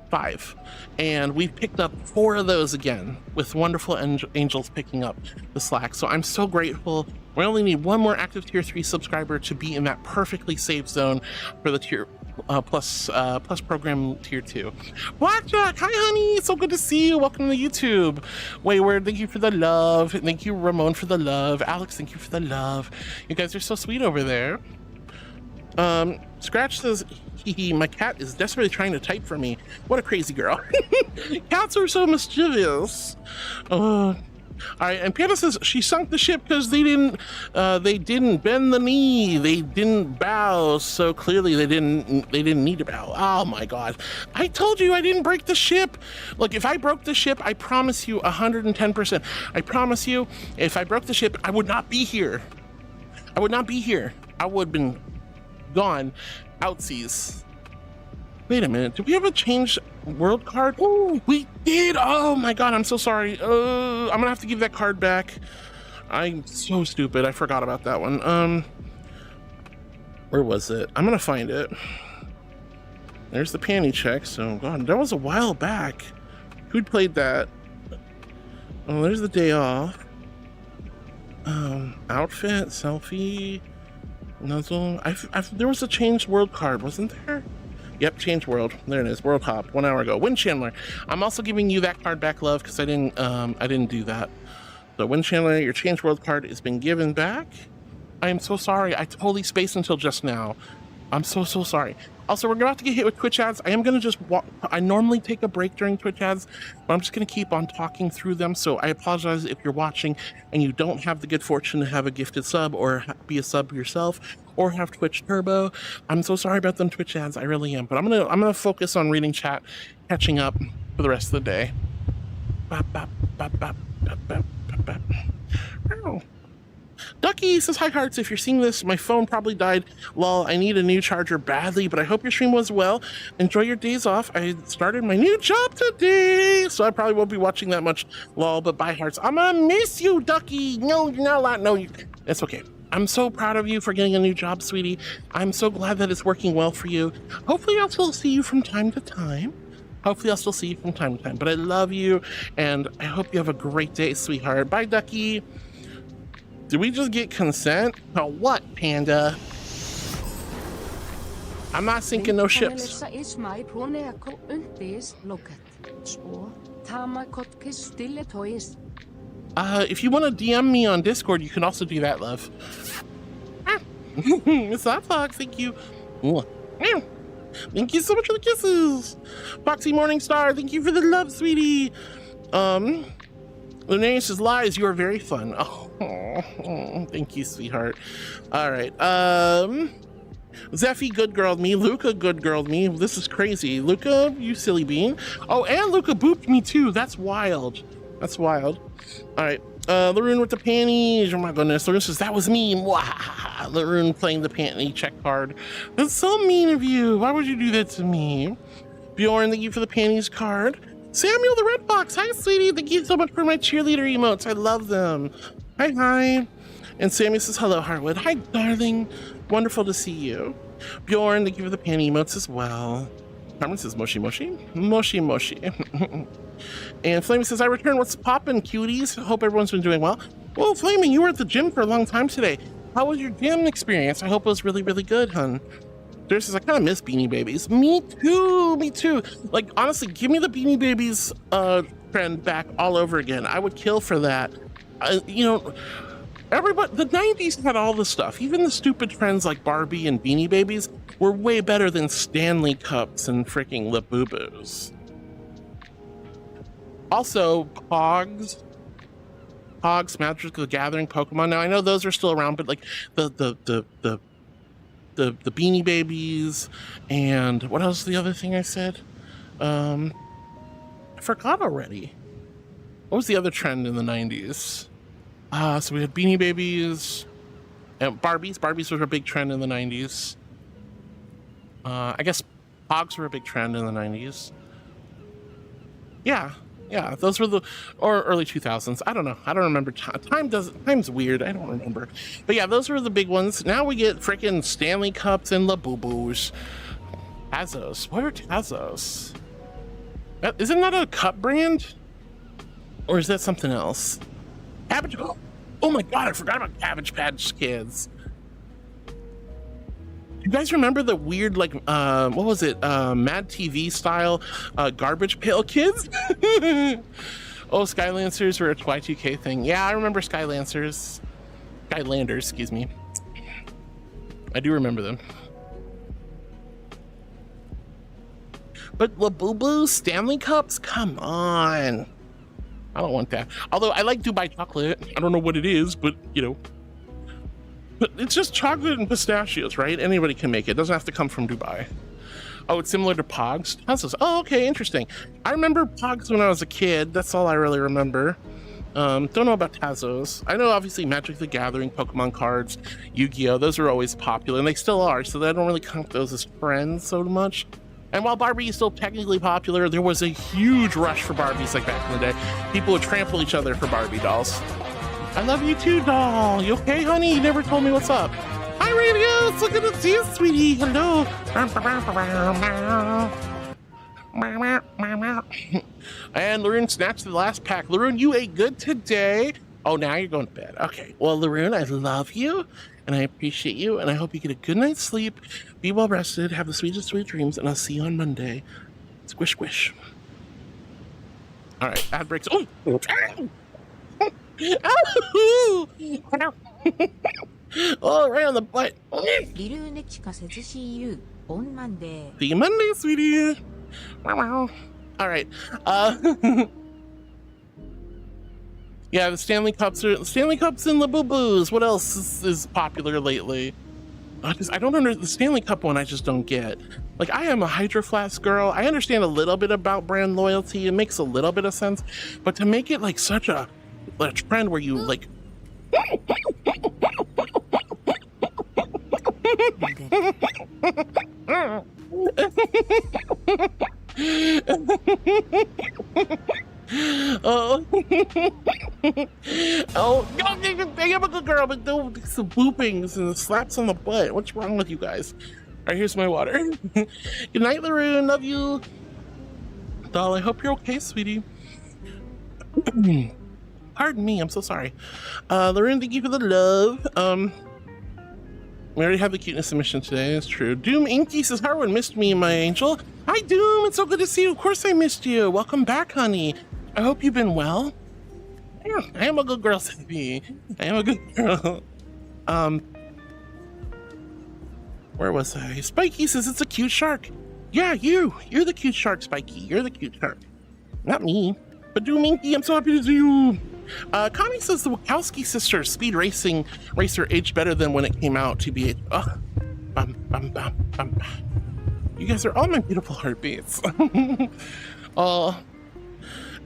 [SPEAKER 1] 5. And we picked up 4 of those again, with wonderful angels picking up the slack. So I'm so grateful. We only need 1 more active tier 3 subscriber to be in that perfectly safe zone for the tier plus program tier 2. Blackjack, hi honey, it's so good to see you. Welcome to YouTube. Wayward, thank you for the love. Thank you, Ramon, for the love. Alex, thank you for the love. You guys are so sweet over there. Scratch says, my cat is desperately trying to type for me. What a crazy girl. Cats are so mischievous. All right, and Piano says she sunk the ship because they didn't bend the knee, they didn't bow, so clearly they didn't need to bow. Oh my God, I told you I didn't break the ship. Look, if I broke the ship, I promise you 110%. I promise you, if I broke the ship, I would not be here. I would not be here. I would have been gone outsies. Wait a minute, did we have a change world card? Oh, we did. Oh my God, I'm so sorry. I'm gonna have to give that card back. I'm so stupid, I forgot about that one. Where was it? I'm gonna find it. There's the panty check. So God, that was a while back. Who'd played that? Oh, there's the day off. Outfit, selfie, nuzzle. There was a changed world card, wasn't there? Yep, change world. There it is. World hop 1 hour ago. Wind Chandler. I'm also giving you that card back, love, because I didn't do that. So Wind Chandler, your change world card has been given back. I am so sorry. I totally spaced until just now. I'm so sorry. Also, we're about to get hit with Twitch ads. I am going to just I normally take a break during Twitch ads, but I'm just going to keep on talking through them. So I apologize if you're watching and you don't have the good fortune to have a gifted sub or be a sub yourself or have Twitch Turbo. I'm so sorry about them Twitch ads. I really am. But I'm gonna focus on reading chat, catching up for the rest of the day. Oh. Ducky says, hi hearts, if you're seeing this, my phone probably died. Lol, I need a new charger badly, but I hope your stream was well. Enjoy your days off. I started my new job today, so I probably won't be watching that much. Lol, but bye hearts. I'm gonna miss you, Ducky. No, you're not allowed. No, it's okay. I'm so proud of you for getting a new job, sweetie. I'm so glad that it's working well for you. Hopefully I'll still see you from time to time. But I love you, and I hope you have a great day, sweetheart. Bye, Ducky. Did we just get consent? Oh, what, Panda? I'm not sinking no ships.
[SPEAKER 13] If
[SPEAKER 1] you want to DM me on Discord, you can also do that, love. It's that Fox, thank you. Thank you so much for the kisses. Foxy Morningstar, thank you for the love, sweetie. Lunaria says, lies, you are very fun. Oh, thank you, sweetheart. All right. Zeffy good girled me. Luca good girled me. This is crazy. Luca, you silly bean. Oh, and Luca booped me too. That's wild. That's wild. All right. Laroon with the panties. Oh my goodness. Laroon says, that was me. Mwah. Laroon playing the panty check card. That's so mean of you. Why would you do that to me? Bjorn, thank you for the panties card. Samuel the Red Box, hi sweetie, thank you so much for my cheerleader emotes, I love them. Hi. And Samuel says, hello Harwood, hi darling, wonderful to see you. Bjorn, thank you for the panty emotes as well. Carmen says, moshi. And Flaming says, I return, what's poppin', cuties? Hope everyone's been doing well. Well, Flaming, you were at the gym for a long time today. How was your gym experience? I hope it was really, really good, hun. There says, I kind of miss Beanie Babies. Me too. Like, honestly, give me the Beanie Babies trend back all over again. I would kill for that. You know, everybody, the 90s had all the stuff. Even the stupid trends like Barbie and Beanie Babies were way better than Stanley Cups and freaking Labubu's. Also, Pogs, Magic the Gathering, Pokemon. Now, I know those are still around, but like the Beanie Babies, and what else? The other thing I said, I forgot already. What was the other trend in the 90s? So we had Beanie Babies and Barbies. Barbies was a big trend in the 90s. I guess Pogs were a big trend in the 90s. Yeah, those were or early 2000s. I don't know. I don't remember. Time's weird. I don't remember. But yeah, those were the big ones. Now we get freaking Stanley Cups and Labubus. Tazos. What are Tazos? Isn't that a cup brand? Or is that something else? Cabbage. Oh my god, I forgot about Cabbage Patch Kids. You guys remember the weird, like, what was it? Mad TV style Garbage Pail Kids? Oh, Skylancers were a Y2K thing. Yeah, I remember Skylanders, excuse me. I do remember them. But Labubu Stanley Cups? Come on. I don't want that. Although I like Dubai chocolate. I don't know what it is, but, you know. But it's just chocolate and pistachios, right? Anybody can make it. It doesn't have to come from Dubai. Oh, it's similar to Pogs? Tazos. Oh, okay, interesting. I remember Pogs when I was a kid. That's all I really remember. Don't know about Tazos. I know, obviously, Magic the Gathering, Pokemon cards, Yu-Gi-Oh! Those are always popular, and they still are, so I don't really count those as trends so much. And while Barbie is still technically popular, there was a huge rush for Barbies like back in the day. People would trample each other for Barbie dolls. I love you too, doll. You okay, honey? You never told me what's up. Hi, Hi, Radio. So good to see you, sweetie. Hello. And Laroon snatched the last pack. Laroon, you ate good today. Oh, now you're going to bed. Okay. Well, Laroon, I love you, and I appreciate you, and I hope you get a good night's sleep. Be well rested. Have the sweetest sweet dreams, and I'll see you on Monday. Squish, squish. All right. Ad breaks. Oh. Oh, right on the butt.
[SPEAKER 8] ᔕ데기기OᖇT see you on Monday.
[SPEAKER 1] See you Monday, sweetie. Wow. All right. Yeah, the Stanley Cups and the Boo-Boos. What else is popular lately? I don't understand the Stanley Cup one. I just don't get. Like, I am a Hydro Flask girl. I understand a little bit about brand loyalty. It makes a little bit of sense, but to make it like such a trend where you like. Oh, I am a good girl, but no, some boopings and slaps on the butt. What's wrong with you guys? All right, here's my water. Good night, Laroon. Love you. Doll, I hope you're okay, sweetie. Pardon me, I'm so sorry. Laroon, thank you for the love. We already have the cuteness submission today, it's true. Doom Inky says, Harwood missed me, my angel. Hi, Doom, it's so good to see you. Of course I missed you. Welcome back, honey. I hope you've been well. Yeah, I am a good girl, Sippy. I am a good girl. Where was I? Spiky says it's a cute shark. Yeah, you're the cute shark, Spiky. You're the cute shark. Not me. But Doom Inky, I'm so happy to see you. Connie says the Wachowski sisters speed racer aged better than when it came out. TBH. You guys are all my beautiful heartbeats.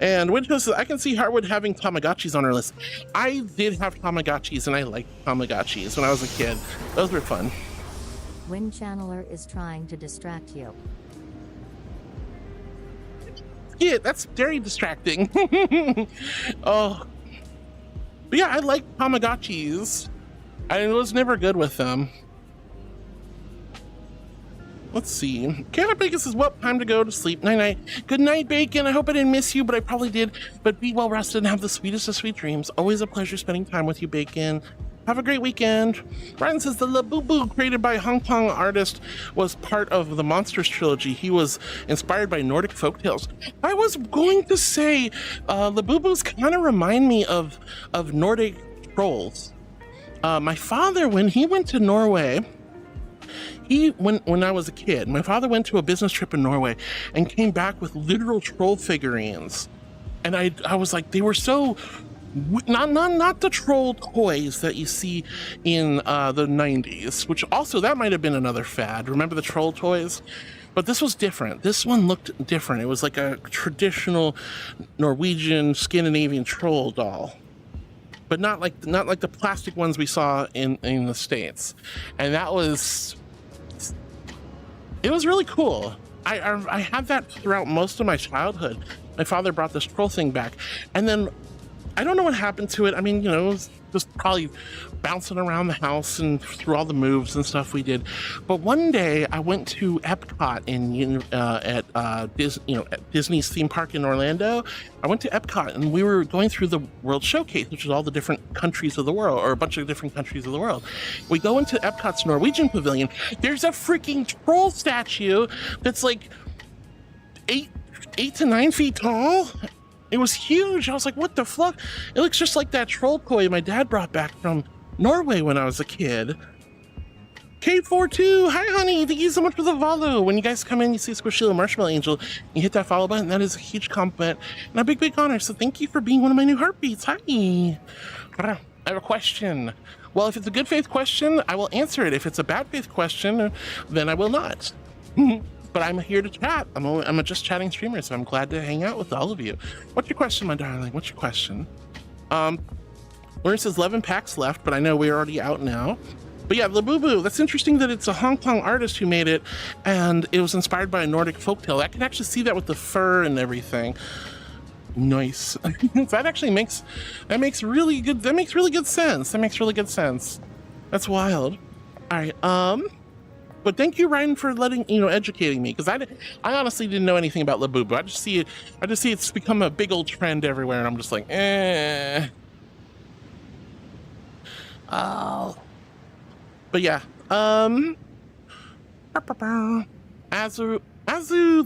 [SPEAKER 1] And Wincho says I can see Harwood having Tamagotchis on her list. I did have Tamagotchis, and I liked Tamagotchis when I was a kid. Those were fun.
[SPEAKER 12] Wind Channeler is trying to distract you.
[SPEAKER 1] Yeah, that's very distracting. Oh. But yeah, I like Tamagotchis. I was never good with them. Let's see. Canada Bacon says, well, time to go to sleep. Night-night. Good night, Bacon. I hope I didn't miss you, but I probably did. But be well rested and have the sweetest of sweet dreams. Always a pleasure spending time with you, Bacon. Have a great weekend. Ryan says the Labubu, created by Hong Kong artist, was part of the Monsters trilogy. He was inspired by Nordic folktales. I was going to say Labubus kind of remind me of Nordic trolls. My father, when he went to Norway, when I was a kid, my father went to a business trip in Norway and came back with literal troll figurines. And I was like, they were so... Not the troll toys that you see in the 90s, which also that might have been another fad. Remember the troll toys? But this was different. This one looked different. It was like a traditional Norwegian Scandinavian troll doll, but not like the plastic ones we saw in the States. And it was really cool. I had that throughout most of my childhood. My father brought this troll thing back, and then I don't know what happened to it. I mean, you know, it was just probably bouncing around the house and through all the moves and stuff we did. But one day I went to Epcot at Disney's theme park in Orlando. I went to Epcot and we were going through the World Showcase, which is all the different countries of the world, or a bunch of different countries of the world. We go into Epcot's Norwegian pavilion. There's a freaking troll statue that's like 8 to 9 feet tall. It was huge. I was like, what the fuck? It looks just like that troll toy my dad brought back from Norway when I was a kid. K42, hi honey, thank you so much for the follow. When you guys come in, you see Squishy Little Marshmallow Angel, you hit that follow button. That is a huge compliment and a big honor. So thank you for being one of my new heartbeats. Hi. I have a question. Well, if it's a good faith question, I will answer it. If it's a bad faith question, then I will not. But I'm here to chat. I'm a just chatting streamer, so I'm glad to hang out with all of you. What's your question, my darling? What's your question? Lauren says 11 packs left, but I know we're already out now. But yeah, Labubu, that's interesting that it's a Hong Kong artist who made it, and it was inspired by a Nordic folktale. I can actually see that with the fur and everything. Nice. That actually makes really good sense. That makes really good sense. That's wild. All right. But thank you, Ryan, for educating me, because I honestly didn't know anything about Labubu. I just see it's become a big old trend everywhere, and I'm just like, eh. Oh. But yeah. Azu,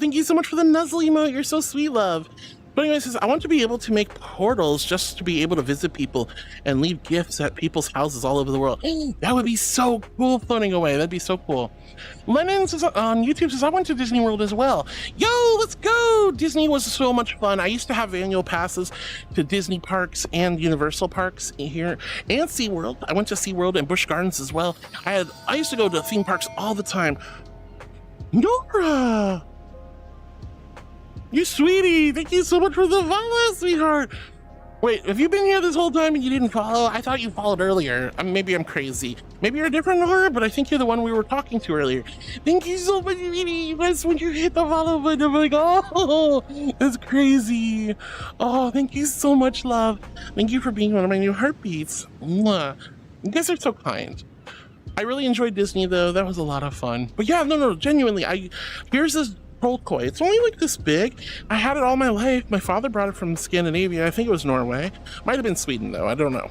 [SPEAKER 1] thank you so much for the nuzzle emote. You're so sweet, love. But anyway, says, I want to be able to make portals just to be able to visit people and leave gifts at people's houses all over the world. That would be so cool, floating away. That'd be so cool. Lennon says on YouTube says, I went to Disney World as well. Yo, let's go! Disney was so much fun. I used to have annual passes to Disney parks and Universal parks here and SeaWorld. I went to SeaWorld and Busch Gardens as well. I used to go to theme parks all the time. Nora! You sweetie! Thank you so much for the follow, sweetheart! Wait, have you been here this whole time and you didn't follow? I thought you followed earlier. Maybe I'm crazy. Maybe you're a different Nora, but I think you're the one we were talking to earlier. Thank you so much, sweetie! You guys, when you hit the follow button, I'm like, oh, that's crazy. Oh, thank you so much, love. Thank you for being one of my new heartbeats. Mwah. You guys are so kind. I really enjoyed Disney, though. That was a lot of fun. But yeah, no, genuinely, here's this troll koi. It's only like this big. I had it all my life. My father brought it from Scandinavia. I think it was Norway. Might have been Sweden, though. I don't know.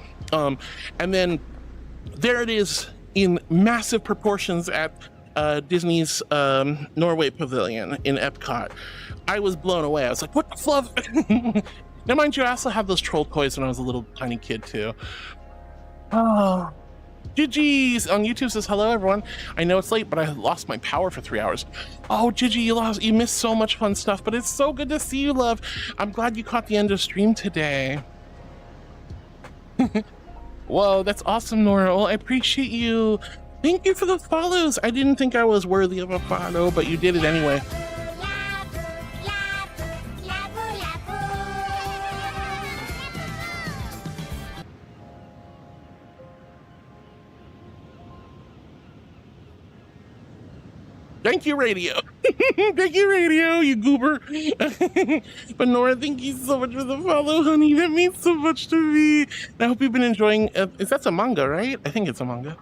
[SPEAKER 1] And then there it is in massive proportions at Disney's Norway Pavilion in Epcot. I was blown away. I was like, what the fluff? Now, mind you, I also have those troll kois when I was a little tiny kid, too. Oh. Gigi on YouTube says, hello everyone. I know it's late, but I lost my power for 3 hours. Oh, Gigi, you missed so much fun stuff, but it's so good to see you, love. I'm glad you caught the end of stream today. Whoa, that's awesome, Nora. Well, I appreciate you. Thank you for the follows. I didn't think I was worthy of a follow, but you did it anyway. Thank you, radio. Thank you, radio, you goober. But Nora, thank you so much for the follow, honey. That means so much to me. I hope you've been enjoying. That's a manga, right? I think it's a manga.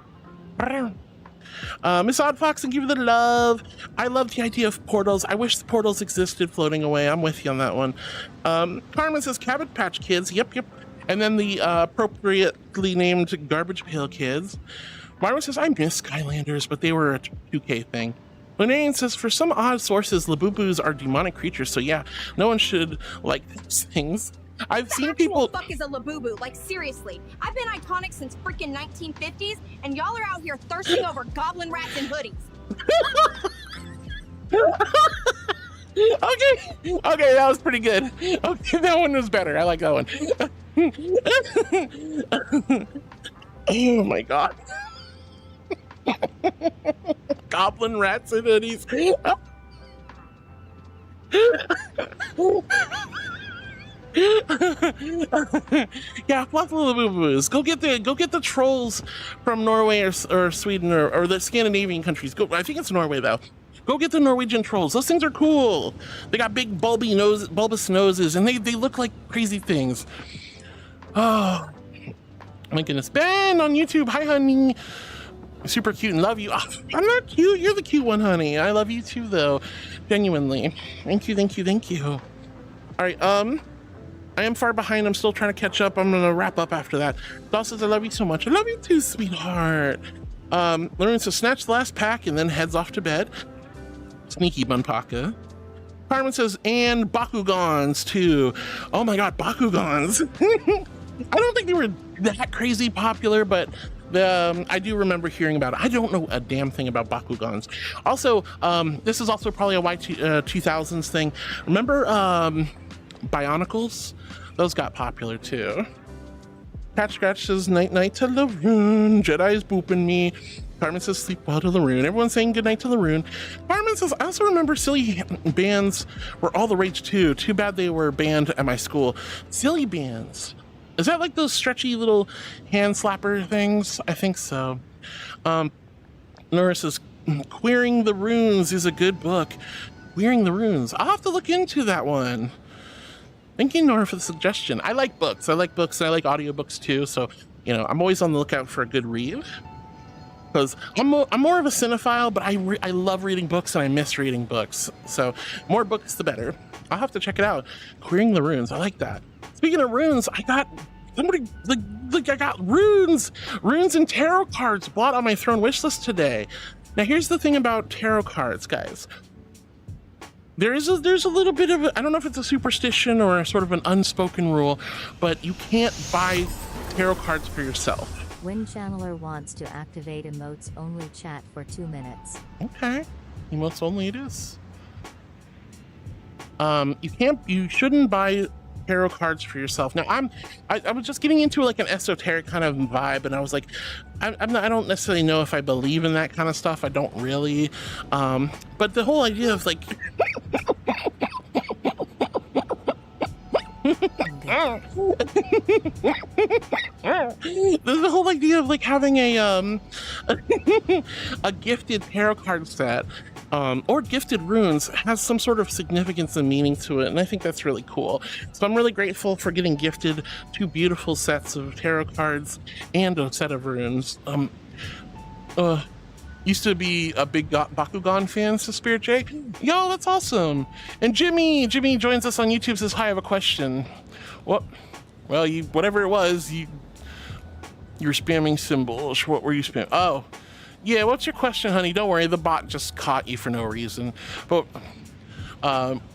[SPEAKER 1] Miss Odd Fox, thank you for the love. I love the idea of portals. I wish the portals existed floating away. I'm with you on that one. Carmen says, Cabbage Patch Kids. Yep. And then the appropriately named Garbage Pail Kids. Myron says, I miss Skylanders, but they were a 2K thing. Lunarian says, for some odd sources, Labubus are demonic creatures, so yeah, no one should like those things. I've seen people.
[SPEAKER 19] What the fuck is a Labubu? Like, seriously. I've been iconic since freaking 1950s, and y'all are out here thirsting over goblin rats and hoodies.
[SPEAKER 1] Okay, that was pretty good. Okay, that one was better. I like that one. Oh my god. Goblin rats and hoodies. Yeah, flock of Labubus. Go get the trolls from Norway or Sweden or the Scandinavian countries. Go. I think it's Norway though. Go get the Norwegian trolls. Those things are cool. They got big bulbous noses, and they look like crazy things. Oh my goodness. Ben on YouTube. Hi, honey. Super cute and love you. Oh, I'm not cute. You're the cute one, honey. I love you too, though. Genuinely. Thank you. All right. I am far behind. I'm still trying to catch up. I'm gonna wrap up after that. Doll says, I love you so much. I love you too, sweetheart. Lauren says, snatch the last pack and then heads off to bed. Sneaky Bunpaka. Carmen says, and Bakugans too. Oh my god, Bakugans. I don't think they were that crazy popular, but I do remember hearing about it. I don't know a damn thing about Bakugans. Also, this is also probably a Y2000s thing. Remember Bionicles? Those got popular too. Pat Scratch says, night night to Laroon. Jedi is booping me. Carmen says, sleep well to Laroon. Everyone's saying good night to Laroon. Carmen says, I also remember silly bands were all the rage too. Too bad they were banned at my school. Silly bands. Is that like those stretchy little hand slapper things? I think so. Nora says, Queering the Runes is a good book. Queering the Runes. I'll have to look into that one. Thank you, Nora, for the suggestion. I like books. I like audiobooks too. So, I'm always on the lookout for a good read. because I'm more of a cinephile, but I love reading books and I miss reading books. So more books, the better. I'll have to check it out. Querying the runes, I like that. Speaking of runes, I got runes and tarot cards bought on my throne wish list today. Now here's the thing about tarot cards, guys. There's a little bit of I don't know if it's a superstition or a sort of an unspoken rule, but you can't buy tarot cards for yourself.
[SPEAKER 12] Wind Channeler wants to activate emotes only chat for 2 minutes.
[SPEAKER 1] Okay, emotes only it is. You shouldn't buy tarot cards for yourself. Now I was just getting into like an esoteric kind of vibe, and I was like, I don't necessarily know if I believe in that kind of stuff. I don't really, but the whole idea of like the whole idea of like having a gifted tarot card set or gifted runes has some sort of significance and meaning to it, and I think that's really cool. So I'm really grateful for getting gifted 2 beautiful sets of tarot cards and a set of runes. Used to be a big Bakugan fan, so Spirit J. Yo, that's awesome. And Jimmy joins us on YouTube, says, hi, I have a question. What? Well, whatever it was, you were spamming symbols. What were you spamming? Oh, yeah, what's your question, honey? Don't worry, the bot just caught you for no reason. But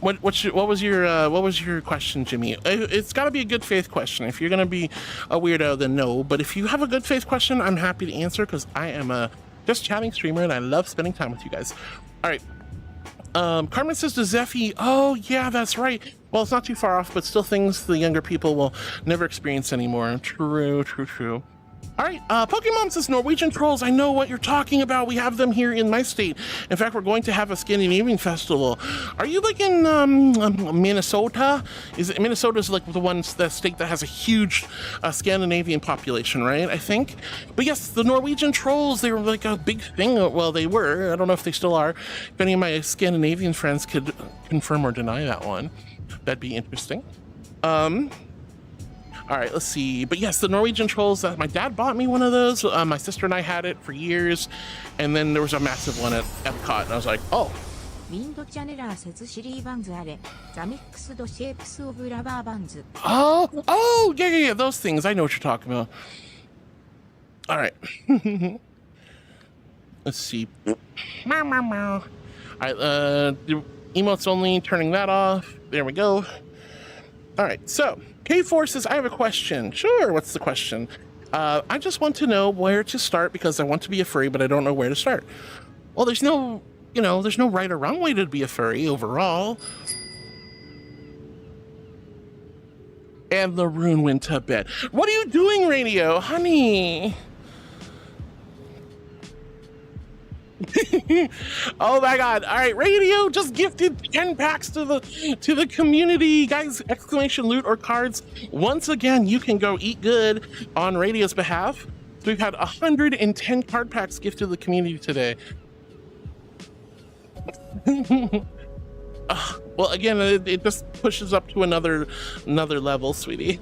[SPEAKER 1] what was your question, Jimmy? It's got to be a good faith question. If you're gonna be a weirdo, then no. But if you have a good faith question, I'm happy to answer, because I am a just chatting streamer and I love spending time with you guys. All right. Carmen says to Zephy, oh yeah, that's right. Well, it's not too far off, but still things the younger people will never experience anymore. True. All right, Pokemon says, Norwegian trolls, I know what you're talking about. We have them here in my state. In fact, we're going to have a Scandinavian festival. Are you like in Minnesota? Minnesota's like the state that has a huge Scandinavian population, right? I think. But yes, the Norwegian trolls, they were like a big thing. Well, they were. I don't know if they still are. If any of my Scandinavian friends could confirm or deny that one, that'd be interesting. All right, let's see. But yes, the Norwegian trolls, my dad bought me one of those. My sister and I had it for years. And then there was a massive one at Epcot. And I was like, oh. Oh, yeah, those things. I know what you're talking about. All right. Let's see. All right, the emotes only, turning that off. There we go. All right, so K4 says, I have a question. Sure, what's the question? I just want to know where to start because I want to be a furry, but I don't know where to start. Well, there's no right or wrong way to be a furry overall. And the rune went to bed. What are you doing, radio? Honey. Oh my god. All right, radio just gifted 10 packs to the community, guys. Exclamation loot or cards. Once again, you can go eat good on radio's behalf. So we've had 110 card packs gifted to the community today. Well, again, it just pushes up to another level, sweetie.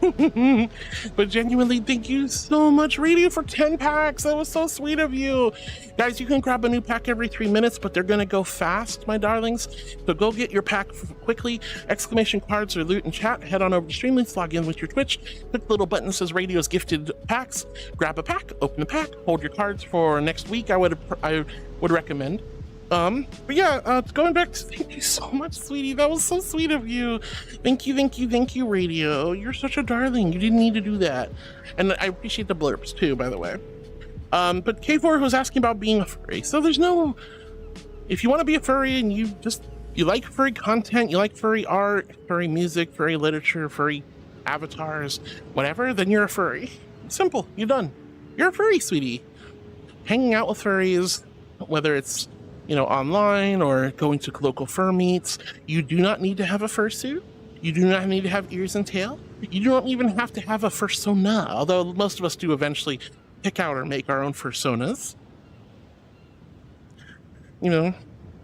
[SPEAKER 1] But genuinely, thank you so much, Radio, for 10 packs. That was so sweet of you. Guys, you can grab a new pack every 3 minutes, but they're gonna go fast, my darlings. So go get your pack quickly. Exclamation cards or loot and chat. Head on over to Streamlinks, log in with your Twitch. Click the little button that says Radio's gifted packs. Grab a pack, open the pack, hold your cards for next week. I would recommend. But yeah, going back to, thank you so much, sweetie. That was so sweet of you. Thank you, Radio. You're such a darling. You didn't need to do that. And I appreciate the blurps too, by the way. But K4 was asking about being a furry. So there's no, if you want to be a furry and you like furry content, you like furry art, furry music, furry literature, furry avatars, whatever, then you're a furry. Simple. You're done. You're a furry, sweetie. Hanging out with furries, whether it's online or going to local fur meets, you do not need to have a fursuit. You do not need to have ears and tail. You don't even have to have a fursona, although most of us do eventually pick out or make our own fursonas. You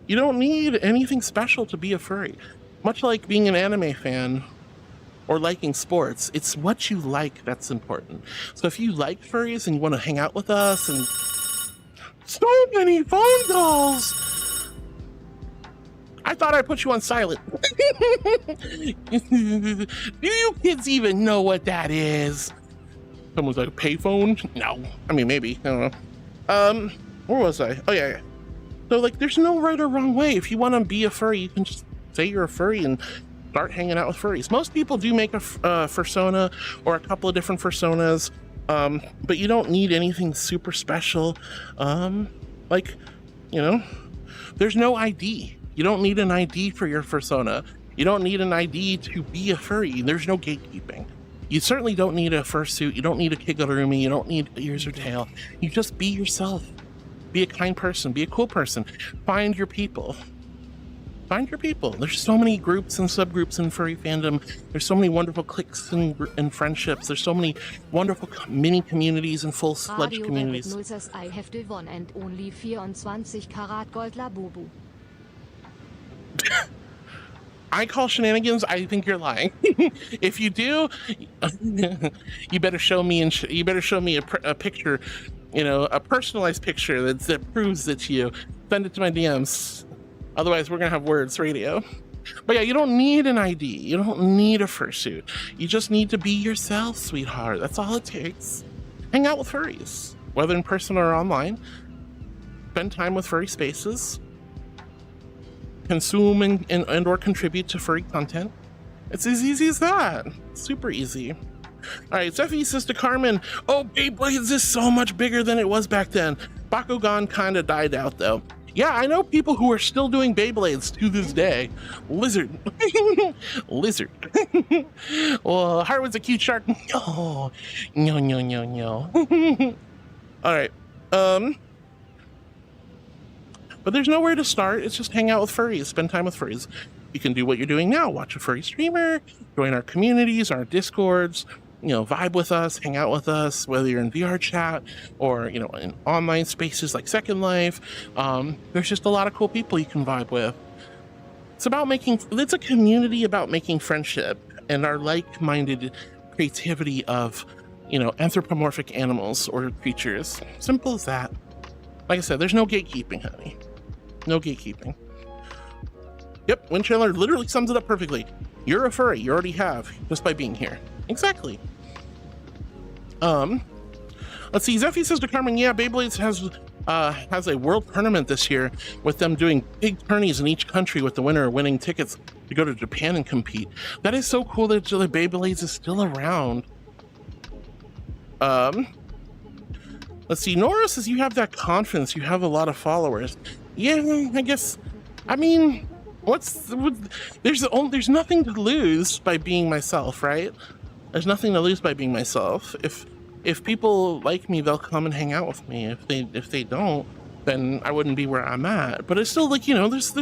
[SPEAKER 1] don't need anything special to be a furry. Much like being an anime fan or liking sports, it's what you like that's important. So if you like furries and you want to hang out with us and So many phone calls. I thought I put you on silent. Do you kids even know what that is? Someone's like, a payphone? No. I mean, maybe. I don't know. Where was I? Oh, yeah. So, like, there's no right or wrong way. If you want to be a furry, you can just say you're a furry and start hanging out with furries. Most people do make a fursona or a couple of different fursonas, but you don't need anything super special. Like, you know, there's no ID. You don't need an ID for your fursona. You don't need an ID to be a furry. There's no gatekeeping. You certainly don't need a fursuit. You don't need a kigurumi. You don't need ears or tail. You just be yourself. Be a kind person. Be a cool person. Find your people. Find your people. There's so many groups and subgroups in furry fandom. There's so many wonderful cliques and friendships. There's so many wonderful mini communities and full-fledged communities.
[SPEAKER 13] I have the one and only 24 Karat Gold Labubu.
[SPEAKER 1] I call shenanigans. I think you're lying. If you do, you better show me a picture, you know, a personalized picture that proves it's you. Send it to my DMs. Otherwise, we're gonna have words radio. But yeah, you don't need an ID. You don't need a fursuit. You just need to be yourself, sweetheart. That's all it takes. Hang out with furries, whether in person or online. Spend time with furry spaces. Consume and or contribute to furry content. It's as easy as that. Super easy. All right, Zeffy says to Carmen, oh, Beyblades is so much bigger than it was back then. Bakugan kind of died out though. Yeah, I know people who are still doing Beyblades to this day. Lizard. Lizard. Well, Harwood's a cute shark. No. No. All right. But there's nowhere to start. It's just hang out with furries, spend time with furries. You can do what you're doing now. Watch a furry streamer, join our communities, our discords, you know, vibe with us, hang out with us, whether you're in VR chat or, you know, in online spaces like Second Life. There's just a lot of cool people you can vibe with. It's a community about making friendship and our like-minded creativity of, you know, anthropomorphic animals or creatures. Simple as that. Like I said, there's no gatekeeping, honey. No gatekeeping. Yep, Windchandler literally sums it up perfectly. You're a furry, you already have, just by being here. Exactly. Let's see, Zeffy says to Carmen, yeah, Beyblades has a world tournament this year with them doing big tourneys in each country with the winner winning tickets to go to Japan and compete. That is so cool that the Beyblades is still around. Let's see, Nora says you have that confidence, you have a lot of followers. Yeah, I guess, I mean, there's nothing to lose by being myself, right? There's nothing to lose by being myself. If people like me, they'll come and hang out with me. If they don't, then I wouldn't be where I'm at. But it's still like, you know, there's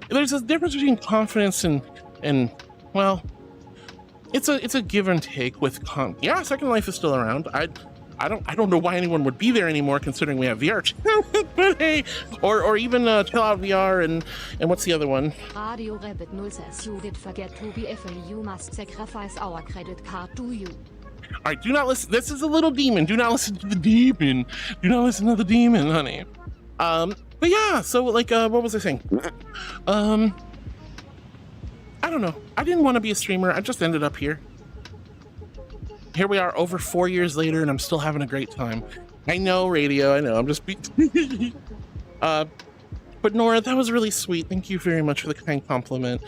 [SPEAKER 1] a difference between confidence and well, it's a give and take with yeah, Second Life is still around. I don't know why anyone would be there anymore, considering we have VR. But hey, or even Chill Out VR and what's the other one?
[SPEAKER 13] Radio Rabbit 0 says you did forget to be FL. You must sacrifice our credit card to you.
[SPEAKER 1] All right, do not listen. This is a little demon. Do not listen to the demon. Do not listen to the demon, honey. But yeah. So like, what was I saying? I don't know. I didn't want to be a streamer. I just ended up here. Here we are over 4 years later and I'm still having a great time. I know, radio, I know, I'm just but Nora, that was really sweet. Thank you very much for the kind compliment.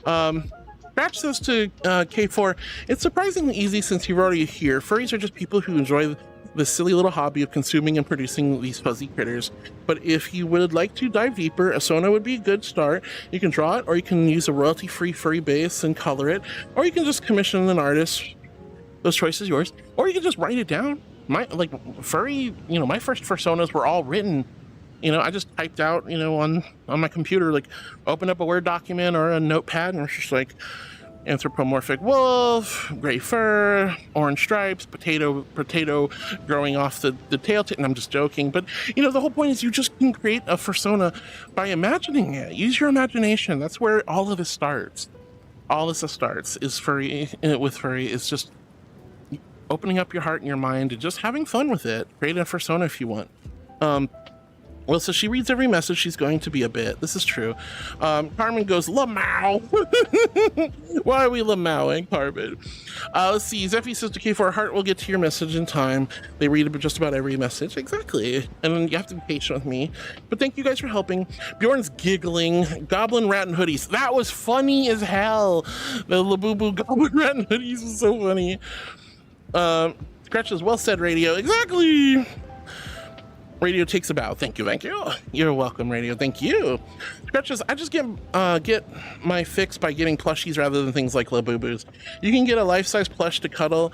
[SPEAKER 1] Batch says to K4, it's surprisingly easy since you're already here. Furries are just people who enjoy the silly little hobby of consuming and producing these fuzzy critters. But if you would like to dive deeper, a Sona would be a good start. You can draw it, or you can use a royalty-free furry base and color it, or you can just commission an artist. Those choices yours, or you can just write it down. My furry, you know, my first personas were all written. You know, I just typed out, you know, on my computer, like open up a Word document or a notepad, and it's just like anthropomorphic wolf, gray fur, orange stripes, potato growing off the tail tip. And I'm just joking, but you know, the whole point is you just can create a persona by imagining it. Use your imagination. That's where all of this starts. All this starts is furry with furry is just opening up your heart and your mind and just having fun with it. Create a persona if you want. Well, so she reads every message. She's going to be a bit. This is true. Carmen goes, Lamau. Why are we Lamauing, Carmen? Let's see. Zeffy says to K4, Heart will get to your message in time. They read just about every message. Exactly. And you have to be patient with me. But thank you guys for helping. Bjorn's giggling. Goblin, rat, and hoodies. That was funny as hell. The Labubu goblin, rat, and hoodies was so funny. Scratch says, well said, Radio. Exactly. Radio takes a bow. Thank you, thank you. You're welcome, Radio. Thank you. Scratches, I just get my fix by getting plushies rather than things like Labubus. You can get a life-size plush to cuddle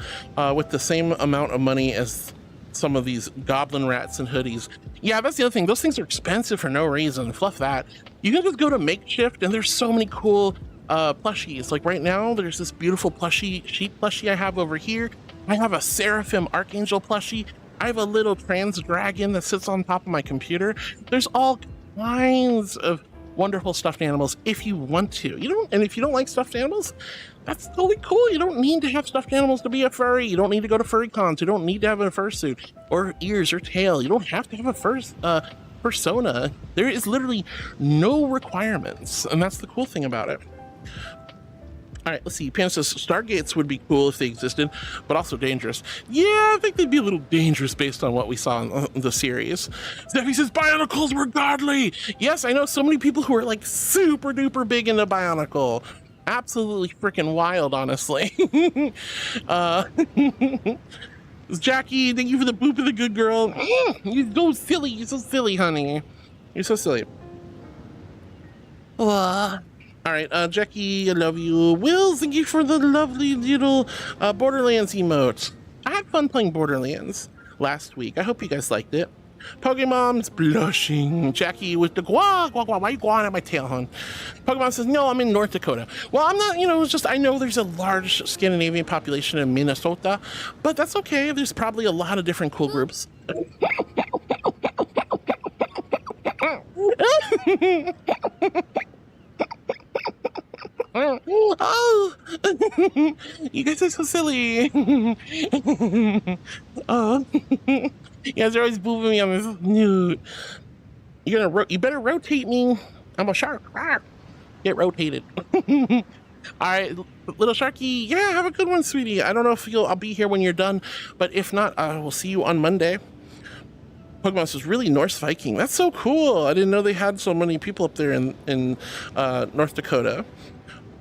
[SPEAKER 1] with the same amount of money as some of these goblin rats and hoodies. Yeah, that's the other thing. Those things are expensive for no reason. Fluff that. You can just go to Makeshift, and there's so many cool plushies. Like right now, there's this beautiful plushie, sheep plushie I have over here. I have a Seraphim Archangel plushie. I have a little trans dragon that sits on top of my computer. There's all kinds of wonderful stuffed animals if you want to. And if you don't like stuffed animals, that's totally cool. You don't need to have stuffed animals to be a furry. You don't need to go to furry cons. You don't need to have a fursuit or ears or tail. You don't have to have a persona. There is literally no requirements, and that's the cool thing about it. All right, let's see. Pan says Stargates would be cool if they existed, but also dangerous. Yeah, I think they'd be a little dangerous based on what we saw in the series. Steffi says Bionicles were godly. Yes, I know so many people who are like super duper big into Bionicle. Absolutely freaking wild, honestly. Jackie, thank you for the boop of the good girl. You're so silly. You're so silly, honey. You're so silly. All right, Jackie, I love you. Will, thank you for the lovely little Borderlands emote. I had fun playing Borderlands last week. I hope you guys liked it. Pokemon's blushing. Jackie with the why are you going at my tail, hon? Pokemon says, no, I'm in North Dakota. Well, I'm not, it's just, I know there's a large Scandinavian population in Minnesota, but that's okay. There's probably a lot of different cool groups. Oh, you guys are so silly. Oh, you guys are always booping me on this nude. You better rotate me. I'm a shark. Get rotated. All right, little sharky. Yeah, have a good one, sweetie. I don't know if I'll be here when you're done, but if not, we'll see you on Monday. Pokemon says, really, Norse Viking. That's so cool. I didn't know they had so many people up there in North Dakota.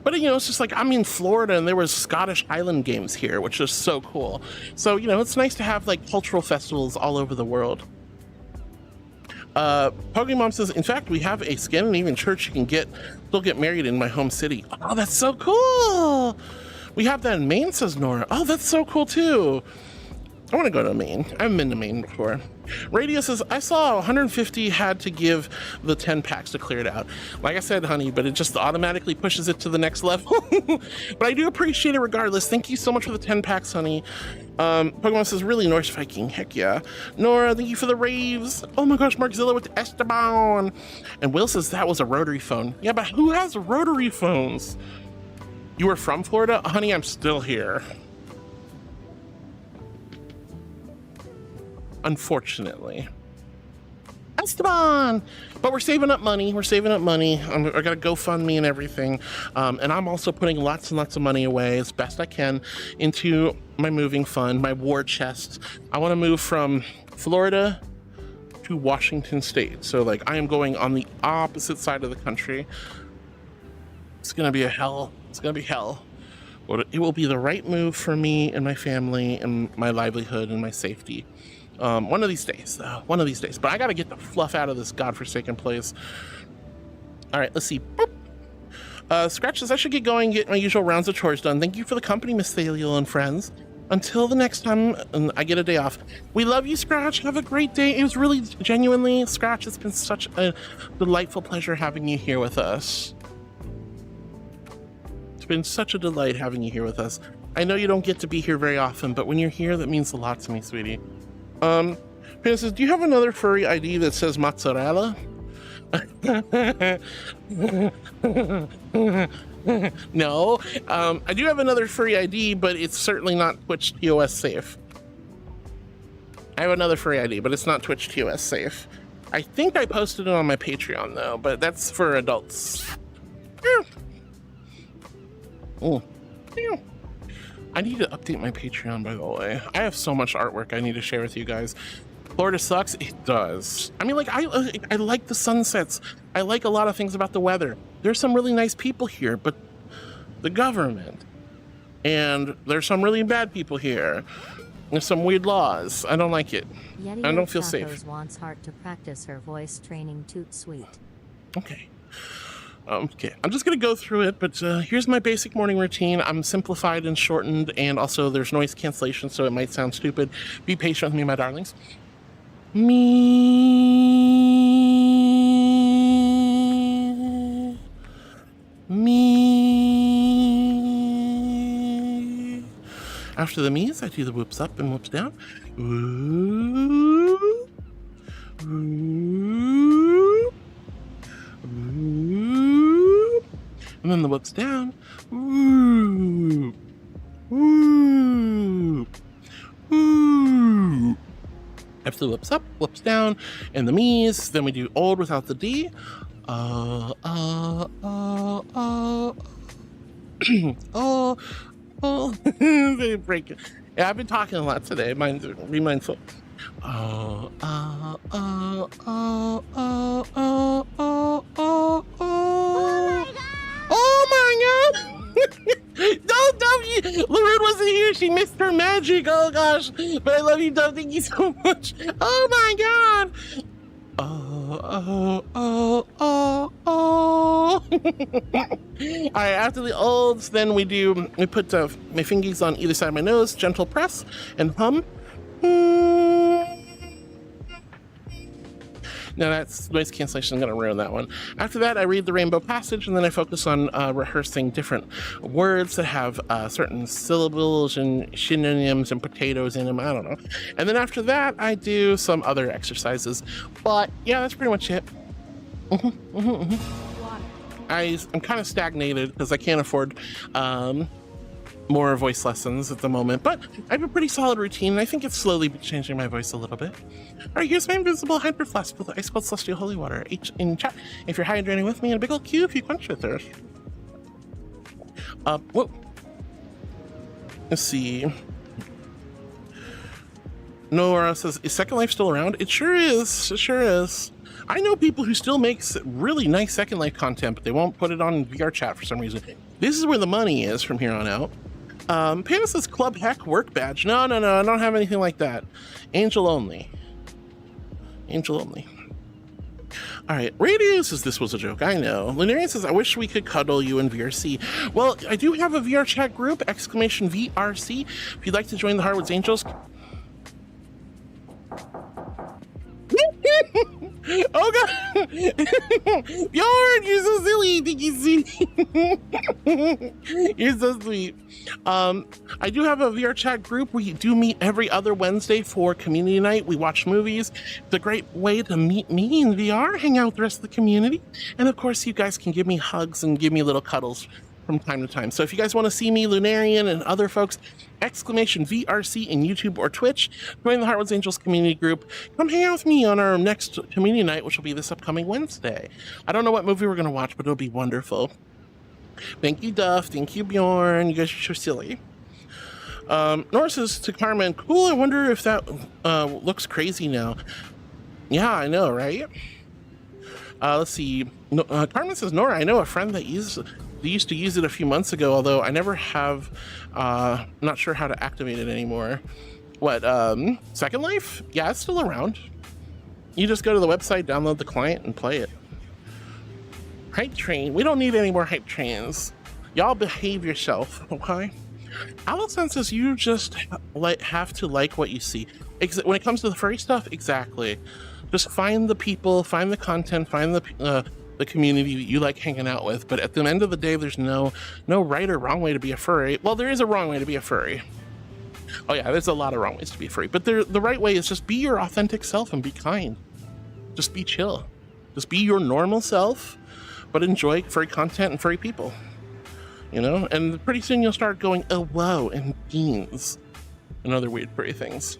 [SPEAKER 1] But, it's just like I'm in Florida and there was Scottish Highland Games here, which is so cool. So, it's nice to have like cultural festivals all over the world. Pokemon says, in fact, we have a Scandinavian church you can still get married in my home city. Oh, that's so cool. We have that in Maine, says Nora. Oh, that's so cool too. I want to go to Maine. I haven't been to Maine before. Radio says, I saw 150 had to give the 10 packs to clear it out. Like I said, honey, but it just automatically pushes it to the next level. But I do appreciate it regardless. Thank you so much for the 10 packs, honey. Pokemon says, really, Norse Viking. Heck yeah. Nora, thank you for the raves. Oh my gosh, Markzilla with Esteban. And Will says that was a rotary phone. Yeah, but who has rotary phones? You were from Florida? Honey, I'm still here. Unfortunately. Esteban! But we're saving up money. I got a GoFundMe and everything. And I'm also putting lots and lots of money away as best I can into my moving fund, my war chest. I want to move from Florida to Washington State. So like I am going on the opposite side of the country. It's going to be a hell. It's going to be hell. But it will be the right move for me and my family and my livelihood and my safety. One of these days, though. One of these days. But I gotta get the fluff out of this godforsaken place. All right, let's see. Boop. Scratch says, I should get going and get my usual rounds of chores done. Thank you for the company, Miss Thaliel and friends. Until the next time I get a day off. We love you, Scratch. Have a great day. It was really, genuinely, Scratch, it's been such a delightful pleasure having you here with us. It's been such a delight having you here with us. I know you don't get to be here very often, but when you're here, that means a lot to me, sweetie. Pan says, do you have another furry ID that says mozzarella? No. I do have another furry ID, but it's certainly not Twitch TOS safe. I have another furry ID, but it's not Twitch TOS safe. I think I posted it on my Patreon though, but that's for adults. Oh. I need to update my Patreon, by the way. I have so much artwork I need to share with you guys. Florida sucks? It does. I mean, like, I like the sunsets. I like a lot of things about the weather. There's some really nice people here, but the government. And there's some really bad people here. There's some weird laws. I don't like it. I don't feel safe.
[SPEAKER 12] Wants Heart to practice her voice training toot sweet.
[SPEAKER 1] Okay. Okay, I'm just gonna go through it, but here's my basic morning routine. I'm simplified and shortened, and also there's noise cancellation, so it might sound stupid. Be patient with me, my darlings. Me. After the me's, I do the whoops up and whoops down. Whoop. Whoop. Whoop. And then the whoops down. Whoop. Whoop. Whoop. After the whoops up, whoops down, and the me's, then we do old without the D. Break it. Yeah, I've been talking a lot today. Be mindful. Oh my god! Don't you. Lorraine wasn't here. She missed her magic. Oh gosh. But I love you, Dove. Thank you so much. Oh my god. All right, after the olds, then we put my fingers on either side of my nose, gentle press, and hum. Now that's noise cancellation. I'm going to ruin that one. After that, I read the Rainbow Passage, and then I focus on rehearsing different words that have certain syllables and synonyms and potatoes in them. I don't know. And then after that, I do some other exercises. But yeah, that's pretty much it. I'm kind of stagnated because I can't afford more voice lessons at the moment, but I have a pretty solid routine, and I think it's slowly changing my voice a little bit. All right, here's my invisible hyper flask with ice cold celestial holy water. H in chat if you're hydrating with me, and a big old Q if you quench with thirst. Whoa. Let's see. Nora says, is Second Life still around? It sure is. It sure is. I know people who still make really nice Second Life content, but they won't put it on VR chat for some reason. This is where the money is from here on out. Panda says Club Heck work badge. No, I don't have anything like that. Angel only. Angel only. All right, Radio says this was a joke. I know. Lunarian says, I wish we could cuddle you in VRC. Well, I do have a VR chat group, !VRC. If you'd like to join the Hardwoods Angels. Oh god! Bjorn, you're so silly. Thank you, sweetie. You're so sweet. I do have a VR chat group. We do meet every other Wednesday for community night. We watch movies. It's a great way to meet me in VR, hang out with the rest of the community, and of course, you guys can give me hugs and give me little cuddles from time to time. So if you guys want to see me, Lunarian, and other folks, !VRC in YouTube or Twitch, join the Hardwoods Angels community group. Come hang out with me on our next community night, which will be this upcoming Wednesday. I don't know what movie we're going to watch, but it'll be wonderful. Thank you, Duff. Thank you, Bjorn. You guys are so silly. Nora says to Carmen, cool, I wonder if that looks crazy now. Yeah, I know, right? Let's see. Carmen says, Nora, I know a friend that used to use it a few months ago, although I never have, not sure how to activate it anymore. What, Second Life? Yeah, it's still around. You just go to the website, download the client, and play it. Hype train. We don't need any more hype trains. Y'all behave yourself, okay? Allison says you just have to like what you see. When it comes to the furry stuff, exactly. Just find the people, find the content, find the community that you like hanging out with. But at the end of the day, there's no right or wrong way to be a furry. Well, there is a wrong way to be a furry. Oh yeah, there's a lot of wrong ways to be a furry. But the right way is just be your authentic self and be kind. Just be chill. Just be your normal self, but enjoy furry content and furry people. You know? And pretty soon you'll start going, oh wow, and beans. And other weird furry things.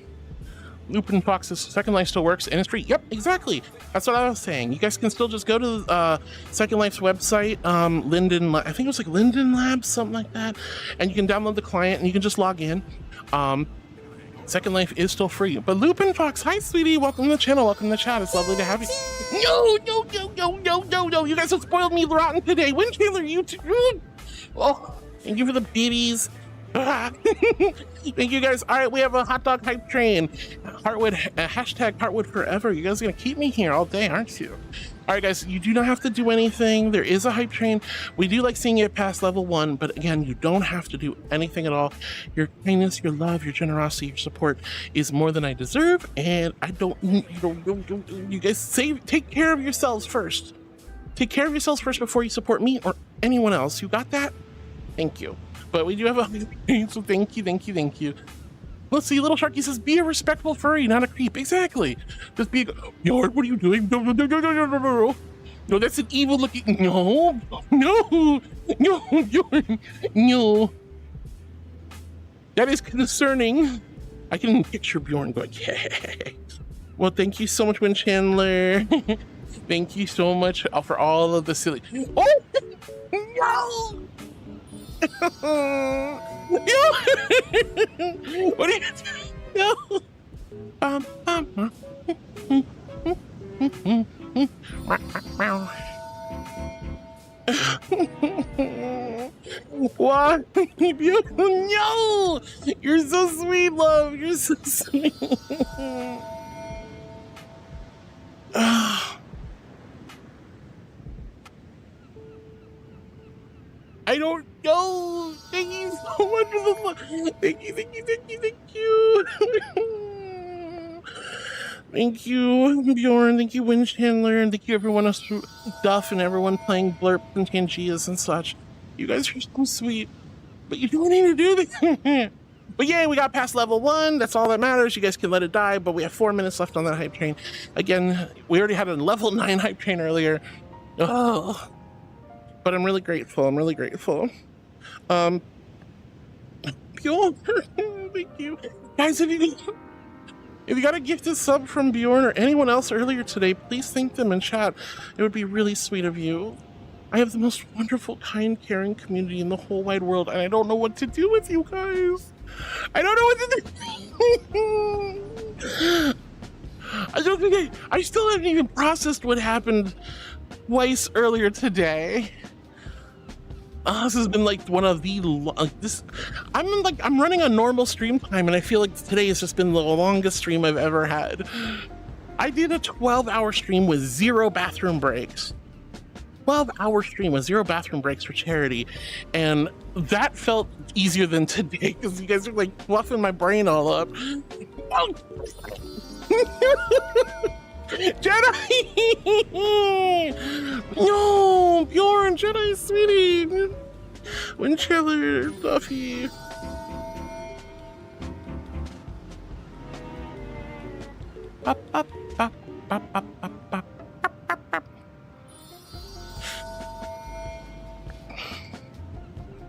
[SPEAKER 1] Lupin Fox's Second Life still works and it's free. Yep, exactly. That's what I was saying. You guys can still just go to Second Life's website, Linden, I think it was like Linden Labs, something like that, and you can download the client and you can just log in. Second Life is still free. But Lupin Fox, hi sweetie, welcome to the channel, welcome to the chat. It's lovely to have you. No, you guys have spoiled me rotten today. Wind Taylor, you too. Oh, thank you for the biddies. Thank you guys. All right, we have a hot dog hype train. Heartwood, hashtag Heartwood forever. You guys are gonna keep me here all day, aren't you? All right, guys, you do not have to do anything. There is a hype train. We do like seeing it past level 1, but again, you don't have to do anything at all. Your kindness, your love, your generosity, your support is more than I deserve, and I don't. You guys take care of yourselves first. Take care of yourselves first before you support me or anyone else. You got that? Thank you. But we do have a so thank you. Let's see, Little Sharky says, be a respectful furry, not a creep. Exactly. Just be Yard, what are you doing? No, that's an evil looking. No. That is concerning. I can picture Bjorn going, yeah. Well, thank you so much, Wind Chandler. Thank you so much for all of the silly. Oh! No! What are you doing? What? No! You're so sweet, love. You're so sweet. I don't know. Thank you so much for the fun. Thank you. Thank you, Bjorn. Thank you, Wind Chandler, and thank you everyone else, Duff, and everyone playing Blurp and Tangias and such. You guys are so sweet, but you don't need to do this. But yeah, we got past level 1. That's all that matters. You guys can let it die, but we have 4 minutes left on that hype train. Again, we already had a level 9 hype train earlier. Oh. But I'm really grateful. Bjorn, thank you. Guys, if you got a gifted sub from Bjorn or anyone else earlier today, please thank them in chat. It would be really sweet of you. I have the most wonderful, kind, caring community in the whole wide world, and I don't know what to do with you guys. I don't know what to do. I still haven't even processed what happened twice earlier today. This has been like one of the I'm running a normal stream time, and I feel like today has just been the longest stream I've ever had. I did a 12-hour stream with 0 bathroom breaks. 12-hour stream with 0 bathroom breaks for charity, and that felt easier than today because you guys are like fluffing my brain all up. Oh. Jedi! No, Bjorn, Jedi, sweetie. Wind Chandler, Duffy.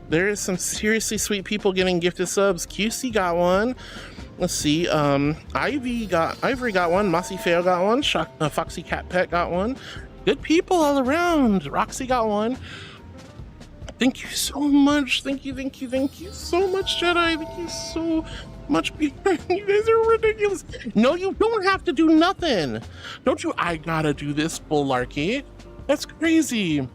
[SPEAKER 1] There is some seriously sweet people getting gifted subs. QC got one. Let's see, Ivory got one, Mossy Fail got one, Foxy Cat Pet got one. Good people all around. Roxy got one. Thank you so much. Thank you so much, Jedi. Thank you so much. You guys are ridiculous. No, you don't have to do nothing. Don't you? I gotta do this bullarchy. That's crazy.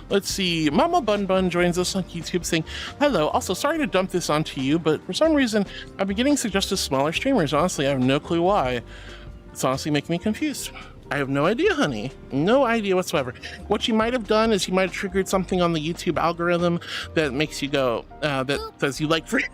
[SPEAKER 1] Let's see, Mama Bun Bun joins us on YouTube saying, hello, also sorry to dump this onto you, but for some reason, I've been getting suggested smaller streamers. Honestly, I have no clue why. It's honestly making me confused. I have no idea, honey. No idea whatsoever. What you might have done is you might have triggered something on the YouTube algorithm that makes you go, that says you like free.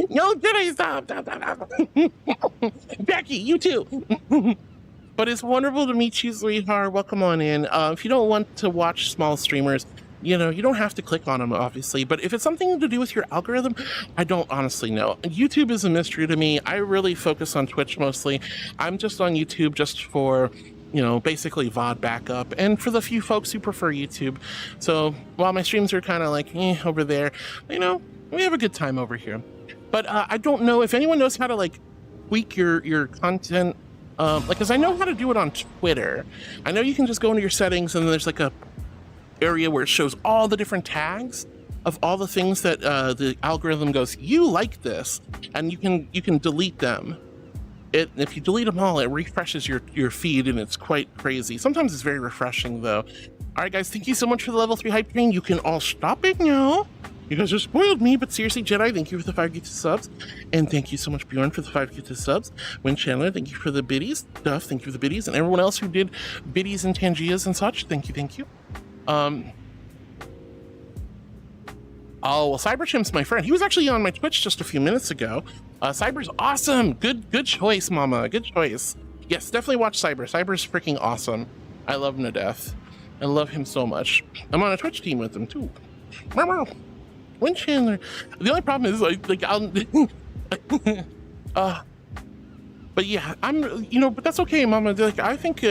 [SPEAKER 1] No, Jedi, stop. Becky, you too. But it's wonderful to meet you, sweetheart. Welcome on in. If you don't want to watch small streamers, you know, you don't have to click on them, obviously, but if it's something to do with your algorithm, I don't honestly know. YouTube is a mystery to me. I really focus on Twitch mostly. I'm just on YouTube just for, you know, basically VOD backup, and for the few folks who prefer YouTube. So while my streams are kind of like over there, you know, we have a good time over here. But I don't know if anyone knows how to like tweak your content, like, because I know how to do it on Twitter. I know you can just go into your settings and there's like a area where it shows all the different tags of all the things that the algorithm goes, you like this, and you can delete them. If you delete them all, it refreshes your feed, and it's quite crazy. Sometimes it's very refreshing though. All right, guys, thank you so much for the level 3 hype train. You can all stop it now. You guys just spoiled me, but seriously, Jedi, thank you for the 5 gifted subs, and thank you so much, Bjorn, for the 5 gifted subs. Win Chandler, thank you for the biddies. Duff, thank you for the biddies, and everyone else who did biddies and Tangias and such. Thank you. Oh, well, Cyberchim's my friend. He was actually on my Twitch just a few minutes ago. Cyber's awesome. Good choice, mama. Good choice. Yes, definitely watch Cyber. Cyber's freaking awesome. I love him to death. I love him so much. I'm on a Twitch team with him too. Win Chandler. The only problem is like I'll but yeah, I'm, you know, but that's okay, mama. Like, I think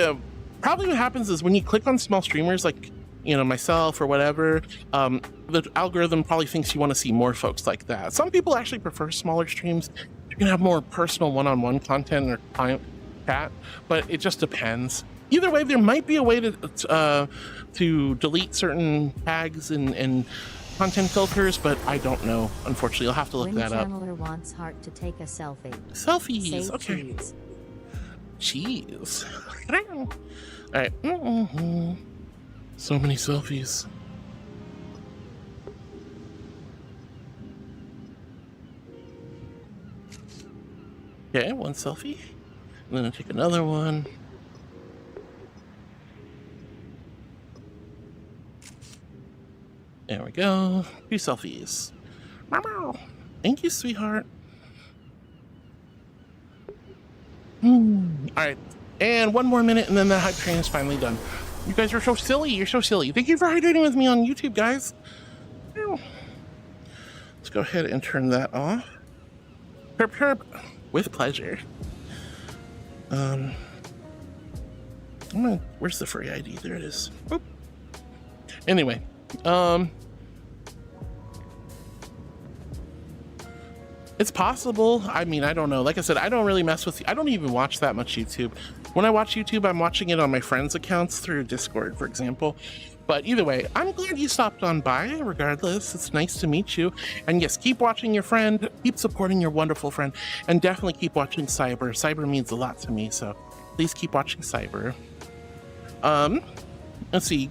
[SPEAKER 1] probably what happens is when you click on small streamers like, you know, myself or whatever, the algorithm probably thinks you want to see more folks like that. Some people actually prefer smaller streams. You can have more personal one-on-one content or client chat, but it just depends. Either way, there might be a way to delete certain tags and content filters, but I don't know. Unfortunately, you'll have to look that up.
[SPEAKER 12] Chandler wants Heart to take a selfie.
[SPEAKER 1] Selfies,
[SPEAKER 12] Say
[SPEAKER 1] okay.
[SPEAKER 12] Cheese.
[SPEAKER 1] All right. So many selfies. Okay, one selfie. And then I'll take another one. There we go. 2 selfies. Thank you, sweetheart. All right. And one more minute, and then the hype train is finally done. You guys are so silly. You're so silly. Thank you for hydrating with me on YouTube, guys. Let's go ahead and turn that off. Herp. With pleasure. Where's the Furry ID? There it is. Oop. Anyway, it's possible. I mean, I don't know. Like I said, I don't really mess with, I don't even watch that much YouTube. When I watch YouTube, I'm watching it on my friends' accounts through Discord, for example. But either way, I'm glad you stopped on by, regardless. It's nice to meet you. And yes, keep watching your friend, keep supporting your wonderful friend, and definitely keep watching Cyber. Cyber means a lot to me, so please keep watching Cyber. Let's see.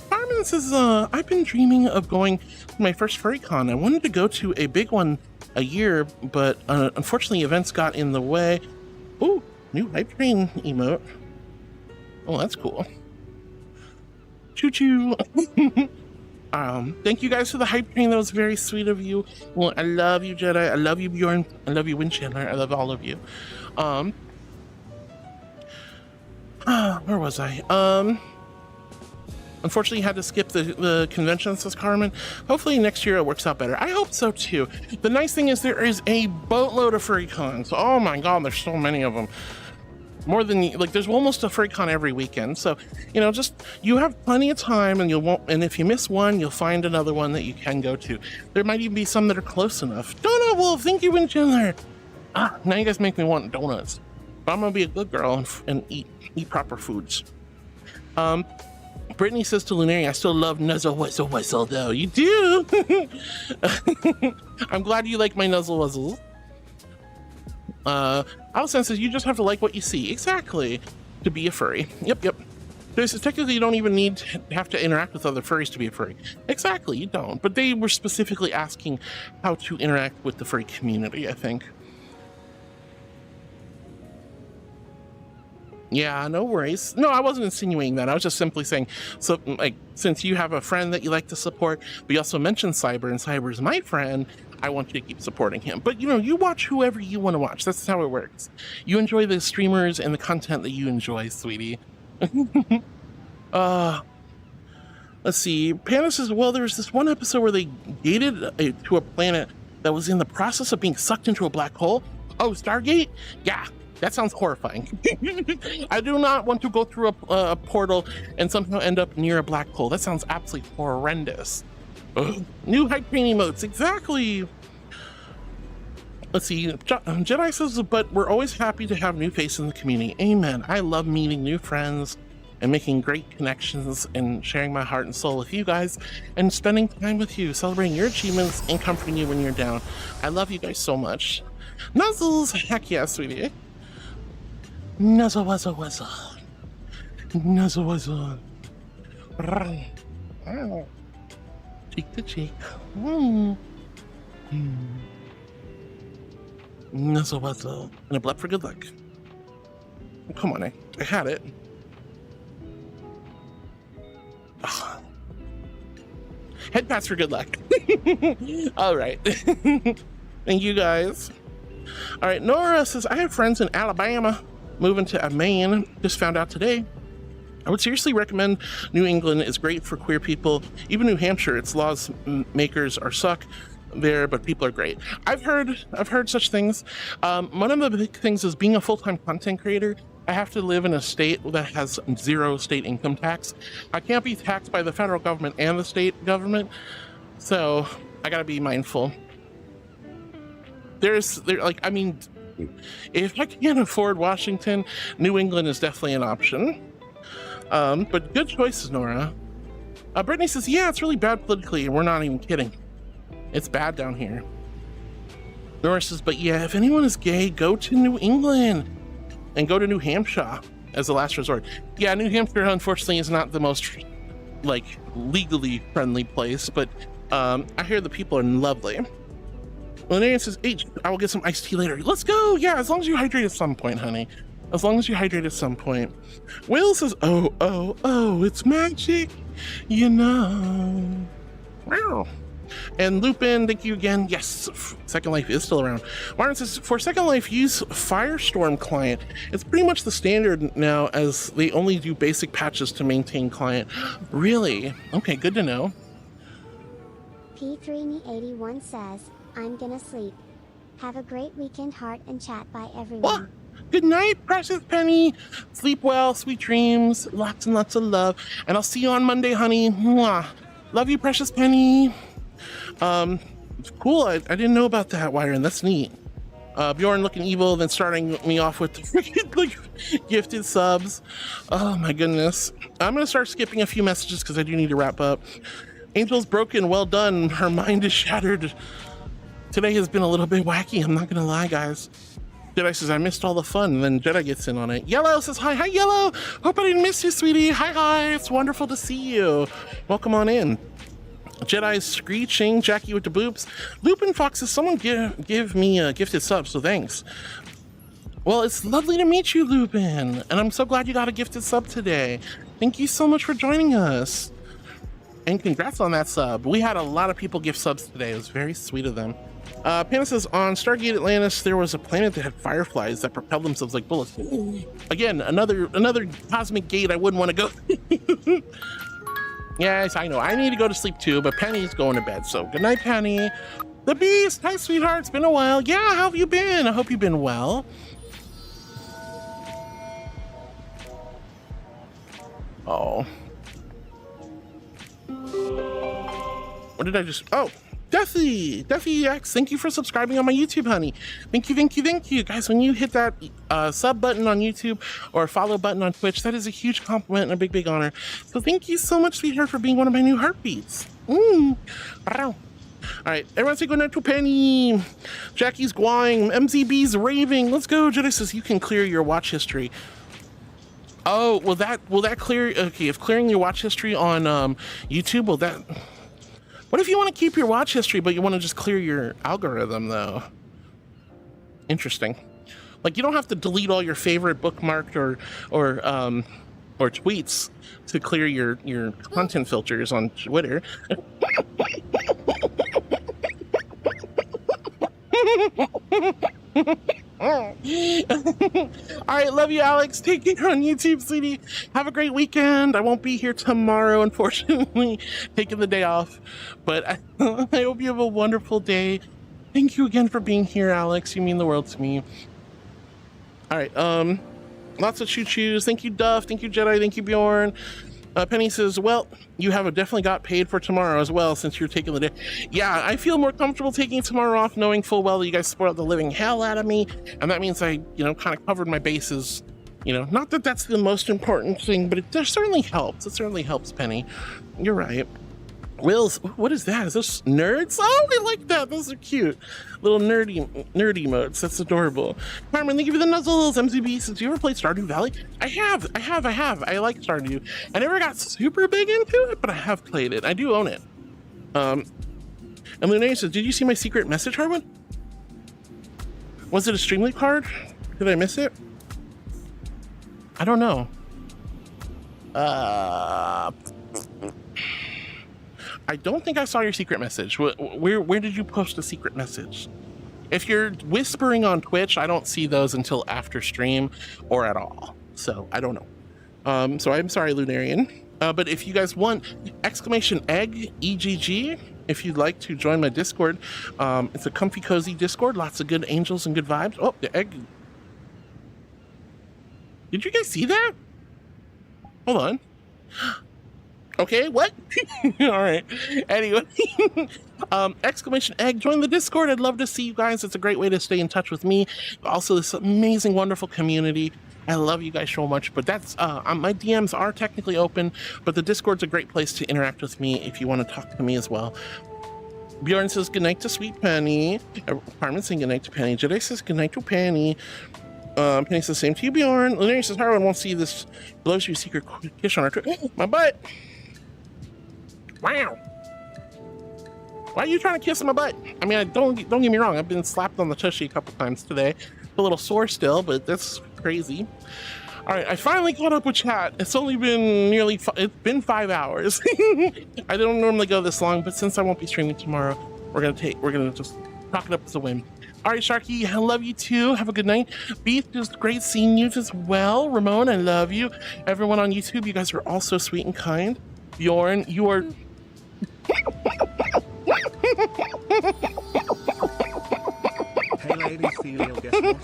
[SPEAKER 1] Carmen says, I've been dreaming of going to my first FurryCon. I wanted to go to a big one a year, but unfortunately events got in the way. Ooh, new hype train emote. Oh, that's cool. Choo-choo. Thank you guys for the hype train. That was very sweet of you. Well, I love you, Jedi. I love you, Bjorn. I love you, Win Chandler. I love all of you. Where was I? Unfortunately, had to skip the convention, says Carmen. Hopefully next year it works out better. I hope so too. The nice thing is there is a boatload of FurryCons. Oh my god, there's so many of them. More than, like, there's almost a FurryCon every weekend. So, you know, just, you have plenty of time, and and if you miss one, you'll find another one that you can go to. There might even be some that are close enough. Donut Wolf, thank you, Win Chandler. Now you guys make me want donuts. But I'm gonna be a good girl and eat proper foods. Brittany says to Lunari, I still love Nuzzle Whistle though. You do. I'm glad you like my Nuzzle Wuzzles. Alison says you just have to like what you see. Exactly. To be a furry. Yep. This is technically, you don't even have to interact with other furries to be a furry. Exactly, you don't. But they were specifically asking how to interact with the furry community, I think. Yeah, no worries. No, I wasn't insinuating that. I was just simply saying, so, like, since you have a friend that you like to support, but you also mentioned Cyber, and Cyber's my friend, I want you to keep supporting him. But, you know, you watch whoever you want to watch. That's how it works. You enjoy the streamers and the content that you enjoy, sweetie. Let's see. Panda says, well, there was this one episode where they gated to a planet that was in the process of being sucked into a black hole. Oh, Stargate? Yeah, that sounds horrifying. I do not want to go through a portal and somehow end up near a black hole. That sounds absolutely horrendous. Ugh. New hype train emotes, exactly. Let's see. Jedi says, but we're always happy to have new faces in the community. Amen. I love meeting new friends and making great connections and sharing my heart and soul with you guys and spending time with you, celebrating your achievements and comforting you when you're down. I love you guys so much. Nuzzles, heck yeah, sweetie. Nuzzle, wuzzle, wuzzle. Nuzzle, wuzzle. Cheek to cheek. Nuzzle, wuzzle. And a blep for good luck. Come on, I had it. Oh. Head pats for good luck. All right. Thank you guys. All right, Nora says, I have friends in Alabama moving to Maine. Just found out today. I would seriously recommend New England is great for queer people. Even New Hampshire, its laws makers are suck there, but people are great. I've heard such things. One of the big things is being a full-time content creator. I have to live in a state that has 0 state income tax. I can't be taxed by the federal government and the state government, so I gotta be mindful. If I can't afford Washington, New England is definitely an option. But good choices, Nora. Brittany says, yeah, it's really bad politically, and we're not even kidding. It's bad down here. Nora says, but yeah, if anyone is gay, go to New England and go to New Hampshire as a last resort. Yeah, New Hampshire, unfortunately, is not the most, legally friendly place, but I hear the people are lovely. Linnea says, H, I will get some iced tea later. Let's go! Yeah, as long as you hydrate at some point, honey. As long as you hydrate at some point. Will says, oh, it's magic, you know. Wow. And Lupin, thank you again. Yes, Second Life is still around. Martin says, for Second Life, use Firestorm client. It's pretty much the standard now, as they only do basic patches to maintain client. Really? Okay, good to know.
[SPEAKER 5] P3Me81 says, I'm gonna sleep. Have a great weekend, heart and chat. Bye, everyone.
[SPEAKER 1] What? Good night, precious Penny. Sleep well, sweet dreams, lots and lots of love. And I'll see you on Monday, honey. Mwah. Love you, precious Penny. Cool. I didn't know about that, Wyron. That's neat. Bjorn looking evil, then starting me off with the freaking gifted subs. Oh my goodness. I'm gonna start skipping a few messages because I do need to wrap up. Angel's broken. Well done. Her mind is shattered. Today has been a little bit wacky. I'm not gonna lie, guys. Jedi says, I missed all the fun, and then Jedi gets in on it. Yellow says, hi. Hi, Yellow. Hope I didn't miss you, sweetie. Hi. It's wonderful to see you. Welcome on in. Jedi's screeching. Jackie with the boops. Lupin Fox says, someone give me a gifted sub, so thanks. Well, it's lovely to meet you, Lupin. And I'm so glad you got a gifted sub today. Thank you so much for joining us. And congrats on that sub. We had a lot of people gift subs today. It was very sweet of them. Panda says, on Stargate Atlantis, there was a planet that had fireflies that propelled themselves like bullets. Again, another cosmic gate I wouldn't want to go. Yes, I know. I need to go to sleep too, but Penny's going to bed. So good night, Penny. The Beast. Hi, sweetheart. It's been a while. Yeah, how have you been? I hope you've been well. Oh. What did I just... Oh. Deathy X, thank you for subscribing on my YouTube, honey. Thank you. Guys, when you hit that sub button on YouTube or follow button on Twitch, that is a huge compliment and a big honor. So thank you so much, sweetheart, for being one of my new heartbeats. All right, everyone say good night to Penny. Jackie's guawing. MZB's raving. Let's go. Jedi says you can clear your watch history. Oh, will that clear? Okay, if clearing your watch history on YouTube, will that... What if you want to keep your watch history, but you want to just clear your algorithm, though? Interesting. Like, you don't have to delete all your favorite bookmarked or tweets to clear your content filters on Twitter. All right, love you, Alex. Take care on YouTube, sweetie. Have a great weekend. I won't be here tomorrow, unfortunately, taking the day off. But I hope you have a wonderful day. Thank you again for being here, Alex. You mean the world to me. All right, lots of choo-choos. Thank you, Duff. Thank you, Jedi. Thank you, Bjorn. Penny says, well, you have definitely got paid for tomorrow as well since you're taking the day. Yeah, I feel more comfortable taking tomorrow off knowing full well that you guys spoiled the living hell out of me. And that means I, kind of covered my bases. Not that that's the most important thing, but it certainly helps. It certainly helps, Penny. You're right. Wills, what is that? Is this nerds? Oh, I like that. Those are cute. Little nerdy emotes. That's adorable. Carmen, thank you for the nuzzles. MCB says, do you ever play Stardew Valley? I have. I like Stardew. I never got super big into it, but I have played it. I do own it. And Lunae says, did you see my secret message, Harwin? Was it a Streamly card? Did I miss it? I don't know. I don't think I saw your secret message. Where did you post a secret message? If you're whispering on Twitch, I don't see those until after stream or at all. So I don't know. So I'm sorry, Lunarian. But if you guys want !egg EGG, if you'd like to join my Discord, it's a comfy, cozy Discord. Lots of good angels and good vibes. Oh, the egg. Did you guys see that? Hold on. Okay, what? All right. Anyway, !egg, join the Discord. I'd love to see you guys. It's a great way to stay in touch with me. Also, this amazing, wonderful community. I love you guys so much. But that's my DMs are technically open, but the Discord's a great place to interact with me if you want to talk to me as well. Bjorn says goodnight to Sweet Penny. Carmen saying goodnight to Penny. Jedi says goodnight to Penny. Penny says same to you, Bjorn. Larry says Harwin won't see this blows you a secret kiss on our trip. My butt. Wow. Why are you trying to kiss my butt? I mean, don't get me wrong. I've been slapped on the tushy a couple times today. A little sore still, but that's crazy. All right, I finally caught up with chat. It's only been it's been 5 hours. I don't normally go this long, but since I won't be streaming tomorrow, we're gonna just talk it up as a win. All right, Sharky, I love you too. Have a good night. Beef, just great seeing you as well. Ramon, I love you. Everyone on YouTube, you guys are all so sweet and kind. Bjorn, you are.
[SPEAKER 3] Hey lady, Felial, guess what?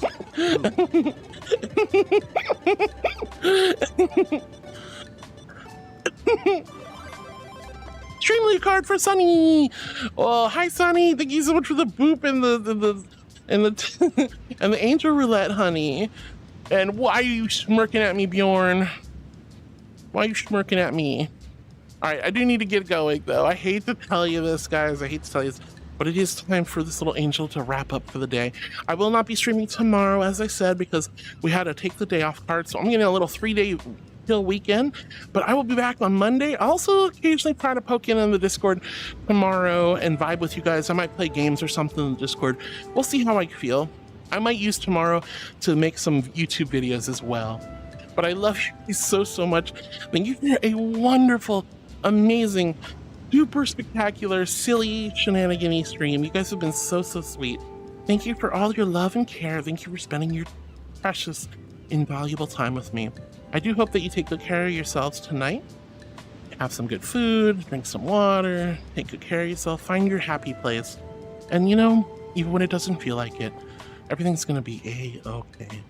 [SPEAKER 1] Streamly card for Sunny. Oh, hi Sunny. Thank you so much for the boop and the and the angel roulette, honey. And why are you smirking at me, Bjorn? Why are you smirking at me? All right, I do need to get going though. I hate to tell you this, guys. I hate to tell you this, but it is time for this little angel to wrap up for the day. I will not be streaming tomorrow, as I said, because we had to take the day off card. So I'm getting a little 3-day chill weekend, but I will be back on Monday. I'll also occasionally try to poke in on the Discord tomorrow and vibe with you guys. I might play games or something in the Discord. We'll see how I feel. I might use tomorrow to make some YouTube videos as well. But I love you so much. Thank you for a wonderful, amazing, super spectacular, silly, shenanigan-y stream. You guys have been so sweet. Thank you for all your love and care. Thank you for spending your precious, invaluable time with me. I do hope that you take good care of yourselves tonight. Have some good food, drink some water, take good care of yourself, find your happy place. And even when it doesn't feel like it, everything's gonna be A-okay.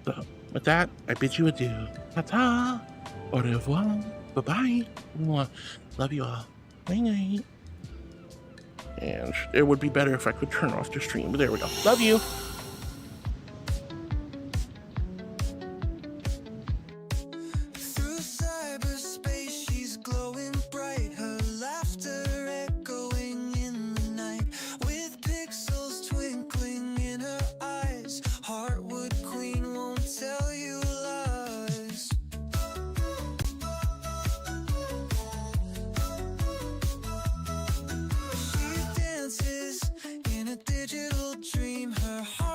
[SPEAKER 1] So with that, I bid you adieu. Ta-ta, au revoir, bye-bye. Love you all. Night-night. And it would be better if I could turn off the stream, but there we go. Love you.
[SPEAKER 2] Digital dream, her heart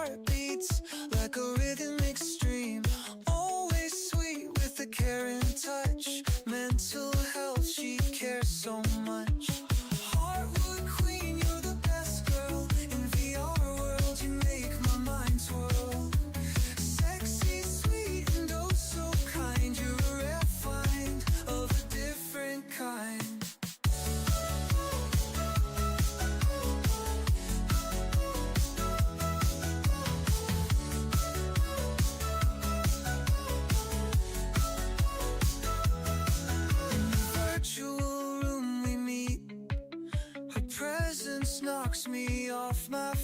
[SPEAKER 20] knocks me off my